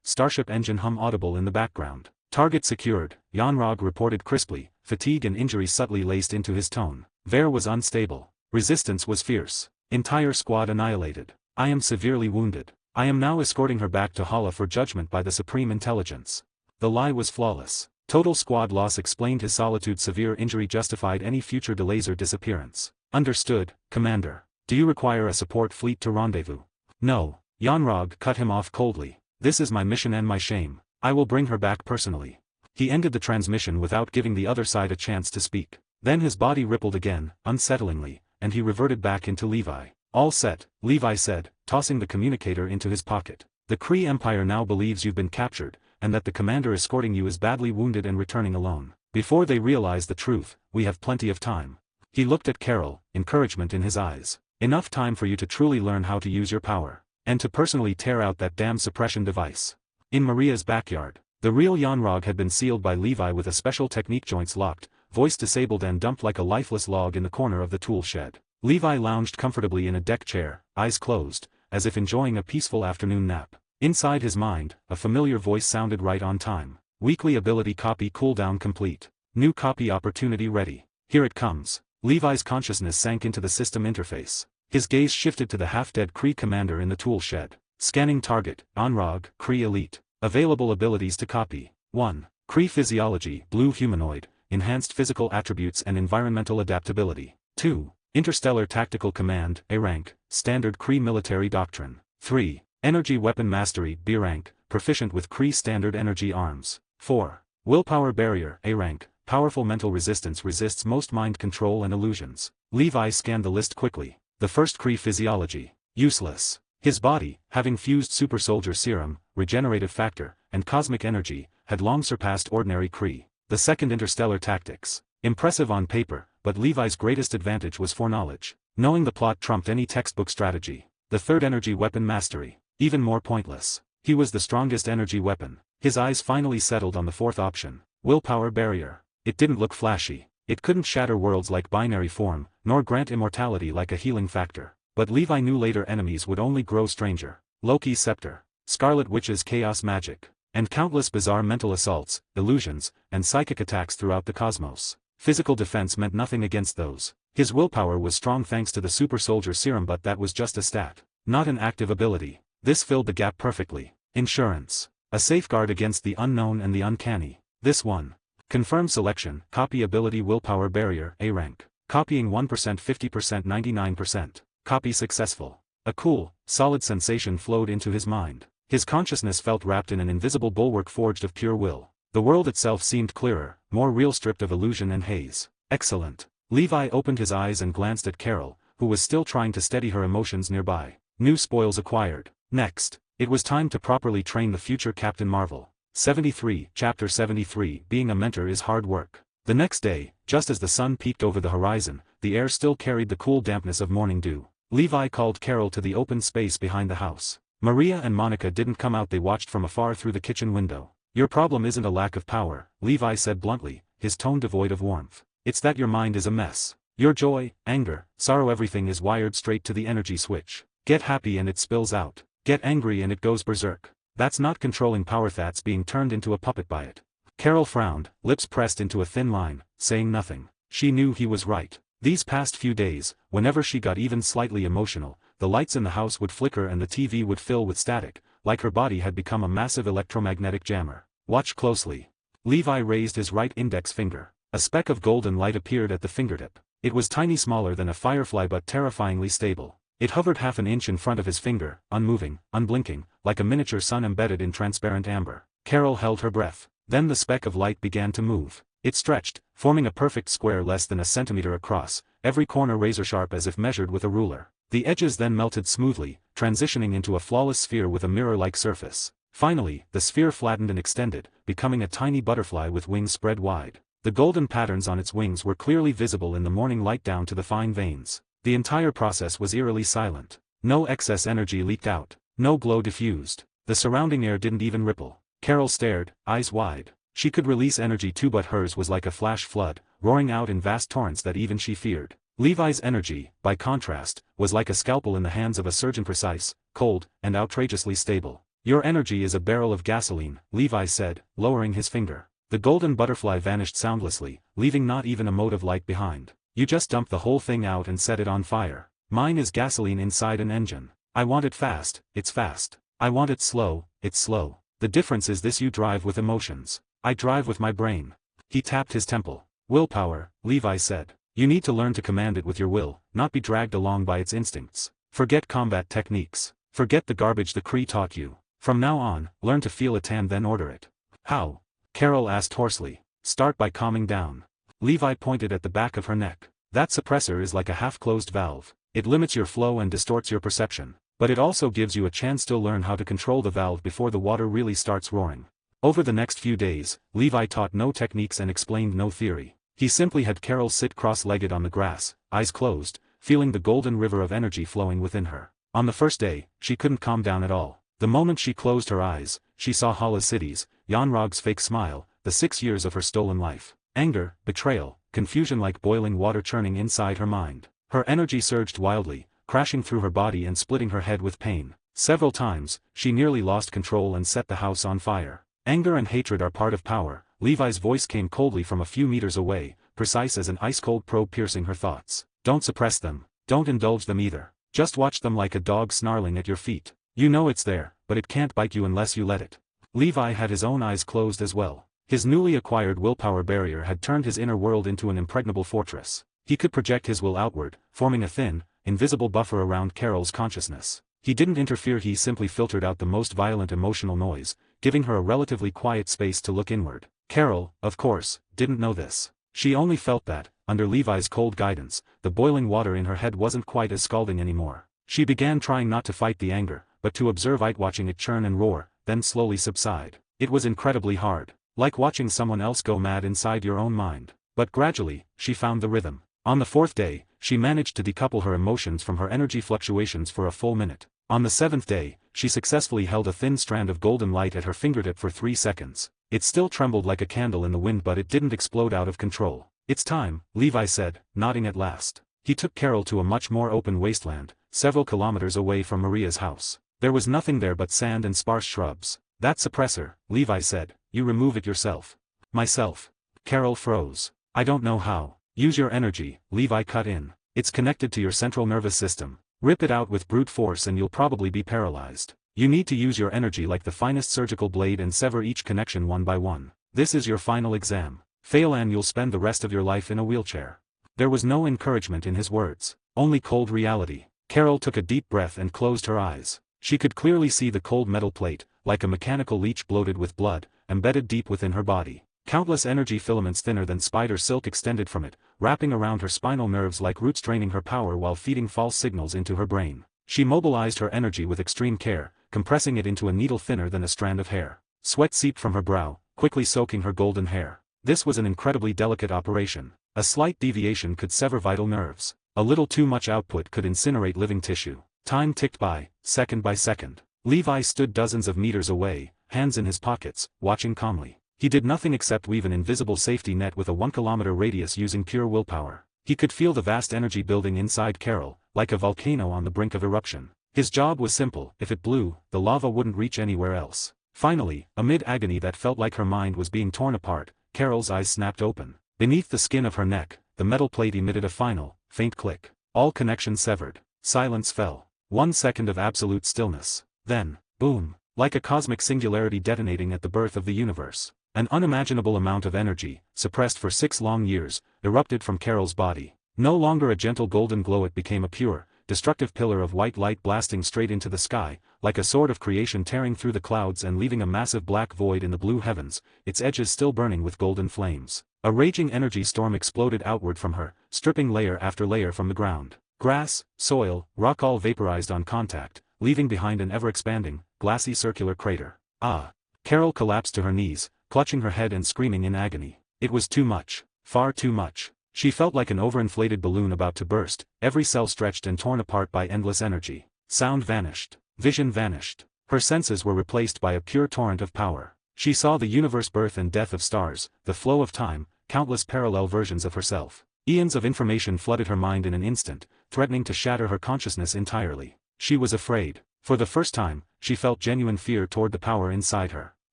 starship engine hum audible in the background. "Target secured," Yanrog reported crisply, fatigue and injury subtly laced into his tone. Ver was unstable. Resistance was fierce. Entire squad annihilated. "I am severely wounded. I am now escorting her back to Hala for judgment by the Supreme Intelligence." The lie was flawless. Total squad loss explained his solitude, severe injury justified any future delays or disappearance. "Understood, Commander. Do you require a support fleet to rendezvous?" "No." Yanrog cut him off coldly. "This is my mission and my shame. I will bring her back personally." He ended the transmission without giving the other side a chance to speak. Then his body rippled again, unsettlingly, and he reverted back into Levi. "All set," Levi said, tossing the communicator into his pocket. "The Kree Empire now believes you've been captured, and that the commander escorting you is badly wounded and returning alone. Before they realize the truth, we have plenty of time." He looked at Carol, encouragement in his eyes. "Enough time for you to truly learn how to use your power. And to personally tear out that damn suppression device." In Maria's backyard, the real Yanrog had been sealed by Levi with a special technique, joints locked, voice disabled, and dumped like a lifeless log in the corner of the tool shed. Levi lounged comfortably in a deck chair, eyes closed, as if enjoying a peaceful afternoon nap. Inside his mind, a familiar voice sounded right on time. "Weekly ability copy cooldown complete. New copy opportunity ready. Here it comes." Levi's consciousness sank into the system interface. His gaze shifted to the half-dead Kree commander in the tool shed. Scanning target, Yanrog, Kree Elite. Available abilities to copy. 1. Kree Physiology, Blue Humanoid, Enhanced Physical Attributes and Environmental Adaptability. 2. Interstellar Tactical Command, A rank, Standard Kree Military Doctrine. 3. Energy Weapon Mastery, B rank, Proficient with Kree Standard Energy Arms. 4. Willpower Barrier, A rank, Powerful Mental Resistance, resists most mind control and illusions. Levi scanned the list quickly. The first, Kree Physiology. Useless. His body, having fused Super Soldier Serum, Regenerative Factor, and Cosmic Energy, had long surpassed ordinary Kree. The second, Interstellar Tactics. Impressive on paper, but Levi's greatest advantage was foreknowledge. Knowing the plot trumped any textbook strategy. The third, Energy Weapon Mastery. Even more pointless. He was the strongest energy weapon. His eyes finally settled on the fourth option. Willpower Barrier. It didn't look flashy. It couldn't shatter worlds like binary form, nor grant immortality like a healing factor. But Levi knew later enemies would only grow stranger. Loki's Scepter. Scarlet Witch's Chaos Magic. And countless bizarre mental assaults, illusions, and psychic attacks throughout the cosmos. Physical defense meant nothing against those. His willpower was strong thanks to the Super Soldier Serum, but that was just a stat, not an active ability. This filled the gap perfectly. Insurance. A safeguard against the unknown and the uncanny. This one. Confirmed selection, copy ability Willpower Barrier, A rank. Copying 1%, 50%, 99%. Copy successful. A cool, solid sensation flowed into his mind. His consciousness felt wrapped in an invisible bulwark forged of pure will. The world itself seemed clearer, more real, stripped of illusion and haze. Excellent. Levi opened his eyes and glanced at Carol, who was still trying to steady her emotions nearby. New spoils acquired. Next, it was time to properly train the future Captain Marvel. 73, Chapter 73, Being a Mentor is Hard Work. The next day, just as the sun peeked over the horizon, the air still carried the cool dampness of morning dew. Levi called Carol to the open space behind the house. Maria and Monica didn't come out, they watched from afar through the kitchen window. "Your problem isn't a lack of power," Levi said bluntly, his tone devoid of warmth. "It's that your mind is a mess. Your joy, anger, sorrow, everything is wired straight to the energy switch. Get happy and it spills out. Get angry and it goes berserk. That's not controlling power, that's being turned into a puppet by it." Carol frowned, lips pressed into a thin line, saying nothing. She knew he was right. These past few days, whenever she got even slightly emotional, the lights in the house would flicker and the TV would fill with static, like her body had become a massive electromagnetic jammer. Watch closely. Levi raised his right index finger. A speck of golden light appeared at the fingertip. It was tiny, smaller than a firefly but terrifyingly stable. It hovered half an inch in front of his finger, unmoving, unblinking, like a miniature sun embedded in transparent amber. Carol held her breath. Then the speck of light began to move. It stretched, forming a perfect square less than a centimeter across, every corner razor-sharp as if measured with a ruler. The edges then melted smoothly, transitioning into a flawless sphere with a mirror-like surface. Finally, the sphere flattened and extended, becoming a tiny butterfly with wings spread wide. The golden patterns on its wings were clearly visible in the morning light down to the fine veins. The entire process was eerily silent. No excess energy leaked out. No glow diffused. The surrounding air didn't even ripple. Carol stared, eyes wide. She could release energy too, but hers was like a flash flood, roaring out in vast torrents that even she feared. Levi's energy, by contrast, was like a scalpel in the hands of a surgeon, precise, cold, and outrageously stable. Your energy is a barrel of gasoline, Levi said, lowering his finger. The golden butterfly vanished soundlessly, leaving not even a mote of light behind. You just dump the whole thing out and set it on fire. Mine is gasoline inside an engine. I want it fast, it's fast. I want it slow, it's slow. The difference is this: you drive with emotions. I drive with my brain. He tapped his temple. Willpower, Levi said. You need to learn to command it with your will, not be dragged along by its instincts. Forget combat techniques. Forget the garbage the Kree taught you. From now on, learn to feel it and then order it. How? Carol asked hoarsely. Start by calming down. Levi pointed at the back of her neck. That suppressor is like a half-closed valve. It limits your flow and distorts your perception. But it also gives you a chance to learn how to control the valve before the water really starts roaring. Over the next few days, Levi taught no techniques and explained no theory. He simply had Carol sit cross-legged on the grass, eyes closed, feeling the golden river of energy flowing within her. On the first day, she couldn't calm down at all. The moment she closed her eyes, she saw Hala's cities, Yanrog's fake smile, the 6 years of her stolen life. Anger, betrayal, confusion like boiling water churning inside her mind. Her energy surged wildly, crashing through her body and splitting her head with pain. Several times, she nearly lost control and set the house on fire. Anger and hatred are part of power. Levi's voice came coldly from a few meters away, precise as an ice-cold probe piercing her thoughts. Don't suppress them. Don't indulge them either. Just watch them like a dog snarling at your feet. You know it's there, but it can't bite you unless you let it. Levi had his own eyes closed as well. His newly acquired willpower barrier had turned his inner world into an impregnable fortress. He could project his will outward, forming a thin, invisible buffer around Carol's consciousness. He didn't interfere, he simply filtered out the most violent emotional noise, giving her a relatively quiet space to look inward. Carol, of course, didn't know this. She only felt that, under Levi's cold guidance, the boiling water in her head wasn't quite as scalding anymore. She began trying not to fight the anger, but to observe it, watching it churn and roar, then slowly subside. It was incredibly hard. Like watching someone else go mad inside your own mind. But gradually, she found the rhythm. On the 4th day, she managed to decouple her emotions from her energy fluctuations for a full minute. On the 7th day, she successfully held a thin strand of golden light at her fingertip for 3 seconds. It still trembled like a candle in the wind, but it didn't explode out of control. It's time, Levi said, nodding at last. He took Carol to a much more open wasteland, several kilometers away from Maria's house. There was nothing there but sand and sparse shrubs. That suppressor, Levi said, you remove it yourself. Myself. Carol froze. I don't know how. Use your energy, Levi cut in. It's connected to your central nervous system. Rip it out with brute force and you'll probably be paralyzed. You need to use your energy like the finest surgical blade and sever each connection one by one. This is your final exam. Fail and you'll spend the rest of your life in a wheelchair. There was no encouragement in his words, only cold reality. Carol took a deep breath and closed her eyes. She could clearly see the cold metal plate, like a mechanical leech bloated with blood, embedded deep within her body. Countless energy filaments thinner than spider silk extended from it, wrapping around her spinal nerves like roots, draining her power while feeding false signals into her brain. She mobilized her energy with extreme care, compressing it into a needle thinner than a strand of hair. Sweat seeped from her brow, quickly soaking her golden hair. This was an incredibly delicate operation. A slight deviation could sever vital nerves. A little too much output could incinerate living tissue. Time ticked by second. Levi stood dozens of meters away, hands in his pockets, watching calmly. He did nothing except weave an invisible safety net with a 1-kilometer radius using pure willpower. He could feel the vast energy building inside Carol, like a volcano on the brink of eruption. His job was simple: if it blew, the lava wouldn't reach anywhere else. Finally, amid agony that felt like her mind was being torn apart, Carol's eyes snapped open. Beneath the skin of her neck, the metal plate emitted a final, faint click. All connection severed. Silence fell. 1 second of absolute stillness. Then, boom, like a cosmic singularity detonating at the birth of the universe. An unimaginable amount of energy, suppressed for 6 long years, erupted from Carol's body. No longer a gentle golden glow, it became a pure, destructive pillar of white light blasting straight into the sky, like a sword of creation tearing through the clouds and leaving a massive black void in the blue heavens, its edges still burning with golden flames. A raging energy storm exploded outward from her, stripping layer after layer from the ground. Grass, soil, rock all vaporized on contact, leaving behind an ever-expanding, glassy circular crater. Ah! Carol collapsed to her knees, clutching her head and screaming in agony. It was too much. Far too much. She felt like an overinflated balloon about to burst, every cell stretched and torn apart by endless energy. Sound vanished. Vision vanished. Her senses were replaced by a pure torrent of power. She saw the universe birth and death of stars, the flow of time, countless parallel versions of herself. Eons of information flooded her mind in an instant, threatening to shatter her consciousness entirely. She was afraid. For the first time, she felt genuine fear toward the power inside her.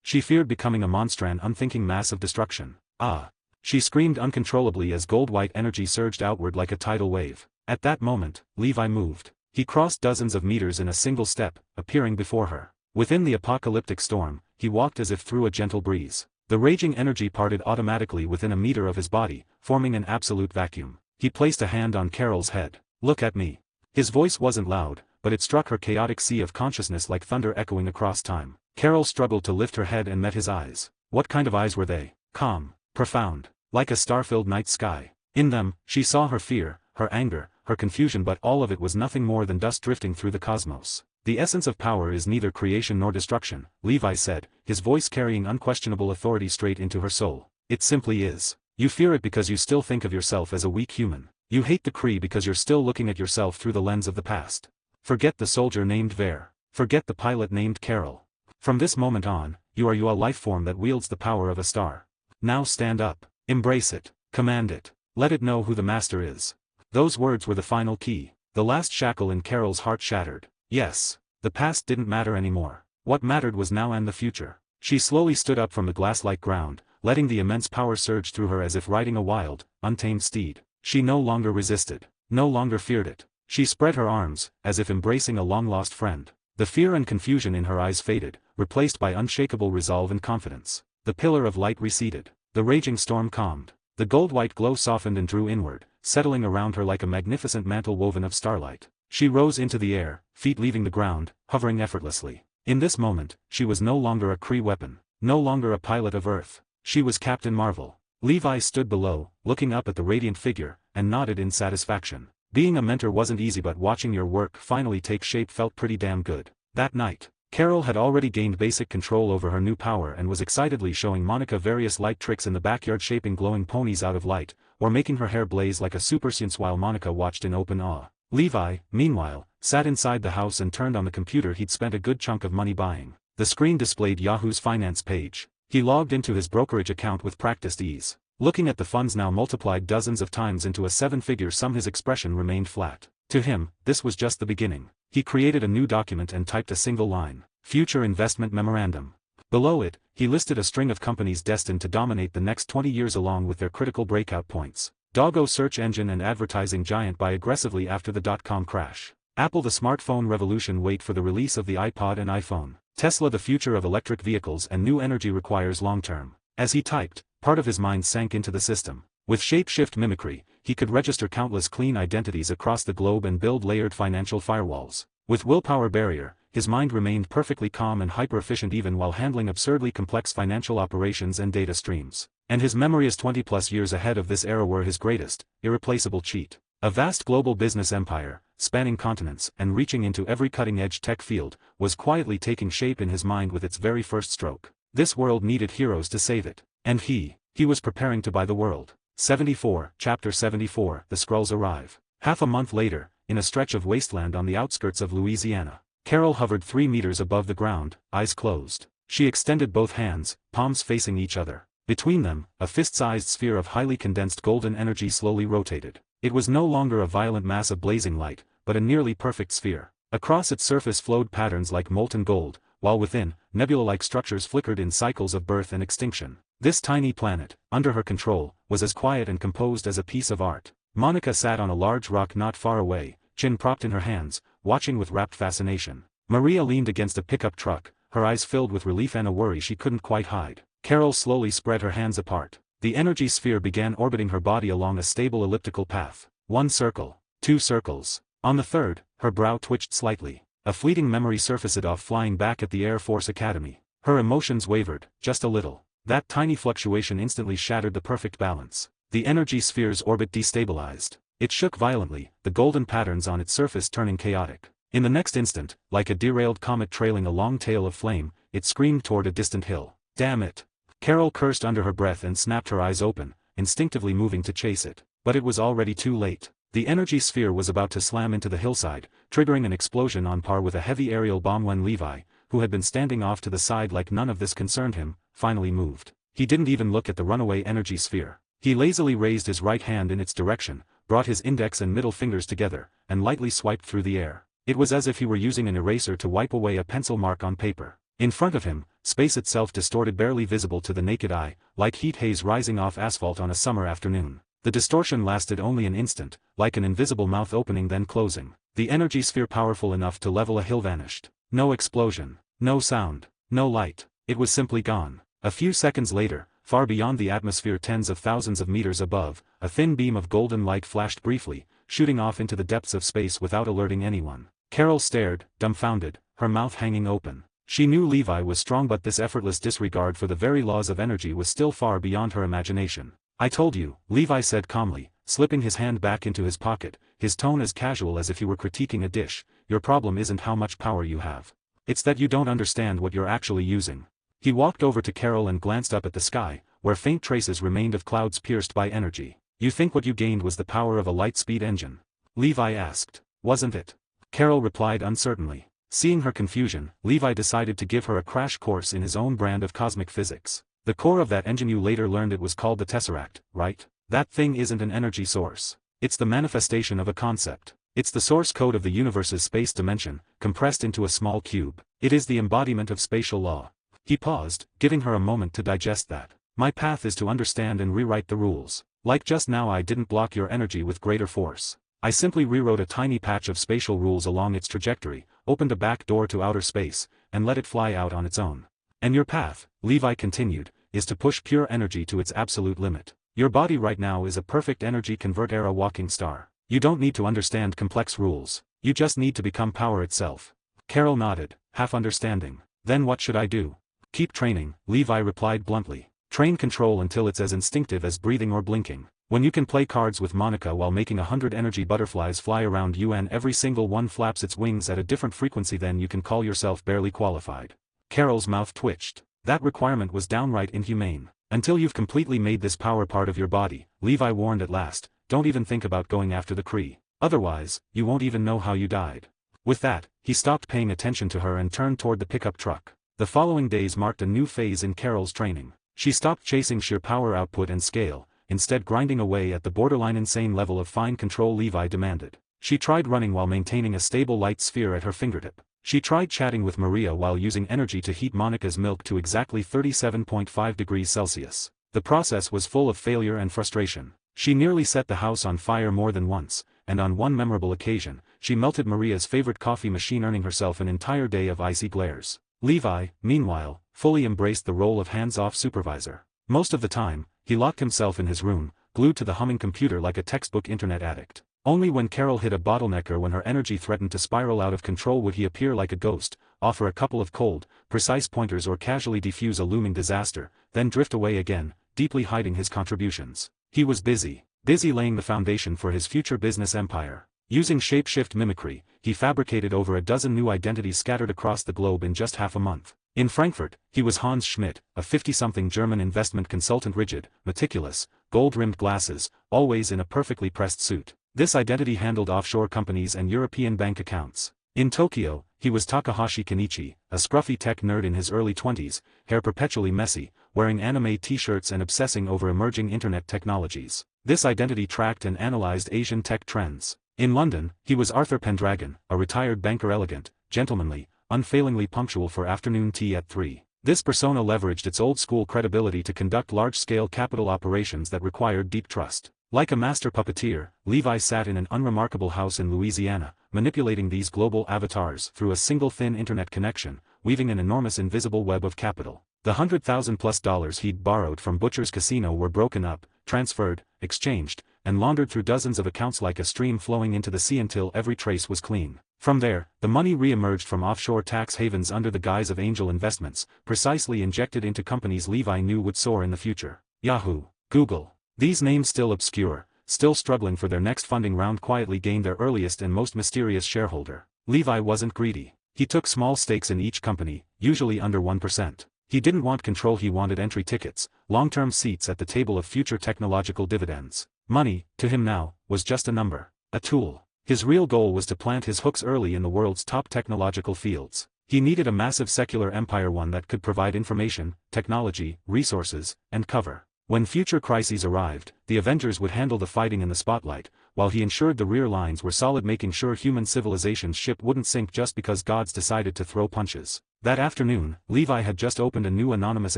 She feared becoming a monstrous, unthinking mass of destruction. Ah! She screamed uncontrollably as gold-white energy surged outward like a tidal wave. At that moment, Levi moved. He crossed dozens of meters in a single step, appearing before her. Within the apocalyptic storm, he walked as if through a gentle breeze. The raging energy parted automatically within a meter of his body, forming an absolute vacuum. He placed a hand on Carol's head. "Look at me." His voice wasn't loud, but it struck her chaotic sea of consciousness like thunder echoing across time. Carol struggled to lift her head and met his eyes. What kind of eyes were they? Calm, profound, like a star-filled night sky. In them, she saw her fear, her anger, her confusion, but all of it was nothing more than dust drifting through the cosmos. "The essence of power is neither creation nor destruction," Levi said, his voice carrying unquestionable authority straight into her soul. "It simply is. You fear it because you still think of yourself as a weak human. You hate the Kree because you're still looking at yourself through the lens of the past. Forget the soldier named Ver. Forget the pilot named Carol. From this moment on, you are a life form that wields the power of a star. Now stand up. Embrace it. Command it. Let it know who the master is." Those words were the final key. The last shackle in Carol's heart shattered. Yes. The past didn't matter anymore. What mattered was now and the future. She slowly stood up from the glass-like ground, letting the immense power surge through her as if riding a wild, untamed steed. She no longer resisted. No longer feared it. She spread her arms, as if embracing a long-lost friend. The fear and confusion in her eyes faded, replaced by unshakable resolve and confidence. The pillar of light receded. The raging storm calmed. The gold-white glow softened and drew inward, settling around her like a magnificent mantle woven of starlight. She rose into the air, feet leaving the ground, hovering effortlessly. In this moment, she was no longer a Kree weapon, no longer a pilot of Earth. She was Captain Marvel. Levi stood below, looking up at the radiant figure, and nodded in satisfaction. Being a mentor wasn't easy, but watching your work finally take shape felt pretty damn good. That night, Carol had already gained basic control over her new power and was excitedly showing Monica various light tricks in the backyard, shaping glowing ponies out of light, or making her hair blaze like a supersense while Monica watched in open awe. Levi, meanwhile, sat inside the house and turned on the computer he'd spent a good chunk of money buying. The screen displayed Yahoo's finance page. He logged into his brokerage account with practiced ease. Looking at the funds now multiplied dozens of times into a 7-figure sum, his expression remained flat. To him, this was just the beginning. He created a new document and typed a single line: Future Investment Memorandum. Below it, he listed a string of companies destined to dominate the next 20 years along with their critical breakout points. Doggo search engine and advertising giant buy aggressively after the dot-com crash. Apple the smartphone revolution, wait for the release of the iPod and iPhone. Tesla the future of electric vehicles and new energy requires long-term. As he typed, part of his mind sank into the system. With shape-shift mimicry, he could register countless clean identities across the globe and build layered financial firewalls. With willpower barrier, his mind remained perfectly calm and hyper-efficient even while handling absurdly complex financial operations and data streams. And his memory is 20+ years ahead of this era were his greatest, irreplaceable cheat. A vast global business empire, spanning continents and reaching into every cutting-edge tech field, was quietly taking shape in his mind with its very first stroke. This world needed heroes to save it. And he was preparing to buy the world. 74, Chapter 74, The Skrulls arrive. Half a month later, in a stretch of wasteland on the outskirts of Louisiana, Carol hovered 3 meters above the ground, eyes closed. She extended both hands, palms facing each other. Between them, a fist-sized sphere of highly condensed golden energy slowly rotated. It was no longer a violent mass of blazing light, but a nearly perfect sphere. Across its surface flowed patterns like molten gold, while within, nebula-like structures flickered in cycles of birth and extinction. This tiny planet, under her control, was as quiet and composed as a piece of art. Monica sat on a large rock not far away, chin propped in her hands, watching with rapt fascination. Maria leaned against a pickup truck, her eyes filled with relief and a worry she couldn't quite hide. Carol slowly spread her hands apart. The energy sphere began orbiting her body along a stable elliptical path. 1 circle, 2 circles. On the third, her brow twitched slightly. A fleeting memory surfaced off flying back at the Air Force Academy. Her emotions wavered, just a little. That tiny fluctuation instantly shattered the perfect balance. The energy sphere's orbit destabilized. It shook violently, the golden patterns on its surface turning chaotic. In the next instant, like a derailed comet trailing a long tail of flame, it screamed toward a distant hill. Damn it! Carol cursed under her breath and snapped her eyes open, instinctively moving to chase it. But it was already too late. The energy sphere was about to slam into the hillside, triggering an explosion on par with a heavy aerial bomb when Levi, who had been standing off to the side like none of this concerned him, finally moved. He didn't even look at the runaway energy sphere. He lazily raised his right hand in its direction, brought his index and middle fingers together, and lightly swiped through the air. It was as if he were using an eraser to wipe away a pencil mark on paper. In front of him, space itself distorted, barely visible to the naked eye, like heat haze rising off asphalt on a summer afternoon. The distortion lasted only an instant, like an invisible mouth opening then closing. The energy sphere powerful enough to level a hill vanished. No explosion, no sound, no light. It was simply gone. A few seconds later, far beyond the atmosphere tens of thousands of meters above, a thin beam of golden light flashed briefly, shooting off into the depths of space without alerting anyone. Carol stared, dumbfounded, her mouth hanging open. She knew Levi was strong, but this effortless disregard for the very laws of energy was still far beyond her imagination. I told you, Levi said calmly, slipping his hand back into his pocket, his tone as casual as if he were critiquing a dish. Your problem isn't how much power you have. It's that you don't understand what you're actually using. He walked over to Carol and glanced up at the sky, where faint traces remained of clouds pierced by energy. You think what you gained was the power of a light-speed engine? Levi asked. Wasn't it? Carol replied uncertainly. Seeing her confusion, Levi decided to give her a crash course in his own brand of cosmic physics. The core of that engine, you later learned it was called the Tesseract, right? That thing isn't an energy source. It's the manifestation of a concept. It's the source code of the universe's space dimension, compressed into a small cube. It is the embodiment of spatial law. He paused, giving her a moment to digest that. My path is to understand and rewrite the rules. Like just now, I didn't block your energy with greater force. I simply rewrote a tiny patch of spatial rules along its trajectory, opened a back door to outer space, and let it fly out on its own. And your path, Levi continued, is to push pure energy to its absolute limit. Your body right now is a perfect energy convert-era walking star. You don't need to understand complex rules. You just need to become power itself. Carol nodded, half understanding. Then what should I do? Keep training, Levi replied bluntly. Train control until it's as instinctive as breathing or blinking. When you can play cards with Monica while making 100 energy butterflies fly around you and every single one flaps its wings at a different frequency, then you can call yourself barely qualified. Carol's mouth twitched. That requirement was downright inhumane. Until you've completely made this power part of your body, Levi warned at last, don't even think about going after the Kree. Otherwise, you won't even know how you died. With that, he stopped paying attention to her and turned toward the pickup truck. The following days marked a new phase in Carol's training. She stopped chasing sheer power output and scale, instead grinding away at the borderline insane level of fine control Levi demanded. She tried running while maintaining a stable light sphere at her fingertip. She tried chatting with Maria while using energy to heat Monica's milk to exactly 37.5 degrees Celsius. The process was full of failure and frustration. She nearly set the house on fire more than once, and on one memorable occasion, she melted Maria's favorite coffee machine, earning herself an entire day of icy glares. Levi, meanwhile, fully embraced the role of hands-off supervisor. Most of the time, he locked himself in his room, glued to the humming computer like a textbook internet addict. Only when Carol hit a bottleneck or when her energy threatened to spiral out of control would he appear like a ghost, offer a couple of cold, precise pointers or casually defuse a looming disaster, then drift away again, deeply hiding his contributions. He was busy laying the foundation for his future business empire. Using shapeshift mimicry, he fabricated over a dozen new identities scattered across the globe in just half a month. In Frankfurt, he was Hans Schmidt, a 50-something German investment consultant, rigid, meticulous, gold-rimmed glasses, always in a perfectly pressed suit. This identity handled offshore companies and European bank accounts. In Tokyo, he was Takahashi Kenichi, a scruffy tech nerd in his early 20s, hair perpetually messy, wearing anime t-shirts and obsessing over emerging internet technologies. This identity tracked and analyzed Asian tech trends. In London, he was Arthur Pendragon, a retired banker, elegant, gentlemanly, unfailingly punctual for afternoon tea at 3. This persona leveraged its old-school credibility to conduct large-scale capital operations that required deep trust. Like a master puppeteer, Levi sat in an unremarkable house in Louisiana, manipulating these global avatars through a single thin internet connection, weaving an enormous invisible web of capital. The $100,000+ he'd borrowed from Butcher's Casino were broken up, transferred, exchanged, and laundered through dozens of accounts like a stream flowing into the sea until every trace was clean. From there, the money re-emerged from offshore tax havens under the guise of angel investments, precisely injected into companies Levi knew would soar in the future. Yahoo! Google. These names still obscure, still struggling for their next funding round quietly gained their earliest and most mysterious shareholder. Levi wasn't greedy. He took small stakes in each company, usually under 1%. He didn't want control, he wanted entry tickets, long-term seats at the table of future technological dividends. Money, to him now, was just a number, a tool. His real goal was to plant his hooks early in the world's top technological fields. He needed a massive secular empire, one that could provide information, technology, resources, and cover. When future crises arrived, the Avengers would handle the fighting in the spotlight, while he ensured the rear lines were solid, making sure human civilization's ship wouldn't sink just because gods decided to throw punches. That afternoon, Levi had just opened a new anonymous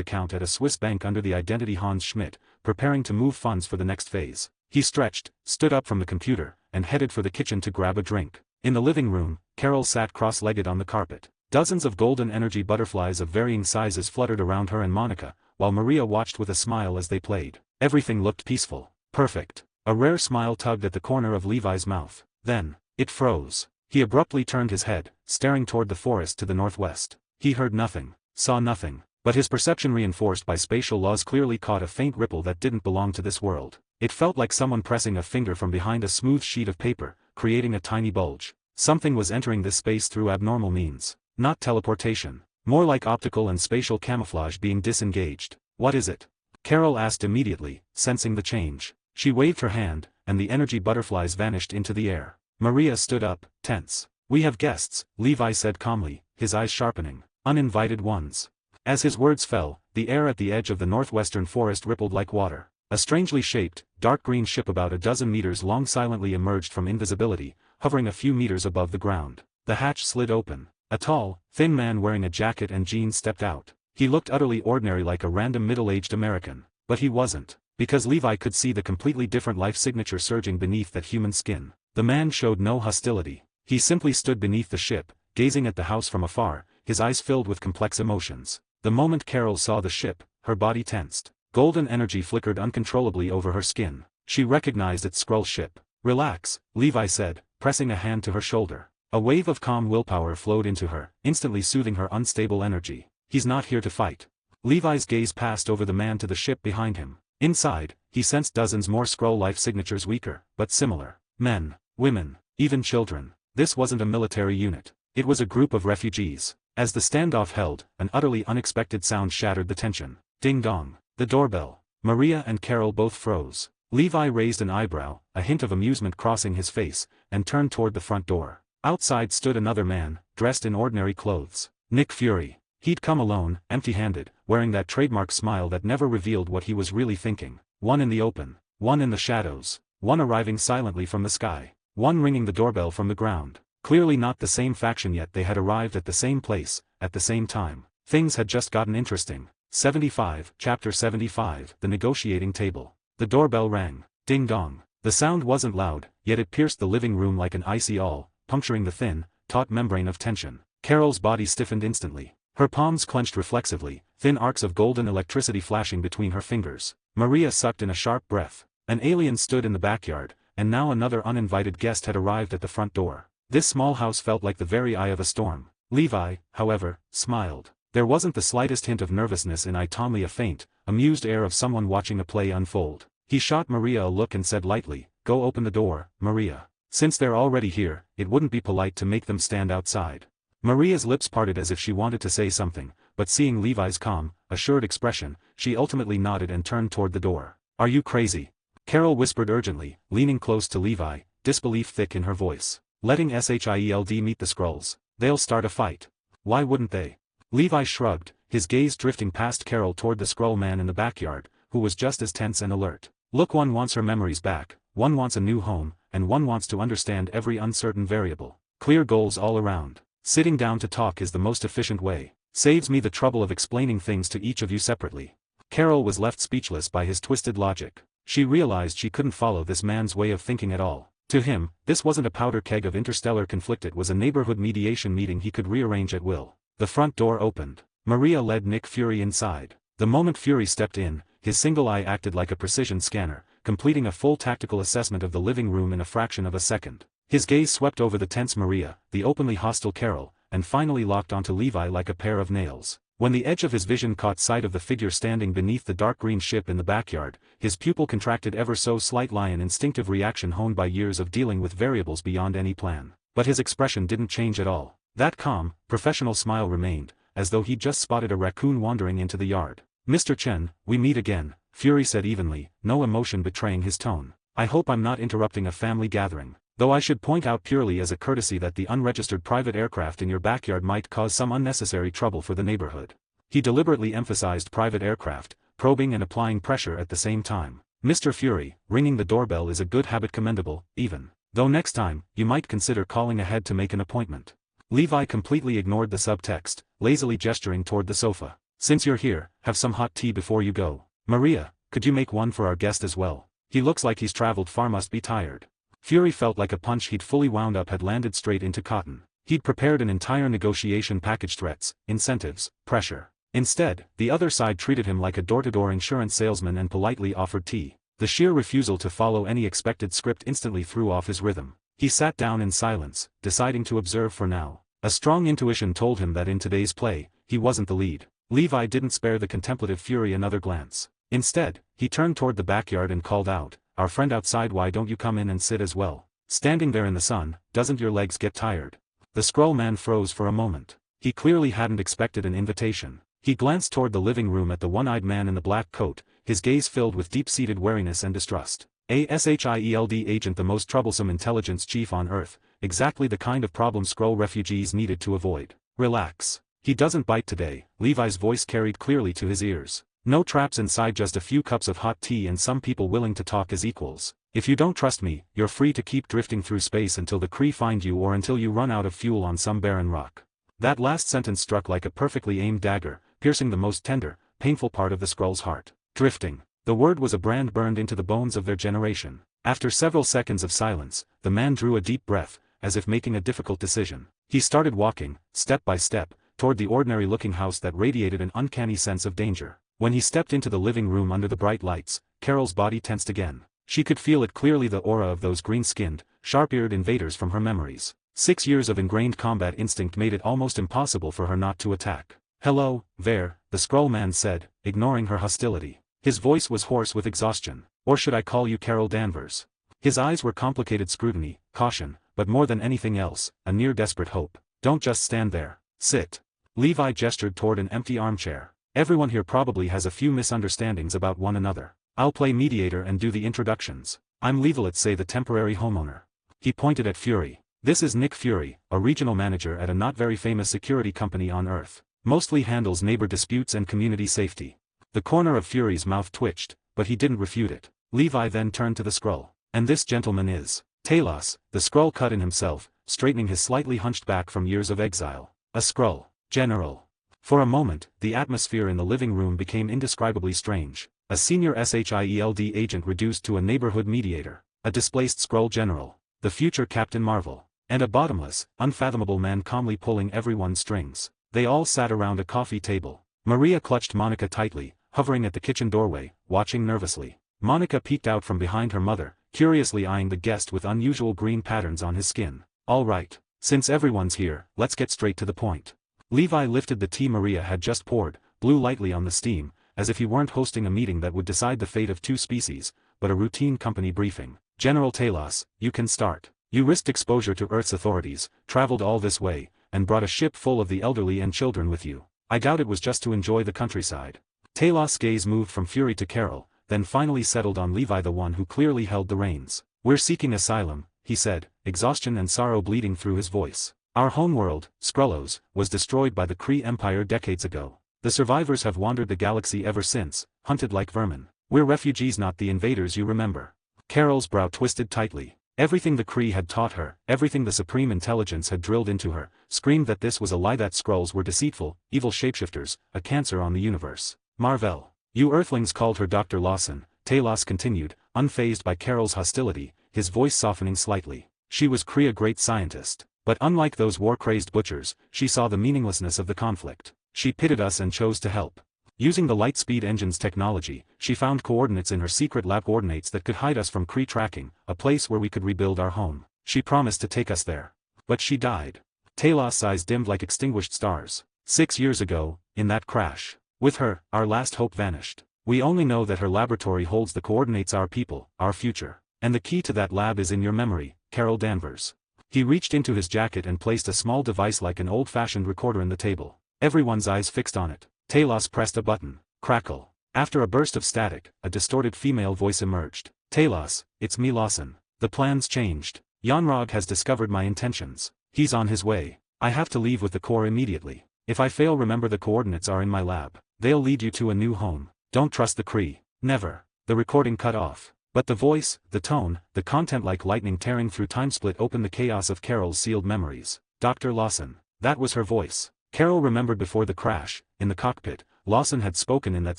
account at a Swiss bank under the identity Hans Schmidt, preparing to move funds for the next phase. He stretched, stood up from the computer, and headed for the kitchen to grab a drink. In the living room, Carol sat cross-legged on the carpet. Dozens of golden energy butterflies of varying sizes fluttered around her and Monica, while Maria watched with a smile as they played. Everything looked peaceful. Perfect. A rare smile tugged at the corner of Levi's mouth. Then, it froze. He abruptly turned his head, staring toward the forest to the northwest. He heard nothing, saw nothing, but his perception, reinforced by spatial laws, clearly caught a faint ripple that didn't belong to this world. It felt like someone pressing a finger from behind a smooth sheet of paper, creating a tiny bulge. Something was entering this space through abnormal means. Not teleportation. More like optical and spatial camouflage being disengaged. What is it? Carol asked immediately, sensing the change. She waved her hand, and the energy butterflies vanished into the air. Maria stood up, tense. "We have guests," Levi said calmly, his eyes sharpening. "Uninvited ones." As his words fell, the air at the edge of the northwestern forest rippled like water. A strangely shaped, dark green ship about a dozen meters long silently emerged from invisibility, hovering a few meters above the ground. The hatch slid open. A tall, thin man wearing a jacket and jeans stepped out. He looked utterly ordinary, like a random middle-aged American. But he wasn't, because Levi could see the completely different life signature surging beneath that human skin. The man showed no hostility. He simply stood beneath the ship, gazing at the house from afar, his eyes filled with complex emotions. The moment Carol saw the ship, her body tensed. Golden energy flickered uncontrollably over her skin. She recognized its Skrull ship. "Relax," Levi said, pressing a hand to her shoulder. A wave of calm willpower flowed into her, instantly soothing her unstable energy. "He's not here to fight." Levi's gaze passed over the man to the ship behind him. Inside, he sensed dozens more Skrull life signatures, weaker, but similar. Men, women, even children. This wasn't a military unit. It was a group of refugees. As the standoff held, an utterly unexpected sound shattered the tension. Ding dong. The doorbell. Maria and Carol both froze. Levi raised an eyebrow, a hint of amusement crossing his face, and turned toward the front door. Outside stood another man, dressed in ordinary clothes. Nick Fury. He'd come alone, empty-handed, wearing that trademark smile that never revealed what he was really thinking. One in the open, one in the shadows, one arriving silently from the sky, one ringing the doorbell from the ground. Clearly not the same faction, yet they had arrived at the same place, at the same time. Things had just gotten interesting. 75, Chapter 75, The Negotiating Table. The doorbell rang. Ding dong. The sound wasn't loud, yet it pierced the living room like an icy awl, puncturing the thin, taut membrane of tension. Carol's body stiffened instantly. Her palms clenched reflexively, thin arcs of golden electricity flashing between her fingers. Maria sucked in a sharp breath. An alien stood in the backyard, and now another uninvited guest had arrived at the front door. This small house felt like the very eye of a storm. Levi, however, smiled. There wasn't the slightest hint of nervousness in it, only a faint, amused air of someone watching a play unfold. He shot Maria a look and said lightly, "Go open the door, Maria. Since they're already here, it wouldn't be polite to make them stand outside." Maria's lips parted as if she wanted to say something, but seeing Levi's calm, assured expression, she ultimately nodded and turned toward the door. "Are you crazy?" Carol whispered urgently, leaning close to Levi, disbelief thick in her voice. "Letting Shield meet the Skrulls. They'll start a fight." "Why wouldn't they?" Levi shrugged, his gaze drifting past Carol toward the Skrull man in the backyard, who was just as tense and alert. "Look, one wants her memories back, one wants a new home, and one wants to understand every uncertain variable. Clear goals all around. Sitting down to talk is the most efficient way. Saves me the trouble of explaining things to each of you separately." Carol was left speechless by his twisted logic. She realized she couldn't follow this man's way of thinking at all. To him, this wasn't a powder keg of interstellar conflict, it was a neighborhood mediation meeting he could rearrange at will. The front door opened. Maria led Nick Fury inside. The moment Fury stepped in, his single eye acted like a precision scanner, completing a full tactical assessment of the living room in a fraction of a second. His gaze swept over the tense Maria, the openly hostile Carol, and finally locked onto Levi like a pair of nails. When the edge of his vision caught sight of the figure standing beneath the dark green ship in the backyard, his pupil contracted ever so slightly, an instinctive reaction honed by years of dealing with variables beyond any plan. But his expression didn't change at all. That calm, professional smile remained, as though he'd just spotted a raccoon wandering into the yard. "Mr. Chen, we meet again," Fury said evenly, no emotion betraying his tone. "I hope I'm not interrupting a family gathering. Though I should point out purely as a courtesy that the unregistered private aircraft in your backyard might cause some unnecessary trouble for the neighborhood." He deliberately emphasized private aircraft, probing and applying pressure at the same time. "Mr. Fury, ringing the doorbell is a good habit, commendable, even. Though next time, you might consider calling ahead to make an appointment." Levi completely ignored the subtext, lazily gesturing toward the sofa. "Since you're here, have some hot tea before you go. Maria, could you make one for our guest as well? He looks like he's traveled far, must be tired." Fury felt like a punch he'd fully wound up had landed straight into cotton. He'd prepared an entire negotiation package: threats, incentives, pressure. Instead, the other side treated him like a door-to-door insurance salesman and politely offered tea. The sheer refusal to follow any expected script instantly threw off his rhythm. He sat down in silence, deciding to observe for now. A strong intuition told him that in today's play, he wasn't the lead. Levi didn't spare the contemplative Fury another glance. Instead, he turned toward the backyard and called out, "Our friend outside, why don't you come in and sit as well? Standing there in the sun, doesn't your legs get tired?" The Skrull man froze for a moment. He clearly hadn't expected an invitation. He glanced toward the living room at the one-eyed man in the black coat, his gaze filled with deep-seated wariness and distrust. A SHIELD agent, the most troublesome intelligence chief on Earth, exactly the kind of problem Skrull refugees needed to avoid. "Relax. He doesn't bite today," Levi's voice carried clearly to his ears. "No traps inside, just a few cups of hot tea and some people willing to talk as equals. If you don't trust me, you're free to keep drifting through space until the Kree find you or until you run out of fuel on some barren rock." That last sentence struck like a perfectly aimed dagger, piercing the most tender, painful part of the Skrull's heart. Drifting. The word was a brand burned into the bones of their generation. After several seconds of silence, the man drew a deep breath, as if making a difficult decision. He started walking, step by step, toward the ordinary-looking house that radiated an uncanny sense of danger. When he stepped into the living room under the bright lights, Carol's body tensed again. She could feel it clearly, the aura of those green-skinned, sharp-eared invaders from her memories. 6 years of ingrained combat instinct made it almost impossible for her not to attack. "Hello, there," the Skrull man said, ignoring her hostility. His voice was hoarse with exhaustion. "Or should I call you Carol Danvers?" His eyes were complicated scrutiny, caution, but more than anything else, a near-desperate hope. "Don't just stand there. Sit." Levi gestured toward an empty armchair. "Everyone here probably has a few misunderstandings about one another. I'll play mediator and do the introductions. I'm Levi, let's say the temporary homeowner." He pointed at Fury. "This is Nick Fury, a regional manager at a not very famous security company on Earth. Mostly handles neighbor disputes and community safety." The corner of Fury's mouth twitched, but he didn't refute it. Levi then turned to the Skrull. "And this gentleman is Talos," the Skrull cut in himself, straightening his slightly hunched back from years of exile. "A Skrull general." For a moment, the atmosphere in the living room became indescribably strange. A senior SHIELD agent reduced to a neighborhood mediator, a displaced Skrull general, the future Captain Marvel, and a bottomless, unfathomable man calmly pulling everyone's strings. They all sat around a coffee table. Maria clutched Monica tightly, hovering at the kitchen doorway, watching nervously. Monica peeked out from behind her mother, curiously eyeing the guest with unusual green patterns on his skin. "All right, since everyone's here, let's get straight to the point." Levi lifted the tea Maria had just poured, blew lightly on the steam, as if he weren't hosting a meeting that would decide the fate of two species, but a routine company briefing. "General Talos, you can start. You risked exposure to Earth's authorities, traveled all this way, and brought a ship full of the elderly and children with you. I doubt it was just to enjoy the countryside." Talos' gaze moved from Fury to Carol, then finally settled on Levi, the one who clearly held the reins. "We're seeking asylum," he said, exhaustion and sorrow bleeding through his voice. "Our homeworld, Skrullos, was destroyed by the Kree Empire decades ago. The survivors have wandered the galaxy ever since, hunted like vermin. We're refugees, not the invaders you remember." Carol's brow twisted tightly. Everything the Kree had taught her, everything the Supreme Intelligence had drilled into her, screamed that this was a lie, that Skrulls were deceitful, evil shapeshifters, a cancer on the universe. "Marvel. You Earthlings called her Dr. Lawson," Talos continued, unfazed by Carol's hostility, his voice softening slightly. She was a great scientist. But unlike those war-crazed butchers, she saw the meaninglessness of the conflict. She pitied us and chose to help. Using the Lightspeed Engine's technology, she found coordinates in her secret lab coordinates that could hide us from Kree tracking, a place where we could rebuild our home. She promised to take us there. But she died. Talos' eyes dimmed like extinguished stars. 6 years ago, in that crash. With her, our last hope vanished. We only know that her laboratory holds the coordinates, our people, our future. And the key to that lab is in your memory, Carol Danvers. He reached into his jacket and placed a small device like an old-fashioned recorder in the table. Everyone's eyes fixed on it. Talos pressed a button. Crackle. After a burst of static, a distorted female voice emerged. Talos, it's me, Lawson. The plan's changed. Yanrog has discovered my intentions. He's on his way. I have to leave with the Corps immediately. If I fail, remember the coordinates are in my lab. They'll lead you to a new home. Don't trust the Kree. Never. The recording cut off. But the voice, the tone, the content like lightning tearing through time-split opened the chaos of Carol's sealed memories. Dr. Lawson. That was her voice. Carol remembered before the crash, in the cockpit, Lawson had spoken in that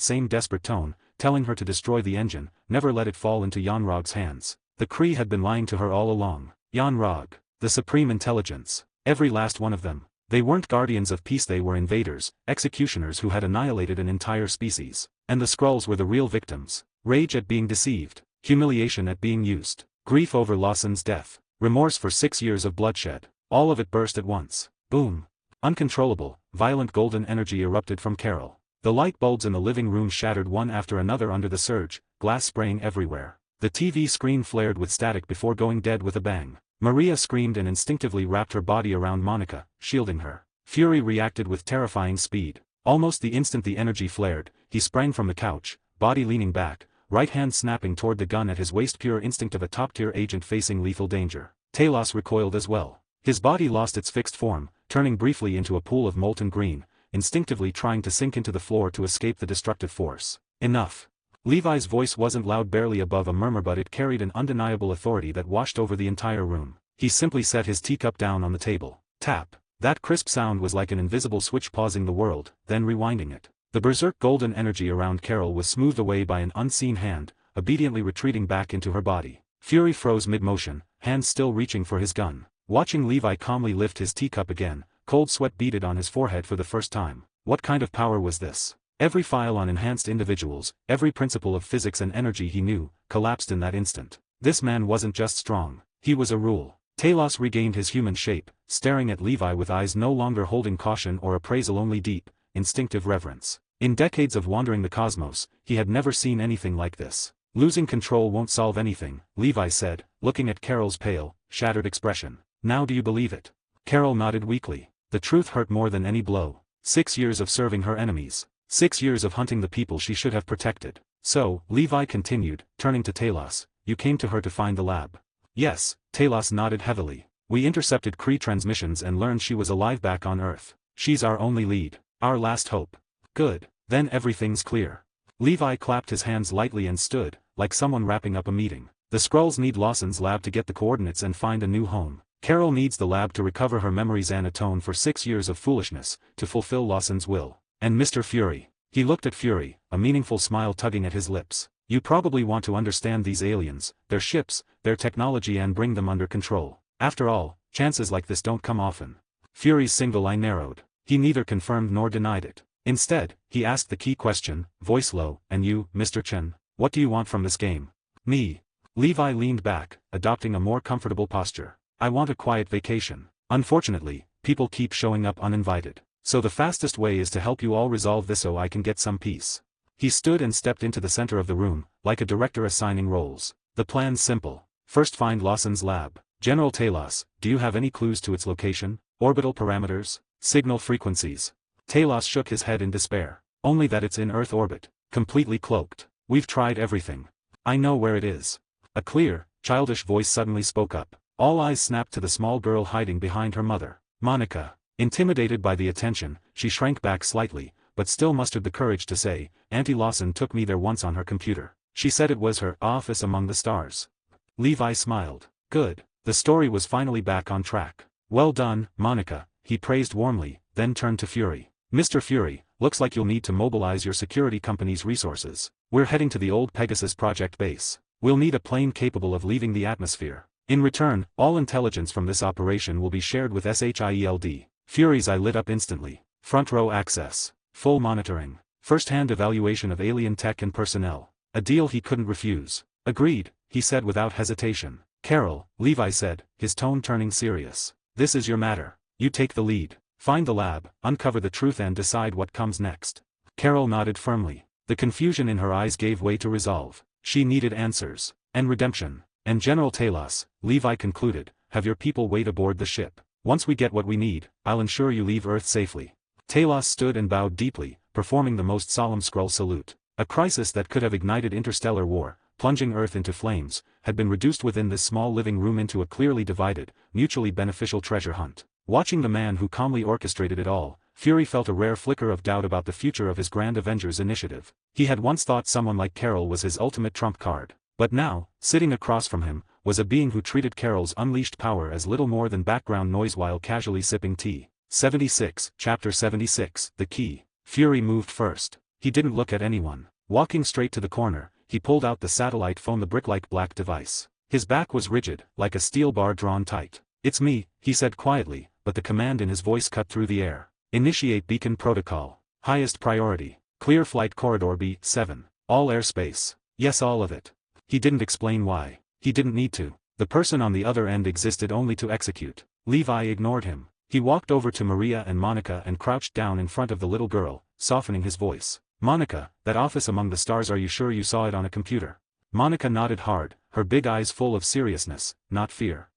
same desperate tone, telling her to destroy the engine, never let it fall into Yanrog's hands. The Kree had been lying to her all along. Yanrog. The supreme intelligence. Every last one of them. They weren't guardians of peace, they were invaders, executioners who had annihilated an entire species. And the Skrulls were the real victims. Rage at being deceived. Humiliation at being used. Grief over Lawson's death. Remorse for 6 years of bloodshed. All of it burst at once. Boom. Uncontrollable, violent golden energy erupted from Carol. The light bulbs in the living room shattered one after another under the surge, glass spraying everywhere. The TV screen flared with static before going dead with a bang. Maria screamed and instinctively wrapped her body around Monica, shielding her. Fury reacted with terrifying speed. Almost the instant the energy flared, he sprang from the couch, body leaning back, right hand snapping toward the gun at his waist, pure instinct of a top-tier agent facing lethal danger. Talos recoiled as well. His body lost its fixed form, turning briefly into a pool of molten green, instinctively trying to sink into the floor to escape the destructive force. Enough. Levi's voice wasn't loud, barely above a murmur, but it carried an undeniable authority that washed over the entire room. He simply set his teacup down on the table. Tap. That crisp sound was like an invisible switch, pausing the world, then rewinding it. The berserk golden energy around Carol was smoothed away by an unseen hand, obediently retreating back into her body. Fury froze mid-motion, hands still reaching for his gun. Watching Levi calmly lift his teacup again, cold sweat beaded on his forehead for the first time. What kind of power was this? Every file on enhanced individuals, every principle of physics and energy he knew, collapsed in that instant. This man wasn't just strong, he was a rule. Talos regained his human shape, staring at Levi with eyes no longer holding caution or appraisal, only deep, instinctive reverence. In decades of wandering the cosmos, he had never seen anything like this. Losing control won't solve anything, Levi said, looking at Carol's pale, shattered expression. Now do you believe it? Carol nodded weakly. The truth hurt more than any blow. 6 years of serving her enemies. 6 years of hunting the people she should have protected. So, Levi continued, turning to Talos, you came to her to find the lab. Yes, Talos nodded heavily. We intercepted Kree transmissions and learned she was alive back on Earth. She's our only lead. Our last hope. Good. Then everything's clear. Levi clapped his hands lightly and stood, like someone wrapping up a meeting. The Skrulls need Lawson's lab to get the coordinates and find a new home. Carol needs the lab to recover her memories and atone for 6 years of foolishness, to fulfill Lawson's will. And Mr. Fury. He looked at Fury, a meaningful smile tugging at his lips. You probably want to understand these aliens, their ships, their technology, and bring them under control. After all, chances like this don't come often. Fury's single eye narrowed. He neither confirmed nor denied it. Instead, he asked the key question, voice low, and you, Mr. Chen, what do you want from this game? Me. Levi leaned back, adopting a more comfortable posture. I want a quiet vacation. Unfortunately, people keep showing up uninvited. So the fastest way is to help you all resolve this so I can get some peace. He stood and stepped into the center of the room, like a director assigning roles. The plan's simple. First, find Lawson's lab. General Talos, do you have any clues to its location? Orbital parameters? Signal frequencies? Talos shook his head in despair. Only that it's in Earth orbit, completely cloaked. We've tried everything. I know where it is. A clear, childish voice suddenly spoke up. All eyes snapped to the small girl hiding behind her mother, Monica. Intimidated by the attention, she shrank back slightly, but still mustered the courage to say, Auntie Lawson took me there once on her computer. She said it was her office among the stars. Levi smiled. Good. The story was finally back on track. Well done, Monica, he praised warmly, then turned to Fury. Mr. Fury, looks like you'll need to mobilize your security company's resources. We're heading to the old Pegasus Project base. We'll need a plane capable of leaving the atmosphere. In return, all intelligence from this operation will be shared with SHIELD. Fury's eye lit up instantly. Front row access. Full monitoring. First-hand evaluation of alien tech and personnel. A deal he couldn't refuse. Agreed, he said without hesitation. Carol, Levi said, his tone turning serious. This is your matter. You take the lead. Find the lab, uncover the truth and decide what comes next. Carol nodded firmly. The confusion in her eyes gave way to resolve. She needed answers. And redemption. And General Talos, Levi concluded, have your people wait aboard the ship. Once we get what we need, I'll ensure you leave Earth safely. Talos stood and bowed deeply, performing the most solemn Skrull salute. A crisis that could have ignited interstellar war, plunging Earth into flames, had been reduced within this small living room into a clearly divided, mutually beneficial treasure hunt. Watching the man who calmly orchestrated it all, Fury felt a rare flicker of doubt about the future of his grand Avengers initiative. He had once thought someone like Carol was his ultimate trump card. But now, sitting across from him, was a being who treated Carol's unleashed power as little more than background noise while casually sipping tea. 76, Chapter 76, The Key. Fury moved first. He didn't look at anyone. Walking straight to the corner, he pulled out the satellite phone, the brick-like black device. His back was rigid, like a steel bar drawn tight. It's me, he said quietly, but the command in his voice cut through the air. Initiate beacon protocol. Highest priority. Clear flight corridor B7. All airspace. Yes, all of it. He didn't explain why. He didn't need to. The person on the other end existed only to execute. Levi ignored him. He walked over to Maria and Monica and crouched down in front of the little girl, softening his voice. Monica, that office among the stars, are you sure you saw it on a computer? Monica nodded hard, her big eyes full of seriousness, not fear.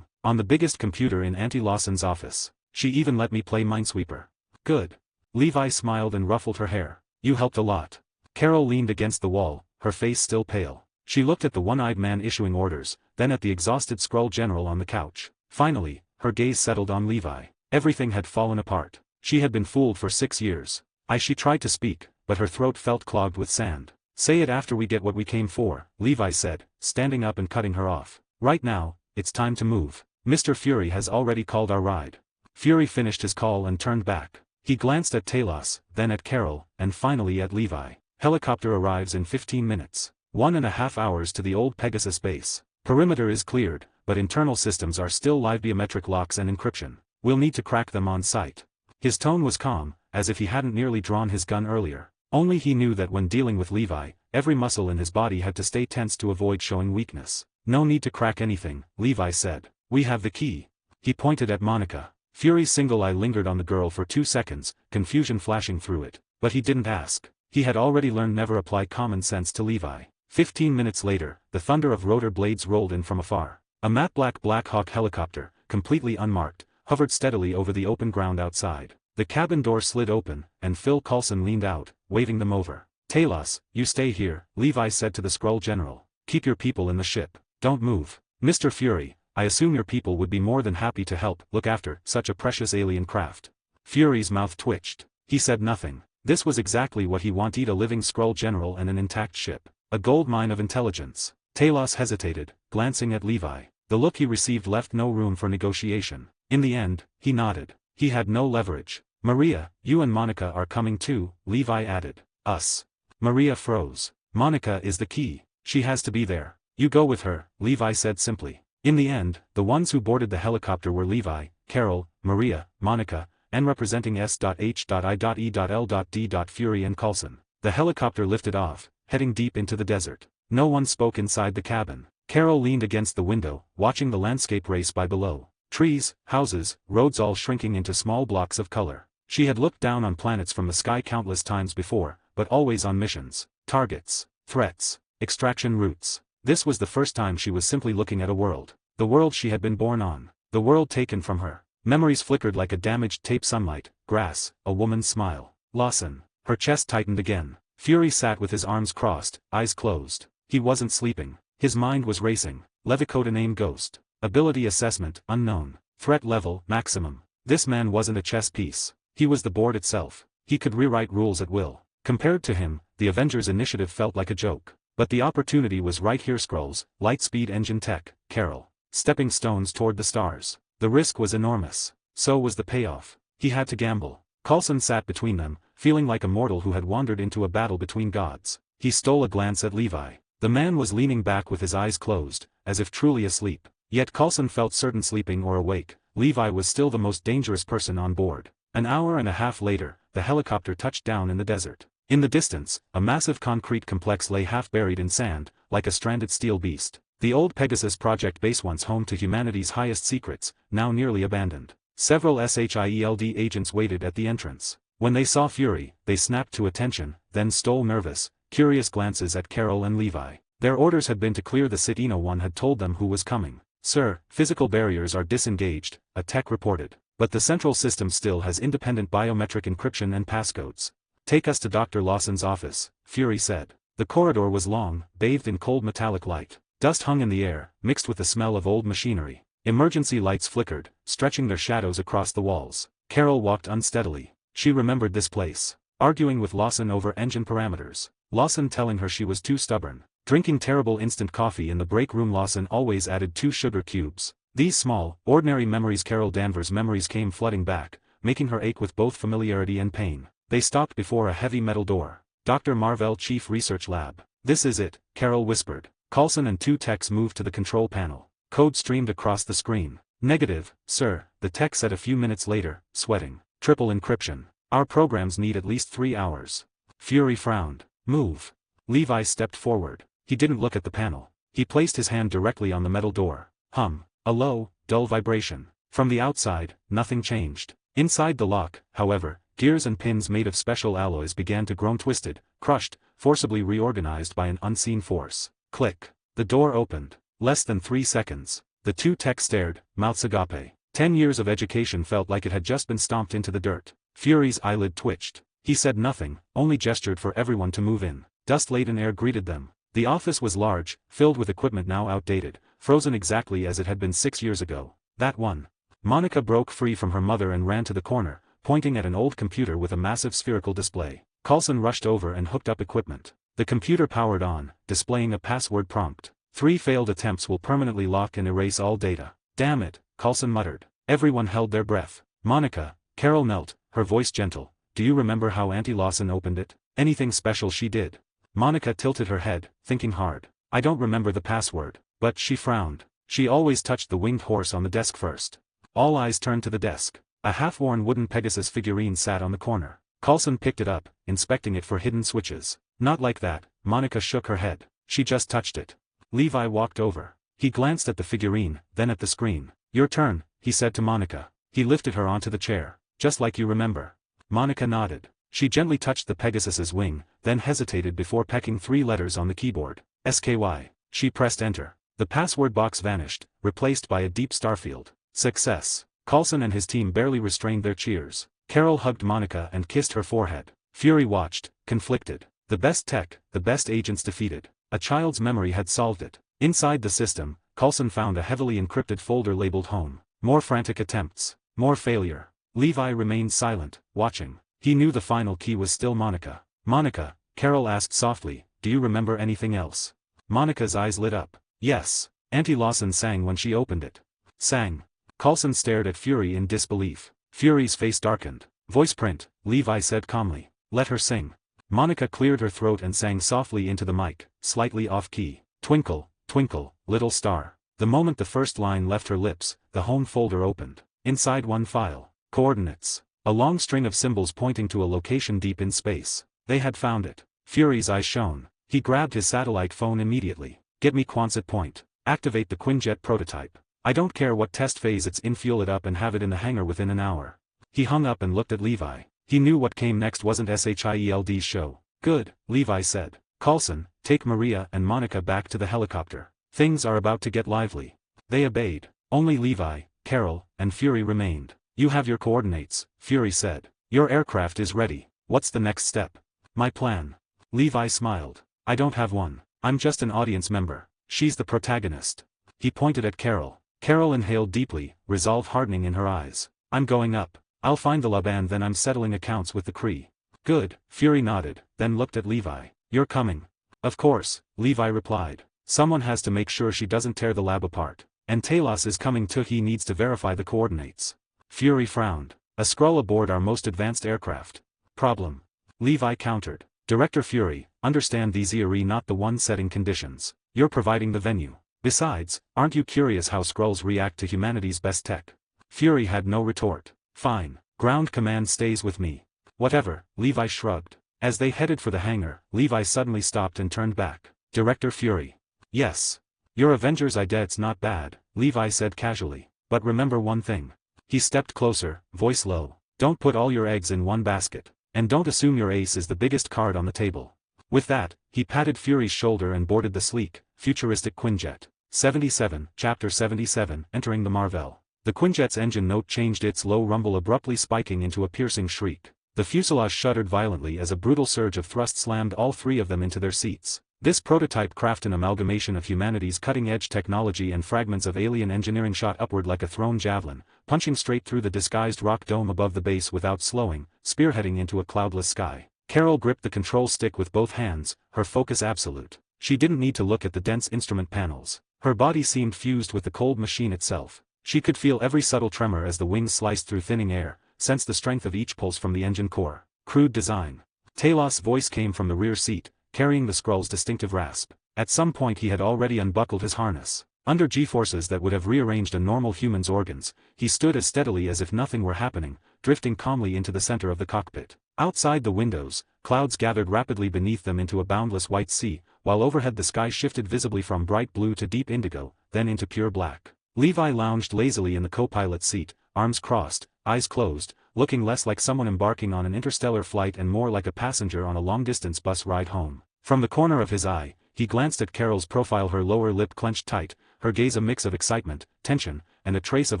On the biggest computer in Auntie Lawson's office. She even let me play Minesweeper. Good. Levi smiled and ruffled her hair. You helped a lot. Carol leaned against the wall, her face still pale. She looked at the one-eyed man issuing orders, then at the exhausted Skrull general on the couch. Finally, her gaze settled on Levi. Everything had fallen apart. She had been fooled for 6 years. She tried to speak, but her throat felt clogged with sand. Say it after we get what we came for, Levi said, standing up and cutting her off. Right now, it's time to move. Mr. Fury has already called our ride. Fury finished his call and turned back. He glanced at Talos, then at Carol, and finally at Levi. Helicopter arrives in 15 minutes. 1.5 hours to the old Pegasus base. Perimeter is cleared, but internal systems are still live, biometric locks and encryption. We'll need to crack them on site. His tone was calm, as if he hadn't nearly drawn his gun earlier. Only he knew that when dealing with Levi, every muscle in his body had to stay tense to avoid showing weakness. No need to crack anything, Levi said. We have the key. He pointed at Monica. Fury's single eye lingered on the girl for 2 seconds, confusion flashing through it. But he didn't ask. He had already learned never apply common sense to Levi. 15 minutes later, the thunder of rotor blades rolled in from afar. A matte black Black Hawk helicopter, completely unmarked, hovered steadily over the open ground outside. The cabin door slid open, and Phil Coulson leaned out, waving them over. Talos, you stay here, Levi said to the Skrull general. Keep your people in the ship. Don't move. Mr. Fury, I assume your people would be more than happy to help look after such a precious alien craft. Fury's mouth twitched. He said nothing. This was exactly what he wanted: a living Skrull general and an intact ship. A gold mine of intelligence. Talos hesitated, glancing at Levi. The look he received left no room for negotiation. In the end, he nodded. He had no leverage. Maria, you and Monica are coming too, Levi added. Us. Maria froze. Monica is the key. She has to be there. You go with her, Levi said simply. In the end, the ones who boarded the helicopter were Levi, Carol, Maria, Monica, and representing S.H.I.E.L.D. Fury and Coulson. The helicopter lifted off, heading deep into the desert. No one spoke inside the cabin. Carol leaned against the window, watching the landscape race by below. Trees, houses, roads, all shrinking into small blocks of color. She had looked down on planets from the sky countless times before, but always on missions, targets, threats, extraction routes. This was the first time she was simply looking at a world. The world she had been born on. The world taken from her. Memories flickered like a damaged tape: sunlight, grass, a woman's smile. Lawson. Her chest tightened again. Fury sat with his arms crossed, eyes closed. He wasn't sleeping. His mind was racing. Levicoda name ghost. Ability assessment, unknown. Threat level, maximum. This man wasn't a chess piece. He was the board itself. He could rewrite rules at will. Compared to him, the Avengers initiative felt like a joke. But the opportunity was right here: Skrulls, light-speed engine tech, Carol. Stepping stones toward the stars. The risk was enormous. So was the payoff. He had to gamble. Coulson sat between them, feeling like a mortal who had wandered into a battle between gods. He stole a glance at Levi. The man was leaning back with his eyes closed, as if truly asleep. Yet Coulson felt certain sleeping or awake, Levi was still the most dangerous person on board. An hour and a half later, the helicopter touched down in the desert. In the distance, a massive concrete complex lay half buried in sand, like a stranded steel beast. The old Pegasus Project base, once home to humanity's highest secrets, now nearly abandoned. Several SHIELD agents waited at the entrance. When they saw Fury, they snapped to attention, then stole nervous, curious glances at Carol and Levi. Their orders had been to clear the city. No one had told them who was coming. "Sir, physical barriers are disengaged," a tech reported. "But the central system still has independent biometric encryption and passcodes." "Take us to Dr. Lawson's office," Fury said. The corridor was long, bathed in cold metallic light. Dust hung in the air, mixed with the smell of old machinery. Emergency lights flickered, stretching their shadows across the walls. Carol walked unsteadily. She remembered this place. Arguing with Lawson over engine parameters. Lawson telling her she was too stubborn. Drinking terrible instant coffee in the break room. Lawson always added 2 sugar cubes. These small, ordinary memories. Carol Danvers' memories came flooding back, making her ache with both familiarity and pain. They stopped before a heavy metal door. Dr. Marvell, Chief Research Lab. "This is it," Carol whispered. Coulson and 2 techs moved to the control panel. Code streamed across the screen. "Negative, sir," the tech said a few minutes later, sweating. "Triple encryption. Our programs need at least 3 hours. Fury frowned. "Move." Levi stepped forward. He didn't look at the panel. He placed his hand directly on the metal door. A low, dull vibration. From the outside, nothing changed. Inside the lock, however, gears and pins made of special alloys began to groan, twisted, crushed, forcibly reorganized by an unseen force. Click. The door opened. Less than 3 seconds. The 2 techs stared, mouths agape. 10 years of education felt like it had just been stomped into the dirt. Fury's eyelid twitched. He said nothing, only gestured for everyone to move in. Dust-laden air greeted them. The office was large, filled with equipment now outdated, frozen exactly as it had been 6 years ago. That one. Monica broke free from her mother and ran to the corner, pointing at an old computer with a massive spherical display. Coulson rushed over and hooked up equipment. The computer powered on, displaying a password prompt. 3 failed attempts will permanently lock and erase all data. "Damn it," Coulson muttered. Everyone held their breath. "Monica," Carol knelt, her voice gentle. "Do you remember how Auntie Lawson opened it? Anything special she did?" Monica tilted her head, thinking hard. "I don't remember the password." But she frowned. She always touched the winged horse on the desk first. All eyes turned to the desk. A half-worn wooden Pegasus figurine sat on the corner. Coulson picked it up, inspecting it for hidden switches. "Not like that," Monica shook her head. "She just touched it." Levi walked over. He glanced at the figurine, then at the screen. "Your turn," he said to Monica. He lifted her onto the chair. "Just like you remember." Monica nodded. She gently touched the Pegasus's wing, then hesitated before pecking 3 letters on the keyboard. SKY. She pressed enter. The password box vanished, replaced by a deep starfield. Success. Coulson and his team barely restrained their cheers. Carol hugged Monica and kissed her forehead. Fury watched, conflicted. The best tech, the best agents defeated. A child's memory had solved it. Inside the system, Coulson found a heavily encrypted folder labeled Home. More frantic attempts. More failure. Levi remained silent, watching. He knew the final key was still Monica. "Monica," Carol asked softly, "do you remember anything else?" Monica's eyes lit up. "Yes." Auntie Lawson sang when she opened it. Sang. Coulson stared at Fury in disbelief. Fury's face darkened. "Voice print," Levi said calmly. "Let her sing." Monica cleared her throat and sang softly into the mic, slightly off-key. "Twinkle, twinkle, little star." The moment the first line left her lips, the home folder opened. Inside one file. Coordinates. A long string of symbols pointing to a location deep in space. They had found it. Fury's eyes shone. He grabbed his satellite phone immediately. "Get me Quonset point. Activate the Quinjet prototype. I don't care what test phase it's in, fuel it up and have it in the hangar within an hour." He hung up and looked at Levi. He knew what came next wasn't SHIELD's show. "Good," Levi said. "Coulson, take Maria and Monica back to the helicopter. Things are about to get lively." They obeyed. Only Levi, Carol, and Fury remained. "You have your coordinates," Fury said. "Your aircraft is ready. What's the next step?" "My plan." Levi smiled. "I don't have one. I'm just an audience member. She's the protagonist." He pointed at Carol. Carol inhaled deeply, resolve hardening in her eyes. "I'm going up. I'll find the lab and then I'm settling accounts with the Kree." "Good," Fury nodded, then looked at Levi. "You're coming." "Of course," Levi replied. "Someone has to make sure she doesn't tear the lab apart. And Talos is coming too. He needs to verify the coordinates." Fury frowned. "A Skrull aboard our most advanced aircraft." "Problem." Levi countered. "Director Fury, understand these are not the one setting conditions. You're providing the venue. Besides, aren't you curious how Skrulls react to humanity's best tech? Fury had no retort. Fine. Ground command stays with me. Whatever, Levi shrugged. As they headed for the hangar, Levi suddenly stopped and turned back. Director Fury. Yes. Your Avengers idea's not bad, Levi said casually. But remember one thing. He stepped closer, voice low. Don't put all your eggs in one basket. And don't assume your ace is the biggest card on the table. With that, he patted Fury's shoulder and boarded the sleek, futuristic Quinjet. 77, Chapter 77, entering the Marvel. The Quinjet's engine note changed, its low rumble abruptly spiking into a piercing shriek. The fuselage shuddered violently as a brutal surge of thrust slammed all three of them into their seats. This prototype craft, an amalgamation of humanity's cutting-edge technology and fragments of alien engineering, shot upward like a thrown javelin, punching straight through the disguised rock dome above the base without slowing, spearheading into a cloudless sky. Carol gripped the control stick with both hands, her focus absolute. She didn't need to look at the dense instrument panels. Her body seemed fused with the cold machine itself. She could feel every subtle tremor as the wings sliced through thinning air, sensed the strength of each pulse from the engine core. Crude design. Talos' voice came from the rear seat, carrying the Skrull's distinctive rasp. At some point he had already unbuckled his harness. Under G-forces that would have rearranged a normal human's organs, he stood as steadily as if nothing were happening, drifting calmly into the center of the cockpit. Outside the windows, clouds gathered rapidly beneath them into a boundless white sea, while overhead the sky shifted visibly from bright blue to deep indigo, then into pure black. Levi lounged lazily in the co-pilot's seat, arms crossed, eyes closed, looking less like someone embarking on an interstellar flight and more like a passenger on a long-distance bus ride home. From the corner of his eye, he glanced at Carol's profile, her lower lip clenched tight, her gaze a mix of excitement, tension, and a trace of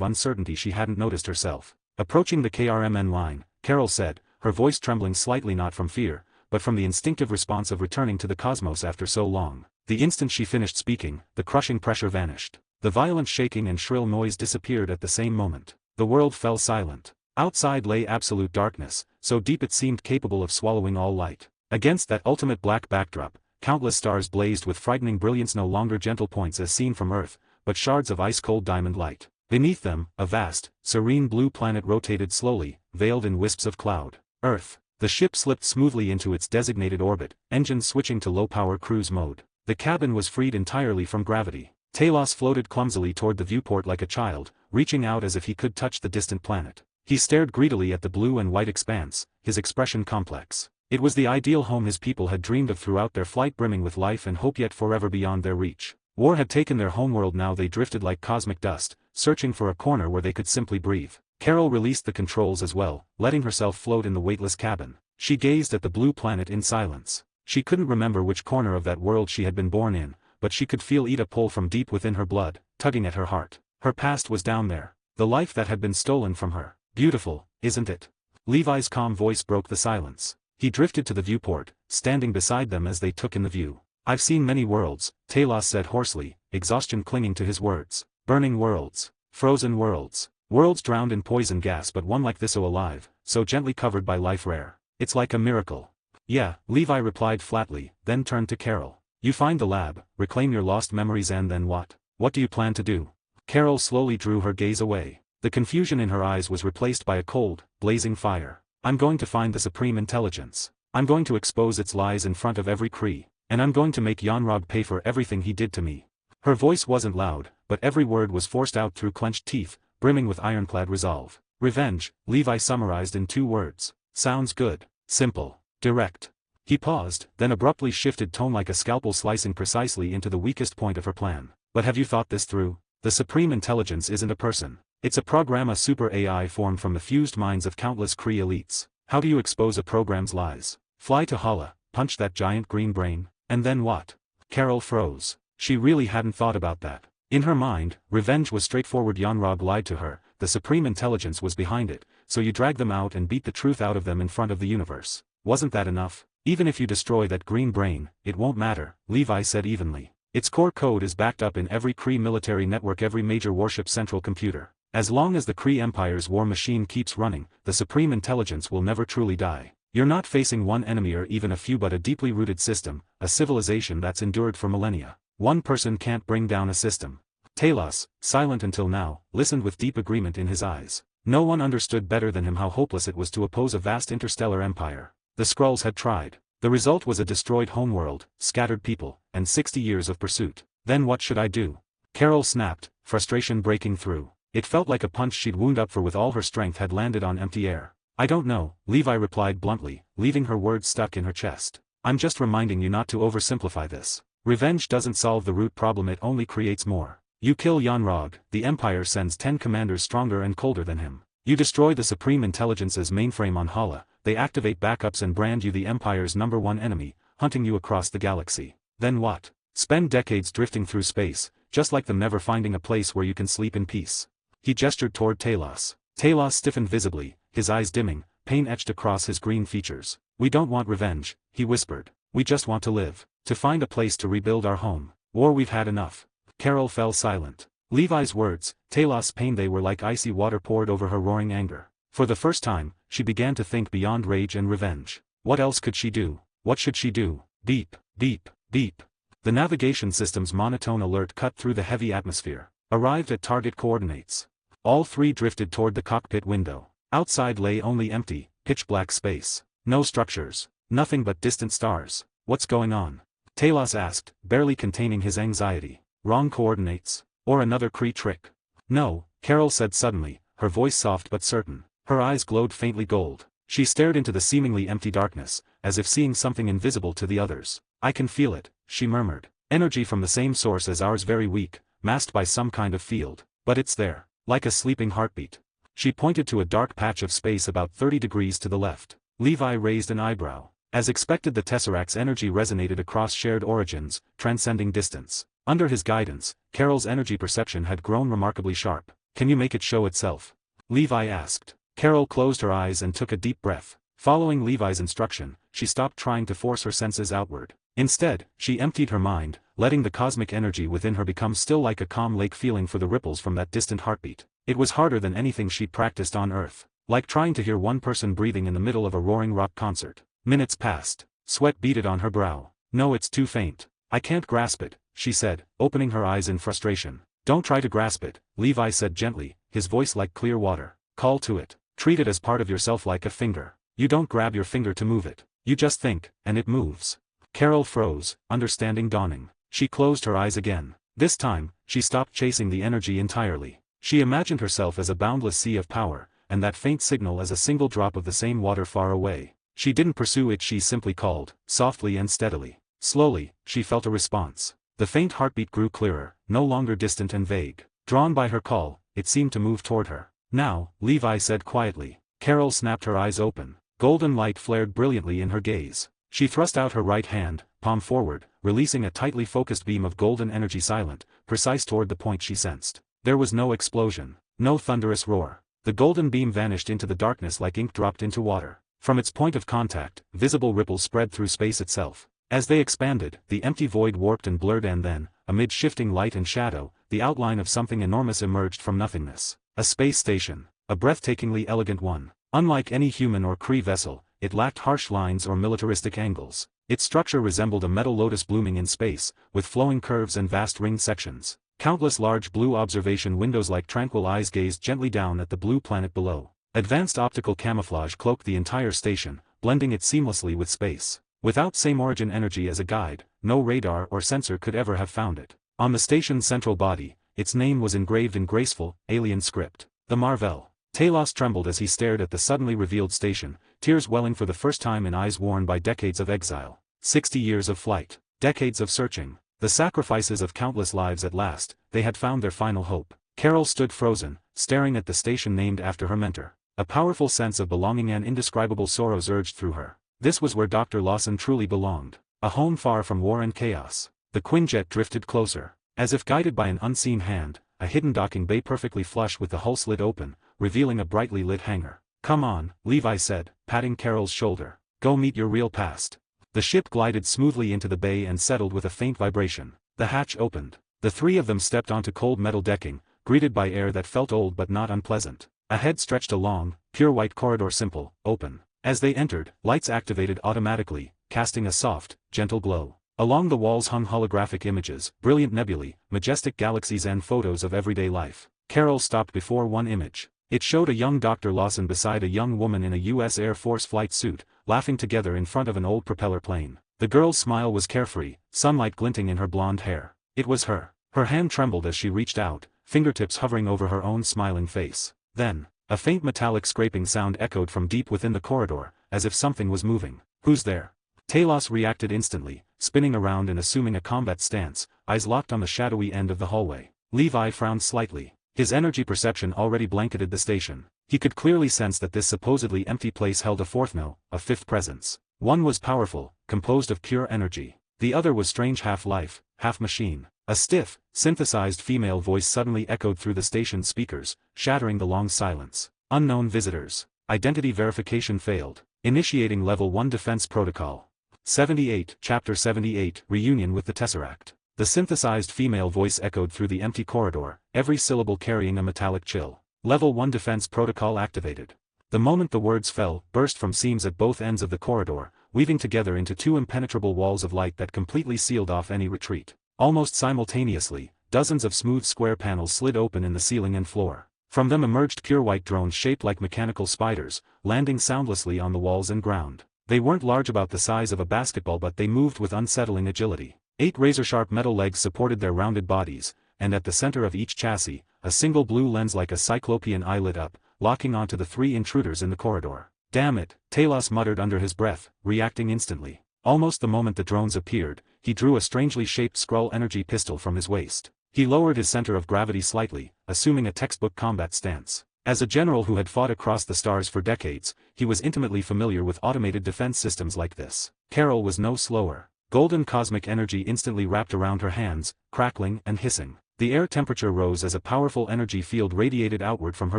uncertainty she hadn't noticed herself. Approaching the KRMN line, Carol said, her voice trembling slightly, not from fear, but from the instinctive response of returning to the cosmos after so long. The instant she finished speaking, the crushing pressure vanished. The violent shaking and shrill noise disappeared at the same moment. The world fell silent. Outside lay absolute darkness, so deep it seemed capable of swallowing all light. Against that ultimate black backdrop, countless stars blazed with frightening brilliance, no longer gentle points as seen from Earth, but shards of ice-cold diamond light. Beneath them, a vast, serene blue planet rotated slowly, veiled in wisps of cloud. Earth. The ship slipped smoothly into its designated orbit, engines switching to low-power cruise mode. The cabin was freed entirely from gravity. Talos floated clumsily toward the viewport like a child, reaching out as if he could touch the distant planet. He stared greedily at the blue and white expanse, his expression complex. It was the ideal home his people had dreamed of throughout their flight, brimming with life and hope yet forever beyond their reach. War had taken their homeworld, now they drifted like cosmic dust, searching for a corner where they could simply breathe. Carol released the controls as well, letting herself float in the weightless cabin. She gazed at the blue planet in silence. She couldn't remember which corner of that world she had been born in, but she could feel Ida pull from deep within her blood, tugging at her heart. Her past was down there. The life that had been stolen from her. Beautiful, isn't it? Levi's calm voice broke the silence. He drifted to the viewport, standing beside them as they took in the view. I've seen many worlds, Talos said hoarsely, exhaustion clinging to his words. Burning worlds. Frozen worlds. Worlds drowned in poison gas, but one like this, so alive, so gently covered by life rare. It's like a miracle. Yeah, Levi replied flatly, then turned to Carol. You find the lab, reclaim your lost memories, and then what? What do you plan to do? Carol slowly drew her gaze away. The confusion in her eyes was replaced by a cold, blazing fire. I'm going to find the Supreme Intelligence. I'm going to expose its lies in front of every Kree. And I'm going to make Yonrog pay for everything he did to me. Her voice wasn't loud, but every word was forced out through clenched teeth, brimming with ironclad resolve. Revenge, Levi summarized in 2 words. Sounds good. Simple. Direct. He paused, then abruptly shifted tone like a scalpel slicing precisely into the weakest point of her plan. But have you thought this through? The Supreme Intelligence isn't a person. It's a program, a super AI formed from the fused minds of countless Kree elites. How do you expose a program's lies? Fly to Hala, punch that giant green brain, and then what? Carol froze. She really hadn't thought about that. In her mind, revenge was straightforward. Yonrog lied to her, the Supreme Intelligence was behind it, so you drag them out and beat the truth out of them in front of the universe. Wasn't that enough? Even if you destroy that green brain, it won't matter, Levi said evenly. Its core code is backed up in every Kree military network, every major warship central computer. As long as the Kree Empire's war machine keeps running, the Supreme Intelligence will never truly die. You're not facing one enemy or even a few, but a deeply rooted system, a civilization that's endured for millennia. One person can't bring down a system. Talos, silent until now, listened with deep agreement in his eyes. No one understood better than him how hopeless it was to oppose a vast interstellar empire. The Skrulls had tried. The result was a destroyed homeworld, scattered people, and 60 years of pursuit. Then what should I do? Carol snapped, frustration breaking through. It felt like a punch she'd wound up for with all her strength had landed on empty air. I don't know, Levi replied bluntly, leaving her words stuck in her chest. I'm just reminding you not to oversimplify this. Revenge doesn't solve the root problem, it only creates more. You kill Yanrog, the Empire sends 10 commanders stronger and colder than him. You destroy the Supreme Intelligence's mainframe on Hala, they activate backups and brand you the Empire's #1 enemy, hunting you across the galaxy. Then what? Spend decades drifting through space, just like them never finding a place where you can sleep in peace. He gestured toward Talos. Talos stiffened visibly, his eyes dimming, pain etched across his green features. We don't want revenge, he whispered. We just want to live, to find a place to rebuild our home. War we've had enough. Carol fell silent. Levi's words, Talos' pain, they were like icy water poured over her roaring anger. For the first time, she began to think beyond rage and revenge. What else could she do? What should she do? Beep, beep, beep. The navigation system's monotone alert cut through the heavy atmosphere. Arrived at target coordinates. All three drifted toward the cockpit window. Outside lay only empty, pitch-black space. No structures. Nothing but distant stars. What's going on? Talos asked, barely containing his anxiety. Wrong coordinates? Or another Kree trick? No, Carol said suddenly, her voice soft but certain. Her eyes glowed faintly gold. She stared into the seemingly empty darkness, as if seeing something invisible to the others. I can feel it, she murmured. Energy from the same source as ours, very weak, masked by some kind of field. But it's there, like a sleeping heartbeat. She pointed to a dark patch of space about 30 degrees to the left. Levi raised an eyebrow. As expected, the Tesseract's energy resonated across shared origins, transcending distance. Under his guidance, Carol's energy perception had grown remarkably sharp. Can you make it show itself? Levi asked. Carol closed her eyes and took a deep breath. Following Levi's instruction, she stopped trying to force her senses outward. Instead, she emptied her mind, letting the cosmic energy within her become still, like a calm lake, feeling for the ripples from that distant heartbeat. It was harder than anything she'd practiced on Earth. Like trying to hear one person breathing in the middle of a roaring rock concert. Minutes passed. Sweat beaded on her brow. No, it's too faint. I can't grasp it, she said, opening her eyes in frustration. Don't try to grasp it, Levi said gently, his voice like clear water. Call to it. Treat it as part of yourself, like a finger. You don't grab your finger to move it. You just think, and it moves. Carol froze, understanding dawning. She closed her eyes again. This time, she stopped chasing the energy entirely. She imagined herself as a boundless sea of power, and that faint signal as a single drop of the same water far away. She didn't pursue it, she simply called, softly and steadily. Slowly, she felt a response. The faint heartbeat grew clearer, no longer distant and vague. Drawn by her call, it seemed to move toward her. Now, Levi said quietly. Carol snapped her eyes open. Golden light flared brilliantly in her gaze. She thrust out her right hand, palm forward, releasing a tightly focused beam of golden energy, silent, precise toward the point she sensed. There was no explosion, no thunderous roar. The golden beam vanished into the darkness like ink dropped into water. From its point of contact, visible ripples spread through space itself. As they expanded, the empty void warped and blurred, and then, amid shifting light and shadow, the outline of something enormous emerged from nothingness. A space station, a breathtakingly elegant one. Unlike any human or Kree vessel, it lacked harsh lines or militaristic angles. Its structure resembled a metal lotus blooming in space, with flowing curves and vast ringed sections. Countless large blue observation windows like tranquil eyes gazed gently down at the blue planet below. Advanced optical camouflage cloaked the entire station, blending it seamlessly with space. Without same origin energy as a guide, no radar or sensor could ever have found it. On the station's central body, its name was engraved in graceful, alien script. The Marvel. Talos trembled as he stared at the suddenly revealed station, tears welling for the first time in eyes worn by decades of exile. 60 years of flight. Decades of searching. The sacrifices of countless lives. At last, they had found their final hope. Carol stood frozen, staring at the station named after her mentor. A powerful sense of belonging and indescribable sorrow surged through her. This was where Dr. Lawson truly belonged. A home far from war and chaos. The Quinjet drifted closer. As if guided by an unseen hand, a hidden docking bay perfectly flush with the hull slid open, revealing a brightly lit hangar. Come on, Levi said, patting Carol's shoulder. Go meet your real past. The ship glided smoothly into the bay and settled with a faint vibration. The hatch opened. The three of them stepped onto cold metal decking, greeted by air that felt old but not unpleasant. Ahead stretched a long, pure white corridor, simple, open. As they entered, lights activated automatically, casting a soft, gentle glow. Along the walls hung holographic images, brilliant nebulae, majestic galaxies and photos of everyday life. Carol stopped before one image. It showed a young Dr. Lawson beside a young woman in a U.S. Air Force flight suit, laughing together in front of an old propeller plane. The girl's smile was carefree, sunlight glinting in her blonde hair. It was her. Her hand trembled as she reached out, fingertips hovering over her own smiling face. Then, a faint metallic scraping sound echoed from deep within the corridor, as if something was moving. "Who's there?" Talos reacted instantly, spinning around and assuming a combat stance, eyes locked on the shadowy end of the hallway. Levi frowned slightly. His energy perception already blanketed the station. He could clearly sense that this supposedly empty place held a fourth, no, a fifth presence. One was powerful, composed of pure energy. The other was strange, half life, half machine. A stiff, synthesized female voice suddenly echoed through the station's speakers, shattering the long silence. "Unknown visitors. Identity verification failed. Initiating Level 1 defense protocol." 78, Chapter 78, Reunion with the Tesseract. The synthesized female voice echoed through the empty corridor, every syllable carrying a metallic chill. "Level 1 defense protocol activated." The moment the words fell, burst from seams at both ends of the corridor, weaving together into two impenetrable walls of light that completely sealed off any retreat. Almost simultaneously, dozens of smooth square panels slid open in the ceiling and floor. From them emerged pure white drones shaped like mechanical spiders, landing soundlessly on the walls and ground. They weren't large, about the size of a basketball, but they moved with unsettling agility. 8 razor-sharp metal legs supported their rounded bodies, and at the center of each chassis, a single blue lens like a cyclopean eye lit up, locking onto the 3 intruders in the corridor. "Damn it," Talos muttered under his breath, reacting instantly. Almost the moment the drones appeared, he drew a strangely shaped Skrull energy pistol from his waist. He lowered his center of gravity slightly, assuming a textbook combat stance. As a general who had fought across the stars for decades, he was intimately familiar with automated defense systems like this. Carol was no slower. Golden cosmic energy instantly wrapped around her hands, crackling and hissing. The air temperature rose as a powerful energy field radiated outward from her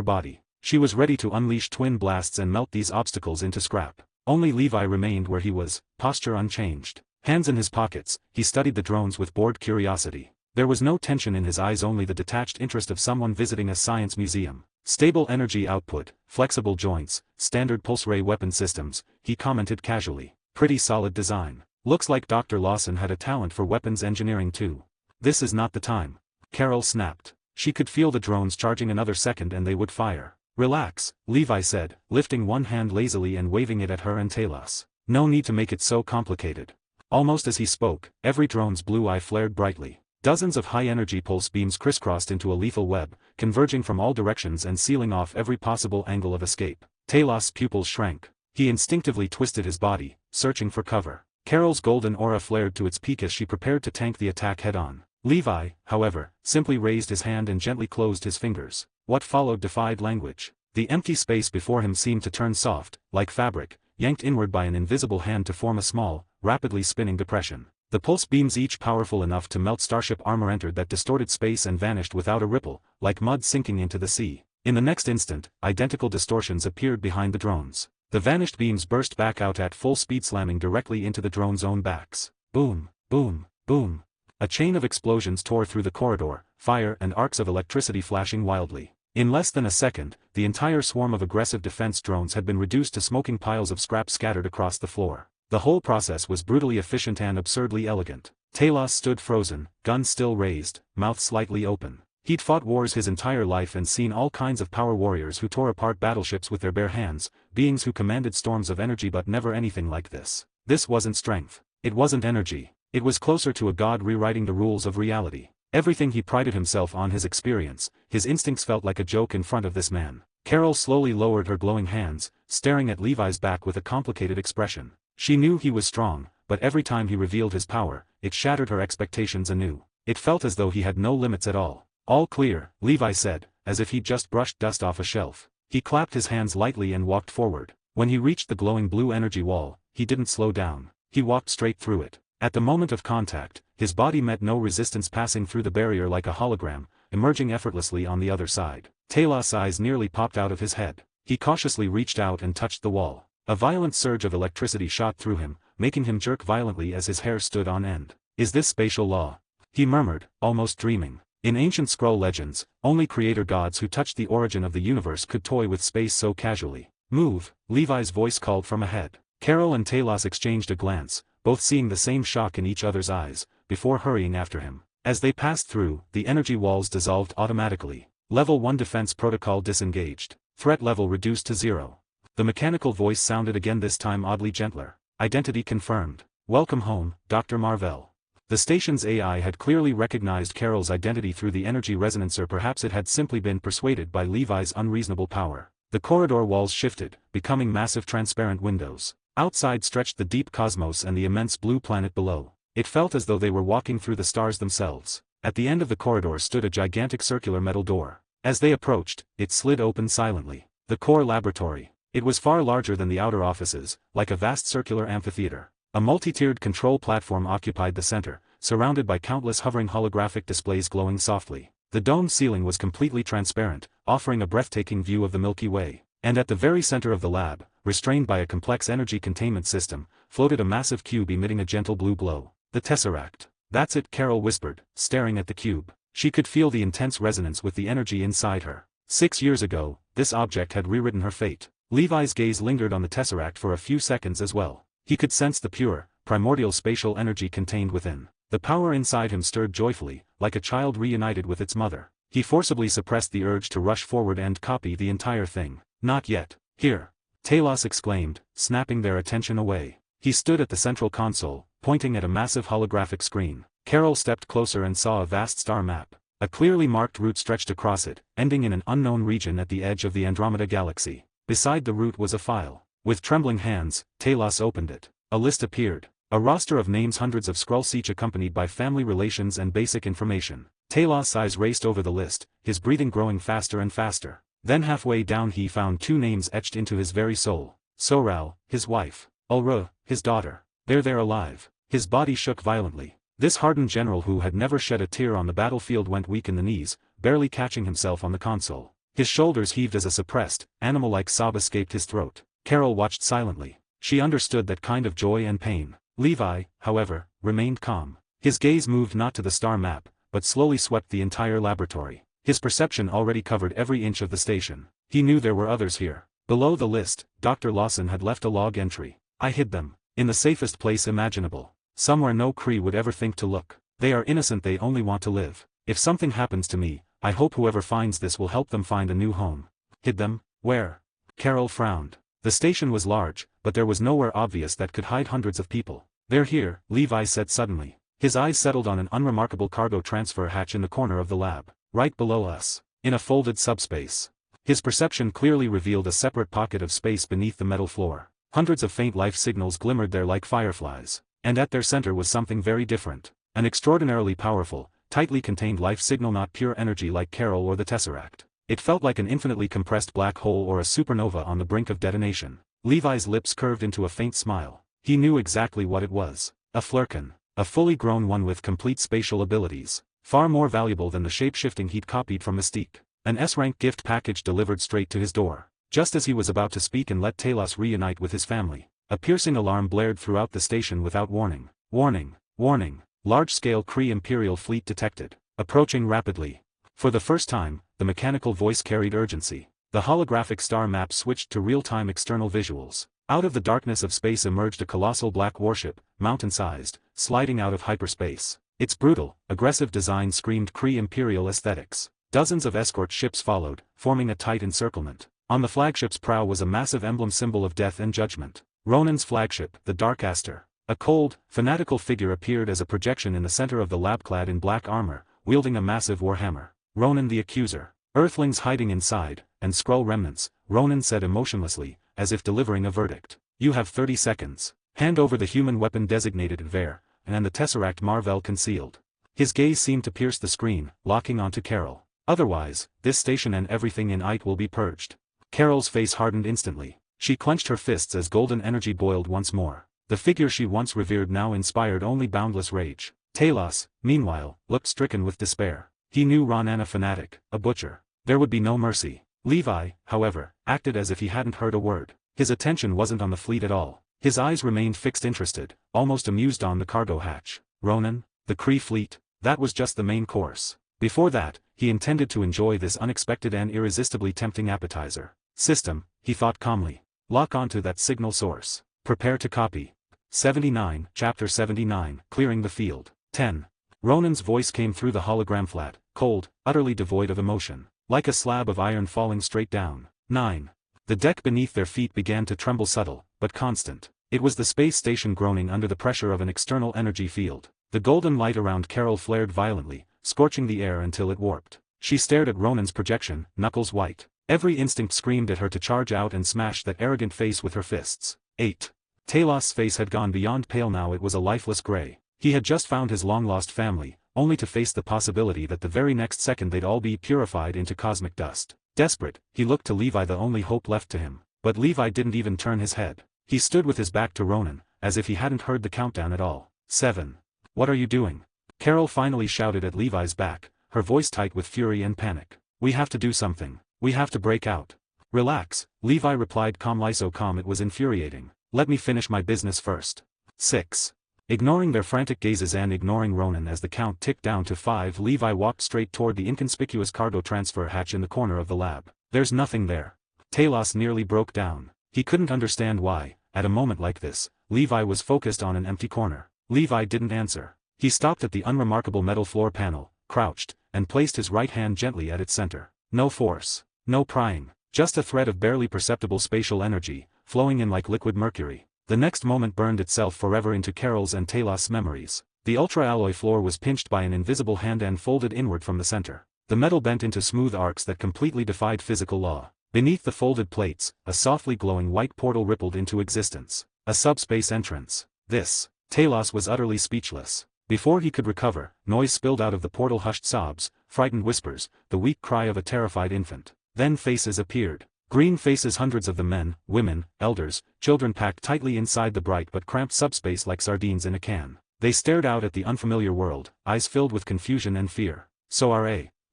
body. She was ready to unleash twin blasts and melt these obstacles into scrap. Only Levi remained where he was, posture unchanged. Hands in his pockets, he studied the drones with bored curiosity. There was no tension in his eyes, only the detached interest of someone visiting a science museum. "Stable energy output, flexible joints, standard pulse ray weapon systems," he commented casually. "Pretty solid design. Looks like Dr. Lawson had a talent for weapons engineering too." "This is not the time." Carol snapped. She could feel the drones charging. Another second and they would fire. "Relax," Levi said, lifting one hand lazily and waving it at her and Talos. "No need to make it so complicated." Almost as he spoke, every drone's blue eye flared brightly. Dozens of high-energy pulse beams crisscrossed into a lethal web, converging from all directions and sealing off every possible angle of escape. Talos' pupils shrank. He instinctively twisted his body, searching for cover. Carol's golden aura flared to its peak as she prepared to tank the attack head-on. Levi, however, simply raised his hand and gently closed his fingers. What followed defied language. The empty space before him seemed to turn soft, like fabric, yanked inward by an invisible hand to form a small, rapidly spinning depression. The pulse beams, each powerful enough to melt starship armor, entered that distorted space and vanished without a ripple, like mud sinking into the sea. In the next instant, identical distortions appeared behind the drones. The vanished beams burst back out at full speed, slamming directly into the drones' own backs. Boom, boom, boom. A chain of explosions tore through the corridor, fire and arcs of electricity flashing wildly. In less than a second, the entire swarm of aggressive defense drones had been reduced to smoking piles of scrap scattered across the floor. The whole process was brutally efficient and absurdly elegant. Talos stood frozen, gun still raised, mouth slightly open. He'd fought wars his entire life and seen all kinds of power warriors who tore apart battleships with their bare hands, beings who commanded storms of energy, but never anything like this. This wasn't strength. It wasn't energy. It was closer to a god rewriting the rules of reality. Everything he prided himself on, his experience, his instincts, felt like a joke in front of this man. Carol slowly lowered her glowing hands, staring at Levi's back with a complicated expression. She knew he was strong, but every time he revealed his power, it shattered her expectations anew. It felt as though he had no limits at all. "All clear," Levi said, as if he'd just brushed dust off a shelf. He clapped his hands lightly and walked forward. When he reached the glowing blue energy wall, he didn't slow down. He walked straight through it. At the moment of contact, his body met no resistance, passing through the barrier like a hologram, emerging effortlessly on the other side. Talos' eyes nearly popped out of his head. He cautiously reached out and touched the wall. A violent surge of electricity shot through him, making him jerk violently as his hair stood on end. "Is this spatial law?" he murmured, almost dreaming. In ancient Skrull legends, only creator gods who touched the origin of the universe could toy with space so casually. "Move," Levi's voice called from ahead. Carol and Talos exchanged a glance, both seeing the same shock in each other's eyes, before hurrying after him. As they passed through, the energy walls dissolved automatically. Level 1 defense protocol disengaged. Threat level reduced to 0. The mechanical voice sounded again, this time oddly gentler. Identity confirmed. Welcome home, Dr. Marvell. The station's AI had clearly recognized Carol's identity through the energy resonancer. Perhaps it had simply been persuaded by Levi's unreasonable power. The corridor walls shifted, becoming massive transparent windows. Outside stretched the deep cosmos and the immense blue planet below. It felt as though they were walking through the stars themselves. At the end of the corridor stood a gigantic circular metal door. As they approached, it slid open silently. The core laboratory. It was far larger than the outer offices, like a vast circular amphitheater. A multi-tiered control platform occupied the center, surrounded by countless hovering holographic displays glowing softly. The domed ceiling was completely transparent, offering a breathtaking view of the Milky Way. And at the very center of the lab, restrained by a complex energy containment system, floated a massive cube emitting a gentle blue glow. The Tesseract. That's it, Carol whispered, staring at the cube. She could feel the intense resonance with the energy inside her. 6 years ago, this object had rewritten her fate. Levi's gaze lingered on the Tesseract for a few seconds as well. He could sense the pure, primordial spatial energy contained within. The power inside him stirred joyfully, like a child reunited with its mother. He forcibly suppressed the urge to rush forward and copy the entire thing. Not yet. Here. Talos exclaimed, snapping their attention away. He stood at the central console, pointing at a massive holographic screen. Carol stepped closer and saw a vast star map. A clearly marked route stretched across it, ending in an unknown region at the edge of the Andromeda Galaxy. Beside the route was a file. With trembling hands, Talos opened it. A list appeared. A roster of names, hundreds of scrolls, each accompanied by family relations and basic information. Talos' eyes raced over the list, his breathing growing faster and faster. Then halfway down he found 2 names etched into his very soul. Soral, his wife. Ulra, his daughter. They're alive. His body shook violently. This hardened general who had never shed a tear on the battlefield went weak in the knees, barely catching himself on the console. His shoulders heaved as a suppressed, animal-like sob escaped his throat. Carol watched silently. She understood that kind of joy and pain. Levi, however, remained calm. His gaze moved not to the star map, but slowly swept the entire laboratory. His perception already covered every inch of the station. He knew there were others here. Below the list, Dr. Lawson had left a log entry. I hid them. In the safest place imaginable. Somewhere no Kree would ever think to look. They are innocent, they only want to live. If something happens to me, I hope whoever finds this will help them find a new home. Hid them? Where? Carol frowned. The station was large, but there was nowhere obvious that could hide hundreds of people. They're here, Levi said suddenly. His eyes settled on an unremarkable cargo transfer hatch in the corner of the lab. Right below us. In a folded subspace. His perception clearly revealed a separate pocket of space beneath the metal floor. Hundreds of faint life signals glimmered there like fireflies. And at their center was something very different. An extraordinarily powerful, tightly contained life signal, not pure energy like Carol or the Tesseract. It felt like an infinitely compressed black hole or a supernova on the brink of detonation. Levi's lips curved into a faint smile. He knew exactly what it was. A Flurkin. A fully grown one with complete spatial abilities. Far more valuable than the shape-shifting he'd copied from Mystique. An S-rank gift package delivered straight to his door. Just as he was about to speak and let Talos reunite with his family, a piercing alarm blared throughout the station without warning. Warning. Warning. Large-scale Kree Imperial fleet detected. Approaching rapidly. For the first time, the mechanical voice carried urgency. The holographic star map switched to real-time external visuals. Out of the darkness of space emerged a colossal black warship, mountain-sized, sliding out of hyperspace. Its brutal, aggressive design screamed Kree Imperial aesthetics. Dozens of escort ships followed, forming a tight encirclement. On the flagship's prow was a massive emblem symbol of death and judgment. Ronan's flagship, the Darkaster. A cold, fanatical figure appeared as a projection in the center of the lab, clad in black armor, wielding a massive warhammer. Ronan the Accuser. Earthlings hiding inside, and Skrull remnants, Ronan said emotionlessly, as if delivering a verdict. You have 30 seconds. Hand over the human weapon designated Ver, and the Tesseract Marvell concealed. His gaze seemed to pierce the screen, locking onto Carol. Otherwise, this station and everything in it will be purged. Carol's face hardened instantly. She clenched her fists as golden energy boiled once more. The figure she once revered now inspired only boundless rage. Talos, meanwhile, looked stricken with despair. He knew Ronan a fanatic, a butcher. There would be no mercy. Levi, however, acted as if he hadn't heard a word. His attention wasn't on the fleet at all. His eyes remained fixed, interested, almost amused on the cargo hatch. Ronan? The Kree fleet? That was just the main course. Before that, he intended to enjoy this unexpected and irresistibly tempting appetizer. System, he thought calmly. Lock onto that signal source. Prepare to copy. 79, Chapter 79, Clearing the Field. 10. Ronan's voice came through the hologram, flat, cold, utterly devoid of emotion. like a slab of iron falling straight down. 9. The deck beneath their feet began to tremble, subtle, but constant. It was the space station groaning under the pressure of an external energy field. The golden light around Carol flared violently, scorching the air until it warped. She stared at Ronan's projection, knuckles white. Every instinct screamed at her to charge out and smash that arrogant face with her fists. 8. Talos' face had gone beyond pale, now it was a lifeless gray. He had just found his long-lost family, only to face the possibility that the very next second they'd all be purified into cosmic dust. Desperate, he looked to Levi, the only hope left to him. But Levi didn't even turn his head. He stood with his back to Ronan, as if he hadn't heard the countdown at all. 7. What are you doing? Carol finally shouted at Levi's back, her voice tight with fury and panic. We have to do something. We have to break out. Relax, Levi replied calmly, so calm it was infuriating. Let me finish my business first. 6. Ignoring their frantic gazes and ignoring Ronan as the count ticked down to 5, Levi walked straight toward the inconspicuous cargo transfer hatch in the corner of the lab. There's nothing there. Talos nearly broke down. He couldn't understand why, at a moment like this, Levi was focused on an empty corner. Levi didn't answer. He stopped at the unremarkable metal floor panel, crouched, and placed his right hand gently at its center. No force. No prying. Just a thread of barely perceptible spatial energy, flowing in like liquid mercury. The next moment burned itself forever into Carol's and Talos' memories. The ultra-alloy floor was pinched by an invisible hand and folded inward from the center. The metal bent into smooth arcs that completely defied physical law. Beneath the folded plates, a softly glowing white portal rippled into existence. A subspace entrance. This. Talos was utterly speechless. Before he could recover, noise spilled out of the portal, hushed sobs, frightened whispers, the weak cry of a terrified infant. Then faces appeared. Green faces, hundreds of them, men, women, elders, children, packed tightly inside the bright but cramped subspace like sardines in a can. They stared out at the unfamiliar world, eyes filled with confusion and fear. So are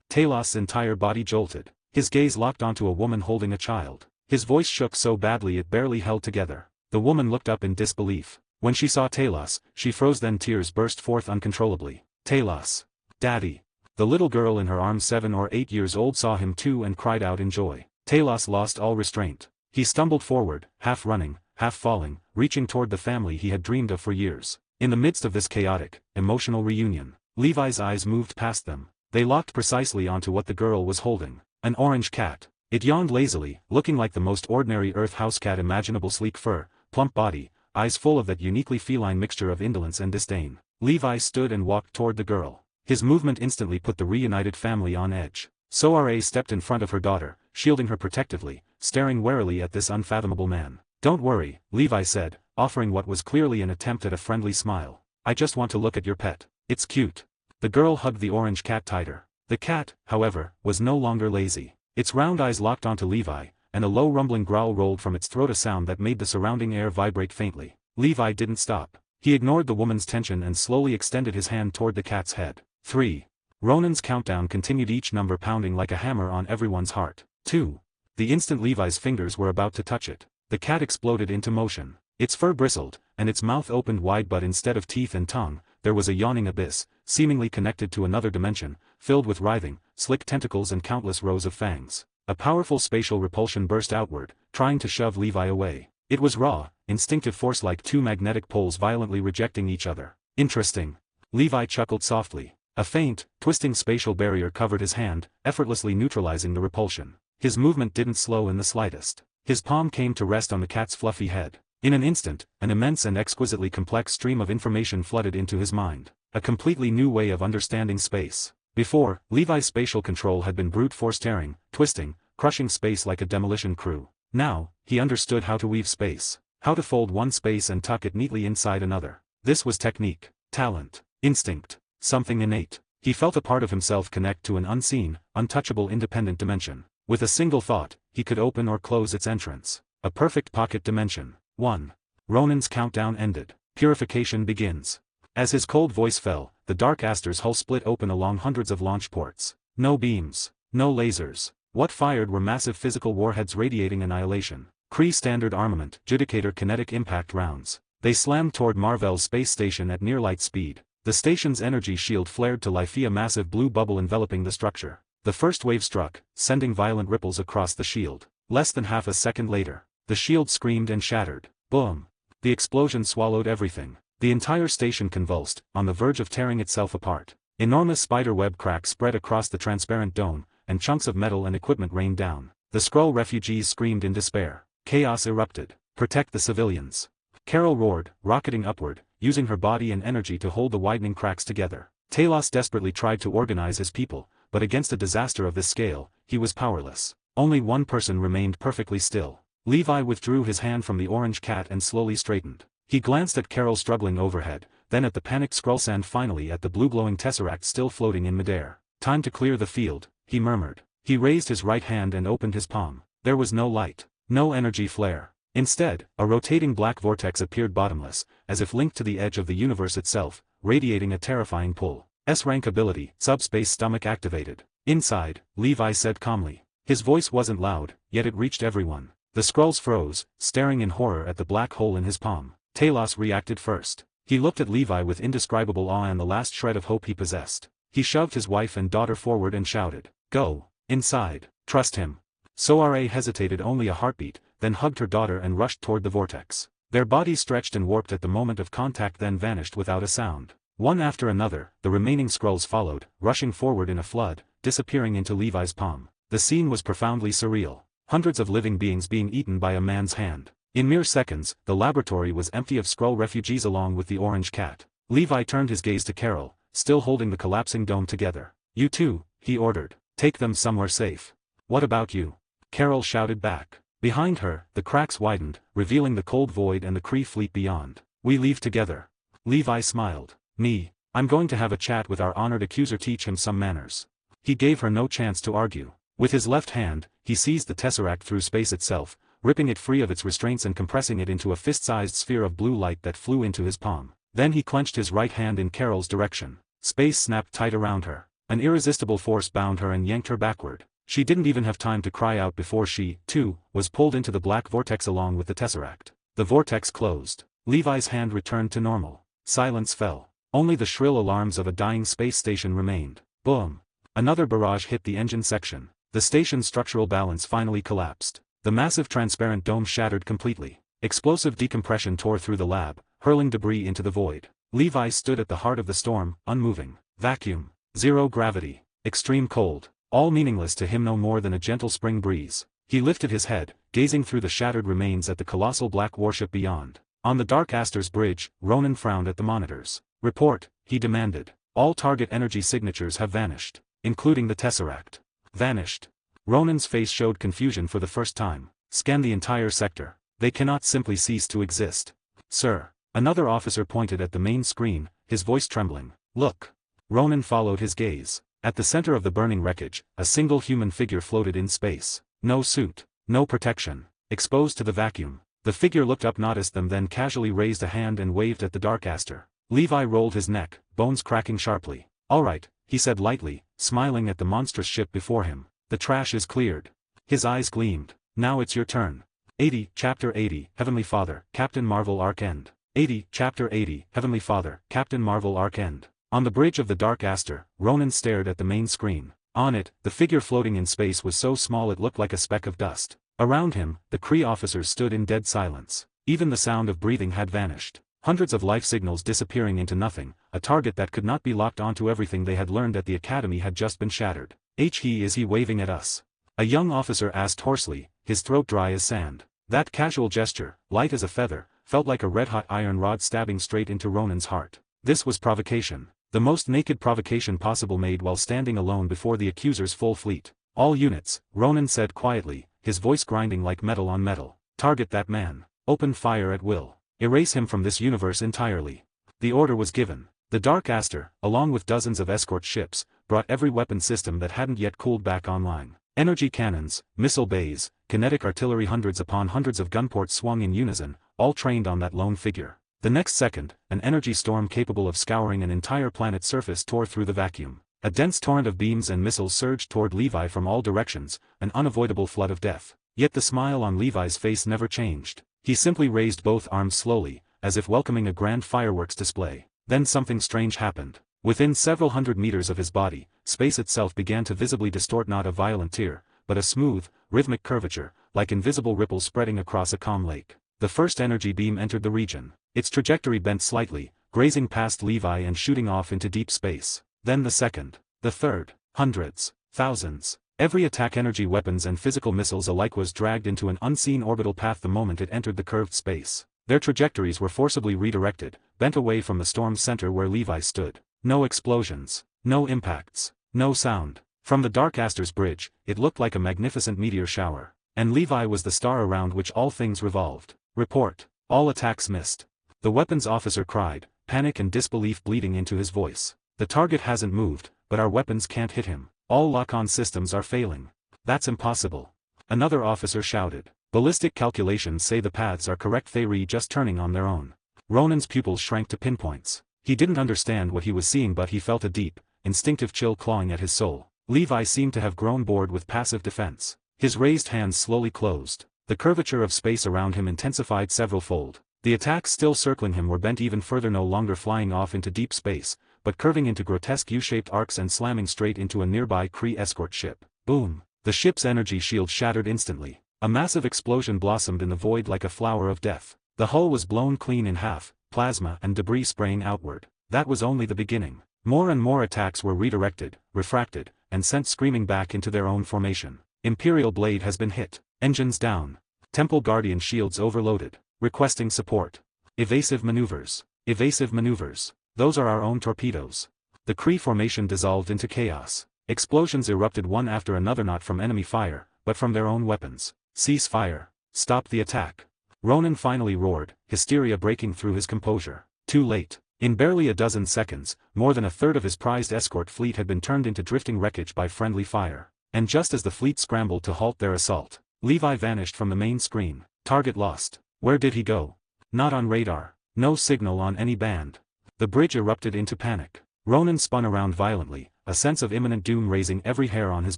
Talos' entire body jolted. His gaze locked onto a woman holding a child. His voice shook so badly it barely held together. The woman looked up in disbelief. When she saw Talos, she froze, then tears burst forth uncontrollably. Talos. Daddy. The little girl in her arms, 7 or 8 years old, saw him too and cried out in joy. Talos lost all restraint. He stumbled forward, half running, half falling, reaching toward the family he had dreamed of for years. In the midst of this chaotic, emotional reunion, Levi's eyes moved past them. They locked precisely onto what the girl was holding. An orange cat. It yawned lazily, looking like the most ordinary earth house cat imaginable, sleek fur, plump body, eyes full of that uniquely feline mixture of indolence and disdain. Levi stood and walked toward the girl. His movement instantly put the reunited family on edge. Soare stepped in front of her daughter, shielding her protectively, staring warily at this unfathomable man. Don't worry, Levi said, offering what was clearly an attempt at a friendly smile. I just want to look at your pet. It's cute. The girl hugged the orange cat tighter. The cat, however, was no longer lazy. Its round eyes locked onto Levi, and a low rumbling growl rolled from its throat, a sound that made the surrounding air vibrate faintly. Levi didn't stop. He ignored the woman's tension and slowly extended his hand toward the cat's head. 3. Ronan's countdown continued, each number pounding like a hammer on everyone's heart. 2. The instant Levi's fingers were about to touch it, the cat exploded into motion. Its fur bristled, and its mouth opened wide, but instead of teeth and tongue, there was a yawning abyss, seemingly connected to another dimension, filled with writhing, slick tentacles and countless rows of fangs. A powerful spatial repulsion burst outward, trying to shove Levi away. It was raw, instinctive force, like two magnetic poles violently rejecting each other. Interesting. Levi chuckled softly. A faint, twisting spatial barrier covered his hand, effortlessly neutralizing the repulsion. His movement didn't slow in the slightest. His palm came to rest on the cat's fluffy head. In an instant, an immense and exquisitely complex stream of information flooded into his mind. A completely new way of understanding space. Before, Levi's spatial control had been brute force, tearing, twisting, crushing space like a demolition crew. Now, he understood how to weave space. How to fold one space and tuck it neatly inside another. This was technique, talent, instinct, something innate. He felt a part of himself connect to an unseen, untouchable independent dimension. With a single thought, he could open or close its entrance. A perfect pocket dimension. 1. Ronan's countdown ended. Purification begins. As his cold voice fell, the Dark Aster's hull split open along hundreds of launch ports. No beams. No lasers. What fired were massive physical warheads radiating annihilation. Kree standard armament, Judicator kinetic impact rounds. They slammed toward Marvel's space station at near light speed. The station's energy shield flared to life, a massive blue bubble enveloping the structure. The first wave struck, sending violent ripples across the shield. Less than half a second later, the shield screamed and shattered. Boom! The explosion swallowed everything. The entire station convulsed, on the verge of tearing itself apart. Enormous spider web cracks spread across the transparent dome, and chunks of metal and equipment rained down. The Skrull refugees screamed in despair. Chaos erupted. "Protect the civilians!" Carol roared, rocketing upward, using her body and energy to hold the widening cracks together. Talos desperately tried to organize his people, but against a disaster of this scale, he was powerless. Only one person remained perfectly still. Levi withdrew his hand from the orange cat and slowly straightened. He glanced at Carol struggling overhead, then at the panicked Skrull and finally at the blue-glowing Tesseract still floating in midair. "Time to clear the field," he murmured. He raised his right hand and opened his palm. There was no light, no energy flare. Instead, a rotating black vortex appeared bottomless, as if linked to the edge of the universe itself, radiating a terrifying pull. S-rank ability, subspace stomach activated. "Inside," Levi said calmly. His voice wasn't loud, yet it reached everyone. The Skrulls froze, staring in horror at the black hole in his palm. Talos reacted first. He looked at Levi with indescribable awe and the last shred of hope he possessed. He shoved his wife and daughter forward and shouted, "Go inside, trust him." Soare hesitated only a heartbeat, then hugged her daughter and rushed toward the vortex. Their bodies stretched and warped at the moment of contact, then vanished without a sound. One after another, the remaining Skrulls followed, rushing forward in a flood, disappearing into Levi's palm. The scene was profoundly surreal. Hundreds of living beings being eaten by a man's hand. In mere seconds, the laboratory was empty of Skrull refugees along with the orange cat. Levi turned his gaze to Carol, still holding the collapsing dome together. "You too," he ordered. "Take them somewhere safe." "What about you?" Carol shouted back. Behind her, the cracks widened, revealing the cold void and the Kree fleet beyond. "We leave together." Levi smiled. "Me? I'm going to have a chat with our honored accuser, teach him some manners." He gave her no chance to argue. With his left hand, he seized the Tesseract through space itself, ripping it free of its restraints and compressing it into a fist-sized sphere of blue light that flew into his palm. Then he clenched his right hand in Carol's direction. Space snapped tight around her. An irresistible force bound her and yanked her backward. She didn't even have time to cry out before she, too, was pulled into the black vortex along with the Tesseract. The vortex closed. Levi's hand returned to normal. Silence fell. Only the shrill alarms of a dying space station remained. Boom! Another barrage hit the engine section. The station's structural balance finally collapsed. The massive transparent dome shattered completely. Explosive decompression tore through the lab, hurling debris into the void. Levi stood at the heart of the storm, unmoving. Vacuum. Zero gravity. Extreme cold. All meaningless to him, no more than a gentle spring breeze. He lifted his head, gazing through the shattered remains at the colossal black warship beyond. On the Dark Aster's bridge, Ronan frowned at the monitors. "Report," he demanded. "All target energy signatures have vanished, including the Tesseract." "Vanished?" Ronan's face showed confusion for the first time. "Scan the entire sector. They cannot simply cease to exist." "Sir." Another officer pointed at the main screen, his voice trembling. "Look." Ronan followed his gaze. At the center of the burning wreckage, a single human figure floated in space. No suit, no protection, exposed to the vacuum. The figure looked up, noticed them, then casually raised a hand and waved at the Dark Aster. Levi rolled his neck, bones cracking sharply. "All right," he said lightly, smiling at the monstrous ship before him. "The trash is cleared." His eyes gleamed. "Now it's your turn." 80, Chapter 80, Heavenly Father, Captain Marvel Arc End. 80, Chapter 80, Heavenly Father, Captain Marvel Arc End. On the bridge of the Dark Aster, Ronan stared at the main screen. On it, the figure floating in space was so small it looked like a speck of dust. Around him, the Kree officers stood in dead silence. Even the sound of breathing had vanished. Hundreds of life signals disappearing into nothing, a target that could not be locked onto everything they had learned at the academy had just been shattered. Is he waving at us?" A young officer asked hoarsely, his throat dry as sand. That casual gesture, light as a feather, felt like a red-hot iron rod stabbing straight into Ronan's heart. This was provocation. The most naked provocation possible, made while standing alone before the accuser's full fleet. "All units," Ronan said quietly, his voice grinding like metal on metal. "Target that man. Open fire at will. Erase him from this universe entirely." The order was given. The Dark Aster, along with dozens of escort ships, brought every weapon system that hadn't yet cooled back online. Energy cannons, missile bays, kinetic artillery, hundreds upon hundreds of gunports swung in unison, all trained on that lone figure. The next second, an energy storm capable of scouring an entire planet's surface tore through the vacuum. A dense torrent of beams and missiles surged toward Levi from all directions, an unavoidable flood of death. Yet the smile on Levi's face never changed. He simply raised both arms slowly, as if welcoming a grand fireworks display. Then something strange happened. Within several hundred meters of his body, space itself began to visibly distort, not a violent tear, but a smooth, rhythmic curvature, like invisible ripples spreading across a calm lake. The first energy beam entered the region. Its trajectory bent slightly, grazing past Levi and shooting off into deep space. Then the second. The third. Hundreds. Thousands. Every attack energy weapons and physical missiles alike was dragged into an unseen orbital path the moment it entered the curved space. Their trajectories were forcibly redirected, bent away from the storm's center where Levi stood. No explosions, no impacts, no sound. From the Dark Aster's bridge, it looked like a magnificent meteor shower. And Levi was the star around which all things revolved. Report. All attacks missed. The weapons officer cried, panic and disbelief bleeding into his voice. The target hasn't moved, but our weapons can't hit him. All lock-on systems are failing. That's impossible. Another officer shouted. Ballistic calculations say the paths are correct. They re just turning on their own. Ronan's pupils shrank to pinpoints. He didn't understand what he was seeing, but he felt a deep, instinctive chill clawing at his soul. Levi seemed to have grown bored with passive defense. His raised hands slowly closed. The curvature of space around him intensified several-fold. The attacks still circling him were bent even further, no longer flying off into deep space, but curving into grotesque U-shaped arcs and slamming straight into a nearby Kree escort ship. Boom! The ship's energy shield shattered instantly. A massive explosion blossomed in the void like a flower of death. The hull was blown clean in half, plasma and debris spraying outward. That was only the beginning. More and more attacks were redirected, refracted, and sent screaming back into their own formation. Imperial Blade has been hit. Engines down. Temple Guardian shields overloaded. Requesting support. Evasive maneuvers. Evasive maneuvers. Those are our own torpedoes. The Kree formation dissolved into chaos. Explosions erupted one after another, not from enemy fire, but from their own weapons. Cease fire. Stop the attack. Ronan finally roared, hysteria breaking through his composure. Too late. In barely a dozen seconds, more than a third of his prized escort fleet had been turned into drifting wreckage by friendly fire. And just as the fleet scrambled to halt their assault, Levi vanished from the main screen. Target lost. Where did he go? Not on radar. No signal on any band. The bridge erupted into panic. Ronan spun around violently, a sense of imminent doom raising every hair on his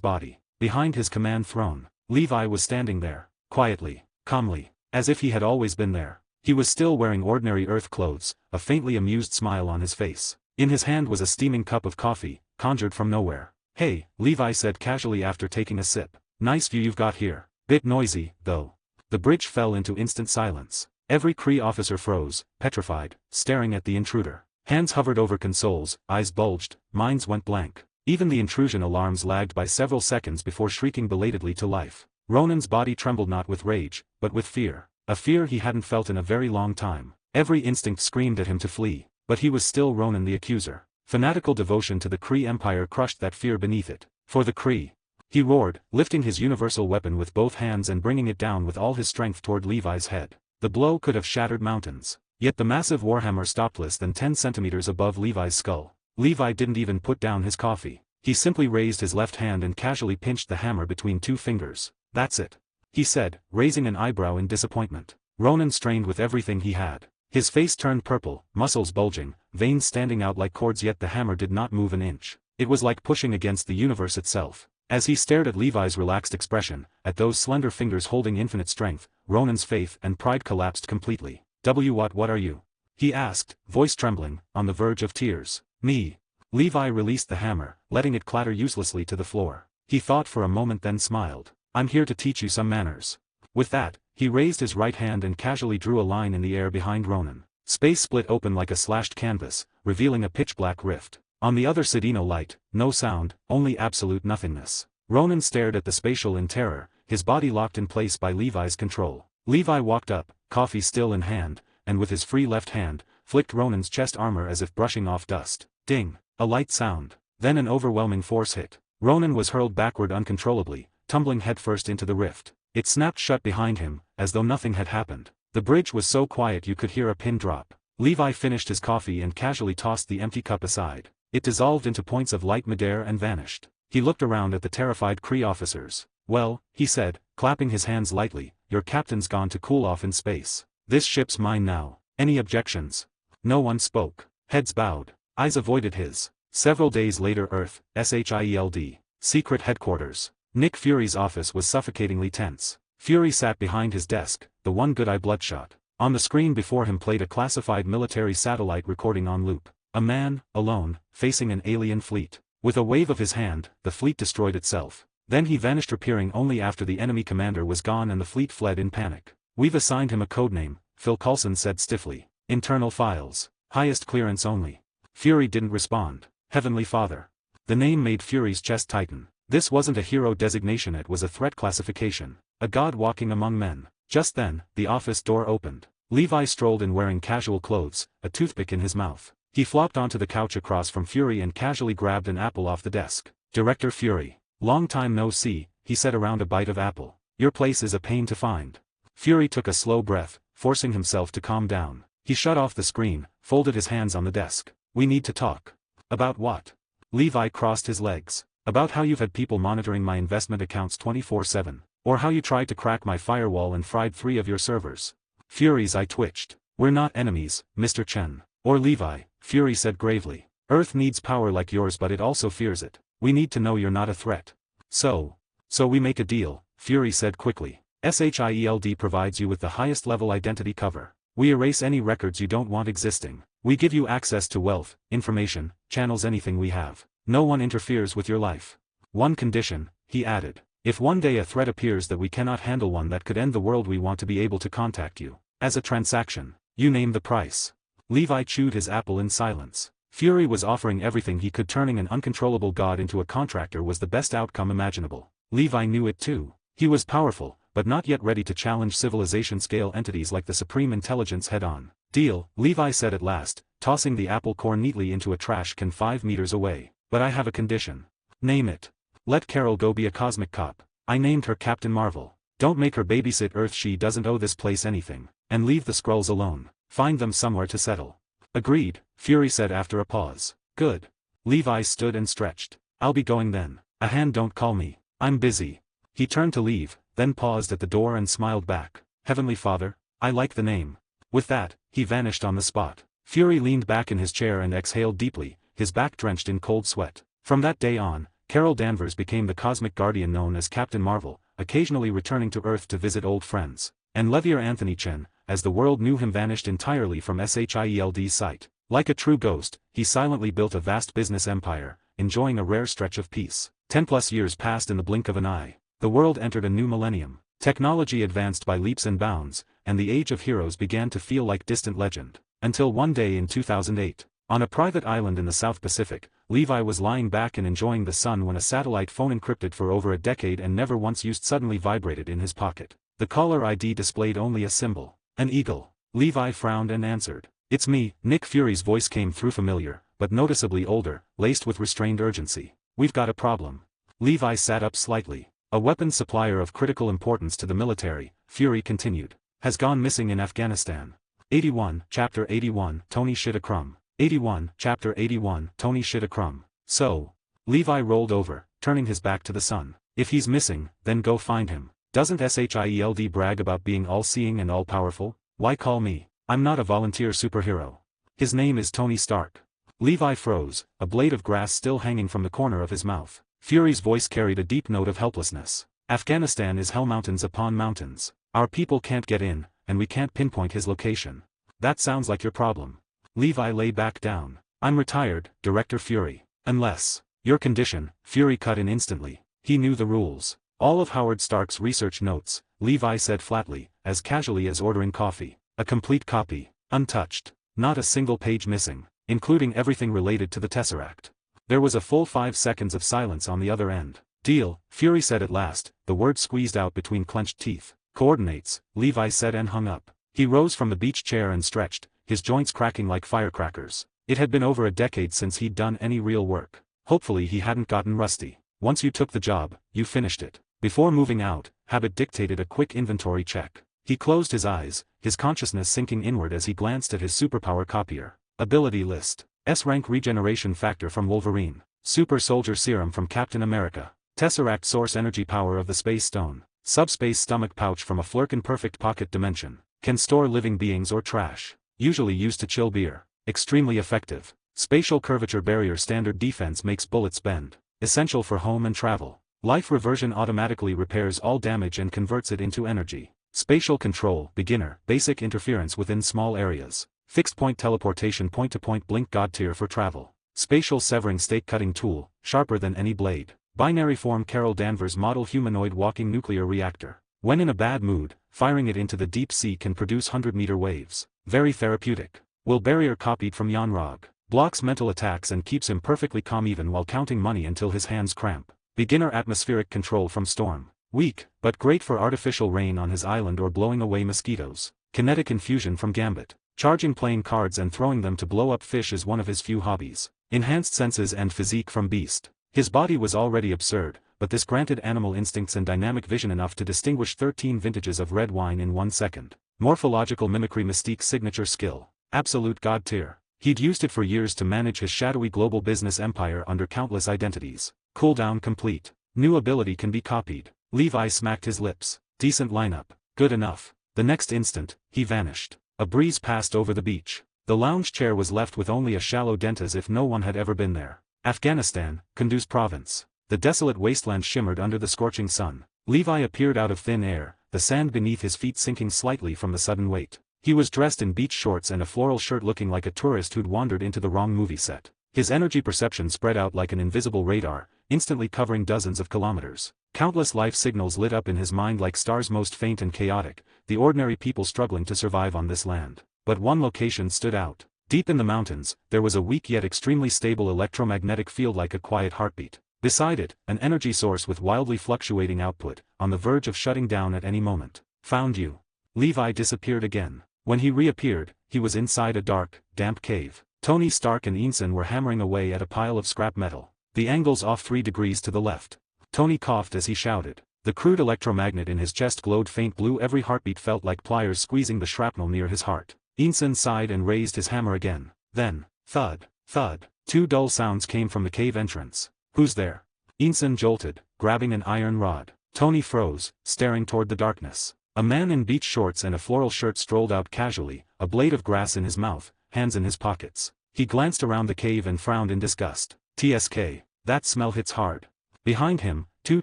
body. Behind his command throne, Levi was standing there, quietly, calmly, as if he had always been there. He was still wearing ordinary Earth clothes, a faintly amused smile on his face. In his hand was a steaming cup of coffee, conjured from nowhere. Hey, Levi said casually after taking a sip. Nice view you've got here. Bit noisy, though. The bridge fell into instant silence. Every Kree officer froze, petrified, staring at the intruder. Hands hovered over consoles, eyes bulged, minds went blank. Even the intrusion alarms lagged by several seconds before shrieking belatedly to life. Ronan's body trembled not with rage, but with fear. A fear he hadn't felt in a very long time. Every instinct screamed at him to flee, but he was still Ronan the accuser. Fanatical devotion to the Kree Empire crushed that fear beneath it. For the Kree. He roared, lifting his universal weapon with both hands and bringing it down with all his strength toward Levi's head. The blow could have shattered mountains. Yet the massive warhammer stopped less than 10 centimeters above Levi's skull. Levi didn't even put down his coffee. He simply raised his left hand and casually pinched the hammer between two fingers. That's it, he said, raising an eyebrow in disappointment. Ronan strained with everything he had. His face turned purple, muscles bulging, veins standing out like cords, yet the hammer did not move an inch. It was like pushing against the universe itself. As he stared at Levi's relaxed expression, at those slender fingers holding infinite strength, Ronan's faith and pride collapsed completely. What are you? He asked, voice trembling, on the verge of tears. Me. Levi released the hammer, letting it clatter uselessly to the floor. He thought for a moment, then smiled. I'm here to teach you some manners. With that, he raised his right hand and casually drew a line in the air behind Ronan. Space split open like a slashed canvas, revealing a pitch-black rift. On the other side, no light, no sound, only absolute nothingness. Ronan stared at the spatial in terror, his body locked in place by Levi's control. Levi walked up, coffee still in hand, and with his free left hand, flicked Ronan's chest armor as if brushing off dust. Ding! A light sound. Then an overwhelming force hit. Ronan was hurled backward uncontrollably, tumbling headfirst into the rift. It snapped shut behind him, as though nothing had happened. The bridge was so quiet you could hear a pin drop. Levi finished his coffee and casually tossed the empty cup aside. It dissolved into points of light midair and vanished. He looked around at the terrified Kree officers. Well, he said, clapping his hands lightly, your captain's gone to cool off in space. This ship's mine now. Any objections? No one spoke. Heads bowed. Eyes avoided his. Several days later, Earth, SHIELD. Secret headquarters. Nick Fury's office was suffocatingly tense. Fury sat behind his desk, the one good eye bloodshot. On the screen before him played a classified military satellite recording on loop. A man, alone, facing an alien fleet. With a wave of his hand, the fleet destroyed itself. Then he vanished, appearing only after the enemy commander was gone and the fleet fled in panic. We've assigned him a codename, Phil Coulson said stiffly. Internal files. Highest clearance only. Fury didn't respond. Heavenly Father. The name made Fury's chest tighten. This wasn't a hero designation, it was a threat classification. A god walking among men. Just then, the office door opened. Levi strolled in wearing casual clothes, a toothpick in his mouth. He flopped onto the couch across from Fury and casually grabbed an apple off the desk. Director Fury. Long time no see, he said around a bite of apple. Your place is a pain to find. Fury took a slow breath, forcing himself to calm down. He shut off the screen, folded his hands on the desk. We need to talk. About what? Levi crossed his legs. About how you've had people monitoring my investment accounts 24/7. Or how you tried to crack my firewall and fried 3 of your servers. Fury's eye twitched. We're not enemies, Mr. Chen. Or Levi, Fury said gravely. Earth needs power like yours, but it also fears it. We need to know you're not a threat. So we make a deal, Fury said quickly. SHIELD provides you with the highest level identity cover. We erase any records you don't want existing. We give you access to wealth, information, channels, anything we have. No one interferes with your life. One condition, he added. If one day a threat appears that we cannot handle, one that could end the world, we want to be able to contact you. As a transaction. You name the price. Levi chewed his apple in silence. Fury was offering everything he could. Turning an uncontrollable god into a contractor was the best outcome imaginable. Levi knew it too. He was powerful, but not yet ready to challenge civilization-scale entities like the Supreme Intelligence head-on. Deal, Levi said at last, tossing the apple core neatly into a trash can 5 meters away. But I have a condition. Name it. Let Carol go be a cosmic cop. I named her Captain Marvel. Don't make her babysit Earth, she doesn't owe this place anything. And leave the Skrulls alone. Find them somewhere to settle. Agreed, Fury said after a pause. Good. Levi stood and stretched. I'll be going then. A hand, don't call me. I'm busy. He turned to leave, then paused at the door and smiled back. Heavenly Father, I like the name. With that, he vanished on the spot. Fury leaned back in his chair and exhaled deeply, his back drenched in cold sweat. From that day on, Carol Danvers became the cosmic guardian known as Captain Marvel, occasionally returning to Earth to visit old friends. And Levier Anthony Chen, as the world knew him, vanished entirely from SHIELD's sight. Like a true ghost, he silently built a vast business empire, enjoying a rare stretch of peace. 10+ years passed in the blink of an eye. The world entered a new millennium. Technology advanced by leaps and bounds, and the age of heroes began to feel like distant legend. Until one day in 2008, on a private island in the South Pacific, Levi was lying back and enjoying the sun when a satellite phone encrypted for over a decade and never once used suddenly vibrated in his pocket. The caller ID displayed only a symbol. An eagle. Levi frowned and answered. It's me. Nick Fury's voice came through, familiar, but noticeably older, laced with restrained urgency. We've got a problem. Levi sat up slightly. A weapons supplier of critical importance to the military, Fury continued, has gone missing in Afghanistan. 81, Chapter 81, Tony shit a crumb. 81, Chapter 81, Tony shit a crumb. So? Levi rolled over, turning his back to the sun. If he's missing, then go find him. Doesn't SHIELD brag about being all-seeing and all-powerful? Why call me? I'm not a volunteer superhero. His name is Tony Stark. Levi froze, a blade of grass still hanging from the corner of his mouth. Fury's voice carried a deep note of helplessness. Afghanistan is hell, mountains upon mountains. Our people can't get in, and we can't pinpoint his location. That sounds like your problem. Levi lay back down. I'm retired, Director Fury. Unless. Your condition, Fury cut in instantly. He knew the rules. All of Howard Stark's research notes, Levi said flatly, as casually as ordering coffee. A complete copy. Untouched. Not a single page missing, including everything related to the Tesseract. There was a full 5 seconds of silence on the other end. Deal, Fury said at last, the word squeezed out between clenched teeth. Coordinates, Levi said and hung up. He rose from the beach chair and stretched, his joints cracking like firecrackers. It had been over a decade since he'd done any real work. Hopefully he hadn't gotten rusty. Once you took the job, you finished it. Before moving out, habit dictated a quick inventory check. He closed his eyes, his consciousness sinking inward as he glanced at his superpower copier. Ability list. S-rank regeneration factor from Wolverine. Super soldier serum from Captain America. Tesseract source energy power of the Space Stone. Subspace stomach pouch from a Flurkin perfect pocket dimension. Can store living beings or trash. Usually used to chill beer. Extremely effective. Spatial curvature barrier, standard defense, makes bullets bend. Essential for home and travel. Life reversion, automatically repairs all damage and converts it into energy. Spatial control, beginner, basic interference within small areas. Fixed point teleportation, point-to-point blink, god tier for travel. Spatial severing stake cutting tool, sharper than any blade. Binary form, Carol Danvers model humanoid walking nuclear reactor. When in a bad mood, firing it into the deep sea can produce 100-meter waves. Very therapeutic. Will barrier copied from Yanrog. Blocks mental attacks and keeps him perfectly calm even while counting money until his hands cramp. Beginner atmospheric control from storm. Weak, but great for artificial rain on his island or blowing away mosquitoes. Kinetic infusion from Gambit. Charging playing cards and throwing them to blow up fish is one of his few hobbies. Enhanced senses and physique from Beast. His body was already absurd, but this granted animal instincts and dynamic vision enough to distinguish 13 vintages of red wine in 1 second. Morphological mimicry Mystique signature skill. Absolute god tier. He'd used it for years to manage his shadowy global business empire under countless identities. Cooldown complete. New ability can be copied. Levi smacked his lips. Decent lineup. Good enough. The next instant, he vanished. A breeze passed over the beach. The lounge chair was left with only a shallow dent as if no one had ever been there. Afghanistan, Kunduz province. The desolate wasteland shimmered under the scorching sun. Levi appeared out of thin air, the sand beneath his feet sinking slightly from the sudden weight. He was dressed in beach shorts and a floral shirt looking like a tourist who'd wandered into the wrong movie set. His energy perception spread out like an invisible radar, instantly covering dozens of kilometers. Countless life signals lit up in his mind like stars most faint and chaotic, the ordinary people struggling to survive on this land. But one location stood out. Deep in the mountains, there was a weak yet extremely stable electromagnetic field like a quiet heartbeat. Beside it, an energy source with wildly fluctuating output, on the verge of shutting down at any moment. Found you. Levi disappeared again. When he reappeared, he was inside a dark, damp cave. Tony Stark and Ensign were hammering away at a pile of scrap metal. The angle's off 3 degrees to the left. Tony coughed as he shouted. The crude electromagnet in his chest glowed faint blue. Every heartbeat felt like pliers squeezing the shrapnel near his heart. Ensign sighed and raised his hammer again. Then, thud, thud. 2 dull sounds came from the cave entrance. Who's there? Ensign jolted, grabbing an iron rod. Tony froze, staring toward the darkness. A man in beach shorts and a floral shirt strolled out casually, a blade of grass in his mouth, hands in his pockets. He glanced around the cave and frowned in disgust. TSK. That smell hits hard. Behind him, 2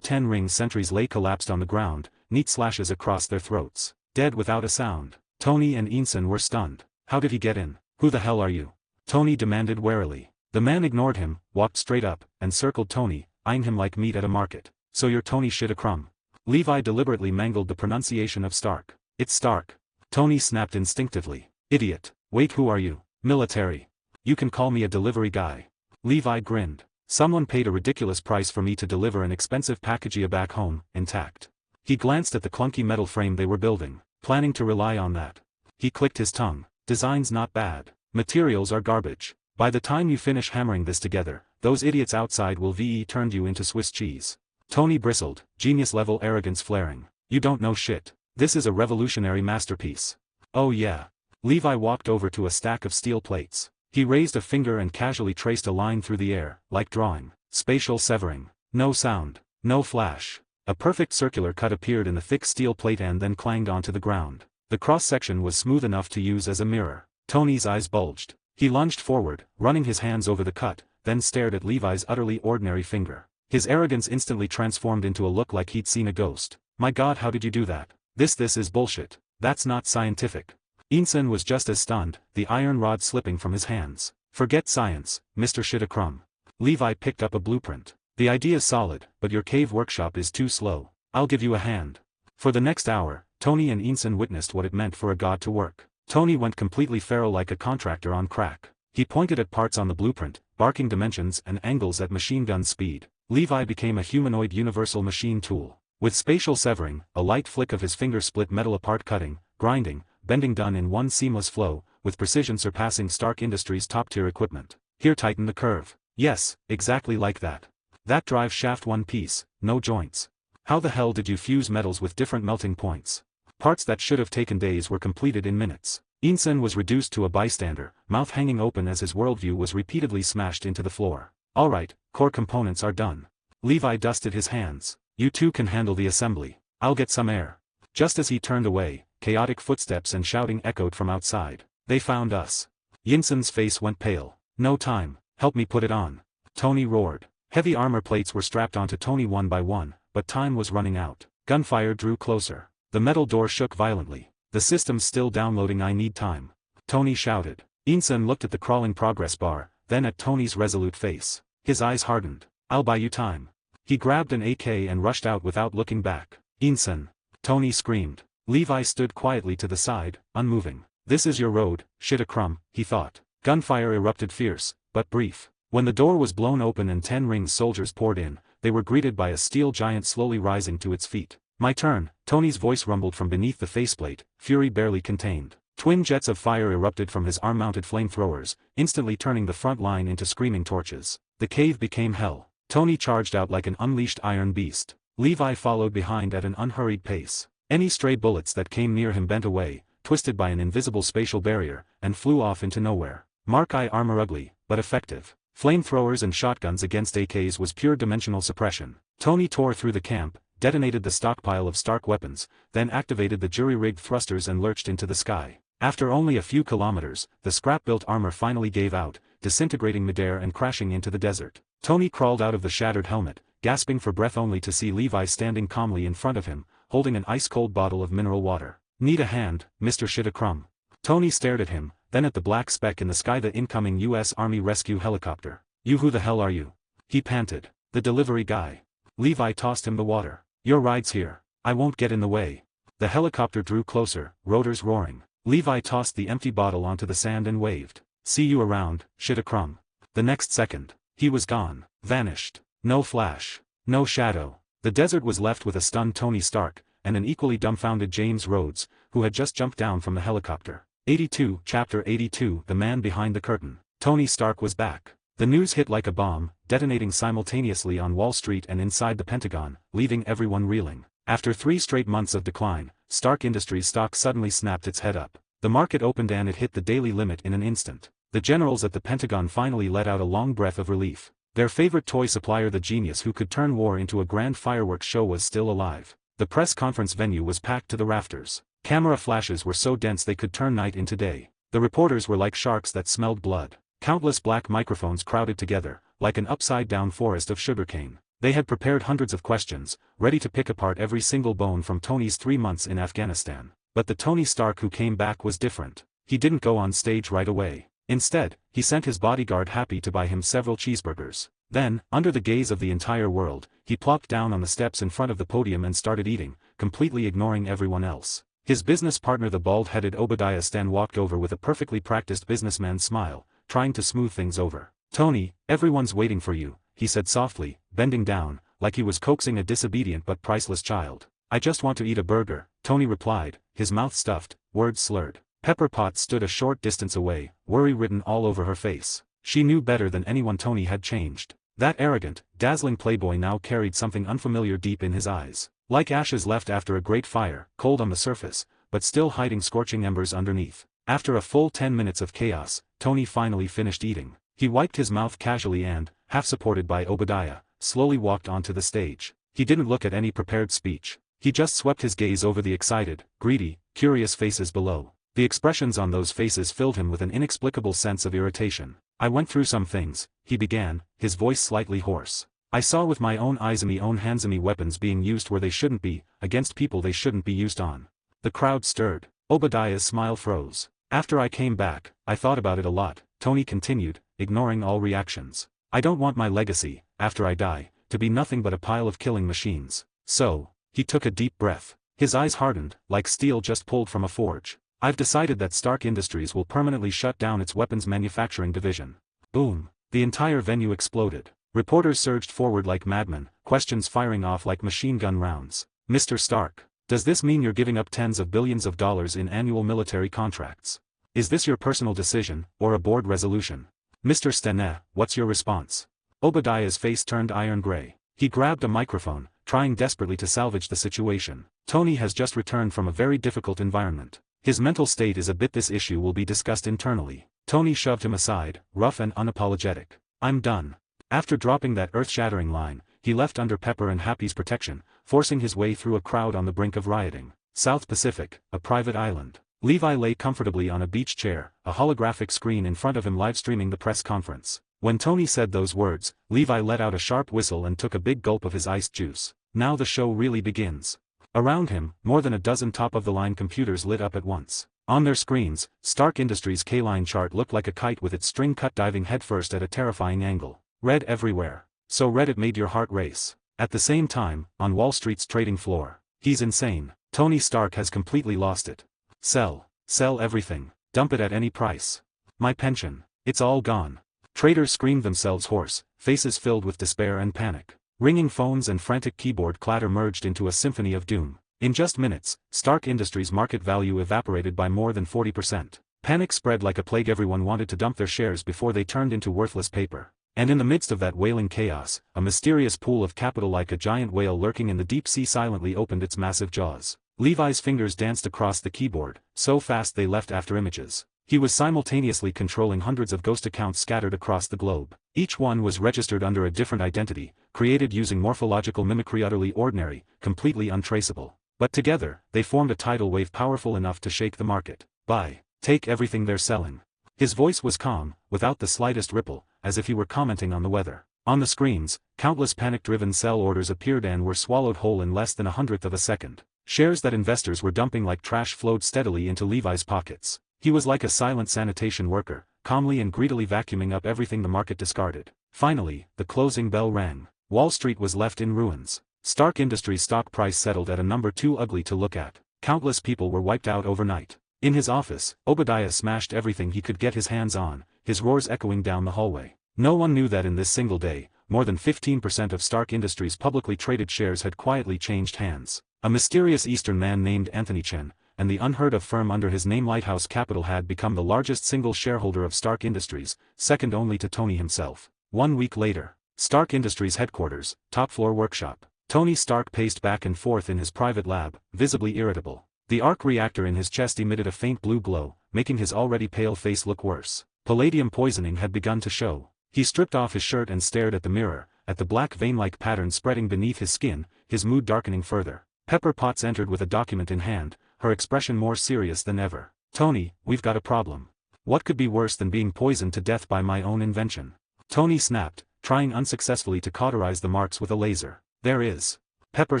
10-ring sentries lay collapsed on the ground, neat slashes across their throats. Dead without a sound. Tony and Ensign were stunned. How did he get in? Who the hell are you? Tony demanded warily. The man ignored him, walked straight up, and circled Tony, eyeing him like meat at a market. So you're Tony Shitacrum. Levi deliberately mangled the pronunciation of Stark. It's Stark. Tony snapped instinctively. Idiot. Wait, who are you? Military. You can call me a delivery guy. Levi grinned. Someone paid a ridiculous price for me to deliver an expensive package back home, intact. He glanced at the clunky metal frame they were building, planning to rely on that. He clicked his tongue. Design's not bad. Materials are garbage. By the time you finish hammering this together, those idiots outside will VE turned you into Swiss cheese. Tony bristled, genius-level arrogance flaring. You don't know shit. This is a revolutionary masterpiece. Oh yeah. Levi walked over to a stack of steel plates. He raised a finger and casually traced a line through the air, like drawing. Spatial severing. No sound. No flash. A perfect circular cut appeared in the thick steel plate and then clanged onto the ground. The cross-section was smooth enough to use as a mirror. Tony's eyes bulged. He lunged forward, running his hands over the cut, then stared at Levi's utterly ordinary finger. His arrogance instantly transformed into a look like he'd seen a ghost. My god, how did you do that? This is bullshit. That's not scientific. Ensign was just as stunned, the iron rod slipping from his hands. Forget science, Mr. Shitacrum. Levi picked up a blueprint. The idea's solid, but your cave workshop is too slow. I'll give you a hand. For the next hour, Tony and Ensign witnessed what it meant for a god to work. Tony went completely feral like a contractor on crack. He pointed at parts on the blueprint, barking dimensions and angles at machine gun speed. Levi became a humanoid universal machine tool. With spatial severing, a light flick of his finger split metal apart, cutting, grinding, bending done in one seamless flow, with precision surpassing Stark Industries' top-tier equipment. Here, tighten the curve. Yes, exactly like that. That drive shaft one piece, no joints. How the hell did you fuse metals with different melting points? Parts that should have taken days were completed in minutes. Ensign was reduced to a bystander, mouth hanging open as his worldview was repeatedly smashed into the floor. Alright, core components are done. Levi dusted his hands. You two can handle the assembly. I'll get some air. Just as he turned away, chaotic footsteps and shouting echoed from outside. They found us. Ensign's face went pale. No time, help me put it on. Tony roared. Heavy armor plates were strapped onto Tony one by one, but time was running out. Gunfire drew closer. The metal door shook violently. The system's still downloading, I need time. Tony shouted. Ensign looked at the crawling progress bar, then at Tony's resolute face. His eyes hardened. I'll buy you time. He grabbed an AK and rushed out without looking back. Ensign. Tony screamed. Levi stood quietly to the side, unmoving. This is your road, Shitacrum, he thought. Gunfire erupted fierce, but brief. When the door was blown open and 10 ring soldiers poured in, they were greeted by a steel giant slowly rising to its feet. "My turn," Tony's voice rumbled from beneath the faceplate, fury barely contained. Twin jets of fire erupted from his arm-mounted flamethrowers, instantly turning the front line into screaming torches. The cave became hell. Tony charged out like an unleashed iron beast. Levi followed behind at an unhurried pace. Any stray bullets that came near him bent away, twisted by an invisible spatial barrier, and flew off into nowhere. Mark-I armor ugly, but effective. Flamethrowers and shotguns against AKs was pure dimensional suppression. Tony tore through the camp, detonated the stockpile of Stark weapons, then activated the jury-rigged thrusters and lurched into the sky. After only a few kilometers, the scrap-built armor finally gave out, disintegrating midair and crashing into the desert. Tony crawled out of the shattered helmet, gasping for breath only to see Levi standing calmly in front of him, holding an ice-cold bottle of mineral water. "Need a hand, Mr. Shitacrum?" Tony stared at him, then at the black speck in the sky, the incoming U.S. Army rescue helicopter. "You, who the hell are you?" he panted. "The delivery guy." Levi tossed him the water. "Your ride's here. I won't get in the way." The helicopter drew closer, rotors roaring. Levi tossed the empty bottle onto the sand and waved. "See you around, Shitacrum." The next second, he was gone, vanished. No flash. No shadow. The desert was left with a stunned Tony Stark, and an equally dumbfounded James Rhodes, who had just jumped down from the helicopter. 82, Chapter 82, The Man Behind the Curtain. Tony Stark was back. The news hit like a bomb, detonating simultaneously on Wall Street and inside the Pentagon, leaving everyone reeling. After 3 straight months of decline, Stark Industries stock suddenly snapped its head up. The market opened and it hit the daily limit in an instant. The generals at the Pentagon finally let out a long breath of relief. Their favorite toy supplier, the genius who could turn war into a grand fireworks show, was still alive. The press conference venue was packed to the rafters. Camera flashes were so dense they could turn night into day. The reporters were like sharks that smelled blood. Countless black microphones crowded together, like an upside-down forest of sugarcane. They had prepared hundreds of questions, ready to pick apart every single bone from Tony's 3 months in Afghanistan. But the Tony Stark who came back was different. He didn't go on stage right away. Instead, he sent his bodyguard Happy to buy him several cheeseburgers. Then, under the gaze of the entire world, he plopped down on the steps in front of the podium and started eating, completely ignoring everyone else. His business partner, the bald-headed Obadiah Stane, walked over with a perfectly practiced businessman's smile, trying to smooth things over. "Tony, everyone's waiting for you," he said softly, bending down, like he was coaxing a disobedient but priceless child. "I just want to eat a burger," Tony replied, his mouth stuffed, words slurred. Pepper Potts stood a short distance away, worry written all over her face. She knew better than anyone Tony had changed. That arrogant, dazzling playboy now carried something unfamiliar deep in his eyes. Like ashes left after a great fire, cold on the surface, but still hiding scorching embers underneath. After a full 10 minutes of chaos, Tony finally finished eating. He wiped his mouth casually and, half supported by Obadiah, slowly walked onto the stage. He didn't look at any prepared speech. He just swept his gaze over the excited, greedy, curious faces below. The expressions on those faces filled him with an inexplicable sense of irritation. "I went through some things," he began, his voice slightly hoarse. "I saw with my own eyes me own hands me weapons being used where they shouldn't be, against people they shouldn't be used on." The crowd stirred. Obadiah's smile froze. "After I came back, I thought about it a lot," Tony continued, ignoring all reactions. "I don't want my legacy, after I die, to be nothing but a pile of killing machines. So," he took a deep breath. His eyes hardened, like steel just pulled from a forge. "I've decided that Stark Industries will permanently shut down its weapons manufacturing division." Boom. The entire venue exploded. Reporters surged forward like madmen, questions firing off like machine gun rounds. "Mr. Stark, does this mean you're giving up tens of billions of dollars in annual military contracts? Is this your personal decision, or a board resolution? Mr. Stane, what's your response?" Obadiah's face turned iron gray. He grabbed a microphone, trying desperately to salvage the situation. Tony has just returned from a very difficult environment. His mental state is a bit. This issue will be discussed internally. Tony shoved him aside, rough and unapologetic. "I'm done." After dropping that earth-shattering line, he left under Pepper and Happy's protection, forcing his way through a crowd on the brink of rioting. South Pacific, a private island. Levi lay comfortably on a beach chair, a holographic screen in front of him live-streaming the press conference. When Tony said those words, Levi let out a sharp whistle and took a big gulp of his iced juice. Now the show really begins. Around him, more than a dozen top-of-the-line computers lit up at once. On their screens, Stark Industries' K-line chart looked like a kite with its string cut diving headfirst at a terrifying angle. Red everywhere. So red it made your heart race. At the same time, on Wall Street's trading floor. "He's insane. Tony Stark has completely lost it. Sell. Sell everything. Dump it at any price. My pension. It's all gone." Traders screamed themselves hoarse, faces filled with despair and panic. Ringing phones and frantic keyboard clatter merged into a symphony of doom. In just minutes, Stark Industries' market value evaporated by more than 40%. Panic spread like a plague. Everyone wanted to dump their shares before they turned into worthless paper. And in the midst of that wailing chaos, a mysterious pool of capital like a giant whale lurking in the deep sea silently opened its massive jaws. Levi's fingers danced across the keyboard, so fast they left after images. He was simultaneously controlling hundreds of ghost accounts scattered across the globe. Each one was registered under a different identity, created using morphological mimicry, utterly ordinary, completely untraceable. But together, they formed a tidal wave powerful enough to shake the market. Buy. Take everything they're selling. His voice was calm, without the slightest ripple, as if he were commenting on the weather. On the screens, countless panic-driven sell orders appeared and were swallowed whole in less than 1/100th of a second. Shares that investors were dumping like trash flowed steadily into Levi's pockets. He was like a silent sanitation worker, calmly and greedily vacuuming up everything the market discarded. Finally, the closing bell rang. Wall Street was left in ruins. Stark Industries' stock price settled at a number too ugly to look at. Countless people were wiped out overnight. In his office, Obadiah smashed everything he could get his hands on, his roars echoing down the hallway. No one knew that in this single day, more than 15% of Stark Industries' publicly traded shares had quietly changed hands. A mysterious Eastern man named Anthony Chen, and the unheard-of firm under his name Lighthouse Capital had become the largest single shareholder of Stark Industries, second only to Tony himself. 1 week later, Stark Industries headquarters, top-floor workshop. Tony Stark paced back and forth in his private lab, visibly irritable. The arc reactor in his chest emitted a faint blue glow, making his already pale face look worse. Palladium poisoning had begun to show. He stripped off his shirt and stared at the mirror, at the black vein-like pattern spreading beneath his skin, his mood darkening further. Pepper Potts entered with a document in hand, her expression more serious than ever. "Tony, we've got a problem. What could be worse than being poisoned to death by my own invention?" Tony snapped, trying unsuccessfully to cauterize the marks with a laser. "There is." Pepper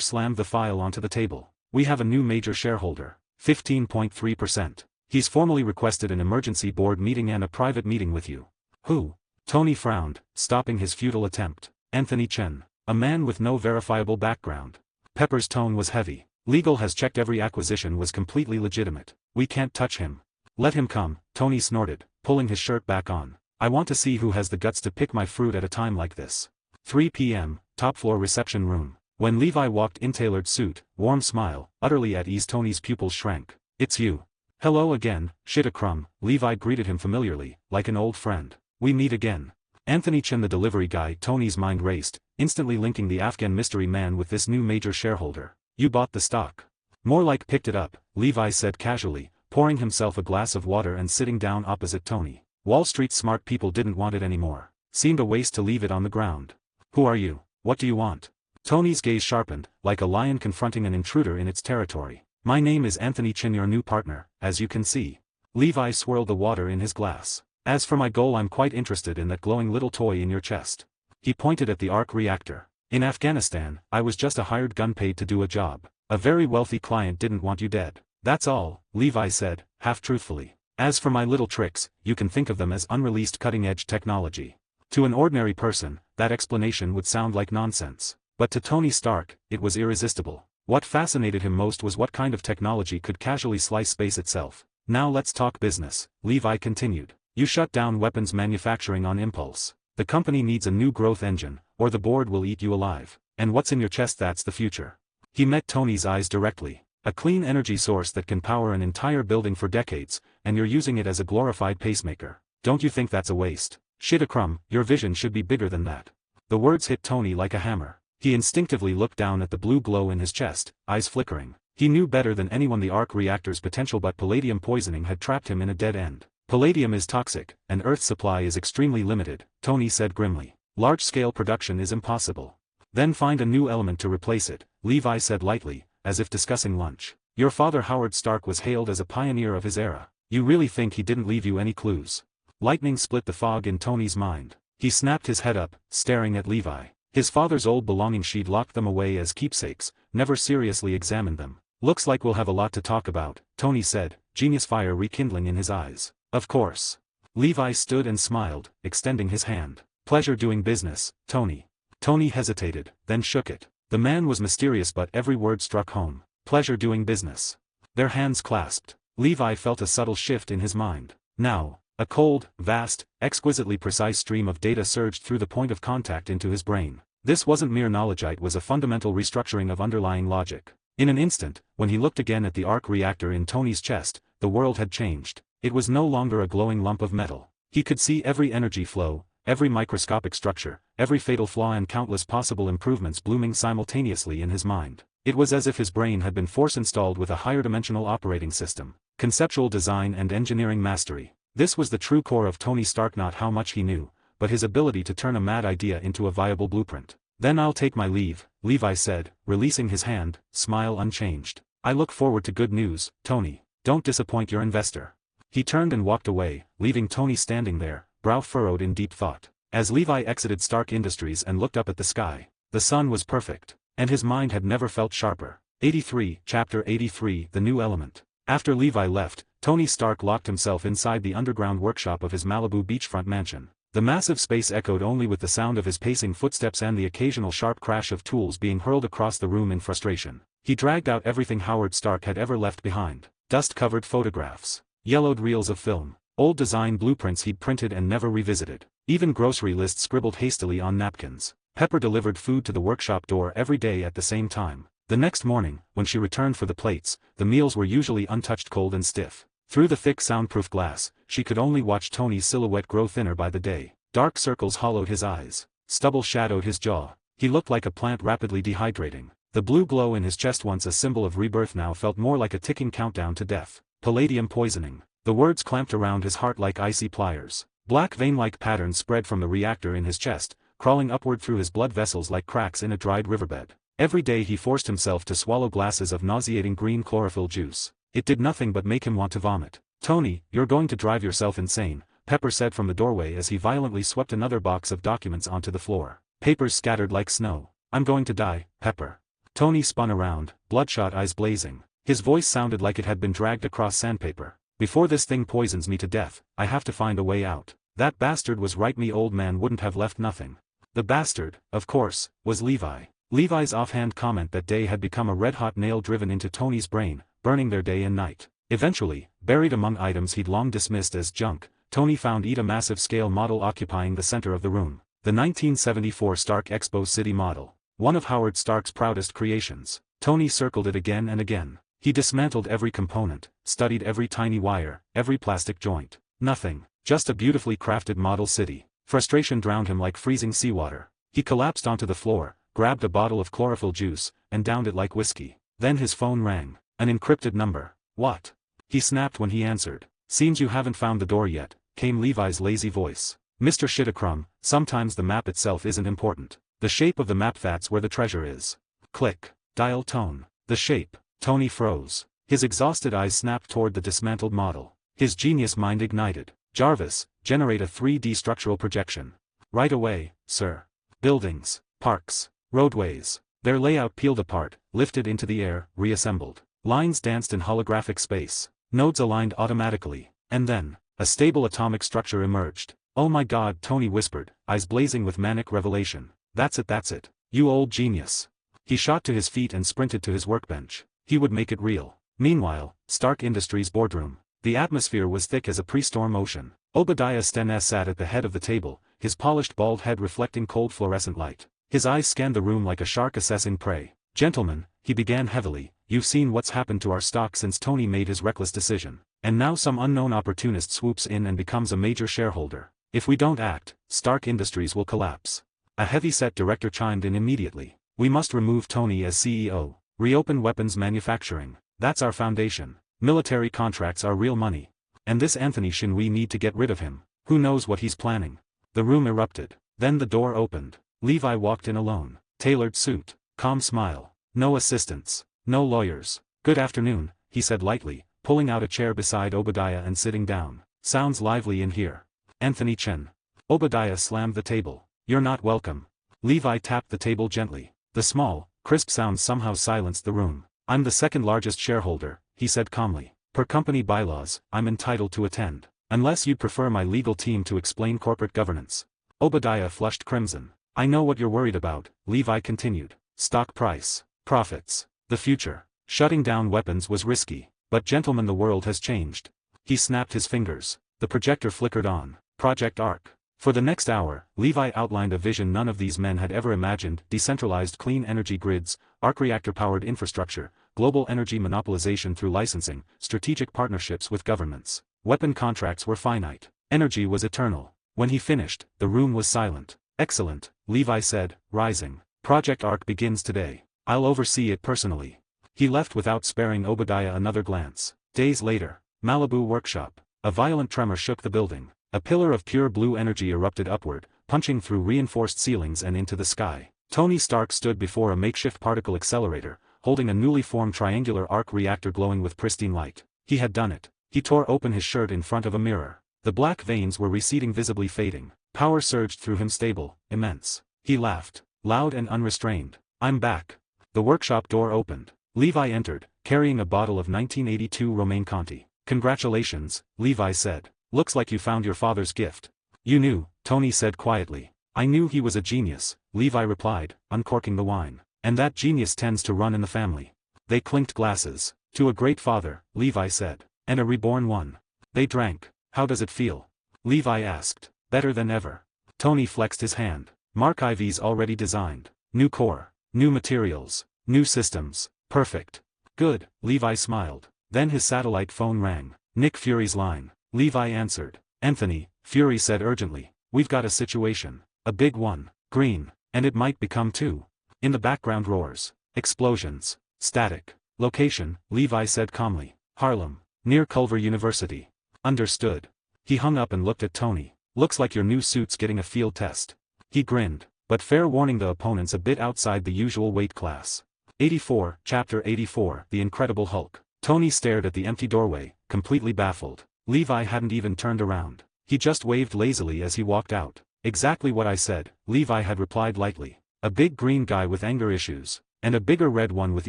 slammed the file onto the table. "We have a new major shareholder, 15.3%. He's formally requested an emergency board meeting and a private meeting with you." "Who?" Tony frowned, stopping his futile attempt. "Anthony Chen, a man with no verifiable background." Pepper's tone was heavy. "Legal has checked every acquisition was completely legitimate. We can't touch him." "Let him come," Tony snorted, pulling his shirt back on. "I want to see who has the guts to pick my fruit at a time like this." 3 p.m., top-floor reception room. When Levi walked in tailored suit, warm smile, utterly at ease, Tony's pupils shrank. "It's you." "Hello again, Shitacrum," Levi greeted him familiarly, like an old friend. "We meet again." Anthony Chen, the delivery guy. Tony's mind raced, instantly linking the Afghan mystery man with this new major shareholder. "You bought the stock." "More like picked it up," Levi said casually, pouring himself a glass of water and sitting down opposite Tony. Wall Street's smart people didn't want it anymore. Seemed a waste to leave it on the ground. "Who are you? What do you want?" Tony's gaze sharpened, like a lion confronting an intruder in its territory. "My name is Anthony Chen, your new partner, as you can see." Levi swirled the water in his glass. "As for my goal, I'm quite interested in that glowing little toy in your chest." He pointed at the arc reactor. "In Afghanistan, I was just a hired gun paid to do a job. A very wealthy client didn't want you dead. That's all," Levi said, half-truthfully. "As for my little tricks, you can think of them as unreleased cutting-edge technology." To an ordinary person, that explanation would sound like nonsense. But to Tony Stark, it was irresistible. What fascinated him most was what kind of technology could casually slice space itself. "Now let's talk business," Levi continued. "You shut down weapons manufacturing on impulse. The company needs a new growth engine, or the board will eat you alive. And what's in your chest? That's the future." He met Tony's eyes directly. "A clean energy source that can power an entire building for decades, and you're using it as a glorified pacemaker. Don't you think that's a waste?" "Shitacrum, your vision should be bigger than that." The words hit Tony like a hammer. He instinctively looked down at the blue glow in his chest, eyes flickering. He knew better than anyone the arc reactor's potential, but palladium poisoning had trapped him in a dead end. "Palladium is toxic, and Earth's supply is extremely limited," Tony said grimly. "Large-scale production is impossible." "Then find a new element to replace it," Levi said lightly, as if discussing lunch. "Your father Howard Stark was hailed as a pioneer of his era. You really think he didn't leave you any clues?" Lightning split the fog in Tony's mind. He snapped his head up, staring at Levi. His father's old belongings, she'd locked them away as keepsakes, never seriously examined them. "Looks like we'll have a lot to talk about," Tony said, genius fire rekindling in his eyes. "Of course." Levi stood and smiled, extending his hand. "Pleasure doing business, Tony." Tony hesitated, then shook it. The man was mysterious, but every word struck home. "Pleasure doing business." Their hands clasped. Levi felt a subtle shift in his mind. Now, a cold, vast, exquisitely precise stream of data surged through the point of contact into his brain. This wasn't mere knowledge, it was a fundamental restructuring of underlying logic. In an instant, when he looked again at the arc reactor in Tony's chest, the world had changed. It was no longer a glowing lump of metal. He could see every energy flow, every microscopic structure, every fatal flaw and countless possible improvements blooming simultaneously in his mind. It was as if his brain had been force-installed with a higher-dimensional operating system, conceptual design and engineering mastery. This was the true core of Tony Stark, not how much he knew, but his ability to turn a mad idea into a viable blueprint. "Then I'll take my leave," Levi said, releasing his hand, smile unchanged. "I look forward to good news, Tony. Don't disappoint your investor." He turned and walked away, leaving Tony standing there, brow furrowed in deep thought. As Levi exited Stark Industries and looked up at the sky, the sun was perfect, and his mind had never felt sharper. 83, Chapter 83, The New Element. After Levi left, Tony Stark locked himself inside the underground workshop of his Malibu beachfront mansion. The massive space echoed only with the sound of his pacing footsteps and the occasional sharp crash of tools being hurled across the room in frustration. He dragged out everything Howard Stark had ever left behind: dust-covered photographs, yellowed reels of film, old design blueprints he'd printed and never revisited, even grocery lists scribbled hastily on napkins. Pepper delivered food to the workshop door every day at the same time. The next morning, when she returned for the plates, the meals were usually untouched, cold and stiff. Through the thick soundproof glass, she could only watch Tony's silhouette grow thinner by the day. Dark circles hollowed his eyes. Stubble shadowed his jaw. He looked like a plant rapidly dehydrating. The blue glow in his chest, once a symbol of rebirth, now felt more like a ticking countdown to death. Palladium poisoning. The words clamped around his heart like icy pliers. Black vein-like patterns spread from the reactor in his chest, crawling upward through his blood vessels like cracks in a dried riverbed. Every day he forced himself to swallow glasses of nauseating green chlorophyll juice. It did nothing but make him want to vomit. "Tony, you're going to drive yourself insane," Pepper said from the doorway as he violently swept another box of documents onto the floor. Papers scattered like snow. "I'm going to die, Pepper." Tony spun around, bloodshot eyes blazing. His voice sounded like it had been dragged across sandpaper. "Before this thing poisons me to death, I have to find a way out." That bastard was right, me old man wouldn't have left nothing. The bastard, of course, was Levi. Levi's offhand comment that day had become a red-hot nail driven into Tony's brain, burning there day and night. Eventually, buried among items he'd long dismissed as junk, Tony found a massive scale model occupying the center of the room. The 1974 Stark Expo City model. One of Howard Stark's proudest creations. Tony circled it again and again. He dismantled every component, studied every tiny wire, every plastic joint. Nothing, just a beautifully crafted model city. Frustration drowned him like freezing seawater. He collapsed onto the floor, grabbed a bottle of chlorophyll juice, and downed it like whiskey. Then his phone rang. An encrypted number. "What?" he snapped when he answered. "Seems you haven't found the door yet," came Levi's lazy voice. "Mr. Shitacrum, sometimes the map itself isn't important. The shape of the map, that's where the treasure is." Click. Dial tone. The shape. Tony froze. His exhausted eyes snapped toward the dismantled model. His genius mind ignited. "Jarvis, generate a 3D structural projection." "Right away, sir." Buildings, parks, roadways. Their layout peeled apart, lifted into the air, reassembled. Lines danced in holographic space. Nodes aligned automatically. And then, a stable atomic structure emerged. "Oh my God," Tony whispered, eyes blazing with manic revelation. That's it. You old genius." He shot to his feet and sprinted to his workbench. He would make it real. Meanwhile, Stark Industries boardroom. The atmosphere was thick as a pre-storm ocean. Obadiah Stenne sat at the head of the table, his polished bald head reflecting cold fluorescent light. His eyes scanned the room like a shark assessing prey. "Gentlemen," he began heavily, "you've seen what's happened to our stock since Tony made his reckless decision. And now some unknown opportunist swoops in and becomes a major shareholder. If we don't act, Stark Industries will collapse." A heavy-set director chimed in immediately. "We must remove Tony as CEO. Reopen weapons manufacturing. That's our foundation. Military contracts are real money. And this Anthony Shin, we need to get rid of him. Who knows what he's planning." The room erupted. Then the door opened. Levi walked in alone. Tailored suit. Calm smile. No assistants. No lawyers. "Good afternoon," he said lightly, pulling out a chair beside Obadiah and sitting down. "Sounds lively in here." "Anthony Chen." Obadiah slammed the table. "You're not welcome." Levi tapped the table gently. The small, crisp sound somehow silenced the room. "I'm the second largest shareholder," he said calmly. "Per company bylaws, I'm entitled to attend. Unless you'd prefer my legal team to explain corporate governance." Obadiah flushed crimson. "I know what you're worried about," Levi continued. "Stock price, profits, the future. Shutting down weapons was risky. But gentlemen, the world has changed." He snapped his fingers. The projector flickered on. "Project Arc. For the next hour, Levi outlined a vision none of these men had ever imagined: decentralized clean energy grids, arc reactor-powered infrastructure, global energy monopolization through licensing, strategic partnerships with governments. Weapon contracts were finite. Energy was eternal. When he finished, the room was silent. "Excellent," Levi said, rising. "Project Arc begins today. I'll oversee it personally." He left without sparing Obadiah another glance. Days later, Malibu Workshop. A violent tremor shook the building. A pillar of pure blue energy erupted upward, punching through reinforced ceilings and into the sky. Tony Stark stood before a makeshift particle accelerator, holding a newly formed triangular arc reactor glowing with pristine light. He had done it. He tore open his shirt in front of a mirror. The black veins were receding, visibly fading. Power surged through him, stable, immense. He laughed, loud and unrestrained. "I'm back." The workshop door opened. Levi entered, carrying a bottle of 1982 Romaine Conti. "Congratulations," Levi said. "Looks like you found your father's gift." "You knew," Tony said quietly. "I knew he was a genius," Levi replied, uncorking the wine. "And that genius tends to run in the family." They clinked glasses. "To a great father," Levi said. "And a reborn one." They drank. "How does it feel?" Levi asked. "Better than ever." Tony flexed his hand. "Mark IV's already designed. New core, new materials, new systems. Perfect." "Good," Levi smiled. Then his satellite phone rang. Nick Fury's line. Levi answered. "Anthony," Fury said urgently, "we've got a situation. A big one. Green. And it might become two." In the background, roars. Explosions. Static. "Location," Levi said calmly. "Harlem. Near Culver University." "Understood." He hung up and looked at Tony. "Looks like your new suit's getting a field test." He grinned. "But fair warning, the opponent's a bit outside the usual weight class." 84, Chapter 84, The Incredible Hulk. Tony stared at the empty doorway, completely baffled. Levi hadn't even turned around. He just waved lazily as he walked out. "Exactly what I said," Levi had replied lightly. "A big green guy with anger issues. And a bigger red one with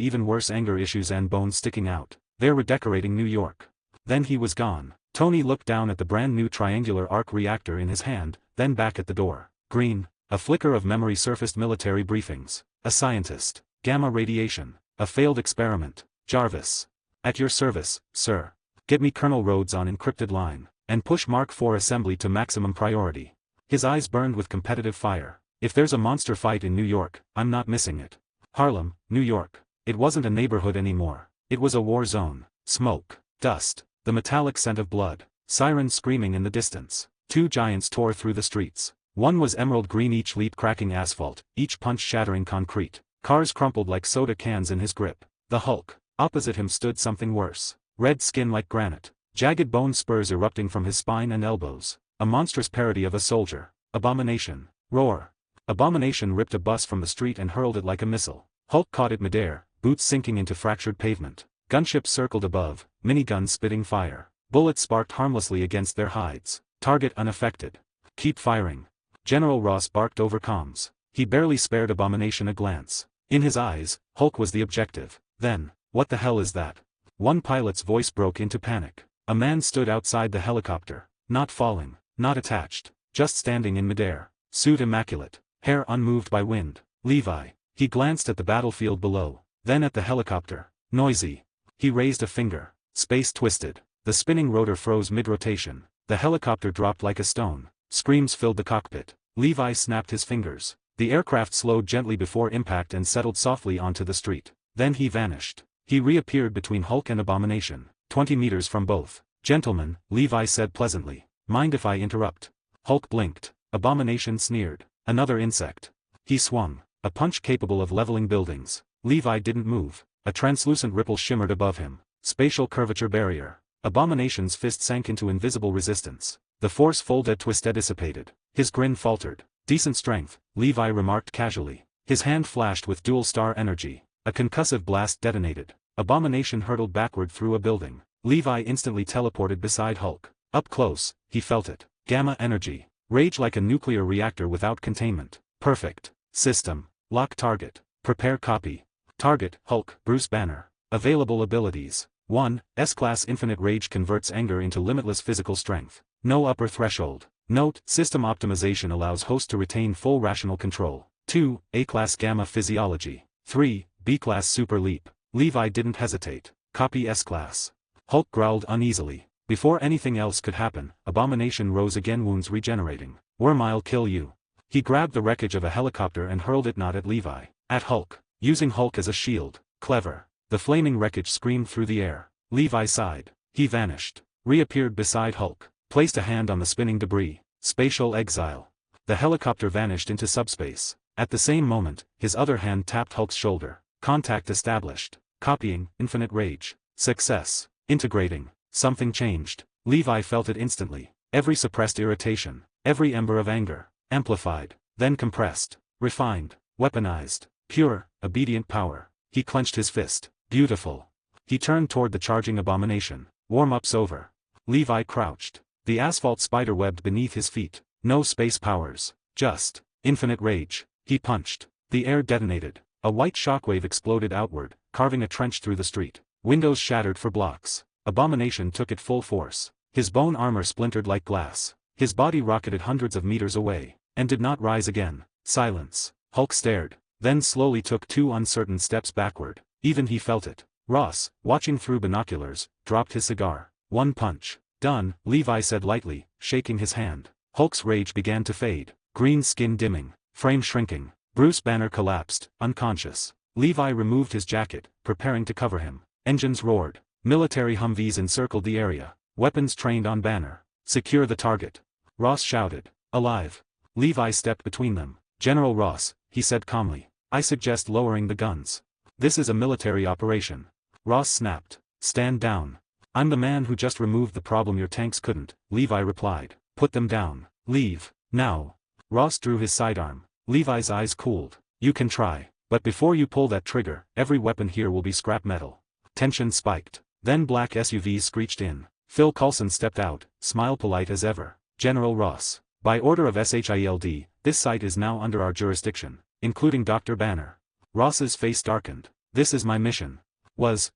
even worse anger issues and bones sticking out. They're redecorating New York." Then he was gone. Tony looked down at the brand new triangular arc reactor in his hand, then back at the door. Green. A flicker of memory surfaced: military briefings. A scientist. Gamma radiation. A failed experiment. Jarvis. "At your service, sir. Get me Colonel Rhodes on encrypted line. And push Mark IV assembly to maximum priority." His eyes burned with competitive fire. "If there's a monster fight in New York, I'm not missing it." Harlem, New York. It wasn't a neighborhood anymore. It was a war zone. Smoke. Dust. The metallic scent of blood. Sirens screaming in the distance. Two giants tore through the streets. One was emerald green, each leap cracking asphalt, each punch shattering concrete. Cars crumpled like soda cans in his grip. The Hulk. Opposite him stood something worse. Red skin like granite. Jagged bone spurs erupting from his spine and elbows. A monstrous parody of a soldier. Abomination. Roar. Abomination ripped a bus from the street and hurled it like a missile. Hulk caught it midair, boots sinking into fractured pavement. Gunships circled above, miniguns spitting fire. Bullets sparked harmlessly against their hides. Target unaffected. "Keep firing." General Ross barked over comms. He barely spared Abomination a glance. In his eyes, Hulk was the objective. Then, "What the hell is that?" One pilot's voice broke into panic. A man stood outside the helicopter. Not falling, not attached, just standing in midair. Suit immaculate, hair unmoved by wind. Levi. He glanced at the battlefield below, then at the helicopter. Noisy. He raised a finger. Space twisted. The spinning rotor froze mid-rotation. The helicopter dropped like a stone. Screams filled the cockpit. Levi snapped his fingers. The aircraft slowed gently before impact and settled softly onto the street. Then he vanished. He reappeared between Hulk and Abomination, 20 meters from both. "Gentlemen," Levi said pleasantly. "Mind if I interrupt?" Hulk blinked. Abomination sneered. "Another insect." He swung. A punch capable of leveling buildings. Levi didn't move. A translucent ripple shimmered above him. Spatial curvature barrier. Abomination's fist sank into invisible resistance. The force folded, twisted, dissipated. His grin faltered. "Decent strength," Levi remarked casually. His hand flashed with dual star energy. A concussive blast detonated. Abomination hurtled backward through a building. Levi instantly teleported beside Hulk. Up close, he felt it. Gamma energy. Rage like a nuclear reactor without containment. Perfect. System. Lock target. Prepare copy. Target, Hulk, Bruce Banner. Available abilities. 1. S-Class Infinite Rage converts anger into limitless physical strength. No upper threshold. Note, system optimization allows host to retain full rational control. 2. A-Class Gamma Physiology. 3. B-Class Super Leap. Levi didn't hesitate. Copy S-Class. Hulk growled uneasily. Before anything else could happen, Abomination rose again, wounds regenerating. Worm, I'll kill you. He grabbed the wreckage of a helicopter and hurled it not at Levi, at Hulk, using Hulk as a shield. Clever. The flaming wreckage screamed through the air. Levi sighed. He vanished. Reappeared beside Hulk. Placed a hand on the spinning debris. Spatial exile. The helicopter vanished into subspace. At the same moment, his other hand tapped Hulk's shoulder. Contact established. Copying, infinite rage. Success. Integrating. Something changed. Levi felt it instantly. Every suppressed irritation. Every ember of anger. Amplified. Then compressed. Refined. Weaponized. Pure, obedient power. He clenched his fist. Beautiful. He turned toward the charging Abomination. Warm-up's over. Levi crouched. The asphalt spider webbed beneath his feet. No space powers. Just infinite rage. He punched. The air detonated. A white shockwave exploded outward, carving a trench through the street. Windows shattered for blocks. Abomination took it full force. His bone armor splintered like glass. His body rocketed hundreds of meters away, and did not rise again. Silence. Hulk stared, then slowly took 2 uncertain steps backward. Even he felt it. Ross, watching through binoculars, dropped his cigar. One punch. Done, Levi said lightly, shaking his hand. Hulk's rage began to fade. Green skin dimming. Frame shrinking. Bruce Banner collapsed, unconscious. Levi removed his jacket, preparing to cover him. Engines roared. Military Humvees encircled the area. Weapons trained on Banner. Secure the target. Ross shouted. Alive. Levi stepped between them. General Ross, he said calmly. I suggest lowering the guns. This is a military operation. Ross snapped. Stand down. I'm the man who just removed the problem your tanks couldn't, Levi replied. Put them down. Leave. Now. Ross drew his sidearm. Levi's eyes cooled. You can try. But before you pull that trigger, every weapon here will be scrap metal. Tension spiked. Then black SUVs screeched in. Phil Coulson stepped out, smile polite as ever. General Ross. By order of SHIELD, this site is now under our jurisdiction, including Dr. Banner. Ross's face darkened. This is my mission.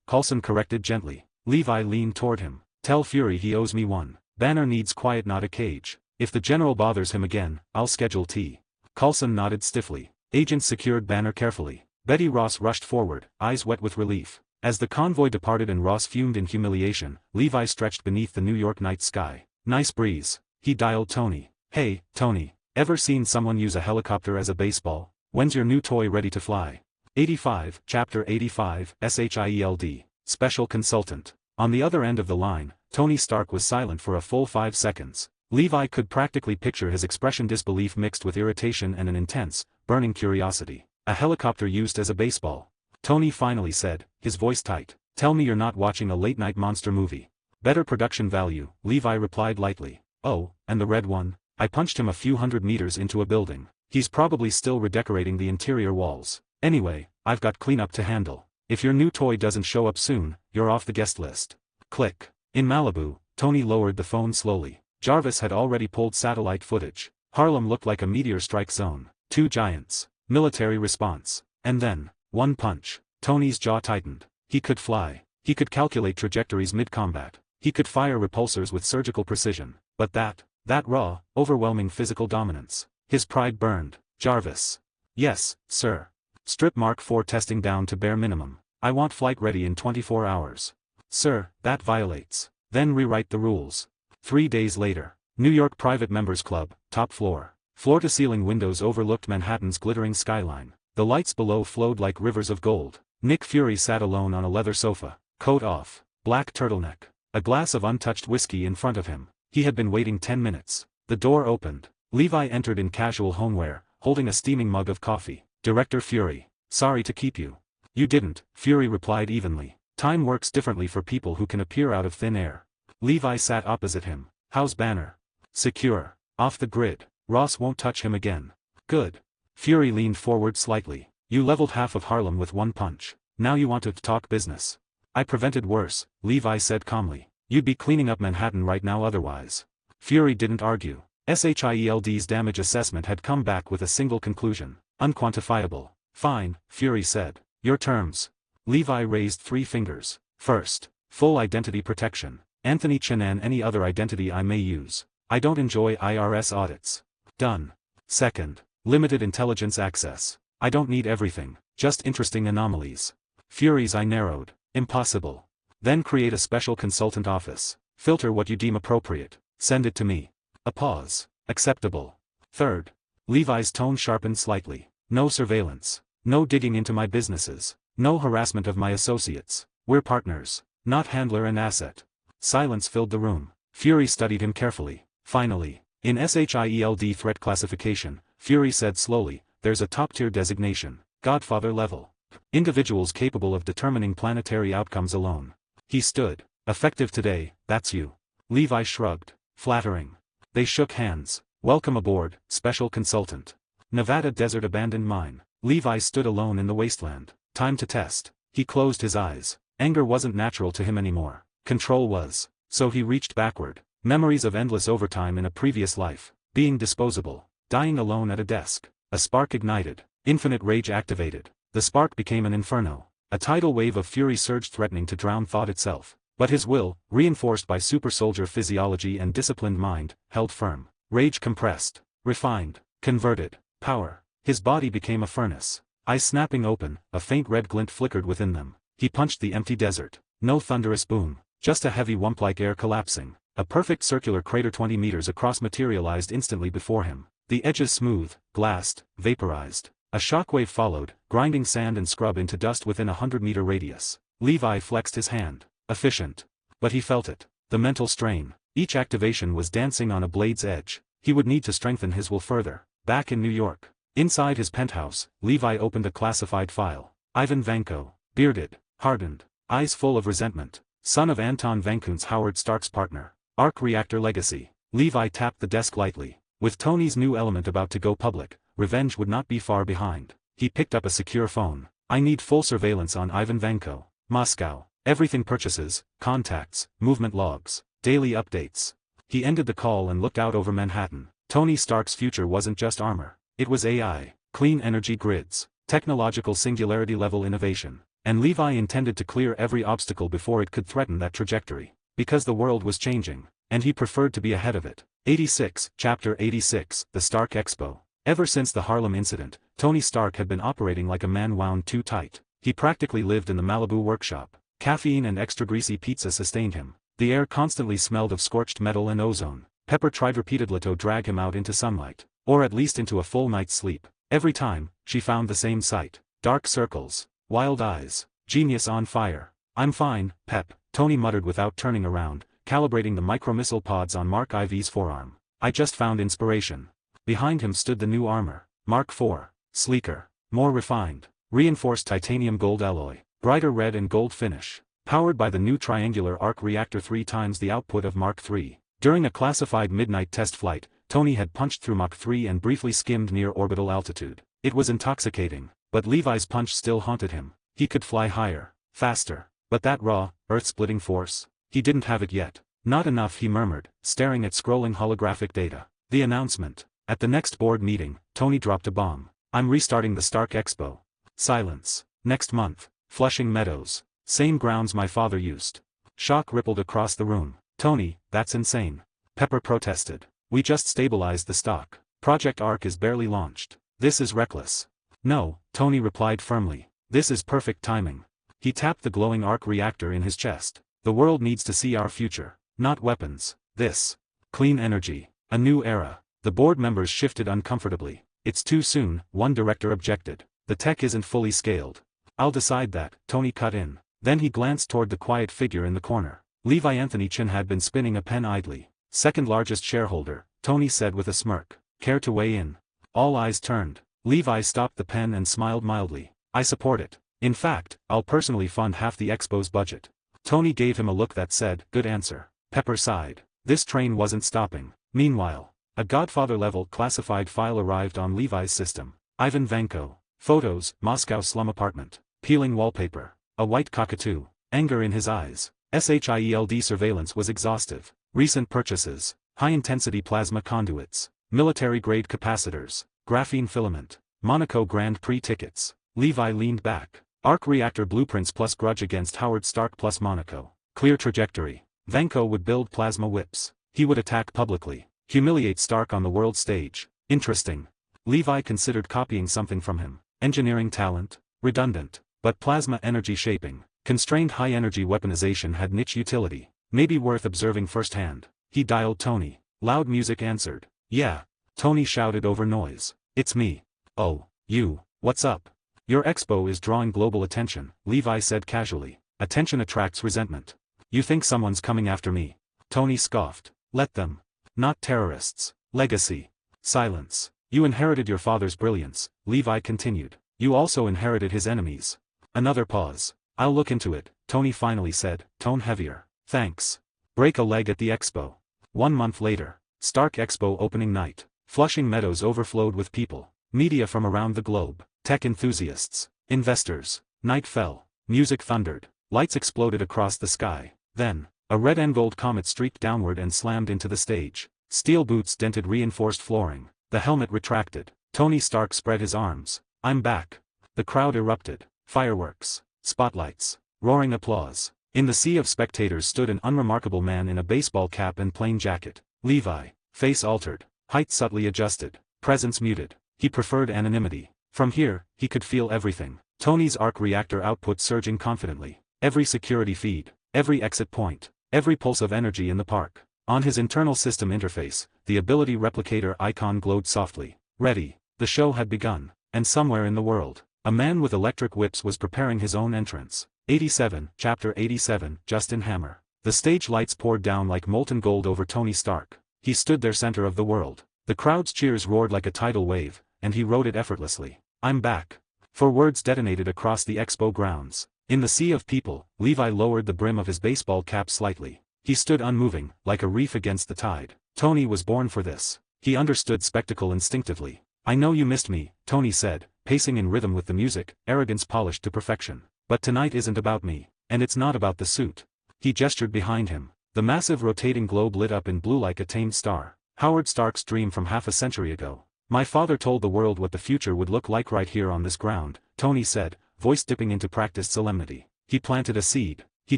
Coulson corrected gently. Levi leaned toward him. Tell Fury he owes me one. Banner needs quiet, not a cage. If the general bothers him again, I'll schedule tea. Coulson nodded stiffly. Agents secured Banner carefully. Betty Ross rushed forward, eyes wet with relief. As the convoy departed and Ross fumed in humiliation, Levi stretched beneath the New York night sky. Nice breeze. He dialed Tony. Hey, Tony. Ever seen someone use a helicopter as a baseball? When's your new toy ready to fly? 85, Chapter 85, SHIELD. Special Consultant. On the other end of the line, Tony Stark was silent for a full 5 seconds. Levi could practically picture his expression, disbelief mixed with irritation and an intense, burning curiosity. A helicopter used as a baseball. Tony finally said, his voice tight. Tell me you're not watching a late-night monster movie. Better production value, Levi replied lightly. Oh, and the red one? I punched him a few hundred meters into a building. He's probably still redecorating the interior walls. Anyway, I've got cleanup to handle. If your new toy doesn't show up soon, you're off the guest list. Click. In Malibu, Tony lowered the phone slowly. Jarvis had already pulled satellite footage. Harlem looked like a meteor strike zone. 2 giants. Military response. And then, one punch. Tony's jaw tightened. He could fly. He could calculate trajectories mid-combat. He could fire repulsors with surgical precision. But that raw, overwhelming physical dominance. His pride burned. Jarvis. Yes, sir. Strip Mark 4 testing down to bare minimum. I want flight ready in 24 hours. Sir, that violates. Then rewrite the rules. 3 days later. New York Private Members Club, top floor. Floor-to-ceiling windows overlooked Manhattan's glittering skyline. The lights below flowed like rivers of gold. Nick Fury sat alone on a leather sofa, coat off, black turtleneck, a glass of untouched whiskey in front of him. He had been waiting 10 minutes. The door opened. Levi entered in casual homeware, holding a steaming mug of coffee. Director Fury. Sorry to keep you. You didn't, Fury replied evenly. Time works differently for people who can appear out of thin air. Levi sat opposite him. How's Banner? Secure. Off the grid. Ross won't touch him again. Good. Fury leaned forward slightly. You leveled half of Harlem with one punch. Now you want to talk business. I prevented worse, Levi said calmly. You'd be cleaning up Manhattan right now otherwise. Fury didn't argue. SHIELD's damage assessment had come back with a single conclusion. Unquantifiable. Fine, Fury said. Your terms. Levi raised 3 fingers. First, full identity protection. Anthony Chen and any other identity I may use. I don't enjoy IRS audits. Done. Second, limited intelligence access. I don't need everything, just interesting anomalies. Fury's I narrowed. Impossible. Then create a special consultant office. Filter what you deem appropriate. Send it to me. A pause. Acceptable. Third. Levi's tone sharpened slightly. No surveillance. No digging into my businesses. No harassment of my associates. We're partners. Not handler and asset. Silence filled the room. Fury studied him carefully. Finally, in SHIELD threat classification, Fury said slowly, there's a top-tier designation. Godfather level. Individuals capable of determining planetary outcomes alone. He stood. Effective today, that's you. Levi shrugged. Flattering. They shook hands. Welcome aboard, special consultant. Nevada desert abandoned mine. Levi stood alone in the wasteland. Time to test. He closed his eyes. Anger wasn't natural to him anymore. Control was. So he reached backward. Memories of endless overtime in a previous life. Being disposable. Dying alone at a desk. A spark ignited. Infinite rage activated. The spark became an inferno. A tidal wave of fury surged, threatening to drown thought itself. But his will, reinforced by super soldier physiology and disciplined mind, held firm. Rage compressed. Refined. Converted. Power. His body became a furnace. Eyes snapping open, a faint red glint flickered within them. He punched the empty desert. No thunderous boom. Just a heavy wump-like air collapsing. A perfect circular crater 20 meters across materialized instantly before him. The edges smooth, glassed, vaporized. A shockwave followed, grinding sand and scrub into dust within a 100-meter radius. Levi flexed his hand. Efficient. But he felt it. The mental strain. Each activation was dancing on a blade's edge. He would need to strengthen his will further. Back in New York. Inside his penthouse, Levi opened a classified file. Ivan Vanko. Bearded. Hardened. Eyes full of resentment. Son of Anton Vankun's Howard Stark's partner. Arc Reactor Legacy. Levi tapped the desk lightly. With Tony's new element about to go public, revenge would not be far behind. He picked up a secure phone. I need full surveillance on Ivan Vanko. Moscow. Everything: purchases, contacts, movement logs, daily updates. He ended the call and looked out over Manhattan. Tony Stark's future wasn't just armor. It was AI, clean energy grids, technological singularity-level innovation. And Levi intended to clear every obstacle before it could threaten that trajectory. Because the world was changing, and he preferred to be ahead of it. 86, Chapter 86, The Stark Expo. Ever since the Harlem incident, Tony Stark had been operating like a man wound too tight. He practically lived in the Malibu workshop. Caffeine and extra greasy pizza sustained him. The air constantly smelled of scorched metal and ozone. Pepper tried repeatedly to drag him out into sunlight, or at least into a full night's sleep. Every time, she found the same sight. Dark circles. Wild eyes. Genius on fire. I'm fine, Pep, Tony muttered without turning around, calibrating the micro-missile pods on Mark IV's forearm. I just found inspiration. Behind him stood the new armor. Mark IV. Sleeker. More refined. Reinforced titanium gold alloy. Brighter red and gold finish. Powered by the new triangular arc reactor 3 times the output of Mark III. During a classified midnight test flight, Tony had punched through Mach 3 and briefly skimmed near orbital altitude. It was intoxicating, but Levi's punch still haunted him. He could fly higher, faster, but that raw, earth-splitting force, he didn't have it yet. Not enough, he murmured, staring at scrolling holographic data. The announcement. At the next board meeting, Tony dropped a bomb. I'm restarting the Stark Expo. Silence. Next month. Flushing Meadows. Same grounds my father used. Shock rippled across the room. Tony, that's insane. Pepper protested. We just stabilized the stock. Project Arc is barely launched. This is reckless. No, Tony replied firmly. This is perfect timing. He tapped the glowing arc reactor in his chest. The world needs to see our future, not weapons. This. Clean energy. A new era. The board members shifted uncomfortably. It's too soon, one director objected. The tech isn't fully scaled. I'll decide that, Tony cut in. Then he glanced toward the quiet figure in the corner. Levi Anthony Chen had been spinning a pen idly. Second largest shareholder, Tony said with a smirk. Care to weigh in? All eyes turned. Levi stopped the pen and smiled mildly. I support it. In fact, I'll personally fund half the expo's budget. Tony gave him a look that said, good answer. Pepper sighed. This train wasn't stopping. Meanwhile, a Godfather-level classified file arrived on Levi's system. Ivan Vanko. Photos, Moscow slum apartment. Peeling wallpaper. A white cockatoo. Anger in his eyes. SHIELD surveillance was exhaustive. Recent purchases. High-intensity plasma conduits. Military-grade capacitors. Graphene filament. Monaco Grand Prix tickets. Levi leaned back. Arc reactor blueprints plus grudge against Howard Stark plus Monaco. Clear trajectory. Vanko would build plasma whips. He would attack publicly. Humiliate Stark on the world stage. Interesting. Levi considered copying something from him. Engineering talent. Redundant. But plasma energy shaping. Constrained high-energy weaponization had niche utility. Maybe worth observing firsthand. He dialed Tony. Loud music answered. Yeah. Tony shouted over noise. It's me. Oh, you, what's up? Your expo is drawing global attention, Levi said casually. Attention attracts resentment. You think someone's coming after me? Tony scoffed. Let them. Not terrorists. Legacy. Silence. You inherited your father's brilliance, Levi continued. You also inherited his enemies. Another pause. I'll look into it, Tony finally said, tone heavier. Thanks. Break a leg at the expo. 1 month later. Stark Expo opening night. Flushing Meadows overflowed with people. Media from around the globe. Tech enthusiasts. Investors. Night fell. Music thundered. Lights exploded across the sky. Then, a red and gold comet streaked downward and slammed into the stage. Steel boots dented reinforced flooring. The helmet retracted. Tony Stark spread his arms. I'm back. The crowd erupted. Fireworks. Spotlights. Roaring applause. In the sea of spectators stood an unremarkable man in a baseball cap and plain jacket. Levi. Face altered. Height subtly adjusted. Presence muted. He preferred anonymity. From here, he could feel everything. Tony's arc reactor output surging confidently. Every security feed. Every exit point. Every pulse of energy in the park. On his internal system interface, the ability replicator icon glowed softly. Ready. The show had begun. And somewhere in the world, a man with electric whips was preparing his own entrance. 87, Chapter 87, Justin Hammer. The stage lights poured down like molten gold over Tony Stark. He stood there center of the world. The crowd's cheers roared like a tidal wave, and he rode it effortlessly. I'm back. 4 words detonated across the expo grounds. In the sea of people, Levi lowered the brim of his baseball cap slightly. He stood unmoving, like a reef against the tide. Tony was born for this. He understood spectacle instinctively. I know you missed me, Tony said, pacing in rhythm with the music, arrogance polished to perfection. But tonight isn't about me. And it's not about the suit. He gestured behind him. The massive rotating globe lit up in blue like a tamed star. Howard Stark's dream from half a century ago. My father told the world what the future would look like right here on this ground, Tony said, voice dipping into practiced solemnity. He planted a seed. He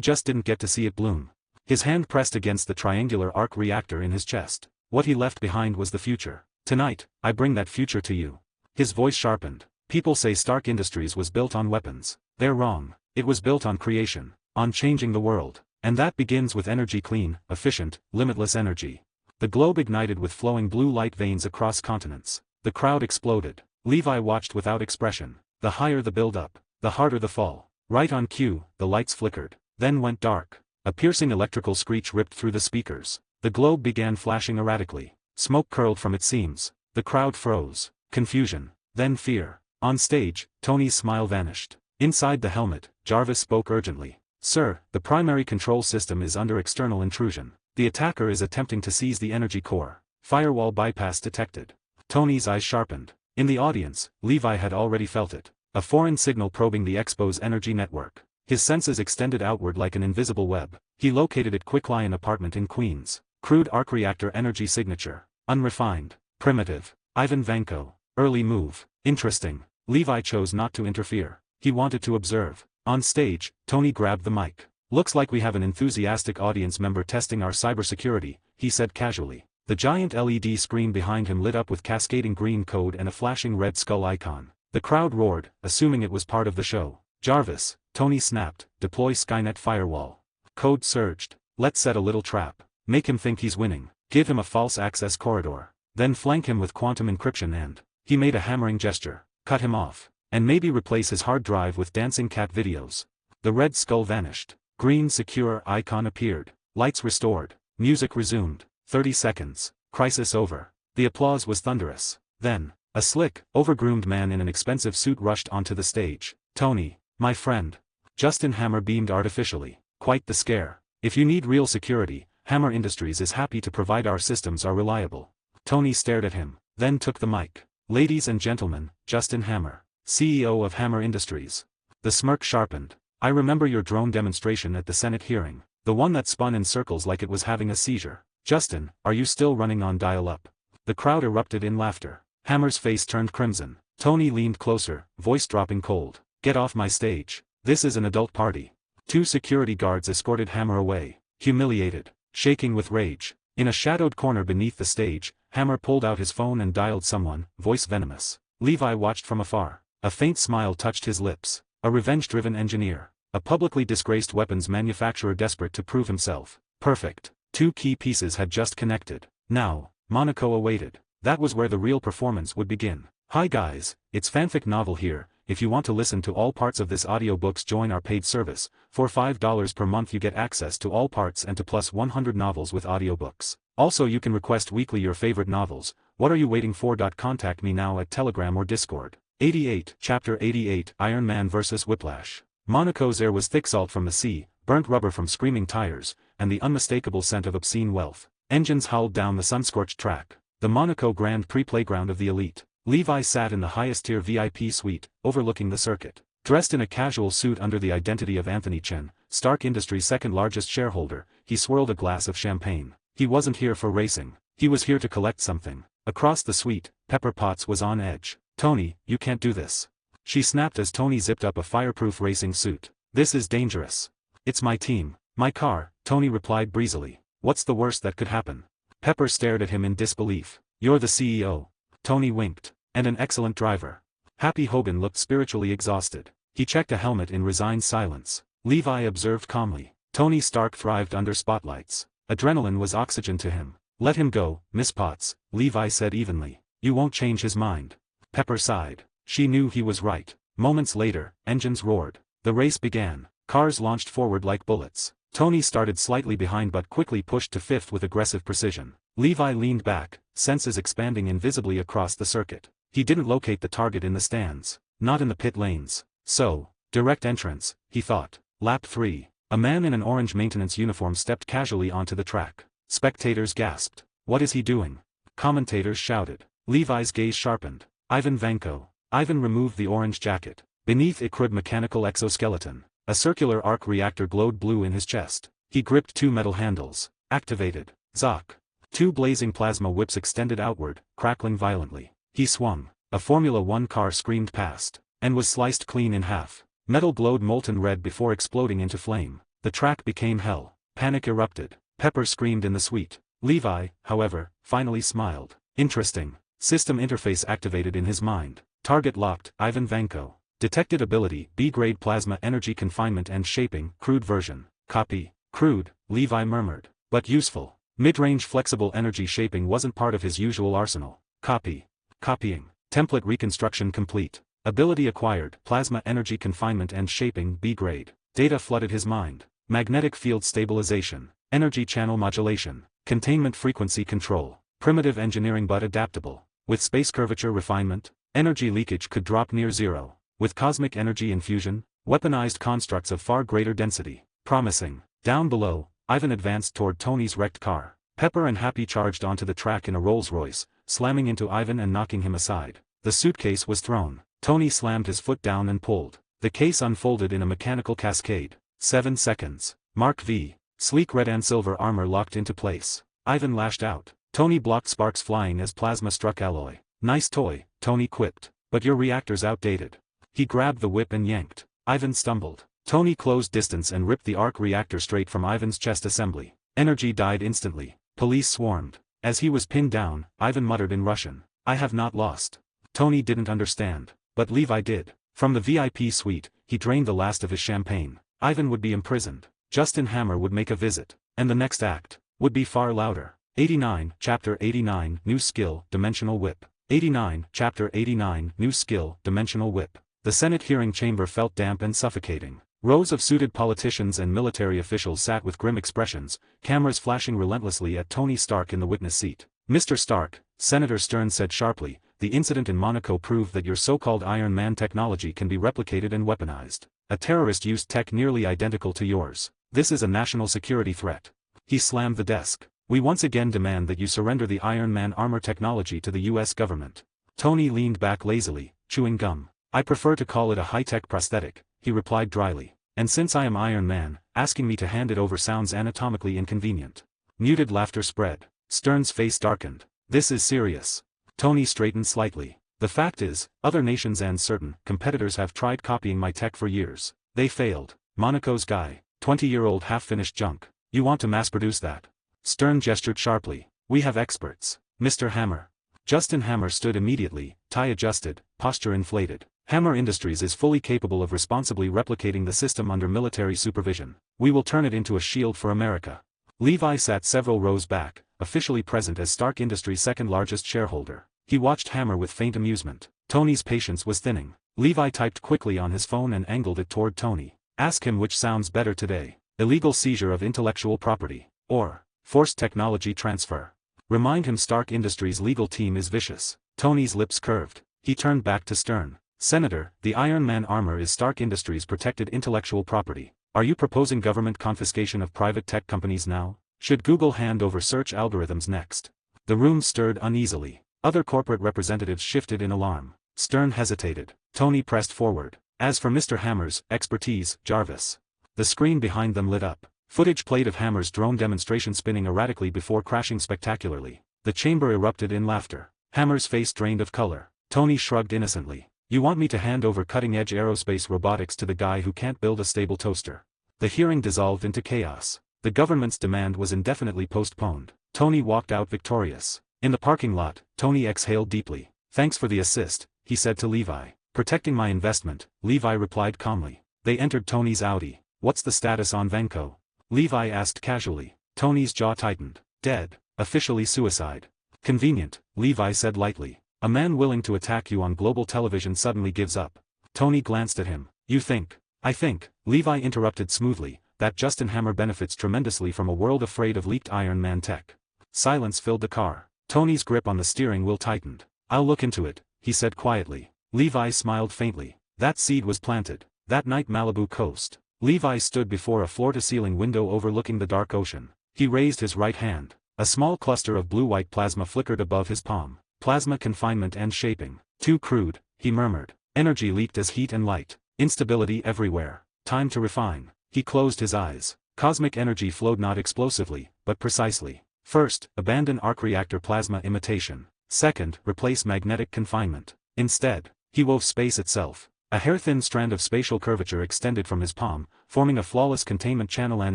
just didn't get to see it bloom. His hand pressed against the triangular arc reactor in his chest. What he left behind was the future. Tonight, I bring that future to you. His voice sharpened. People say Stark Industries was built on weapons. They're wrong. It was built on creation. On changing the world. And that begins with energy clean, efficient, limitless energy. The globe ignited with flowing blue light veins across continents. The crowd exploded. Levi watched without expression. The higher the build-up, the harder the fall. Right on cue, the lights flickered. Then went dark. A piercing electrical screech ripped through the speakers. The globe began flashing erratically. Smoke curled from its seams. The crowd froze. Confusion. Then fear. On stage, Tony's smile vanished. Inside the helmet, Jarvis spoke urgently. Sir, the primary control system is under external intrusion. The attacker is attempting to seize the energy core. Firewall bypass detected. Tony's eyes sharpened. In the audience, Levi had already felt it. A foreign signal probing the expo's energy network. His senses extended outward like an invisible web. He located it. Quicklyon apartment in Queens. Crude arc reactor energy signature. Unrefined. Primitive. Ivan Vanko. Early move. Interesting. Levi chose not to interfere. He wanted to observe. On stage, Tony grabbed the mic. Looks like we have an enthusiastic audience member testing our cybersecurity, he said casually. The giant LED screen behind him lit up with cascading green code and a flashing red skull icon. The crowd roared, assuming it was part of the show. Jarvis, Tony snapped, deploy Skynet firewall. Code surged. Let's set a little trap. Make him think he's winning. Give him a false access corridor. Then flank him with quantum encryption and... He made a hammering gesture. Cut him off. And maybe replace his hard drive with dancing cat videos. The red skull vanished. Green secure icon appeared. Lights restored. Music resumed. 30 seconds. Crisis over. The applause was thunderous. Then, a slick, overgroomed man in an expensive suit rushed onto the stage. Tony, my friend. Justin Hammer beamed artificially. Quite the scare. If you need real security, Hammer Industries is happy to provide. Our systems are reliable. Tony stared at him, then took the mic. Ladies and gentlemen, Justin Hammer, CEO of Hammer Industries. The smirk sharpened. I remember your drone demonstration at the Senate hearing. The one that spun in circles like it was having a seizure. Justin, are you still running on dial-up? The crowd erupted in laughter. Hammer's face turned crimson. Tony leaned closer, voice dropping cold. Get off my stage. This is an adult party. 2 security guards escorted Hammer away. Humiliated. Shaking with rage. In a shadowed corner beneath the stage, Hammer pulled out his phone and dialed someone, voice venomous. Levi watched from afar. A faint smile touched his lips. A revenge-driven engineer. A publicly disgraced weapons manufacturer desperate to prove himself. Perfect. 2 key pieces had just connected. Now, Monaco awaited. That was where the real performance would begin. Hi guys, it's Fanfic Novel here. If you want to listen to all parts of this audiobooks, join our paid service. For $5 per month you get access to all parts and to plus 100 novels with audiobooks. Also you can request weekly your favorite novels. What are you waiting for? Contact me now at Telegram or Discord. 88, Chapter 88, Iron Man vs. Whiplash. Monaco's air was thick salt from the sea, burnt rubber from screaming tires, and the unmistakable scent of obscene wealth. Engines howled down the sun-scorched track. The Monaco Grand Prix playground of the elite. Levi sat in the highest-tier VIP suite, overlooking the circuit. Dressed in a casual suit under the identity of Anthony Chen, Stark Industries' second-largest shareholder, he swirled a glass of champagne. He wasn't here for racing. He was here to collect something. Across the suite, Pepper Potts was on edge. "Tony, you can't do this." She snapped as Tony zipped up a fireproof racing suit. "This is dangerous." "It's my team. My car," Tony replied breezily. "What's the worst that could happen?" Pepper stared at him in disbelief. "You're the CEO." Tony winked. "And an excellent driver." Happy Hogan looked spiritually exhausted. He checked a helmet in resigned silence. Levi observed calmly. Tony Stark thrived under spotlights. Adrenaline was oxygen to him. "Let him go, Miss Potts," Levi said evenly. "You won't change his mind." Pepper sighed. She knew he was right. Moments later, engines roared. The race began. Cars launched forward like bullets. Tony started slightly behind but quickly pushed to fifth with aggressive precision. Levi leaned back, senses expanding invisibly across the circuit. He didn't locate the target in the stands. Not in the pit lanes. So, direct entrance, he thought. Lap 3. A man in an orange maintenance uniform stepped casually onto the track. Spectators gasped. "What is he doing?" Commentators shouted. Levi's gaze sharpened. "Ivan Vanko." Ivan removed the orange jacket. Beneath it crud mechanical exoskeleton. A circular arc reactor glowed blue in his chest. He gripped 2 metal handles. Activated. Zock. 2 blazing plasma whips extended outward, crackling violently. He swung. A Formula 1 car screamed past, and was sliced clean in half. Metal glowed molten red before exploding into flame. The track became hell. Panic erupted. Pepper screamed in the suite. Levi, however, finally smiled. Interesting. System interface activated in his mind. Target locked, Ivan Vanko. Detected ability, B-grade plasma energy confinement and shaping, crude version. Copy. Crude, Levi murmured. But useful. Mid-range flexible energy shaping wasn't part of his usual arsenal. Copy. Copying. Template reconstruction complete. Ability acquired, plasma energy confinement and shaping, B-grade. Data flooded his mind. Magnetic field stabilization. Energy channel modulation. Containment frequency control. Primitive engineering but adaptable. With space curvature refinement, energy leakage could drop near zero. With cosmic energy infusion, weaponized constructs of far greater density. Promising. Down below, Ivan advanced toward Tony's wrecked car. Pepper and Happy charged onto the track in a Rolls-Royce, slamming into Ivan and knocking him aside. The suitcase was thrown. Tony slammed his foot down and pulled. The case unfolded in a mechanical cascade. 7 seconds. Mark V. Sleek red and silver armor locked into place. Ivan lashed out. Tony blocked sparks flying as plasma struck alloy. "Nice toy," Tony quipped. "But your reactor's outdated." He grabbed the whip and yanked. Ivan stumbled. Tony closed distance and ripped the arc reactor straight from Ivan's chest assembly. Energy died instantly. Police swarmed. As he was pinned down, Ivan muttered in Russian, "I have not lost." Tony didn't understand. But Levi did. From the VIP suite, he drained the last of his champagne. Ivan would be imprisoned. Justin Hammer would make a visit. And the next act would be far louder. 89, Chapter 89, New Skill, Dimensional Whip. 89, Chapter 89, New Skill, Dimensional Whip. The Senate hearing chamber felt damp and suffocating. Rows of suited politicians and military officials sat with grim expressions, cameras flashing relentlessly at Tony Stark in the witness seat. "Mr. Stark," Senator Stern said sharply, "the incident in Monaco proved that your so-called Iron Man technology can be replicated and weaponized. A terrorist used tech nearly identical to yours. This is a national security threat." He slammed the desk. "We once again demand that you surrender the Iron Man armor technology to the US government." Tony leaned back lazily, chewing gum. "I prefer to call it a high-tech prosthetic," he replied dryly. "And since I am Iron Man, asking me to hand it over sounds anatomically inconvenient." Muted laughter spread. Stern's face darkened. "This is serious." Tony straightened slightly. "The fact is, other nations and certain competitors have tried copying my tech for years. They failed. Monaco's guy, 20-year-old half-finished junk. You want to mass-produce that?" Stern gestured sharply. "We have experts. Mr. Hammer." Justin Hammer stood immediately, tie adjusted, posture inflated. "Hammer Industries is fully capable of responsibly replicating the system under military supervision. We will turn it into a shield for America." Levi sat several rows back, officially present as Stark Industries' second-largest shareholder. He watched Hammer with faint amusement. Tony's patience was thinning. Levi typed quickly on his phone and angled it toward Tony. Ask him which sounds better today. Illegal seizure of intellectual property, or forced technology transfer. Remind him Stark Industries' legal team is vicious. Tony's lips curved. He turned back to Stern. Senator, the Iron Man armor is Stark Industries' protected intellectual property. Are you proposing government confiscation of private tech companies now? Should Google hand over search algorithms next? The room stirred uneasily. Other corporate representatives shifted in alarm. Stern hesitated. Tony pressed forward. As for Mr. Hammer's expertise, Jarvis. The screen behind them lit up. Footage played of Hammer's drone demonstration spinning erratically before crashing spectacularly. The chamber erupted in laughter. Hammer's face drained of color. Tony shrugged innocently. You want me to hand over cutting-edge aerospace robotics to the guy who can't build a stable toaster? The hearing dissolved into chaos. The government's demand was indefinitely postponed. Tony walked out victorious. In the parking lot, Tony exhaled deeply. Thanks for the assist, he said to Levi. Protecting my investment, Levi replied calmly. They entered Tony's Audi. What's the status on Vanko? Levi asked casually. Tony's jaw tightened. Dead. Officially suicide. Convenient, Levi said lightly. A man willing to attack you on global television suddenly gives up. Tony glanced at him. You think? I think, Levi interrupted smoothly, that Justin Hammer benefits tremendously from a world afraid of leaked Iron Man tech. Silence filled the car. Tony's grip on the steering wheel tightened. I'll look into it, he said quietly. Levi smiled faintly. That seed was planted. That night Malibu coast. Levi stood before a floor-to-ceiling window overlooking the dark ocean. He raised his right hand. A small cluster of blue-white plasma flickered above his palm. Plasma confinement and shaping. Too crude, he murmured. Energy leaked as heat and light. Instability everywhere. Time to refine. He closed his eyes. Cosmic energy flowed not explosively, but precisely. First, abandon arc reactor plasma imitation. Second, replace magnetic confinement. Instead, he wove space itself. A hair-thin strand of spatial curvature extended from his palm, forming a flawless containment channel, an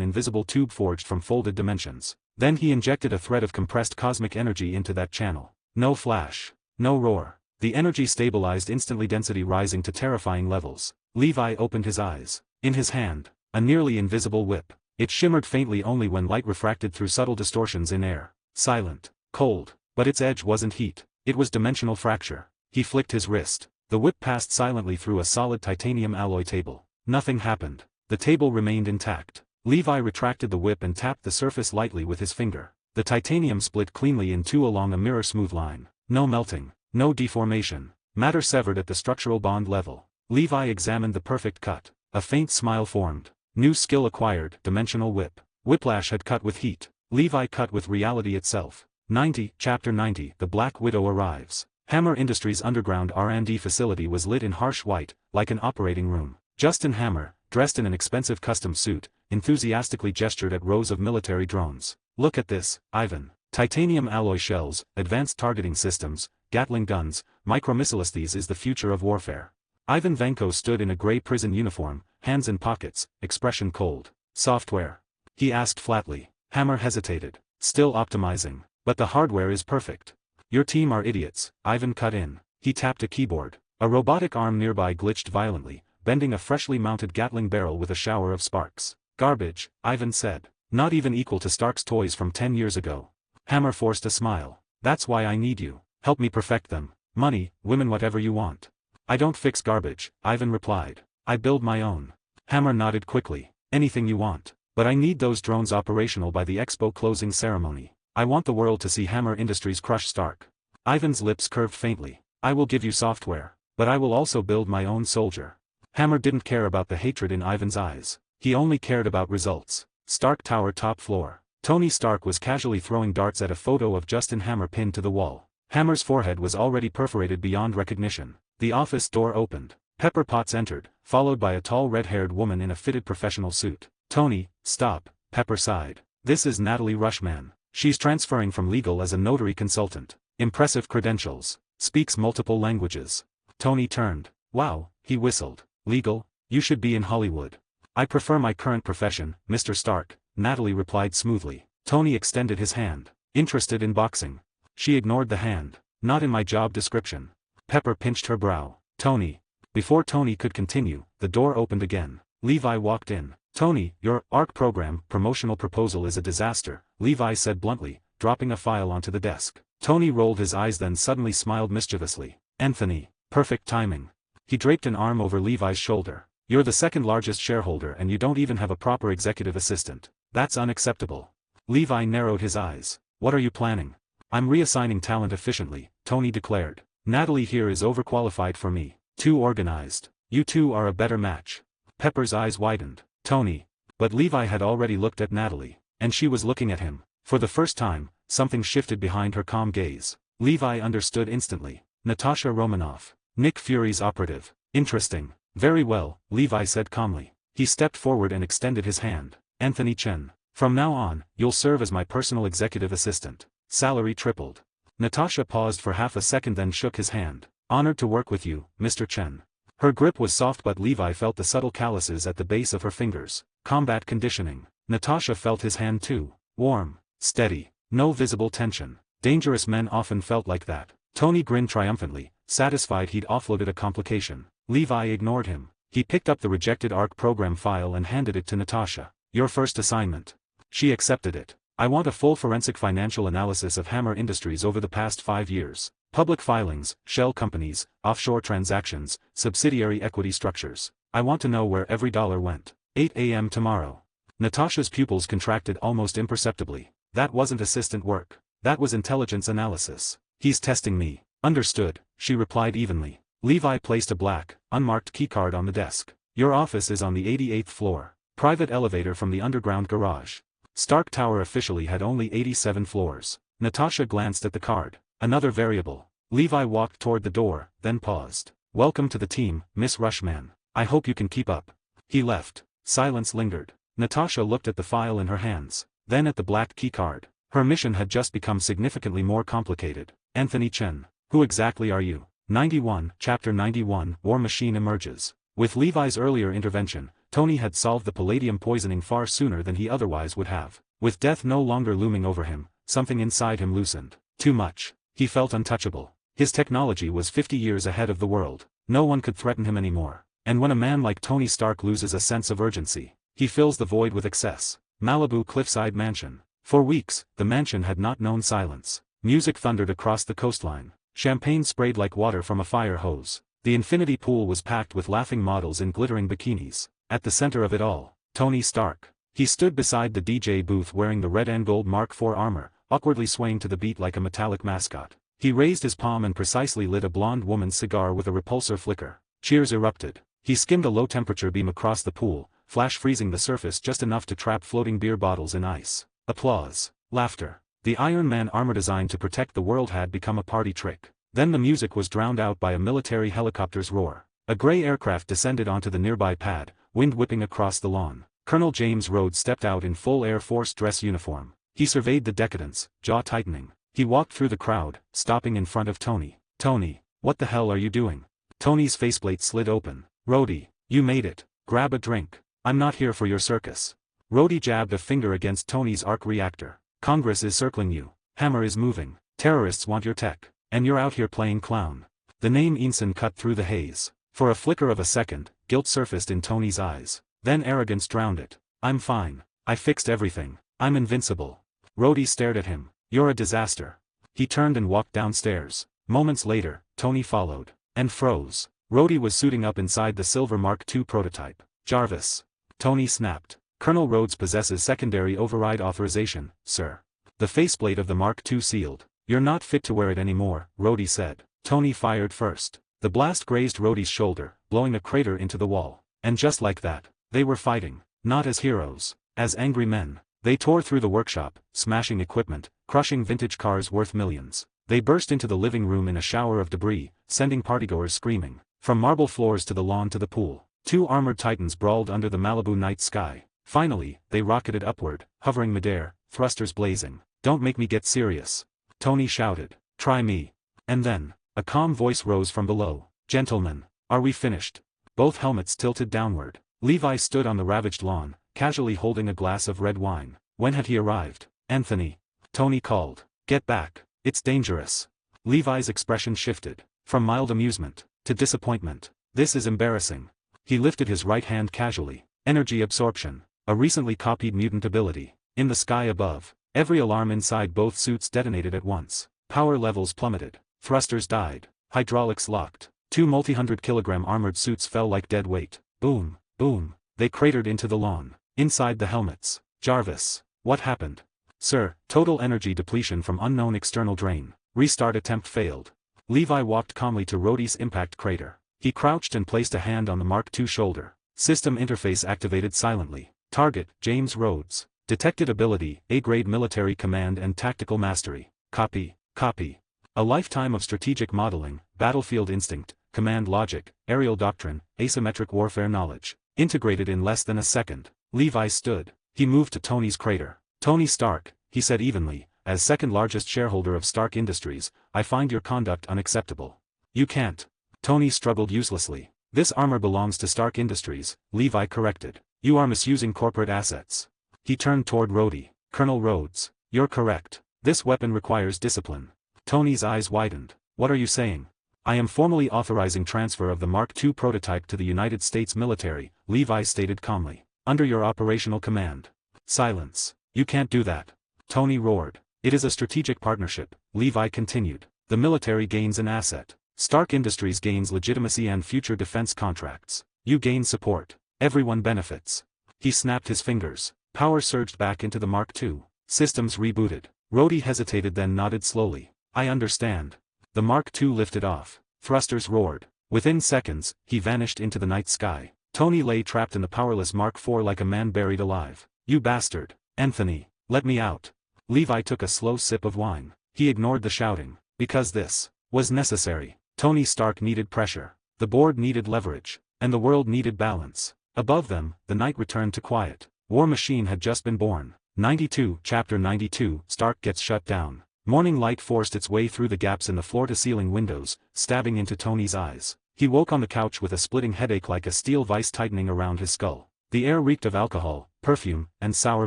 invisible tube forged from folded dimensions. Then he injected a thread of compressed cosmic energy into that channel. No flash. No roar. The energy stabilized instantly, density rising to terrifying levels. Levi opened his eyes. In his hand, a nearly invisible whip. It shimmered faintly only when light refracted through subtle distortions in air. Silent. Cold. But its edge wasn't heat. It was dimensional fracture. He flicked his wrist. The whip passed silently through a solid titanium alloy table. Nothing happened. The table remained intact. Levi retracted the whip and tapped the surface lightly with his finger. The titanium split cleanly in two along a mirror-smooth line. No melting. No deformation. Matter severed at the structural bond level. Levi examined the perfect cut. A faint smile formed. New skill acquired. Dimensional whip. Whiplash had cut with heat. Levi cut with reality itself. 90, Chapter 90. The Black Widow arrives. Hammer Industries' underground R&D facility was lit in harsh white, like an operating room. Justin Hammer, dressed in an expensive custom suit, enthusiastically gestured at rows of military drones. Look at this, Ivan. Titanium alloy shells, advanced targeting systems, Gatling guns, micromissiles. This is the future of warfare. Ivan Vanko stood in a gray prison uniform, hands in pockets, expression cold. Software? He asked flatly. Hammer hesitated. Still optimizing. But the hardware is perfect. Your team are idiots, Ivan cut in. He tapped a keyboard. A robotic arm nearby glitched violently, bending a freshly mounted Gatling barrel with a shower of sparks. Garbage, Ivan said. Not even equal to Stark's toys from 10 years ago. Hammer forced a smile. That's why I need you. Help me perfect them. Money, women, whatever you want. I don't fix garbage, Ivan replied. I build my own. Hammer nodded quickly. Anything you want. But I need those drones operational by the expo closing ceremony. I want the world to see Hammer Industries crush Stark. Ivan's lips curved faintly. I will give you software. But I will also build my own soldier. Hammer didn't care about the hatred in Ivan's eyes. He only cared about results. Stark Tower top floor. Tony Stark was casually throwing darts at a photo of Justin Hammer pinned to the wall. Hammer's forehead was already perforated beyond recognition. The office door opened. Pepper Potts entered, followed by a tall red-haired woman in a fitted professional suit. Tony, stop, Pepper sighed. This is Natalie Rushman. She's transferring from legal as a notary consultant. Impressive credentials. Speaks multiple languages. Tony turned. Wow, he whistled. Legal? You should be in Hollywood. I prefer my current profession, Mr. Stark, Natalie replied smoothly. Tony extended his hand. Interested in boxing? She ignored the hand. Not in my job description. Pepper pinched her brow. Tony. Before Tony could continue, the door opened again. Levi walked in. Tony, your ARC program promotional proposal is a disaster, Levi said bluntly, dropping a file onto the desk. Tony rolled his eyes then suddenly smiled mischievously. Anthony, perfect timing. He draped an arm over Levi's shoulder. You're the second largest shareholder and you don't even have a proper executive assistant. That's unacceptable. Levi narrowed his eyes. What are you planning? I'm reassigning talent efficiently, Tony declared. Natalie here is overqualified for me. Too organized. You two are a better match. Pepper's eyes widened. Tony. But Levi had already looked at Natalie, and she was looking at him. For the first time, something shifted behind her calm gaze. Levi understood instantly. Natasha Romanoff. Nick Fury's operative. Interesting. Very well, Levi said calmly. He stepped forward and extended his hand. Anthony Chen. From now on, you'll serve as my personal executive assistant. Salary tripled. Natasha paused for half a second then shook his hand. Honored to work with you, Mr. Chen. Her grip was soft but Levi felt the subtle calluses at the base of her fingers. Combat conditioning. Natasha felt his hand too. Warm. Steady. No visible tension. Dangerous men often felt like that. Tony grinned triumphantly, satisfied he'd offloaded a complication. Levi ignored him. He picked up the rejected ARC program file and handed it to Natasha. Your first assignment. She accepted it. I want a full forensic financial analysis of Hammer Industries over the past 5 years. Public filings, shell companies, offshore transactions, subsidiary equity structures. I want to know where every dollar went. 8 a.m. tomorrow. Natasha's pupils contracted almost imperceptibly. That wasn't assistant work. That was intelligence analysis. He's testing me. Understood, she replied evenly. Levi placed a black, unmarked keycard on the desk. Your office is on the 88th floor. Private elevator from the underground garage. Stark Tower officially had only 87 floors. Natasha glanced at the card. Another variable. Levi walked toward the door, then paused. Welcome to the team, Miss Rushman. I hope you can keep up. He left. Silence lingered. Natasha looked at the file in her hands, then at the black keycard. Her mission had just become significantly more complicated. Anthony Chen. Who exactly are you? 91, Chapter 91, War Machine emerges. With Levi's earlier intervention, Tony had solved the palladium poisoning far sooner than he otherwise would have. With death no longer looming over him, something inside him loosened. Too much. He felt untouchable. His technology was 50 years ahead of the world. No one could threaten him anymore. And when a man like Tony Stark loses a sense of urgency, he fills the void with excess. Malibu Cliffside Mansion. For weeks, the mansion had not known silence. Music thundered across the coastline. Champagne sprayed like water from a fire hose. The infinity pool was packed with laughing models in glittering bikinis. At the center of it all, Tony Stark. He stood beside the DJ booth wearing the red and gold Mark IV armor, awkwardly swaying to the beat like a metallic mascot. He raised his palm and precisely lit a blonde woman's cigar with a repulsor flicker. Cheers erupted. He skimmed a low-temperature beam across the pool, flash freezing the surface just enough to trap floating beer bottles in ice. Applause. Laughter. The Iron Man armor designed to protect the world had become a party trick. Then the music was drowned out by a military helicopter's roar. A gray aircraft descended onto the nearby pad, wind whipping across the lawn. Colonel James Rhodes stepped out in full Air Force dress uniform. He surveyed the decadence, jaw tightening. He walked through the crowd, stopping in front of Tony. Tony, what the hell are you doing? Tony's faceplate slid open. Rhodey, you made it. Grab a drink. I'm not here for your circus. Rhodey jabbed a finger against Tony's arc reactor. Congress is circling you. Hammer is moving. Terrorists want your tech. And you're out here playing clown. The name Ensign cut through the haze. For a flicker of a second, guilt surfaced in Tony's eyes. Then arrogance drowned it. I'm fine. I fixed everything. I'm invincible. Rhodey stared at him. You're a disaster. He turned and walked downstairs. Moments later, Tony followed. And froze. Rhodey was suiting up inside the silver Mark II prototype. Jarvis. Tony snapped. Colonel Rhodes possesses secondary override authorization, sir. The faceplate of the Mark II sealed. You're not fit to wear it anymore, Rhodey said. Tony fired first. The blast grazed Rhodey's shoulder, blowing a crater into the wall. And just like that, they were fighting. Not as heroes. As angry men. They tore through the workshop, smashing equipment, crushing vintage cars worth millions. They burst into the living room in a shower of debris, sending partygoers screaming. From marble floors to the lawn to the pool. 2 armored titans brawled under the Malibu night sky. Finally, they rocketed upward, hovering midair, thrusters blazing. Don't make me get serious. Tony shouted. Try me. And then, a calm voice rose from below. Gentlemen, are we finished? Both helmets tilted downward. Levi stood on the ravaged lawn, casually holding a glass of red wine. When had he arrived? Anthony. Tony called. Get back. It's dangerous. Levi's expression shifted. From mild amusement to disappointment. This is embarrassing. He lifted his right hand casually. Energy absorption. A recently copied mutant ability. In the sky above, every alarm inside both suits detonated at once. Power levels plummeted. Thrusters died. Hydraulics locked. 2 multi-100-kilogram armored suits fell like dead weight. Boom, boom. They cratered into the lawn. Inside the helmets. Jarvis. What happened? Sir, total energy depletion from unknown external drain. Restart attempt failed. Levi walked calmly to Rhodey's impact crater. He crouched and placed a hand on the Mark II shoulder. System interface activated silently. Target, James Rhodes. Detected ability, A-grade military command and tactical mastery. Copy, copy. A lifetime of strategic modeling, battlefield instinct, command logic, aerial doctrine, asymmetric warfare knowledge. Integrated in less than a second. Levi stood. He moved to Tony's crater. Tony Stark, he said evenly, as second largest shareholder of Stark Industries, I find your conduct unacceptable. You can't. Tony struggled uselessly. This armor belongs to Stark Industries, Levi corrected. You are misusing corporate assets. He turned toward Rhodey. Colonel Rhodes, you're correct. This weapon requires discipline. Tony's eyes widened. What are you saying? I am formally authorizing transfer of the Mark II prototype to the United States military, Levi stated calmly. Under your operational command. Silence. You can't do that. Tony roared. It is a strategic partnership, Levi continued. The military gains an asset. Stark Industries gains legitimacy and future defense contracts. You gain support. Everyone benefits. He snapped his fingers. Power surged back into the Mark II. Systems rebooted. Rhodey hesitated then nodded slowly. I understand. The Mark II lifted off. Thrusters roared. Within seconds, he vanished into the night sky. Tony lay trapped in the powerless Mark IV like a man buried alive. You bastard. Anthony, let me out. Levi took a slow sip of wine. He ignored the shouting. Because this was necessary. Tony Stark needed pressure. The board needed leverage. And the world needed balance. Above them, the night returned to quiet. War Machine had just been born. 92, Chapter 92, Stark gets shut down. Morning light forced its way through the gaps in the floor-to-ceiling windows, stabbing into Tony's eyes. He woke on the couch with a splitting headache like a steel vice tightening around his skull. The air reeked of alcohol, perfume, and sour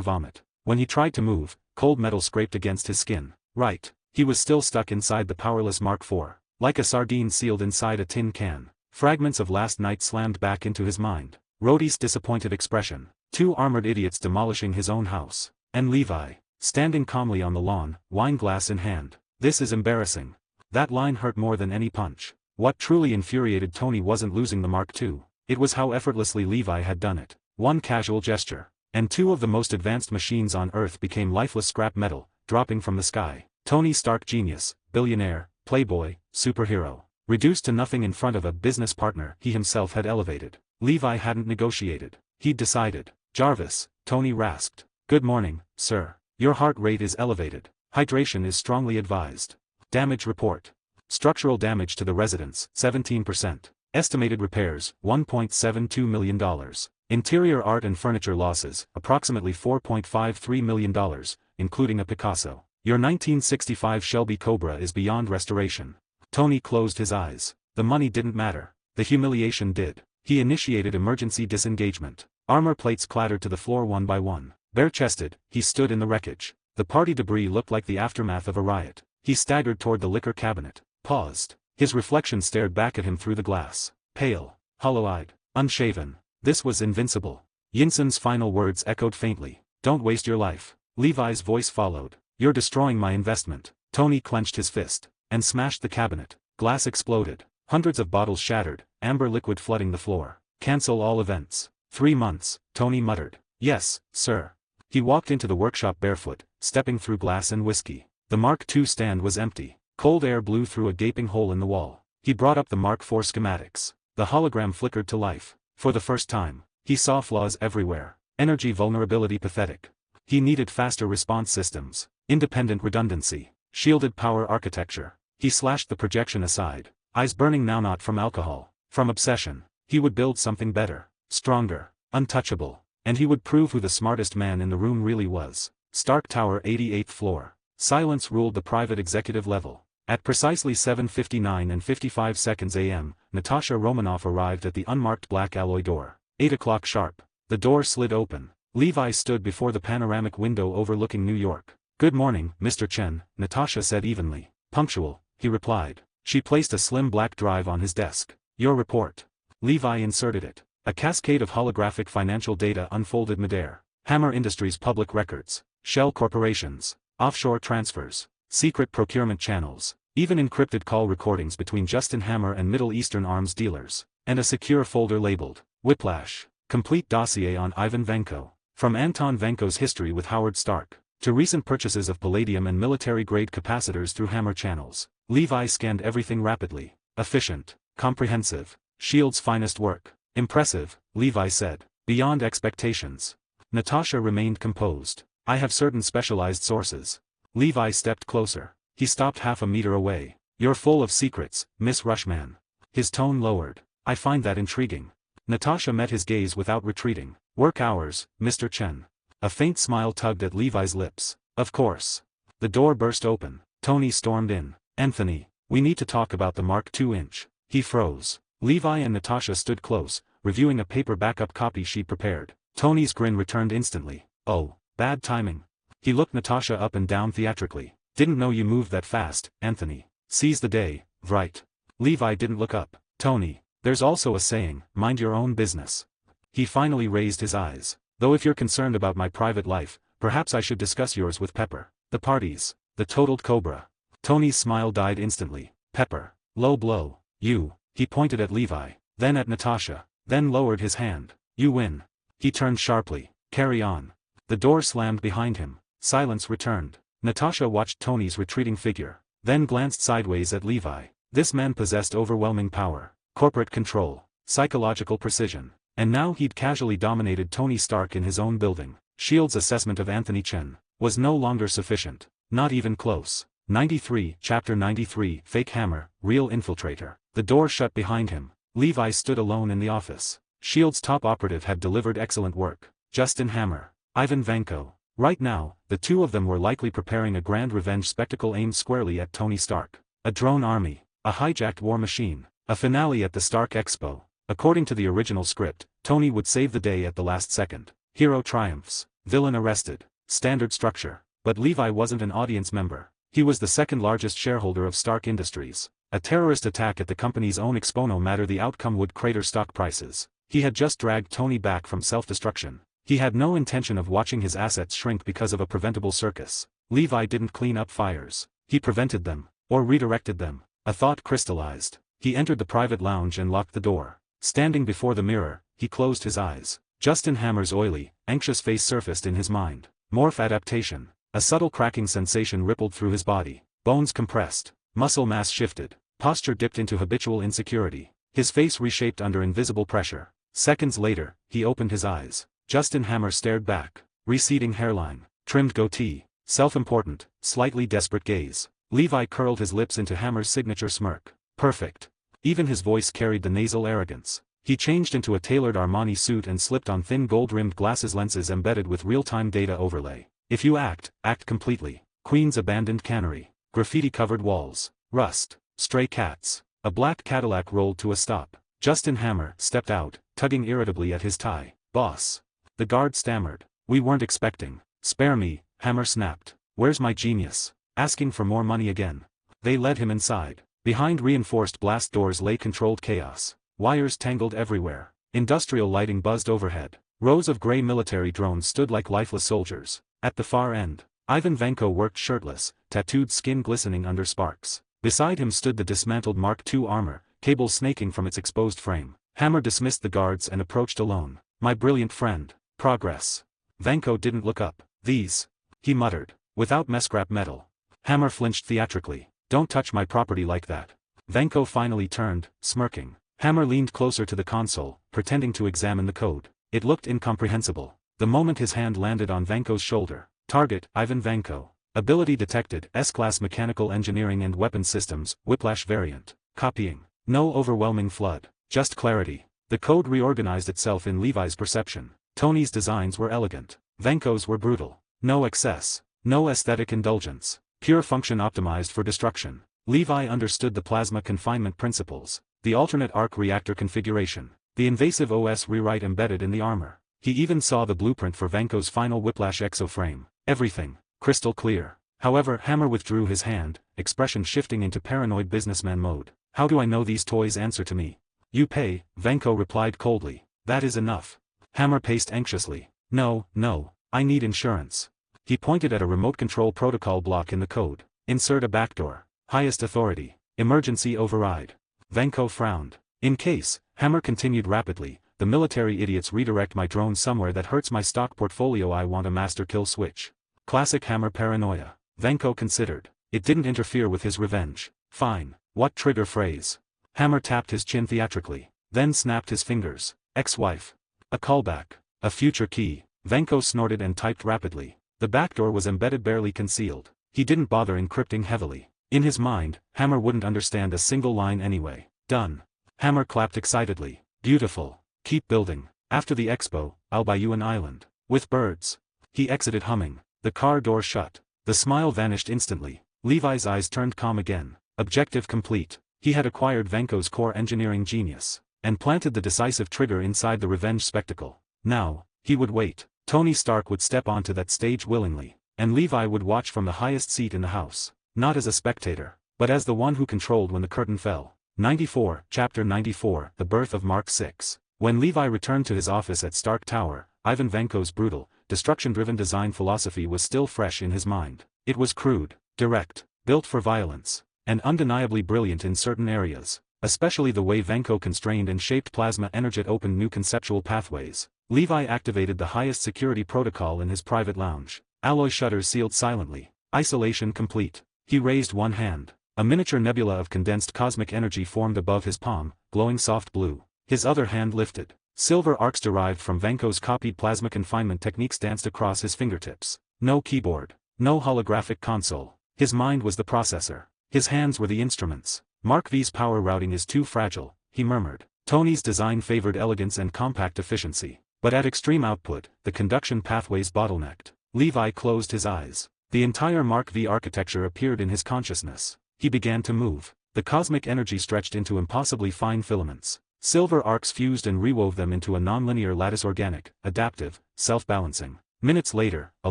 vomit. When he tried to move, cold metal scraped against his skin. Right. He was still stuck inside the powerless Mark IV. Like a sardine sealed inside a tin can. Fragments of last night slammed back into his mind. Rhodey's disappointed expression. 2 armored idiots demolishing his own house. And Levi, standing calmly on the lawn, wine glass in hand. This is embarrassing. That line hurt more than any punch. What truly infuriated Tony wasn't losing the Mark II. It was how effortlessly Levi had done it. One casual gesture. And 2 of the most advanced machines on Earth became lifeless scrap metal, dropping from the sky. Tony Stark genius, billionaire, playboy, superhero. Reduced to nothing in front of a business partner he himself had elevated. Levi hadn't negotiated. He'd decided. Jarvis, Tony rasped. Good morning, sir. Your heart rate is elevated. Hydration is strongly advised. Damage report. Structural damage to the residence, 17%. Estimated repairs, $1.72 million. Interior art and furniture losses, approximately $4.53 million, including a Picasso. Your 1965 Shelby Cobra is beyond restoration. Tony closed his eyes. The money didn't matter. The humiliation did. He initiated emergency disengagement. Armor plates clattered to the floor one by one. Bare-chested, he stood in the wreckage. The party debris looked like the aftermath of a riot. He staggered toward the liquor cabinet. Paused. His reflection stared back at him through the glass. Pale. Hollow-eyed. Unshaven. This was invincible. Yinsen's final words echoed faintly. Don't waste your life. Levi's voice followed. You're destroying my investment. Tony clenched his fist. And smashed the cabinet. Glass exploded. Hundreds of bottles shattered, amber liquid flooding the floor. Cancel all events. 3 months, Tony muttered. Yes, sir. He walked into the workshop barefoot, stepping through glass and whiskey. The Mark II stand was empty. Cold air blew through a gaping hole in the wall. He brought up the Mark IV schematics. The hologram flickered to life. For the first time, he saw flaws everywhere. Energy vulnerability pathetic. He needed faster response systems. Independent redundancy. Shielded power architecture. He slashed the projection aside. Eyes burning now not from alcohol. From obsession. He would build something better. Stronger. Untouchable. And he would prove who the smartest man in the room really was. Stark Tower 88th floor. Silence ruled the private executive level. At precisely 7:59 and 55 seconds a.m., Natasha Romanoff arrived at the unmarked black alloy door. 8 o'clock sharp. The door slid open. Levi stood before the panoramic window overlooking New York. Good morning, Mr. Chen, Natasha said evenly. Punctual, he replied. She placed a slim black drive on his desk. Your report. Levi inserted it. A cascade of holographic financial data unfolded midair. Hammer Industries public records, shell corporations, offshore transfers, secret procurement channels, even encrypted call recordings between Justin Hammer and Middle Eastern arms dealers, and a secure folder labeled, Whiplash, complete dossier on Ivan Vanko. From Anton Vanko's history with Howard Stark, to recent purchases of palladium and military-grade capacitors through Hammer channels, Levi scanned everything rapidly. Efficient, comprehensive, S.H.I.E.L.D.'s finest work. Impressive, Levi said. Beyond expectations. Natasha remained composed. I have certain specialized sources. Levi stepped closer. He stopped half a meter away. You're full of secrets, Miss Rushman. His tone lowered. I find that intriguing. Natasha met his gaze without retreating. Work hours, Mr. Chen. A faint smile tugged at Levi's lips. Of course. The door burst open. Tony stormed in. Anthony, we need to talk about the Mark II inch. He froze. Levi and Natasha stood close, reviewing a paper backup copy she prepared. Tony's grin returned instantly. Oh, bad timing. He looked Natasha up and down theatrically. Didn't know you moved that fast, Anthony. Seize the day, right. Levi didn't look up. Tony, there's also a saying, mind your own business. He finally raised his eyes. Though if you're concerned about my private life, perhaps I should discuss yours with Pepper. The parties. The totaled Cobra. Tony's smile died instantly. Pepper. Low blow. You. He pointed at Levi, then at Natasha, then lowered his hand. You win. He turned sharply. Carry on. The door slammed behind him. Silence returned. Natasha watched Tony's retreating figure, then glanced sideways at Levi. This man possessed overwhelming power, corporate control, psychological precision, and now he'd casually dominated Tony Stark in his own building. S.H.I.E.L.D.'s assessment of Anthony Chen was no longer sufficient, not even close. 93, Chapter 93, Fake Hammer, Real Infiltrator. The door shut behind him. Levi stood alone in the office. S.H.I.E.L.D.'s top operative had delivered excellent work. Justin Hammer, Ivan Vanko. Right now, the two of them were likely preparing a grand revenge spectacle aimed squarely at Tony Stark. A drone army, a hijacked war machine, a finale at the Stark Expo. According to the original script, Tony would save the day at the last second. Hero triumphs, villain arrested, standard structure. But Levi wasn't an audience member. He was the second largest shareholder of Stark Industries. A terrorist attack at the company's own expo, no matter the outcome, would crater stock prices. He had just dragged Tony back from self-destruction. He had no intention of watching his assets shrink because of a preventable circus. Levi didn't clean up fires. He prevented them, or redirected them. A thought crystallized. He entered the private lounge and locked the door. Standing before the mirror, he closed his eyes. Justin Hammer's oily, anxious face surfaced in his mind. Morph adaptation. A subtle cracking sensation rippled through his body. Bones compressed. Muscle mass shifted. Posture dipped into habitual insecurity. His face reshaped under invisible pressure. Seconds later, he opened his eyes. Justin Hammer stared back. Receding hairline. Trimmed goatee. Self-important, slightly desperate gaze. Levi curled his lips into Hammer's signature smirk. Perfect. Even his voice carried the nasal arrogance. He changed into a tailored Armani suit and slipped on thin gold-rimmed glasses, lenses embedded with real-time data overlay. If you act completely. Queen's abandoned cannery. Graffiti-covered walls. Rust. Stray cats. A black Cadillac rolled to a stop. Justin Hammer stepped out, tugging irritably at his tie. Boss. The guard stammered. We weren't expecting. Spare me, Hammer snapped. Where's my genius? Asking for more money again. They led him inside. Behind reinforced blast doors lay controlled chaos. Wires tangled everywhere. Industrial lighting buzzed overhead. Rows of gray military drones stood like lifeless soldiers. At the far end, Ivan Vanko worked shirtless, tattooed skin glistening under sparks. Beside him stood the dismantled Mark II armor, cables snaking from its exposed frame. Hammer dismissed the guards and approached alone. My brilliant friend. Progress. Vanko didn't look up. These. He muttered. Without scrap metal. Hammer flinched theatrically. Don't touch my property like that. Vanko finally turned, smirking. Hammer leaned closer to the console, pretending to examine the code. It looked incomprehensible. The moment his hand landed on Vanko's shoulder. Target, Ivan Vanko. Ability detected, S-Class Mechanical Engineering and Weapons Systems, Whiplash variant. Copying. No overwhelming flood. Just clarity. The code reorganized itself in Levi's perception. Tony's designs were elegant. Vanko's were brutal. No excess. No aesthetic indulgence. Pure function optimized for destruction. Levi understood the plasma confinement principles. The alternate arc reactor configuration. The invasive OS rewrite embedded in the armor. He even saw the blueprint for Vanko's final Whiplash exoframe. Everything. Crystal clear. However, Hammer withdrew his hand, expression shifting into paranoid businessman mode. How do I know these toys answer to me? You pay, Vanko replied coldly. That is enough. Hammer paced anxiously. No, no, I need insurance. He pointed at a remote control protocol block in the code. Insert a backdoor. Highest authority. Emergency override. Venko frowned. In case, Hammer continued rapidly, the military idiots redirect my drone somewhere that hurts my stock portfolio. I want a master kill switch. Classic Hammer paranoia. Venko considered. It didn't interfere with his revenge. Fine. What trigger phrase? Hammer tapped his chin theatrically, then snapped his fingers. Ex-wife. A callback. A future key. Venko snorted and typed rapidly. The backdoor was embedded, barely concealed. He didn't bother encrypting heavily. In his mind, Hammer wouldn't understand a single line anyway. Done. Hammer clapped excitedly. Beautiful. Keep building. After the expo, I'll buy you an island. With birds. He exited humming. The car door shut. The smile vanished instantly. Levi's eyes turned calm again. Objective complete. He had acquired Venko's core engineering genius, and planted the decisive trigger inside the revenge spectacle. Now, he would wait. Tony Stark would step onto that stage willingly, and Levi would watch from the highest seat in the house, not as a spectator, but as the one who controlled when the curtain fell. 94, Chapter 94, The Birth of Mark 6. When Levi returned to his office at Stark Tower, Ivan Vanko's brutal, destruction-driven design philosophy was still fresh in his mind. It was crude, direct, built for violence, and undeniably brilliant in certain areas, especially the way Vanko constrained and shaped plasma energy. It opened new conceptual pathways. Levi activated the highest security protocol in his private lounge. Alloy shutters sealed silently. Isolation complete. He raised one hand. A miniature nebula of condensed cosmic energy formed above his palm, glowing soft blue. His other hand lifted. Silver arcs derived from Vanko's copied plasma confinement techniques danced across his fingertips. No keyboard. No holographic console. His mind was the processor. His hands were the instruments. Mark V's power routing is too fragile, he murmured. Tony's design favored elegance and compact efficiency. But at extreme output, the conduction pathways bottlenecked. Levi closed his eyes. The entire Mark V architecture appeared in his consciousness. He began to move. The cosmic energy stretched into impossibly fine filaments. Silver arcs fused and rewove them into a nonlinear lattice, organic, adaptive, self-balancing. Minutes later, a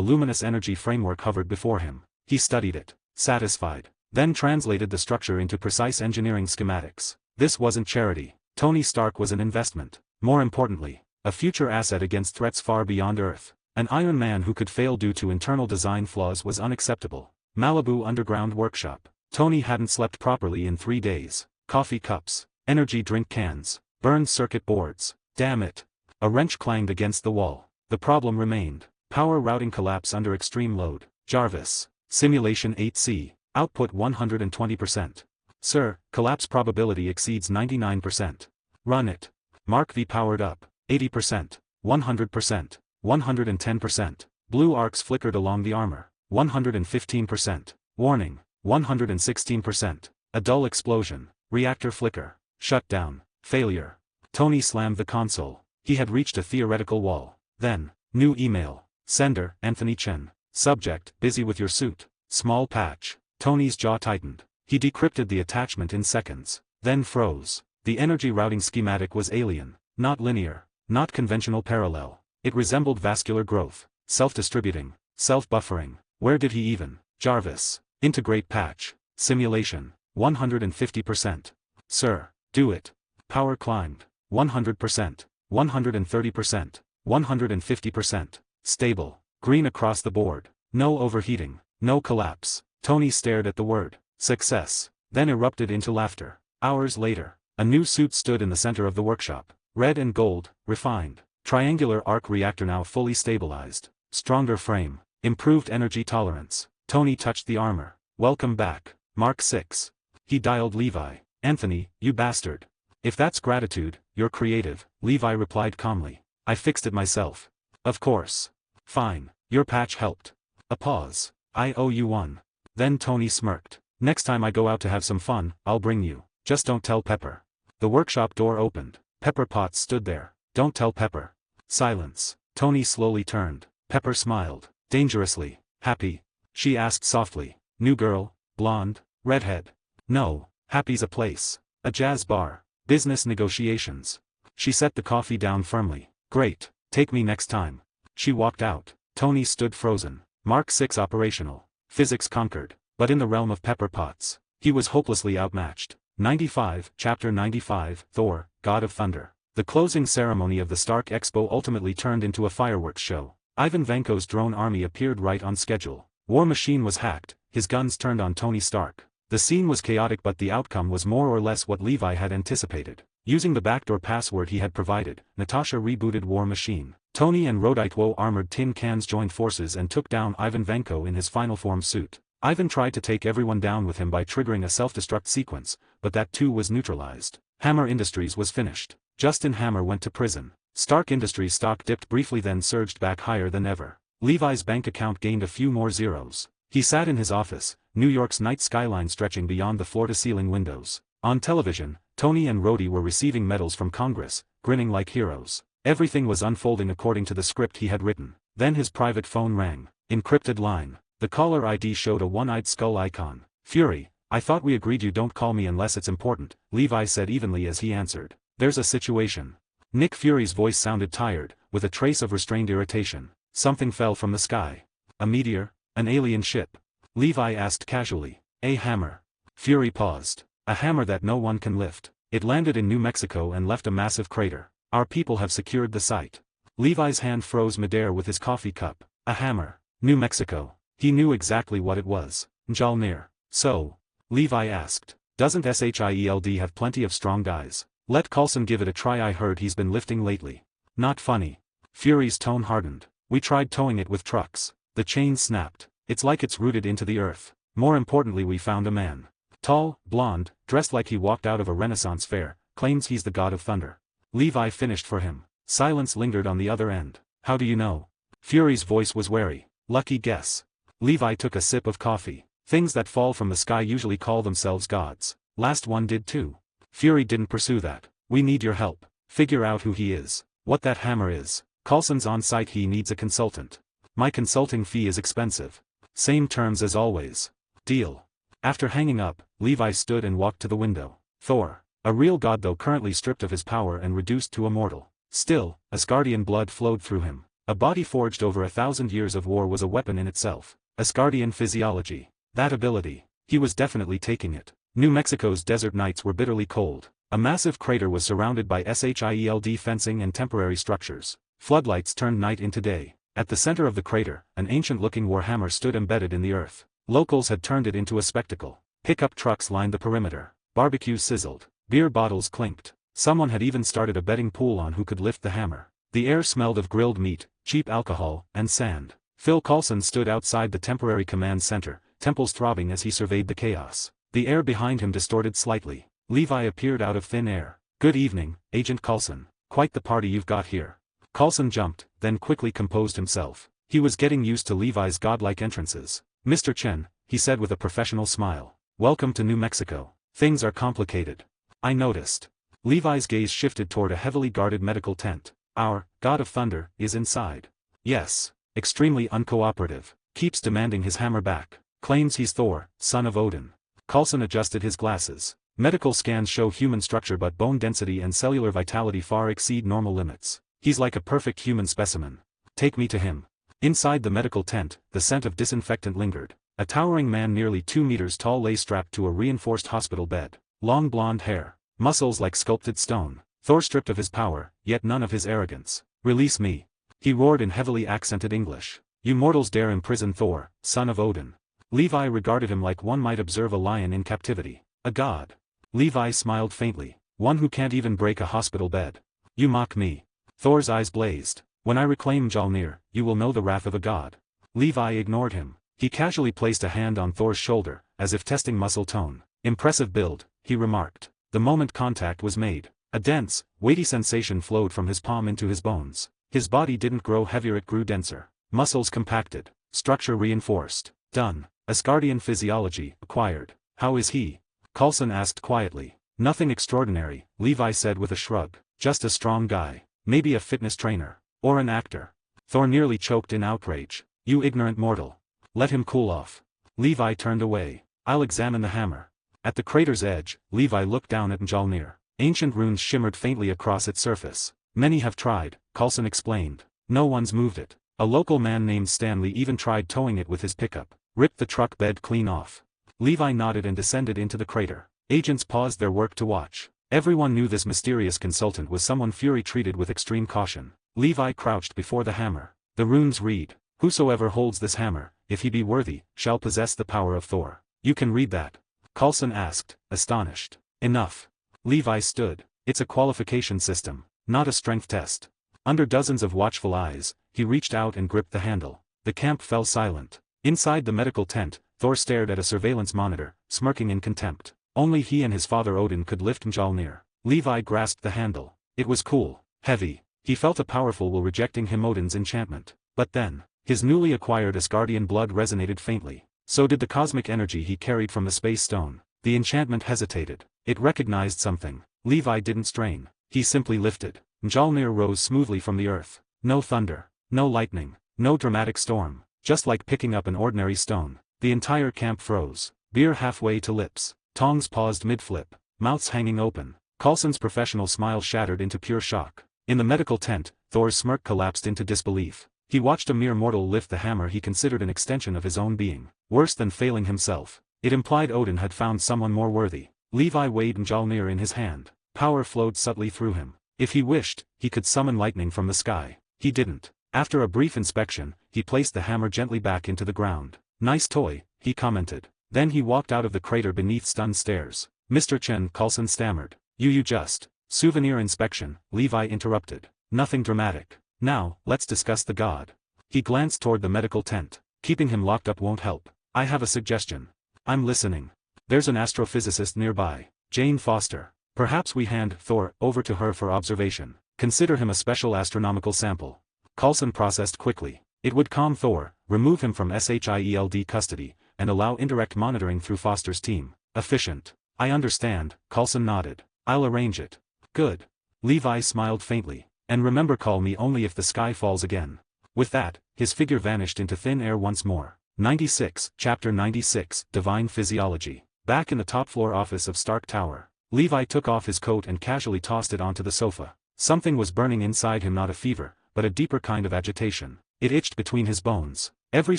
luminous energy framework hovered before him. He studied it, satisfied, then translated the structure into precise engineering schematics. This wasn't charity. Tony Stark was an investment. More importantly, a future asset against threats far beyond Earth. An Iron Man who could fail due to internal design flaws was unacceptable. Malibu Underground Workshop. Tony hadn't slept properly in 3 days. Coffee cups, energy drink cans, burned circuit boards. Damn it. A wrench clanged against the wall. The problem remained. Power routing collapse under extreme load. Jarvis. Simulation 8C. Output 120%. Sir, collapse probability exceeds 99%. Run it. Mark V powered up. 80%. 100%. 110%. Blue arcs flickered along the armor. 115%. Warning. 116%. A dull explosion. Reactor flicker. Shutdown. Failure. Tony slammed the console. He had reached a theoretical wall. Then, new email. Sender, Anthony Chen. Subject, busy with your suit. Small patch. Tony's jaw tightened. He decrypted the attachment in seconds. Then froze. The energy routing schematic was alien. Not linear. Not conventional parallel. It resembled vascular growth. Self-distributing. Self-buffering. Where did he even? Jarvis. Integrate patch. Simulation. 150%. Sir. Do it. Power climbed. 100%. 130%. 150%. Stable. Green across the board. No overheating. No collapse. Tony stared at the word. Success. Then erupted into laughter. Hours later, a new suit stood in the center of the workshop. Red and gold, refined. Triangular arc reactor now fully stabilized. Stronger frame. Improved energy tolerance. Tony touched the armor. Welcome back, Mark 6. He dialed Levi. Anthony, you bastard. If that's gratitude, you're creative, Levi replied calmly. I fixed it myself. Of course. Fine, your patch helped. A pause. I owe you one. Then Tony smirked. Next time I go out to have some fun, I'll bring you. Just don't tell Pepper. The workshop door opened. Pepper Potts stood there. Don't tell Pepper. Silence. Tony slowly turned. Pepper smiled. Dangerously. Happy? She asked softly. New girl? Blonde? Redhead? No. Happy's a place. A jazz bar. Business negotiations. She set the coffee down firmly. Great. Take me next time. She walked out. Tony stood frozen. Mark 6 operational. Physics conquered. But in the realm of Pepper Potts, he was hopelessly outmatched. 95, Chapter 95, Thor, God of Thunder. The closing ceremony of the Stark Expo ultimately turned into a fireworks show. Ivan Vanko's drone army appeared right on schedule. War Machine was hacked, his guns turned on Tony Stark. The scene was chaotic, but the outcome was more or less what Levi had anticipated. Using the backdoor password he had provided, Natasha rebooted War Machine. Tony and Rodite armored tin cans joined forces and took down Ivan Vanko in his final form suit. Ivan tried to take everyone down with him by triggering a self-destruct sequence, but that too was neutralized. Hammer Industries was finished. Justin Hammer went to prison. Stark Industries stock dipped briefly, then surged back higher than ever. Levi's bank account gained a few more zeros. He sat in his office, New York's night skyline stretching beyond the floor-to-ceiling windows. On television, Tony and Rhodey were receiving medals from Congress, grinning like heroes. Everything was unfolding according to the script he had written. Then his private phone rang. Encrypted line. The caller ID showed a one-eyed skull icon. Fury, I thought we agreed you don't call me unless it's important, Levi said evenly as he answered. There's a situation. Nick Fury's voice sounded tired, with a trace of restrained irritation. Something fell from the sky. A meteor? An alien ship? Levi asked casually. A hammer. Fury paused. A hammer that no one can lift. It landed in New Mexico and left a massive crater. Our people have secured the site. Levi's hand froze midair with his coffee cup. A hammer. New Mexico. He knew exactly what it was. Mjolnir. So? Levi asked. Doesn't SHIELD have plenty of strong guys? Let Coulson give it a try. I heard he's been lifting lately. Not funny. Fury's tone hardened. We tried towing it with trucks. The chain snapped. It's like it's rooted into the earth. More importantly, we found a man. Tall, blonde, dressed like he walked out of a Renaissance fair, claims he's the god of thunder. Levi finished for him. Silence lingered on the other end. How do you know? Fury's voice was wary. Lucky guess. Levi took a sip of coffee. Things that fall from the sky usually call themselves gods. Last one did too. Fury didn't pursue that. We need your help. Figure out who he is. What that hammer is. Coulson's on site. He needs a consultant. My consulting fee is expensive. Same terms as always. Deal. After hanging up, Levi stood and walked to the window. Thor. A real god, though currently stripped of his power and reduced to a mortal. Still, Asgardian blood flowed through him. A body forged over 1,000 years of war was a weapon in itself. Asgardian physiology. That ability. He was definitely taking it. New Mexico's desert nights were bitterly cold. A massive crater was surrounded by SHIELD fencing and temporary structures. Floodlights turned night into day. At the center of the crater, an ancient-looking warhammer stood embedded in the earth. Locals had turned it into a spectacle. Pickup trucks lined the perimeter. Barbecues sizzled. Beer bottles clinked. Someone had even started a betting pool on who could lift the hammer. The air smelled of grilled meat, cheap alcohol, and sand. Phil Coulson stood outside the temporary command center, temples throbbing as he surveyed the chaos. The air behind him distorted slightly. Levi appeared out of thin air. Good evening, Agent Coulson. Quite the party you've got here. Coulson jumped, then quickly composed himself. He was getting used to Levi's godlike entrances. Mr. Chen, he said with a professional smile. Welcome to New Mexico. Things are complicated. I noticed. Levi's gaze shifted toward a heavily guarded medical tent. Our god of thunder is inside. Yes. Extremely uncooperative. Keeps demanding his hammer back. Claims he's Thor, son of Odin. Coulson adjusted his glasses. Medical scans show human structure, but bone density and cellular vitality far exceed normal limits. He's like a perfect human specimen. Take me to him. Inside the medical tent, the scent of disinfectant lingered. A towering man nearly 2 meters tall lay strapped to a reinforced hospital bed. Long blonde hair. Muscles like sculpted stone. Thor stripped of his power, yet none of his arrogance. Release me. He roared in heavily accented English. You mortals dare imprison Thor, son of Odin. Levi regarded him like one might observe a lion in captivity. A god. Levi smiled faintly. One who can't even break a hospital bed. You mock me. Thor's eyes blazed. When I reclaim Mjolnir, you will know the wrath of a god. Levi ignored him. He casually placed a hand on Thor's shoulder, as if testing muscle tone. Impressive build, he remarked. The moment contact was made, a dense, weighty sensation flowed from his palm into his bones. His body didn't grow heavier, it grew denser. Muscles compacted. Structure reinforced. Done. Asgardian physiology acquired. How is he? Coulson asked quietly. Nothing extraordinary, Levi said with a shrug. Just a strong guy. Maybe a fitness trainer. Or an actor. Thor nearly choked in outrage. You ignorant mortal. Let him cool off. Levi turned away. I'll examine the hammer. At the crater's edge, Levi looked down at Mjolnir. Ancient runes shimmered faintly across its surface. Many have tried, Coulson explained. No one's moved it. A local man named Stanley even tried towing it with his pickup. Ripped the truck bed clean off. Levi nodded and descended into the crater. Agents paused their work to watch. Everyone knew this mysterious consultant was someone Fury treated with extreme caution. Levi crouched before the hammer. The runes read, "Whosoever holds this hammer, if he be worthy, shall possess the power of Thor." "You can read that?" Coulson asked, astonished. "Enough." Levi stood. "It's a qualification system, not a strength test." Under dozens of watchful eyes, he reached out and gripped the handle. The camp fell silent. Inside the medical tent, Thor stared at a surveillance monitor, smirking in contempt. Only he and his father Odin could lift Mjolnir. Levi grasped the handle. It was cool, heavy. He felt a powerful will rejecting him Odin's enchantment. But then, his newly acquired Asgardian blood resonated faintly. So did the cosmic energy he carried from the space stone. The enchantment hesitated. It recognized something. Levi didn't strain. He simply lifted. Mjolnir rose smoothly from the earth. No thunder. No lightning. No dramatic storm. Just like picking up an ordinary stone. The entire camp froze. Beer halfway to lips. Tongs paused mid-flip. Mouths hanging open. Coulson's professional smile shattered into pure shock. In the medical tent, Thor's smirk collapsed into disbelief. He watched a mere mortal lift the hammer he considered an extension of his own being. Worse than failing himself. It implied Odin had found someone more worthy. Levi weighed Mjolnir in his hand. Power flowed subtly through him. If he wished, he could summon lightning from the sky. He didn't. After a brief inspection, he placed the hammer gently back into the ground. "Nice toy," he commented. Then he walked out of the crater beneath stunned stares. "Mr. Chen," Coulson stammered. You just. Souvenir inspection," Levi interrupted. "Nothing dramatic. Now, let's discuss the god." He glanced toward the medical tent. "Keeping him locked up won't help. I have a suggestion." "I'm listening." "There's an astrophysicist nearby. Jane Foster. Perhaps we hand Thor over to her for observation. Consider him a special astronomical sample." Coulson processed quickly. It would calm Thor, remove him from SHIELD custody, and allow indirect monitoring through Foster's team. Efficient. "I understand," Coulson nodded. "I'll arrange it." "Good." Levi smiled faintly. "And remember, call me only if the sky falls again." With that, his figure vanished into thin air once more. 96, Chapter 96, Divine Physiology. Back in the top-floor office of Stark Tower, Levi took off his coat and casually tossed it onto the sofa. Something was burning inside him, not a fever, but a deeper kind of agitation. It itched between his bones. Every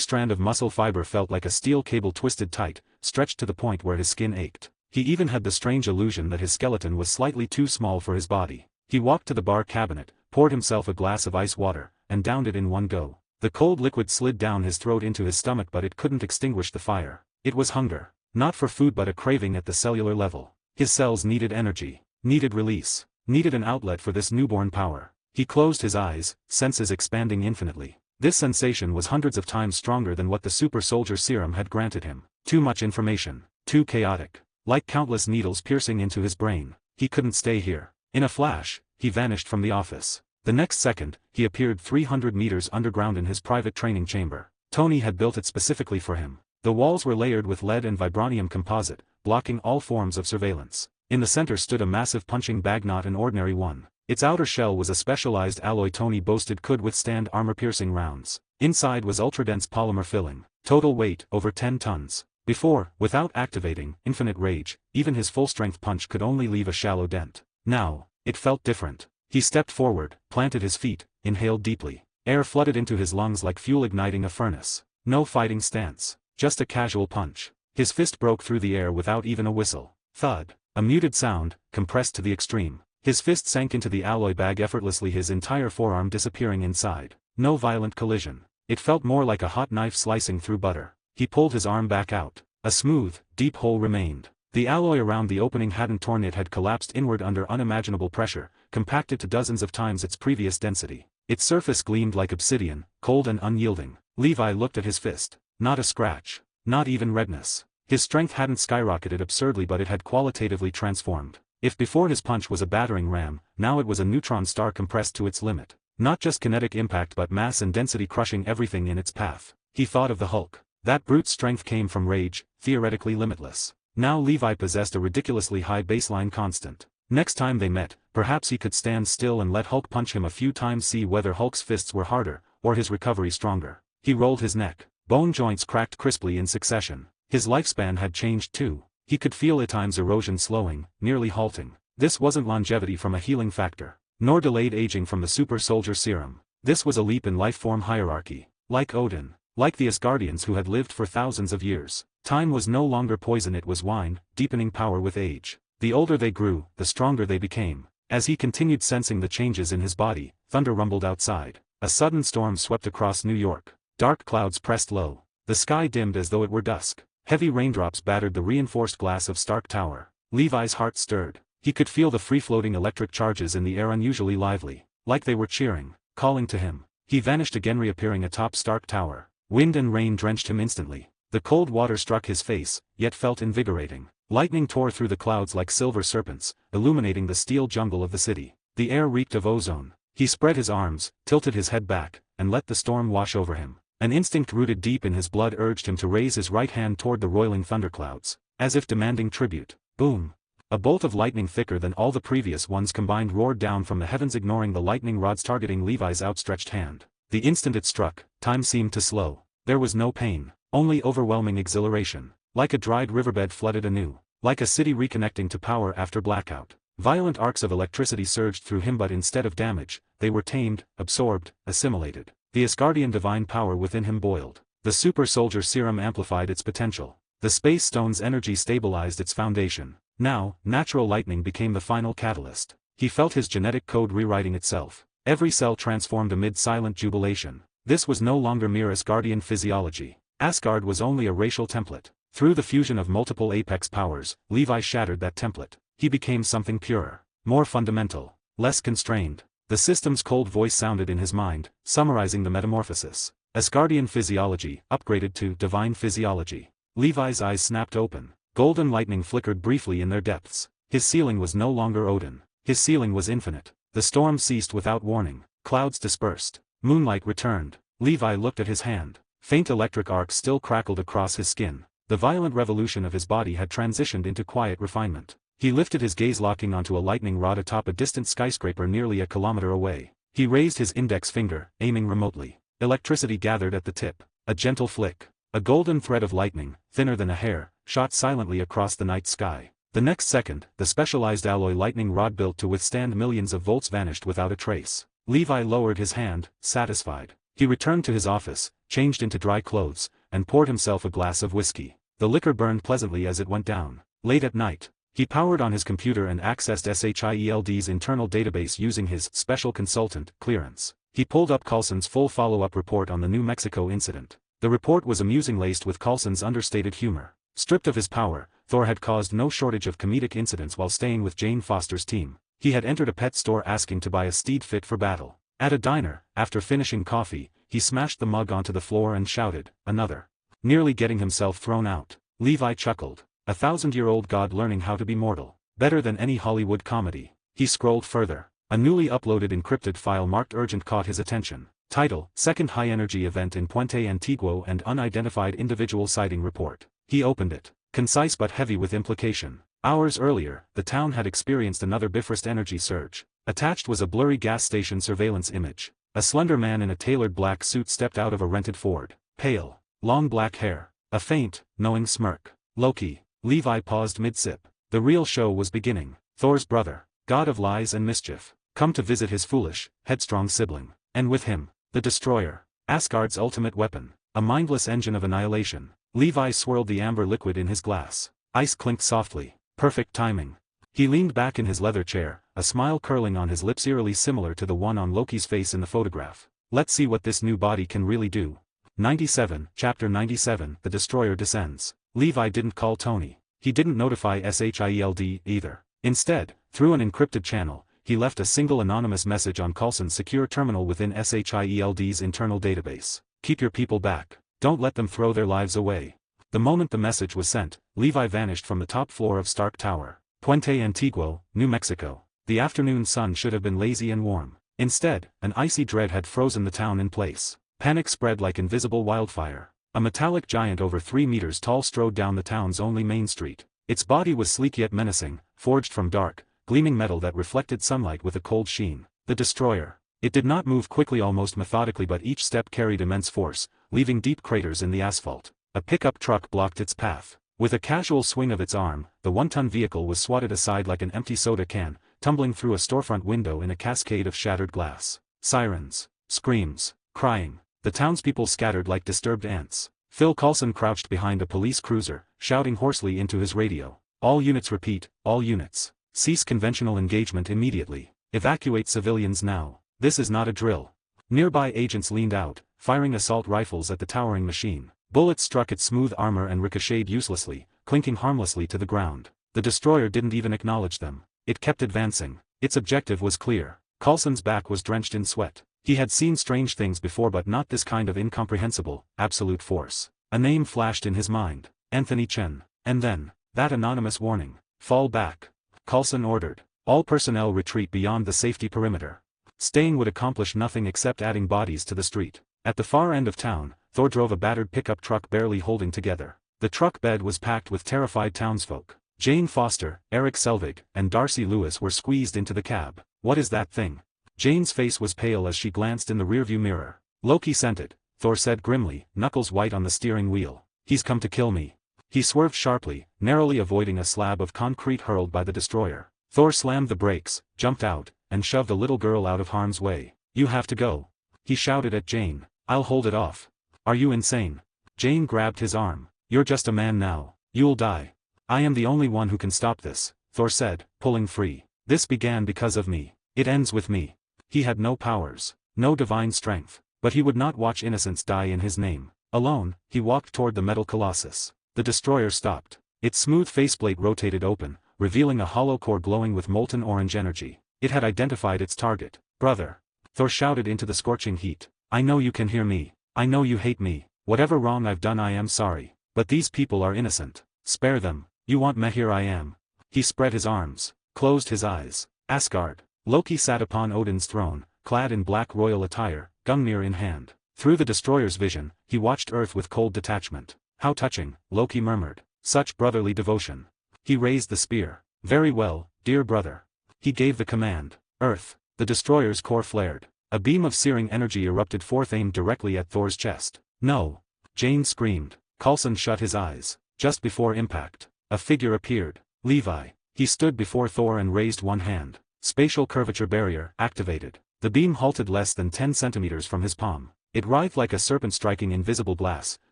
strand of muscle fiber felt like a steel cable twisted tight, stretched to the point where his skin ached. He even had the strange illusion that his skeleton was slightly too small for his body. He walked to the bar cabinet, poured himself a glass of ice water, and downed it in one go. The cold liquid slid down his throat into his stomach, but it couldn't extinguish the fire. It was hunger. Not for food, but a craving at the cellular level. His cells needed energy, needed release, needed an outlet for this newborn power. He closed his eyes, senses expanding infinitely. This sensation was hundreds of times stronger than what the super soldier serum had granted him. Too much information. Too chaotic. Like countless needles piercing into his brain. He couldn't stay here. In a flash, he vanished from the office. The next second, he appeared 300 meters underground in his private training chamber. Tony had built it specifically for him. The walls were layered with lead and vibranium composite, blocking all forms of surveillance. In the center stood a massive punching bag, not an ordinary one. Its outer shell was a specialized alloy Tony boasted could withstand armor-piercing rounds. Inside was ultra-dense polymer filling. Total weight, over 10 tons. Before, without activating infinite rage, even his full-strength punch could only leave a shallow dent. Now, it felt different. He stepped forward, planted his feet, inhaled deeply. Air flooded into his lungs like fuel igniting a furnace. No fighting stance. Just a casual punch. His fist broke through the air without even a whistle. Thud. A muted sound, compressed to the extreme. His fist sank into the alloy bag effortlessly, his entire forearm disappearing inside. No violent collision. It felt more like a hot knife slicing through butter. He pulled his arm back out. A smooth, deep hole remained. The alloy around the opening hadn't torn, it had collapsed inward under unimaginable pressure, compacted to dozens of times its previous density. Its surface gleamed like obsidian, cold and unyielding. Levi looked at his fist. Not a scratch. Not even redness. His strength hadn't skyrocketed absurdly, but it had qualitatively transformed. If before his punch was a battering ram, now it was a neutron star compressed to its limit. Not just kinetic impact, but mass and density crushing everything in its path. He thought of the Hulk. That brute strength came from rage, theoretically limitless. Now Levi possessed a ridiculously high baseline constant. Next time they met, perhaps he could stand still and let Hulk punch him a few times, see whether Hulk's fists were harder, or his recovery stronger. He rolled his neck. Bone joints cracked crisply in succession. His lifespan had changed too. He could feel at times erosion slowing, nearly halting. This wasn't longevity from a healing factor, nor delayed aging from the super soldier serum. This was a leap in life form hierarchy. Like Odin, like the Asgardians who had lived for thousands of years, time was no longer poison, it was wine, deepening power with age. The older they grew, the stronger they became. As he continued sensing the changes in his body, thunder rumbled outside. A sudden storm swept across New York. Dark clouds pressed low. The sky dimmed as though it were dusk. Heavy raindrops battered the reinforced glass of Stark Tower. Levi's heart stirred. He could feel the free-floating electric charges in the air unusually lively, like they were cheering, calling to him. He vanished again, reappearing atop Stark Tower. Wind and rain drenched him instantly. The cold water struck his face, yet felt invigorating. Lightning tore through the clouds like silver serpents, illuminating the steel jungle of the city. The air reeked of ozone. He spread his arms, tilted his head back, and let the storm wash over him. An instinct rooted deep in his blood urged him to raise his right hand toward the roiling thunderclouds, as if demanding tribute. Boom! A bolt of lightning thicker than all the previous ones combined roared down from the heavens, ignoring the lightning rods targeting Levi's outstretched hand. The instant it struck, time seemed to slow. There was no pain, only overwhelming exhilaration. Like a dried riverbed flooded anew. Like a city reconnecting to power after blackout. Violent arcs of electricity surged through him, but instead of damage, they were tamed, absorbed, assimilated. The Asgardian divine power within him boiled. The super soldier serum amplified its potential. The space stone's energy stabilized its foundation. Now, natural lightning became the final catalyst. He felt his genetic code rewriting itself. Every cell transformed amid silent jubilation. This was no longer mere Asgardian physiology. Asgard was only a racial template. Through the fusion of multiple apex powers, Levi shattered that template. He became something purer, more fundamental, less constrained. The system's cold voice sounded in his mind, summarizing the metamorphosis. Asgardian physiology, upgraded to divine physiology. Levi's eyes snapped open. Golden lightning flickered briefly in their depths. His ceiling was no longer Odin. His ceiling was infinite. The storm ceased without warning. Clouds dispersed. Moonlight returned. Levi looked at his hand. Faint electric arcs still crackled across his skin. The violent revolution of his body had transitioned into quiet refinement. He lifted his gaze, locking onto a lightning rod atop a distant skyscraper nearly a kilometer away. He raised his index finger, aiming remotely. Electricity gathered at the tip. A gentle flick. A golden thread of lightning, thinner than a hair, shot silently across the night sky. The next second, the specialized alloy lightning rod built to withstand millions of volts vanished without a trace. Levi lowered his hand, satisfied. He returned to his office, changed into dry clothes, and poured himself a glass of whiskey. The liquor burned pleasantly as it went down. Late at night, he powered on his computer and accessed SHIELD's internal database using his special consultant clearance. He pulled up Coulson's full follow-up report on the New Mexico incident. The report was amusing, laced with Coulson's understated humor. Stripped of his power, Thor had caused no shortage of comedic incidents while staying with Jane Foster's team. He had entered a pet store asking to buy a steed fit for battle. At a diner, after finishing coffee, he smashed the mug onto the floor and shouted, "Another!" nearly getting himself thrown out. Levi chuckled. 1,000-year-old god learning how to be mortal. Better than any Hollywood comedy. He scrolled further. A newly uploaded encrypted file marked urgent caught his attention. Title: Second High-Energy Event in Puente Antiguo and Unidentified Individual Sighting Report. He opened it. Concise but heavy with implication. Hours earlier, the town had experienced another Bifrost energy surge. Attached was a blurry gas station surveillance image. A slender man in a tailored black suit stepped out of a rented Ford. Pale. Long black hair. A faint, knowing smirk. Loki. Levi paused mid-sip. The real show was beginning. Thor's brother. God of lies and mischief. Come to visit his foolish, headstrong sibling. And with him, the Destroyer. Asgard's ultimate weapon. A mindless engine of annihilation. Levi swirled the amber liquid in his glass. Ice clinked softly. Perfect timing. He leaned back in his leather chair, a smile curling on his lips eerily similar to the one on Loki's face in the photograph. Let's see what this new body can really do. 97, Chapter 97, The Destroyer Descends. Levi didn't call Tony. He didn't notify SHIELD either. Instead, through an encrypted channel, he left a single anonymous message on Coulson's secure terminal within SHIELD's internal database. Keep your people back. Don't let them throw their lives away. The moment the message was sent, Levi vanished from the top floor of Stark Tower. Puente Antiguo, New Mexico. The afternoon sun should have been lazy and warm. Instead, an icy dread had frozen the town in place. Panic spread like invisible wildfire. A metallic giant over 3 meters tall strode down the town's only main street. Its body was sleek yet menacing, forged from dark, gleaming metal that reflected sunlight with a cold sheen. The Destroyer. It did not move quickly, almost methodically, but each step carried immense force, leaving deep craters in the asphalt. A pickup truck blocked its path. With a casual swing of its arm, the 1-ton vehicle was swatted aside like an empty soda can, tumbling through a storefront window in a cascade of shattered glass. Sirens. Screams. Crying. The townspeople scattered like disturbed ants. Phil Coulson crouched behind a police cruiser, shouting hoarsely into his radio. All units repeat, all units. Cease conventional engagement immediately. Evacuate civilians now. This is not a drill. Nearby agents leaned out, firing assault rifles at the towering machine. Bullets struck its smooth armor and ricocheted uselessly, clinking harmlessly to the ground. The destroyer didn't even acknowledge them. It kept advancing. Its objective was clear. Coulson's back was drenched in sweat. He had seen strange things before, but not this kind of incomprehensible, absolute force. A name flashed in his mind. Anthony Chen. And then, that anonymous warning. Fall back. Coulson ordered. All personnel retreat beyond the safety perimeter. Staying would accomplish nothing except adding bodies to the street. At the far end of town, Thor drove a battered pickup truck barely holding together. The truck bed was packed with terrified townsfolk. Jane Foster, Eric Selvig, and Darcy Lewis were squeezed into the cab. What is that thing? Jane's face was pale as she glanced in the rearview mirror. Loki sent it, Thor said grimly, knuckles white on the steering wheel. He's come to kill me. He swerved sharply, narrowly avoiding a slab of concrete hurled by the destroyer. Thor slammed the brakes, jumped out, and shoved a little girl out of harm's way. You have to go. He shouted at Jane. I'll hold it off. Are you insane? Jane grabbed his arm. You're just a man now. You'll die. I am the only one who can stop this, Thor said, pulling free. This began because of me. It ends with me. He had no powers, no divine strength, but he would not watch innocents die in his name. Alone, he walked toward the metal colossus. The destroyer stopped. Its smooth faceplate rotated open, revealing a hollow core glowing with molten orange energy. It had identified its target. Brother. Thor shouted into the scorching heat. I know you can hear me. I know you hate me. Whatever wrong I've done, I am sorry. But these people are innocent. Spare them. You want me? Here I am. He spread his arms, closed his eyes. Asgard. Loki sat upon Odin's throne, clad in black royal attire, Gungnir in hand. Through the destroyer's vision, he watched Earth with cold detachment. How touching, Loki murmured. Such brotherly devotion. He raised the spear. Very well, dear brother. He gave the command. Earth. The destroyer's core flared. A beam of searing energy erupted forth, aimed directly at Thor's chest. No. Jane screamed. Coulson shut his eyes. Just before impact, a figure appeared. Levi. He stood before Thor and raised one hand. Spatial curvature barrier activated. The beam halted less than 10 centimeters from his palm. It writhed like a serpent striking invisible glass,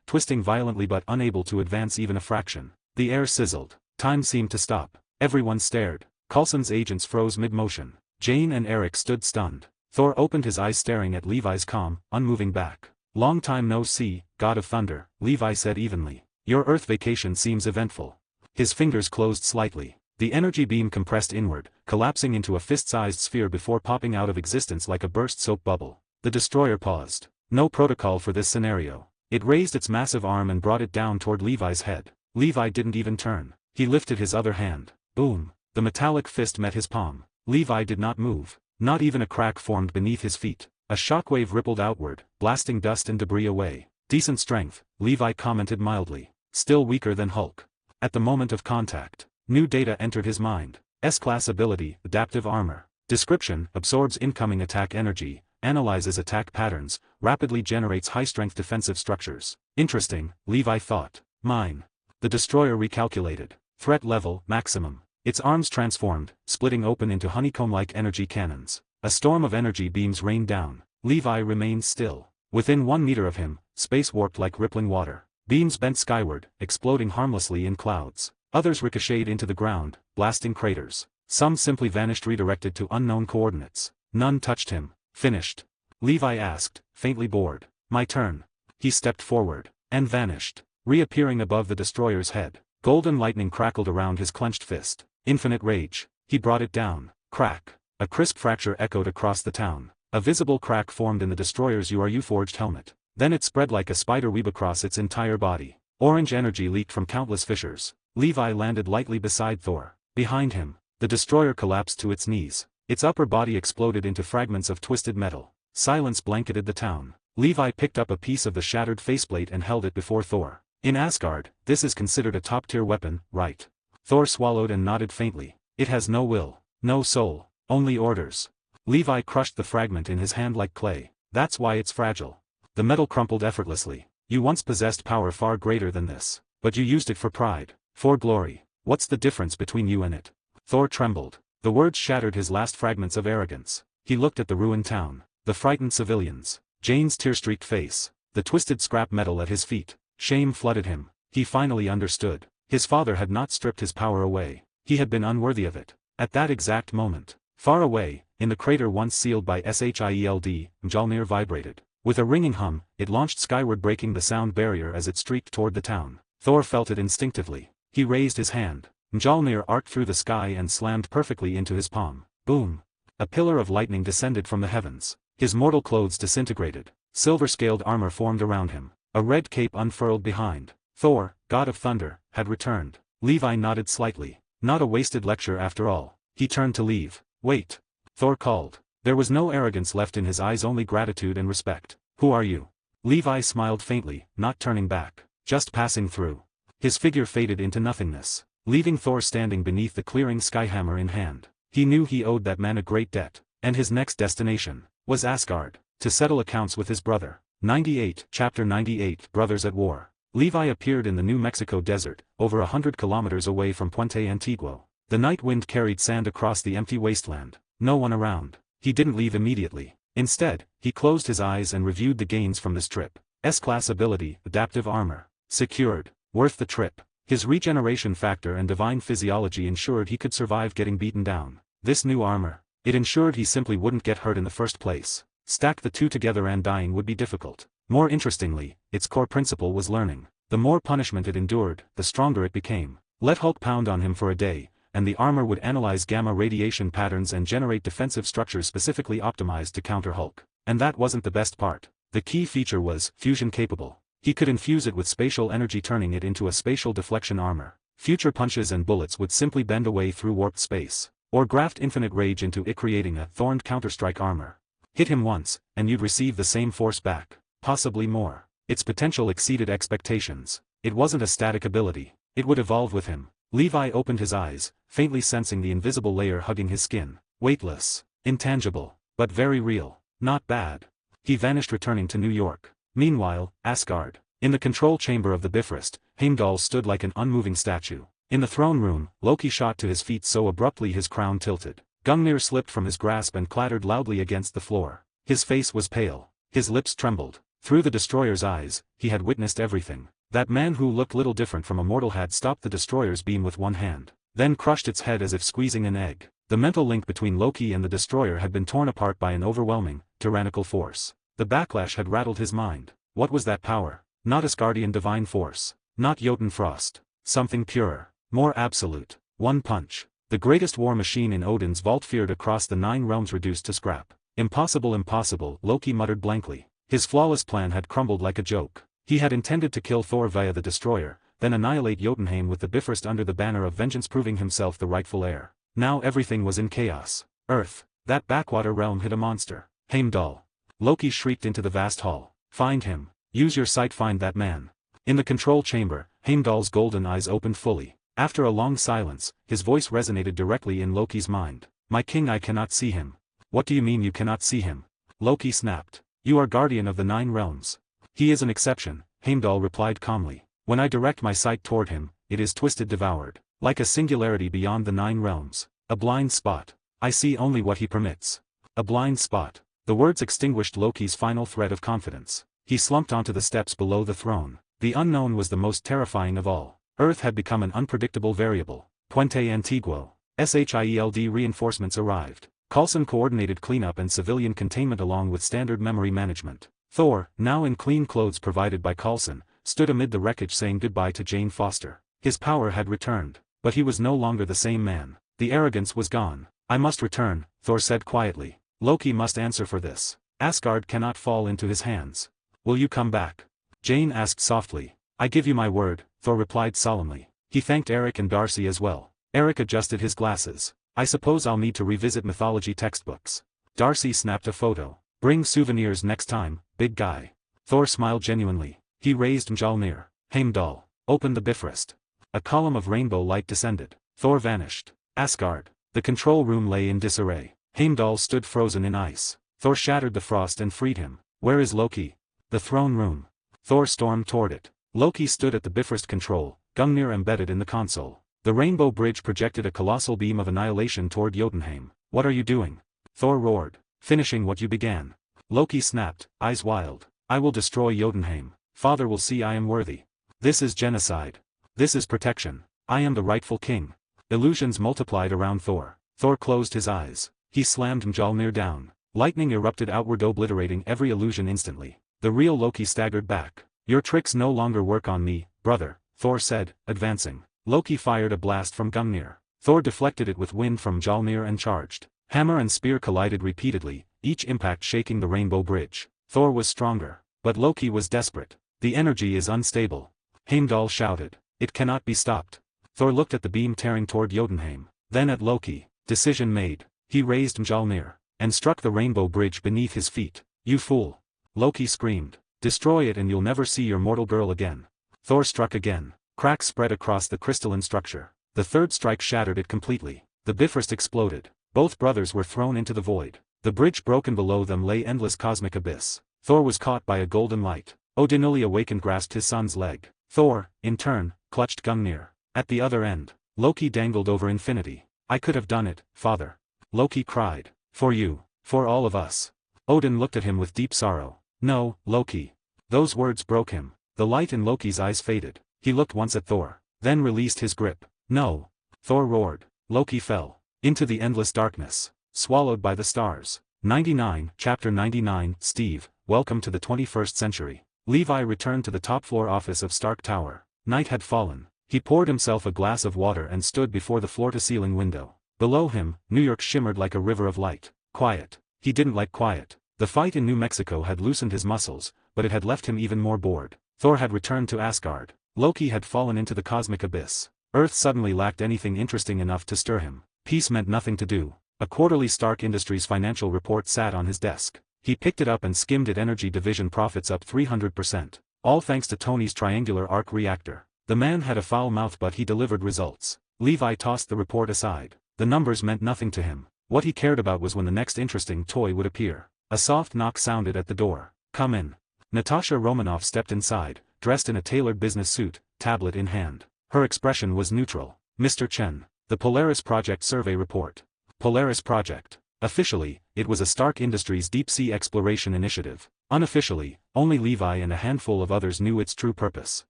twisting violently but unable to advance even a fraction. The air sizzled. Time seemed to stop. Everyone stared. Coulson's agents froze mid-motion. Jane and Eric stood stunned. Thor opened his eyes, staring at Levi's calm, unmoving back. Long time no see, God of Thunder, Levi said evenly. Your Earth vacation seems eventful. His fingers closed slightly. The energy beam compressed inward, collapsing into a fist-sized sphere before popping out of existence like a burst soap bubble. The destroyer paused. No protocol for this scenario. It raised its massive arm and brought it down toward Levi's head. Levi didn't even turn. He lifted his other hand. Boom. The metallic fist met his palm. Levi did not move. Not even a crack formed beneath his feet. A shockwave rippled outward, blasting dust and debris away. Decent strength, Levi commented mildly. Still weaker than Hulk. At the moment of contact, new data entered his mind. S-class ability, adaptive armor. Description, absorbs incoming attack energy, analyzes attack patterns, rapidly generates high-strength defensive structures. Interesting, Levi thought. Mine. The destroyer recalculated. Threat level, maximum. Its arms transformed, splitting open into honeycomb-like energy cannons. A storm of energy beams rained down. Levi remained still. Within 1 meter of him, space warped like rippling water. Beams bent skyward, exploding harmlessly in clouds. Others ricocheted into the ground, blasting craters. Some simply vanished, redirected to unknown coordinates. None touched him. Finished? Levi asked, faintly bored. My turn. He stepped forward, and vanished, reappearing above the destroyer's head. Golden lightning crackled around his clenched fist. Infinite rage. He brought it down. Crack. A crisp fracture echoed across the town. A visible crack formed in the destroyer's URU-forged helmet. Then it spread like a spider web across its entire body. Orange energy leaked from countless fissures. Levi landed lightly beside Thor. Behind him, the destroyer collapsed to its knees. Its upper body exploded into fragments of twisted metal. Silence blanketed the town. Levi picked up a piece of the shattered faceplate and held it before Thor. In Asgard, this is considered a top-tier weapon, right? Thor swallowed and nodded faintly. It has no will, no soul, only orders. Levi crushed the fragment in his hand like clay. That's why it's fragile. The metal crumpled effortlessly. You once possessed power far greater than this, but you used it for pride, for glory. What's the difference between you and it? Thor trembled. The words shattered his last fragments of arrogance. He looked at the ruined town, the frightened civilians, Jane's tear-streaked face, the twisted scrap metal at his feet. Shame flooded him. He finally understood. His father had not stripped his power away. He had been unworthy of it. At that exact moment, far away, in the crater once sealed by Shield, Mjolnir vibrated. With a ringing hum, it launched skyward, breaking the sound barrier as it streaked toward the town. Thor felt it instinctively. He raised his hand. Mjolnir arced through the sky and slammed perfectly into his palm. Boom! A pillar of lightning descended from the heavens. His mortal clothes disintegrated. Silver-scaled armor formed around him. A red cape unfurled behind. Thor, god of thunder, had returned. Levi nodded slightly. Not a wasted lecture after all. He turned to leave. Wait. Thor called. There was no arrogance left in his eyes, only gratitude and respect. Who are you? Levi smiled faintly, not turning back. Just passing through. His figure faded into nothingness, leaving Thor standing beneath the clearing, skyhammer in hand. He knew he owed that man a great debt, and his next destination was Asgard, to settle accounts with his brother. 98, Chapter 98, Brothers at War. Levi appeared in the New Mexico desert, over 100 kilometers away from Puente Antiguo. The night wind carried sand across the empty wasteland. No one around. He didn't leave immediately. Instead, he closed his eyes and reviewed the gains from this trip. S-class ability, adaptive armor. Secured. Worth the trip. His regeneration factor and divine physiology ensured he could survive getting beaten down. This new armor. It ensured he simply wouldn't get hurt in the first place. Stack the two together and dying would be difficult. More interestingly, its core principle was learning. The more punishment it endured, the stronger it became. Let Hulk pound on him for a day, and the armor would analyze gamma radiation patterns and generate defensive structures specifically optimized to counter Hulk. And that wasn't the best part. The key feature was fusion capable. He could infuse it with spatial energy, turning it into a spatial deflection armor. Future punches and bullets would simply bend away through warped space. Or graft infinite rage into it, creating a thorned counterstrike armor. Hit him once, and you'd receive the same force back, possibly more. Its potential exceeded expectations. It wasn't a static ability. It would evolve with him. Levi opened his eyes, faintly sensing the invisible layer hugging his skin. Weightless. Intangible. But very real. Not bad. He vanished, returning to New York. Meanwhile, Asgard. In the control chamber of the Bifrost, Heimdall stood like an unmoving statue. In the throne room, Loki shot to his feet so abruptly his crown tilted. Gungnir slipped from his grasp and clattered loudly against the floor. His face was pale. His lips trembled. Through the destroyer's eyes, he had witnessed everything. That man who looked little different from a mortal had stopped the destroyer's beam with one hand, then crushed its head as if squeezing an egg. The mental link between Loki and the destroyer had been torn apart by an overwhelming, tyrannical force. The backlash had rattled his mind. What was that power? Not Asgardian divine force. Not Jotun frost. Something purer. More absolute. One punch. The greatest war machine in Odin's vault feared across the 9 realms, reduced to scrap. Impossible, impossible, Loki muttered blankly. His flawless plan had crumbled like a joke. He had intended to kill Thor via the destroyer, then annihilate Jotunheim with the Bifrost under the banner of vengeance, proving himself the rightful heir. Now everything was in chaos. Earth. That backwater realm hid a monster. Heimdall. Loki shrieked into the vast hall. Find him. Use your sight, find that man. In the control chamber, Heimdall's golden eyes opened fully. After a long silence, his voice resonated directly in Loki's mind. My king, I cannot see him. What do you mean you cannot see him? Loki snapped. You are guardian of the 9 realms. He is an exception, Heimdall replied calmly. When I direct my sight toward him, it is twisted, devoured. Like a singularity beyond the 9 realms. A blind spot. I see only what he permits. A blind spot. The words extinguished Loki's final thread of confidence. He slumped onto the steps below the throne. The unknown was the most terrifying of all. Earth had become an unpredictable variable. Puente Antiguo. Shield reinforcements arrived. Coulson coordinated cleanup and civilian containment along with standard memory management. Thor, now in clean clothes provided by Coulson, stood amid the wreckage saying goodbye to Jane Foster. His power had returned, but he was no longer the same man. The arrogance was gone. I must return, Thor said quietly. Loki must answer for this. Asgard cannot fall into his hands. Will you come back? Jane asked softly. I give you my word, Thor replied solemnly. He thanked Eric and Darcy as well. Eric adjusted his glasses. I suppose I'll need to revisit mythology textbooks. Darcy snapped a photo. Bring souvenirs next time, big guy. Thor smiled genuinely. He raised Mjolnir. Heimdall. Opened the Bifrost. A column of rainbow light descended. Thor vanished. Asgard. The control room lay in disarray. Heimdall stood frozen in ice. Thor shattered the frost and freed him. Where is Loki? The throne room. Thor stormed toward it. Loki stood at the Bifrost control, Gungnir embedded in the console. The rainbow bridge projected a colossal beam of annihilation toward Jotunheim. What are you doing? Thor roared. Finishing what you began. Loki snapped, eyes wild. I will destroy Jotunheim. Father will see I am worthy. This is genocide. This is protection. I am the rightful king. Illusions multiplied around Thor. Thor closed his eyes. He slammed Mjolnir down. Lightning erupted outward, obliterating every illusion instantly. The real Loki staggered back. Your tricks no longer work on me, brother, Thor said, advancing. Loki fired a blast from Gungnir. Thor deflected it with wind from Mjolnir and charged. Hammer and spear collided repeatedly, each impact shaking the Rainbow Bridge. Thor was stronger, but Loki was desperate. The energy is unstable. Heimdall shouted. It cannot be stopped. Thor looked at the beam tearing toward Jotunheim, then at Loki. Decision made. He raised Mjolnir, and struck the Rainbow Bridge beneath his feet. You fool! Loki screamed. Destroy it and you'll never see your mortal girl again. Thor struck again. Cracks spread across the crystalline structure. The third strike shattered it completely. The Bifrost exploded. Both brothers were thrown into the void. The bridge broken below them lay endless cosmic abyss. Thor was caught by a golden light. Odin, newly awakened, grasped his son's leg. Thor, in turn, clutched Gungnir. At the other end, Loki dangled over infinity. I could have done it, father. Loki cried. For you. For all of us. Odin looked at him with deep sorrow. No, Loki. Those words broke him. The light in Loki's eyes faded. He looked once at Thor, then released his grip. No. Thor roared. Loki fell into the endless darkness, swallowed by the stars. 99, Chapter 99. Steve, welcome to the 21st century. Levi returned to the top-floor office of Stark Tower. Night had fallen. He poured himself a glass of water and stood before the floor-to-ceiling window. Below him, New York shimmered like a river of light. Quiet. He didn't like quiet. The fight in New Mexico had loosened his muscles, but it had left him even more bored. Thor had returned to Asgard. Loki had fallen into the cosmic abyss. Earth suddenly lacked anything interesting enough to stir him. Peace meant nothing to do. A quarterly Stark Industries financial report sat on his desk. He picked it up and skimmed it. Energy division profits up 300%. All thanks to Tony's triangular arc reactor. The man had a foul mouth, but he delivered results. Levi tossed the report aside. The numbers meant nothing to him. What he cared about was when the next interesting toy would appear. A soft knock sounded at the door. Come in. Natasha Romanoff stepped inside, dressed in a tailored business suit, tablet in hand. Her expression was neutral. Mr. Chen. The Polaris Project Survey Report. Polaris Project. Officially, it was a Stark Industries deep-sea exploration initiative. Unofficially, only Levi and a handful of others knew its true purpose.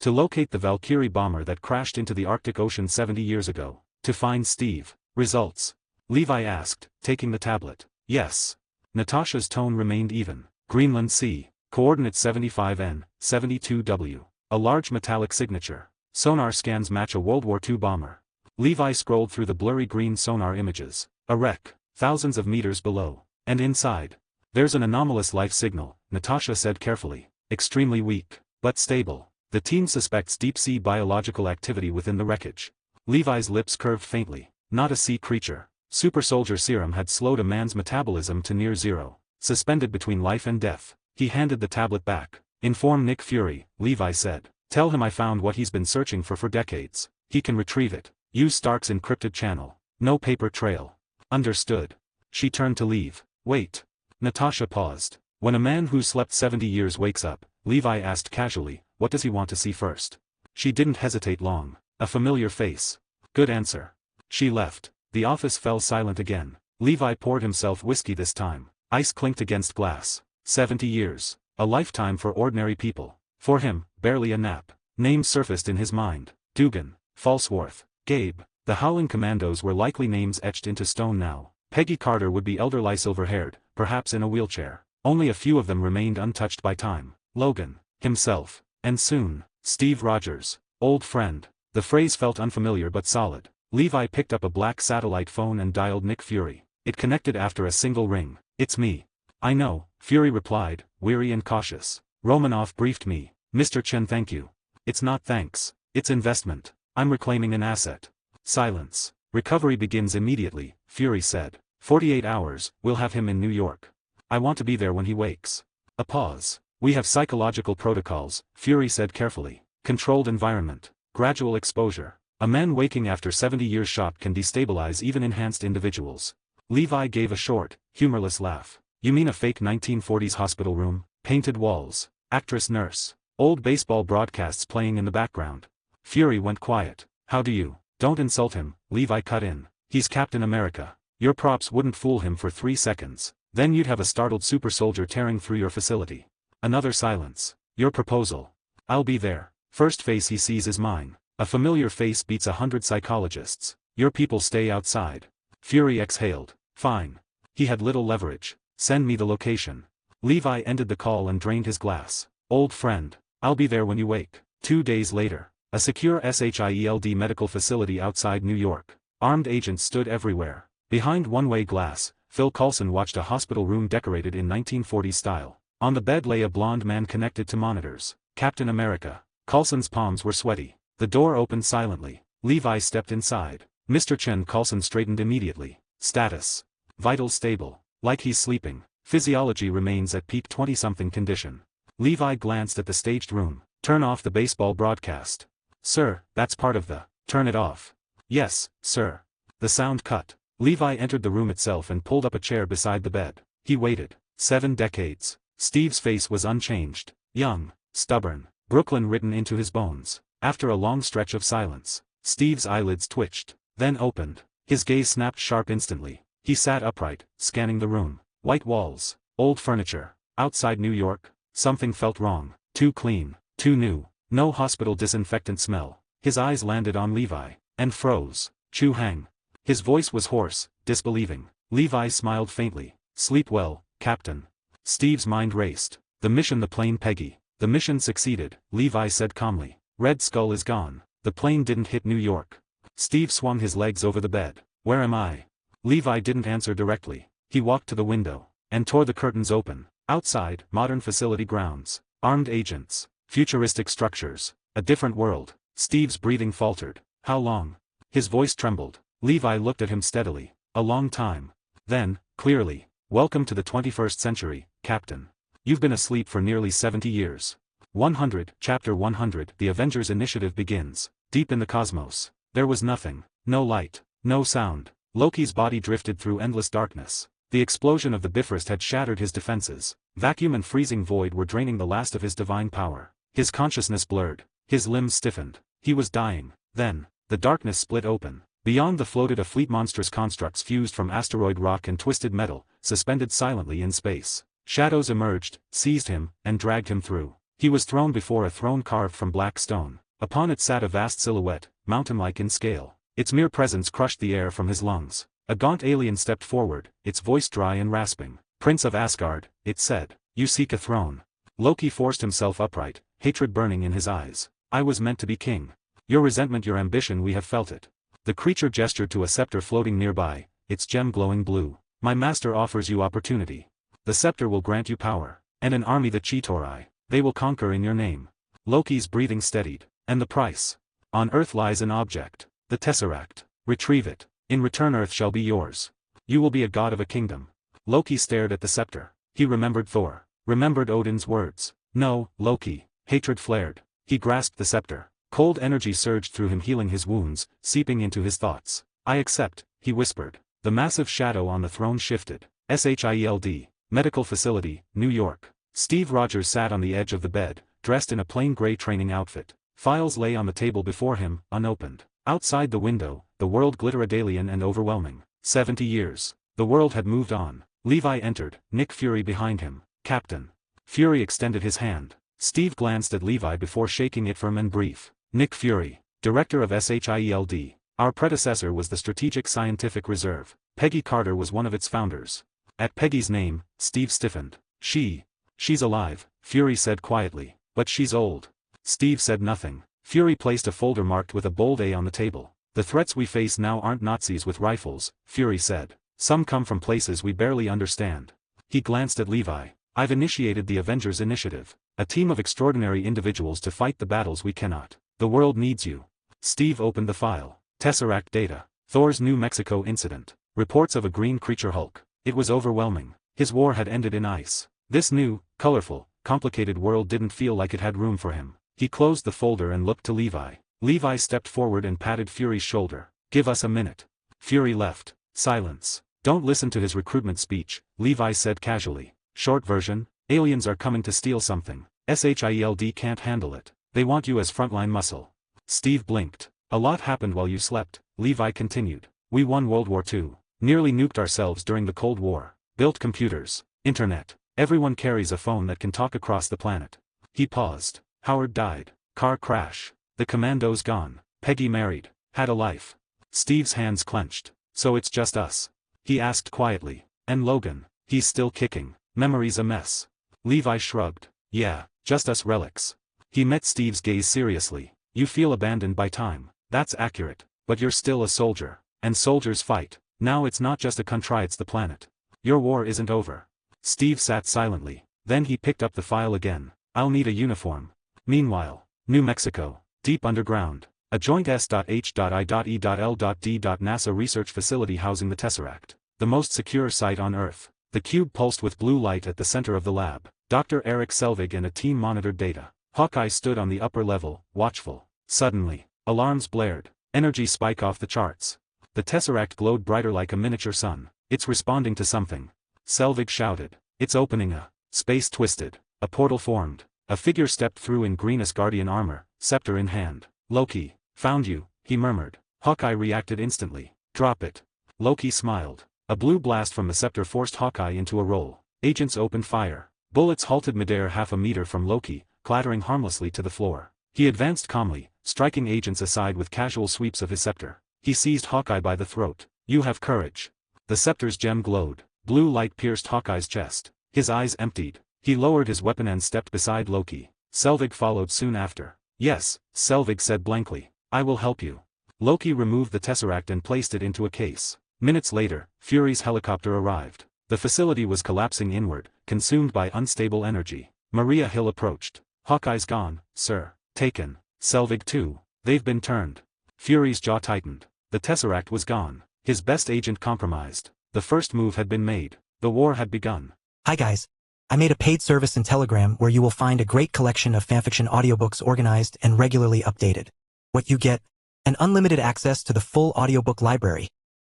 To locate the Valkyrie bomber that crashed into the Arctic Ocean 70 years ago. To find Steve. Results? Levi asked, taking the tablet. Yes. Natasha's tone remained even. Greenland Sea. Coordinate 75N, 72W. A large metallic signature. Sonar scans match a World War II bomber. Levi scrolled through the blurry green sonar images. A wreck, thousands of meters below. And inside. There's an anomalous life signal, Natasha said carefully. Extremely weak, but stable. The team suspects deep-sea biological activity within the wreckage. Levi's lips curved faintly. Not a sea creature. Super soldier serum had slowed a man's metabolism to near zero. Suspended between life and death. He handed the tablet back. Inform Nick Fury, Levi said. Tell him I found what he's been searching for decades. He can retrieve it. Use Stark's encrypted channel. No paper trail. Understood. She turned to leave. Wait. Natasha paused. When a man who slept 70 years wakes up, Levi asked casually, what does he want to see first? She didn't hesitate long. A familiar face. Good answer. She left. The office fell silent again. Levi poured himself whiskey this time. Ice clinked against glass. 70 years. A lifetime for ordinary people. For him, barely a nap. Names surfaced in his mind. Dugan. Falsworth. Gabe. The Howling Commandos were likely names etched into stone now. Peggy Carter would be elderly, silver-haired, perhaps in a wheelchair. Only a few of them remained untouched by time. Logan. Himself. And soon, Steve Rogers. Old friend. The phrase felt unfamiliar but solid. Levi picked up a black satellite phone and dialed Nick Fury. It connected after a single ring. It's me. I know, Fury replied, weary and cautious. Romanoff briefed me. Mr. Chen, thank you. It's not thanks. It's investment. I'm reclaiming an asset. Silence. Recovery begins immediately, Fury said. 48 hours, we'll have him in New York. I want to be there when he wakes. A pause. We have psychological protocols, Fury said carefully. Controlled environment. Gradual exposure. A man waking after 70 years shot can destabilize even enhanced individuals. Levi gave a short, humorless laugh. You mean a fake 1940s hospital room? Painted walls. Actress nurse. Old baseball broadcasts playing in the background. Fury went quiet. How do you? Don't insult him, Levi cut in. He's Captain America. Your props wouldn't fool him for 3 seconds. Then you'd have a startled super soldier tearing through your facility. Another silence. Your proposal. I'll be there. First face he sees is mine. A familiar face beats 100 psychologists. Your people stay outside. Fury exhaled. Fine. He had little leverage. Send me the location. Levi ended the call and drained his glass. Old friend. I'll be there when you wake. 2 days later. A secure SHIELD medical facility outside New York. Armed agents stood everywhere. Behind one-way glass, Phil Coulson watched a hospital room decorated in 1940s style. On the bed lay a blond man connected to monitors. Captain America. Coulson's palms were sweaty. The door opened silently. Levi stepped inside. Mr. Chen. Coulson straightened immediately. Status. Vitals stable. Like he's sleeping. Physiology remains at peak 20-something condition. Levi glanced at the staged room. Turn off the baseball broadcast. Sir, that's part of the. Turn it off. Yes, sir. The sound cut. Levi entered the room itself and pulled up a chair beside the bed. He waited. 7 decades. Steve's face was unchanged. Young. Stubborn. Brooklyn written into his bones. After a long stretch of silence, Steve's eyelids twitched, then opened. His gaze snapped sharp instantly. He sat upright, scanning the room. White walls. Old furniture. Outside New York. Something felt wrong. Too clean. Too new. No hospital disinfectant smell. His eyes landed on Levi, and froze. Chu Hang. His voice was hoarse, disbelieving. Levi smiled faintly. Sleep well, Captain. Steve's mind raced. The mission. The plane. Peggy. The mission succeeded, Levi said calmly. Red Skull is gone. The plane didn't hit New York. Steve swung his legs over the bed. Where am I? Levi didn't answer directly. He walked to the window, and tore the curtains open. Outside, modern facility grounds. Armed agents. Futuristic structures. A different world. Steve's breathing faltered. How long? His voice trembled. Levi looked at him steadily. A long time. Then, clearly. Welcome to the 21st century, Captain. You've been asleep for nearly 70 years. 100, Chapter 100. The Avengers initiative begins. Deep in the cosmos. There was nothing. No light. No sound. Loki's body drifted through endless darkness. The explosion of the Bifrost had shattered his defenses. Vacuum and freezing void were draining the last of his divine power. His consciousness blurred. His limbs stiffened. He was dying. Then, the darkness split open. Beyond the floated a fleet monstrous constructs fused from asteroid rock and twisted metal, suspended silently in space. Shadows emerged, seized him, and dragged him through. He was thrown before a throne carved from black stone. Upon it sat a vast silhouette, mountain-like in scale. Its mere presence crushed the air from his lungs. A gaunt alien stepped forward, its voice dry and rasping. Prince of Asgard, it said. You seek a throne. Loki forced himself upright, hatred burning in his eyes. I was meant to be king. Your resentment, your ambition, we have felt it. The creature gestured to a scepter floating nearby, its gem glowing blue. My master offers you opportunity. The scepter will grant you power, and an army, the Chitauri. They will conquer in your name. Loki's breathing steadied. And the price? On Earth lies an object. The Tesseract. Retrieve it. In return Earth shall be yours. You will be a god of a kingdom. Loki stared at the scepter. He remembered Thor. Remembered Odin's words. No, Loki. Hatred flared. He grasped the scepter. Cold energy surged through him, healing his wounds, seeping into his thoughts. I accept, he whispered. The massive shadow on the throne shifted. SHIELD. Medical Facility, New York. Steve Rogers sat on the edge of the bed, dressed in a plain gray training outfit. Files lay on the table before him, unopened. Outside the window, the world glittered alien and overwhelming. 70 years. The world had moved on. Levi entered, Nick Fury behind him. Captain. Fury extended his hand. Steve glanced at Levi before shaking it firm and brief. Nick Fury, director of SHIELD. Our predecessor was the Strategic Scientific Reserve. Peggy Carter was one of its founders. At Peggy's name, Steve stiffened. She's alive, Fury said quietly. But she's old. Steve said nothing. Fury placed a folder marked with a bold A on the table. The threats we face now aren't Nazis with rifles, Fury said. Some come from places we barely understand. He glanced at Levi. I've initiated the Avengers initiative. A team of extraordinary individuals to fight the battles we cannot. The world needs you. Steve opened the file. Tesseract data. Thor's New Mexico incident. Reports of a green creature Hulk. It was overwhelming. His war had ended in ice. This new, colorful, complicated world didn't feel like it had room for him. He closed the folder and looked to Levi. Levi stepped forward and patted Fury's shoulder. Give us a minute. Fury left. Silence. Don't listen to his recruitment speech, Levi said casually. Short version, aliens are coming to steal something. SHIELD can't handle it. They want you as frontline muscle. Steve blinked. A lot happened while you slept, Levi continued. We won World War II. Nearly nuked ourselves during the Cold War. Built computers. Internet. Everyone carries a phone that can talk across the planet. He paused. Howard died. Car crash. The commandos gone. Peggy married, had a life. Steve's hands clenched. So it's just us? He asked quietly. And Logan, he's still kicking. Memory's a mess. Levi shrugged. Yeah, just us relics. He met Steve's gaze seriously. You feel abandoned by time. That's accurate. But you're still a soldier. And soldiers fight. Now it's not just a country, it's the planet. Your war isn't over. Steve sat silently. Then he picked up the file again. I'll need a uniform. Meanwhile, New Mexico, deep underground, a joint S.H.I.E.L.D. NASA research facility housing the Tesseract, the most secure site on Earth. The cube pulsed with blue light at the center of the lab. Dr. Eric Selvig and a team monitored data. Hawkeye stood on the upper level, watchful. Suddenly, alarms blared. Energy spike off the charts. The Tesseract glowed brighter like a miniature sun. It's responding to something. Selvig shouted. It's opening a. Space twisted. A portal formed. A figure stepped through in green Asgardian armor, scepter in hand. Loki, found you, he murmured. Hawkeye reacted instantly. Drop it. Loki smiled. A blue blast from the scepter forced Hawkeye into a roll. Agents opened fire. Bullets halted midair half a meter from Loki, clattering harmlessly to the floor. He advanced calmly, striking agents aside with casual sweeps of his scepter. He seized Hawkeye by the throat. You have courage. The scepter's gem glowed. Blue light pierced Hawkeye's chest. His eyes emptied. He lowered his weapon and stepped beside Loki. Selvig followed soon after. Yes, Selvig said blankly. I will help you. Loki removed the Tesseract and placed it into a case. Minutes later, Fury's helicopter arrived. The facility was collapsing inward, consumed by unstable energy. Maria Hill approached. Hawkeye's gone, sir. Taken. Selvig too. They've been turned. Fury's jaw tightened. The Tesseract was gone. His best agent compromised. The first move had been made. The war had begun. Hi guys. I made a paid service in Telegram where you will find a great collection of fanfiction audiobooks organized and regularly updated. What you get? An unlimited access to the full audiobook library.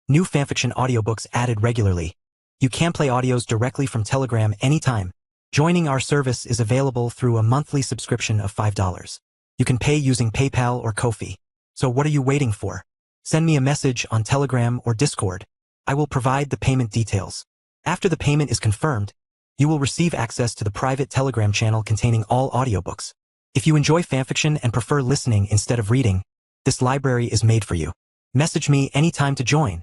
New fanfiction audiobooks added regularly. You can play audios directly from Telegram anytime. Joining our service is available through a monthly subscription of $5. You can pay using PayPal or Ko-fi. So what are you waiting for? Send me a message on Telegram or Discord. I will provide the payment details. After the payment is confirmed, you will receive access to the private Telegram channel containing all audiobooks. If you enjoy fanfiction and prefer listening instead of reading, this library is made for you. Message me anytime to join.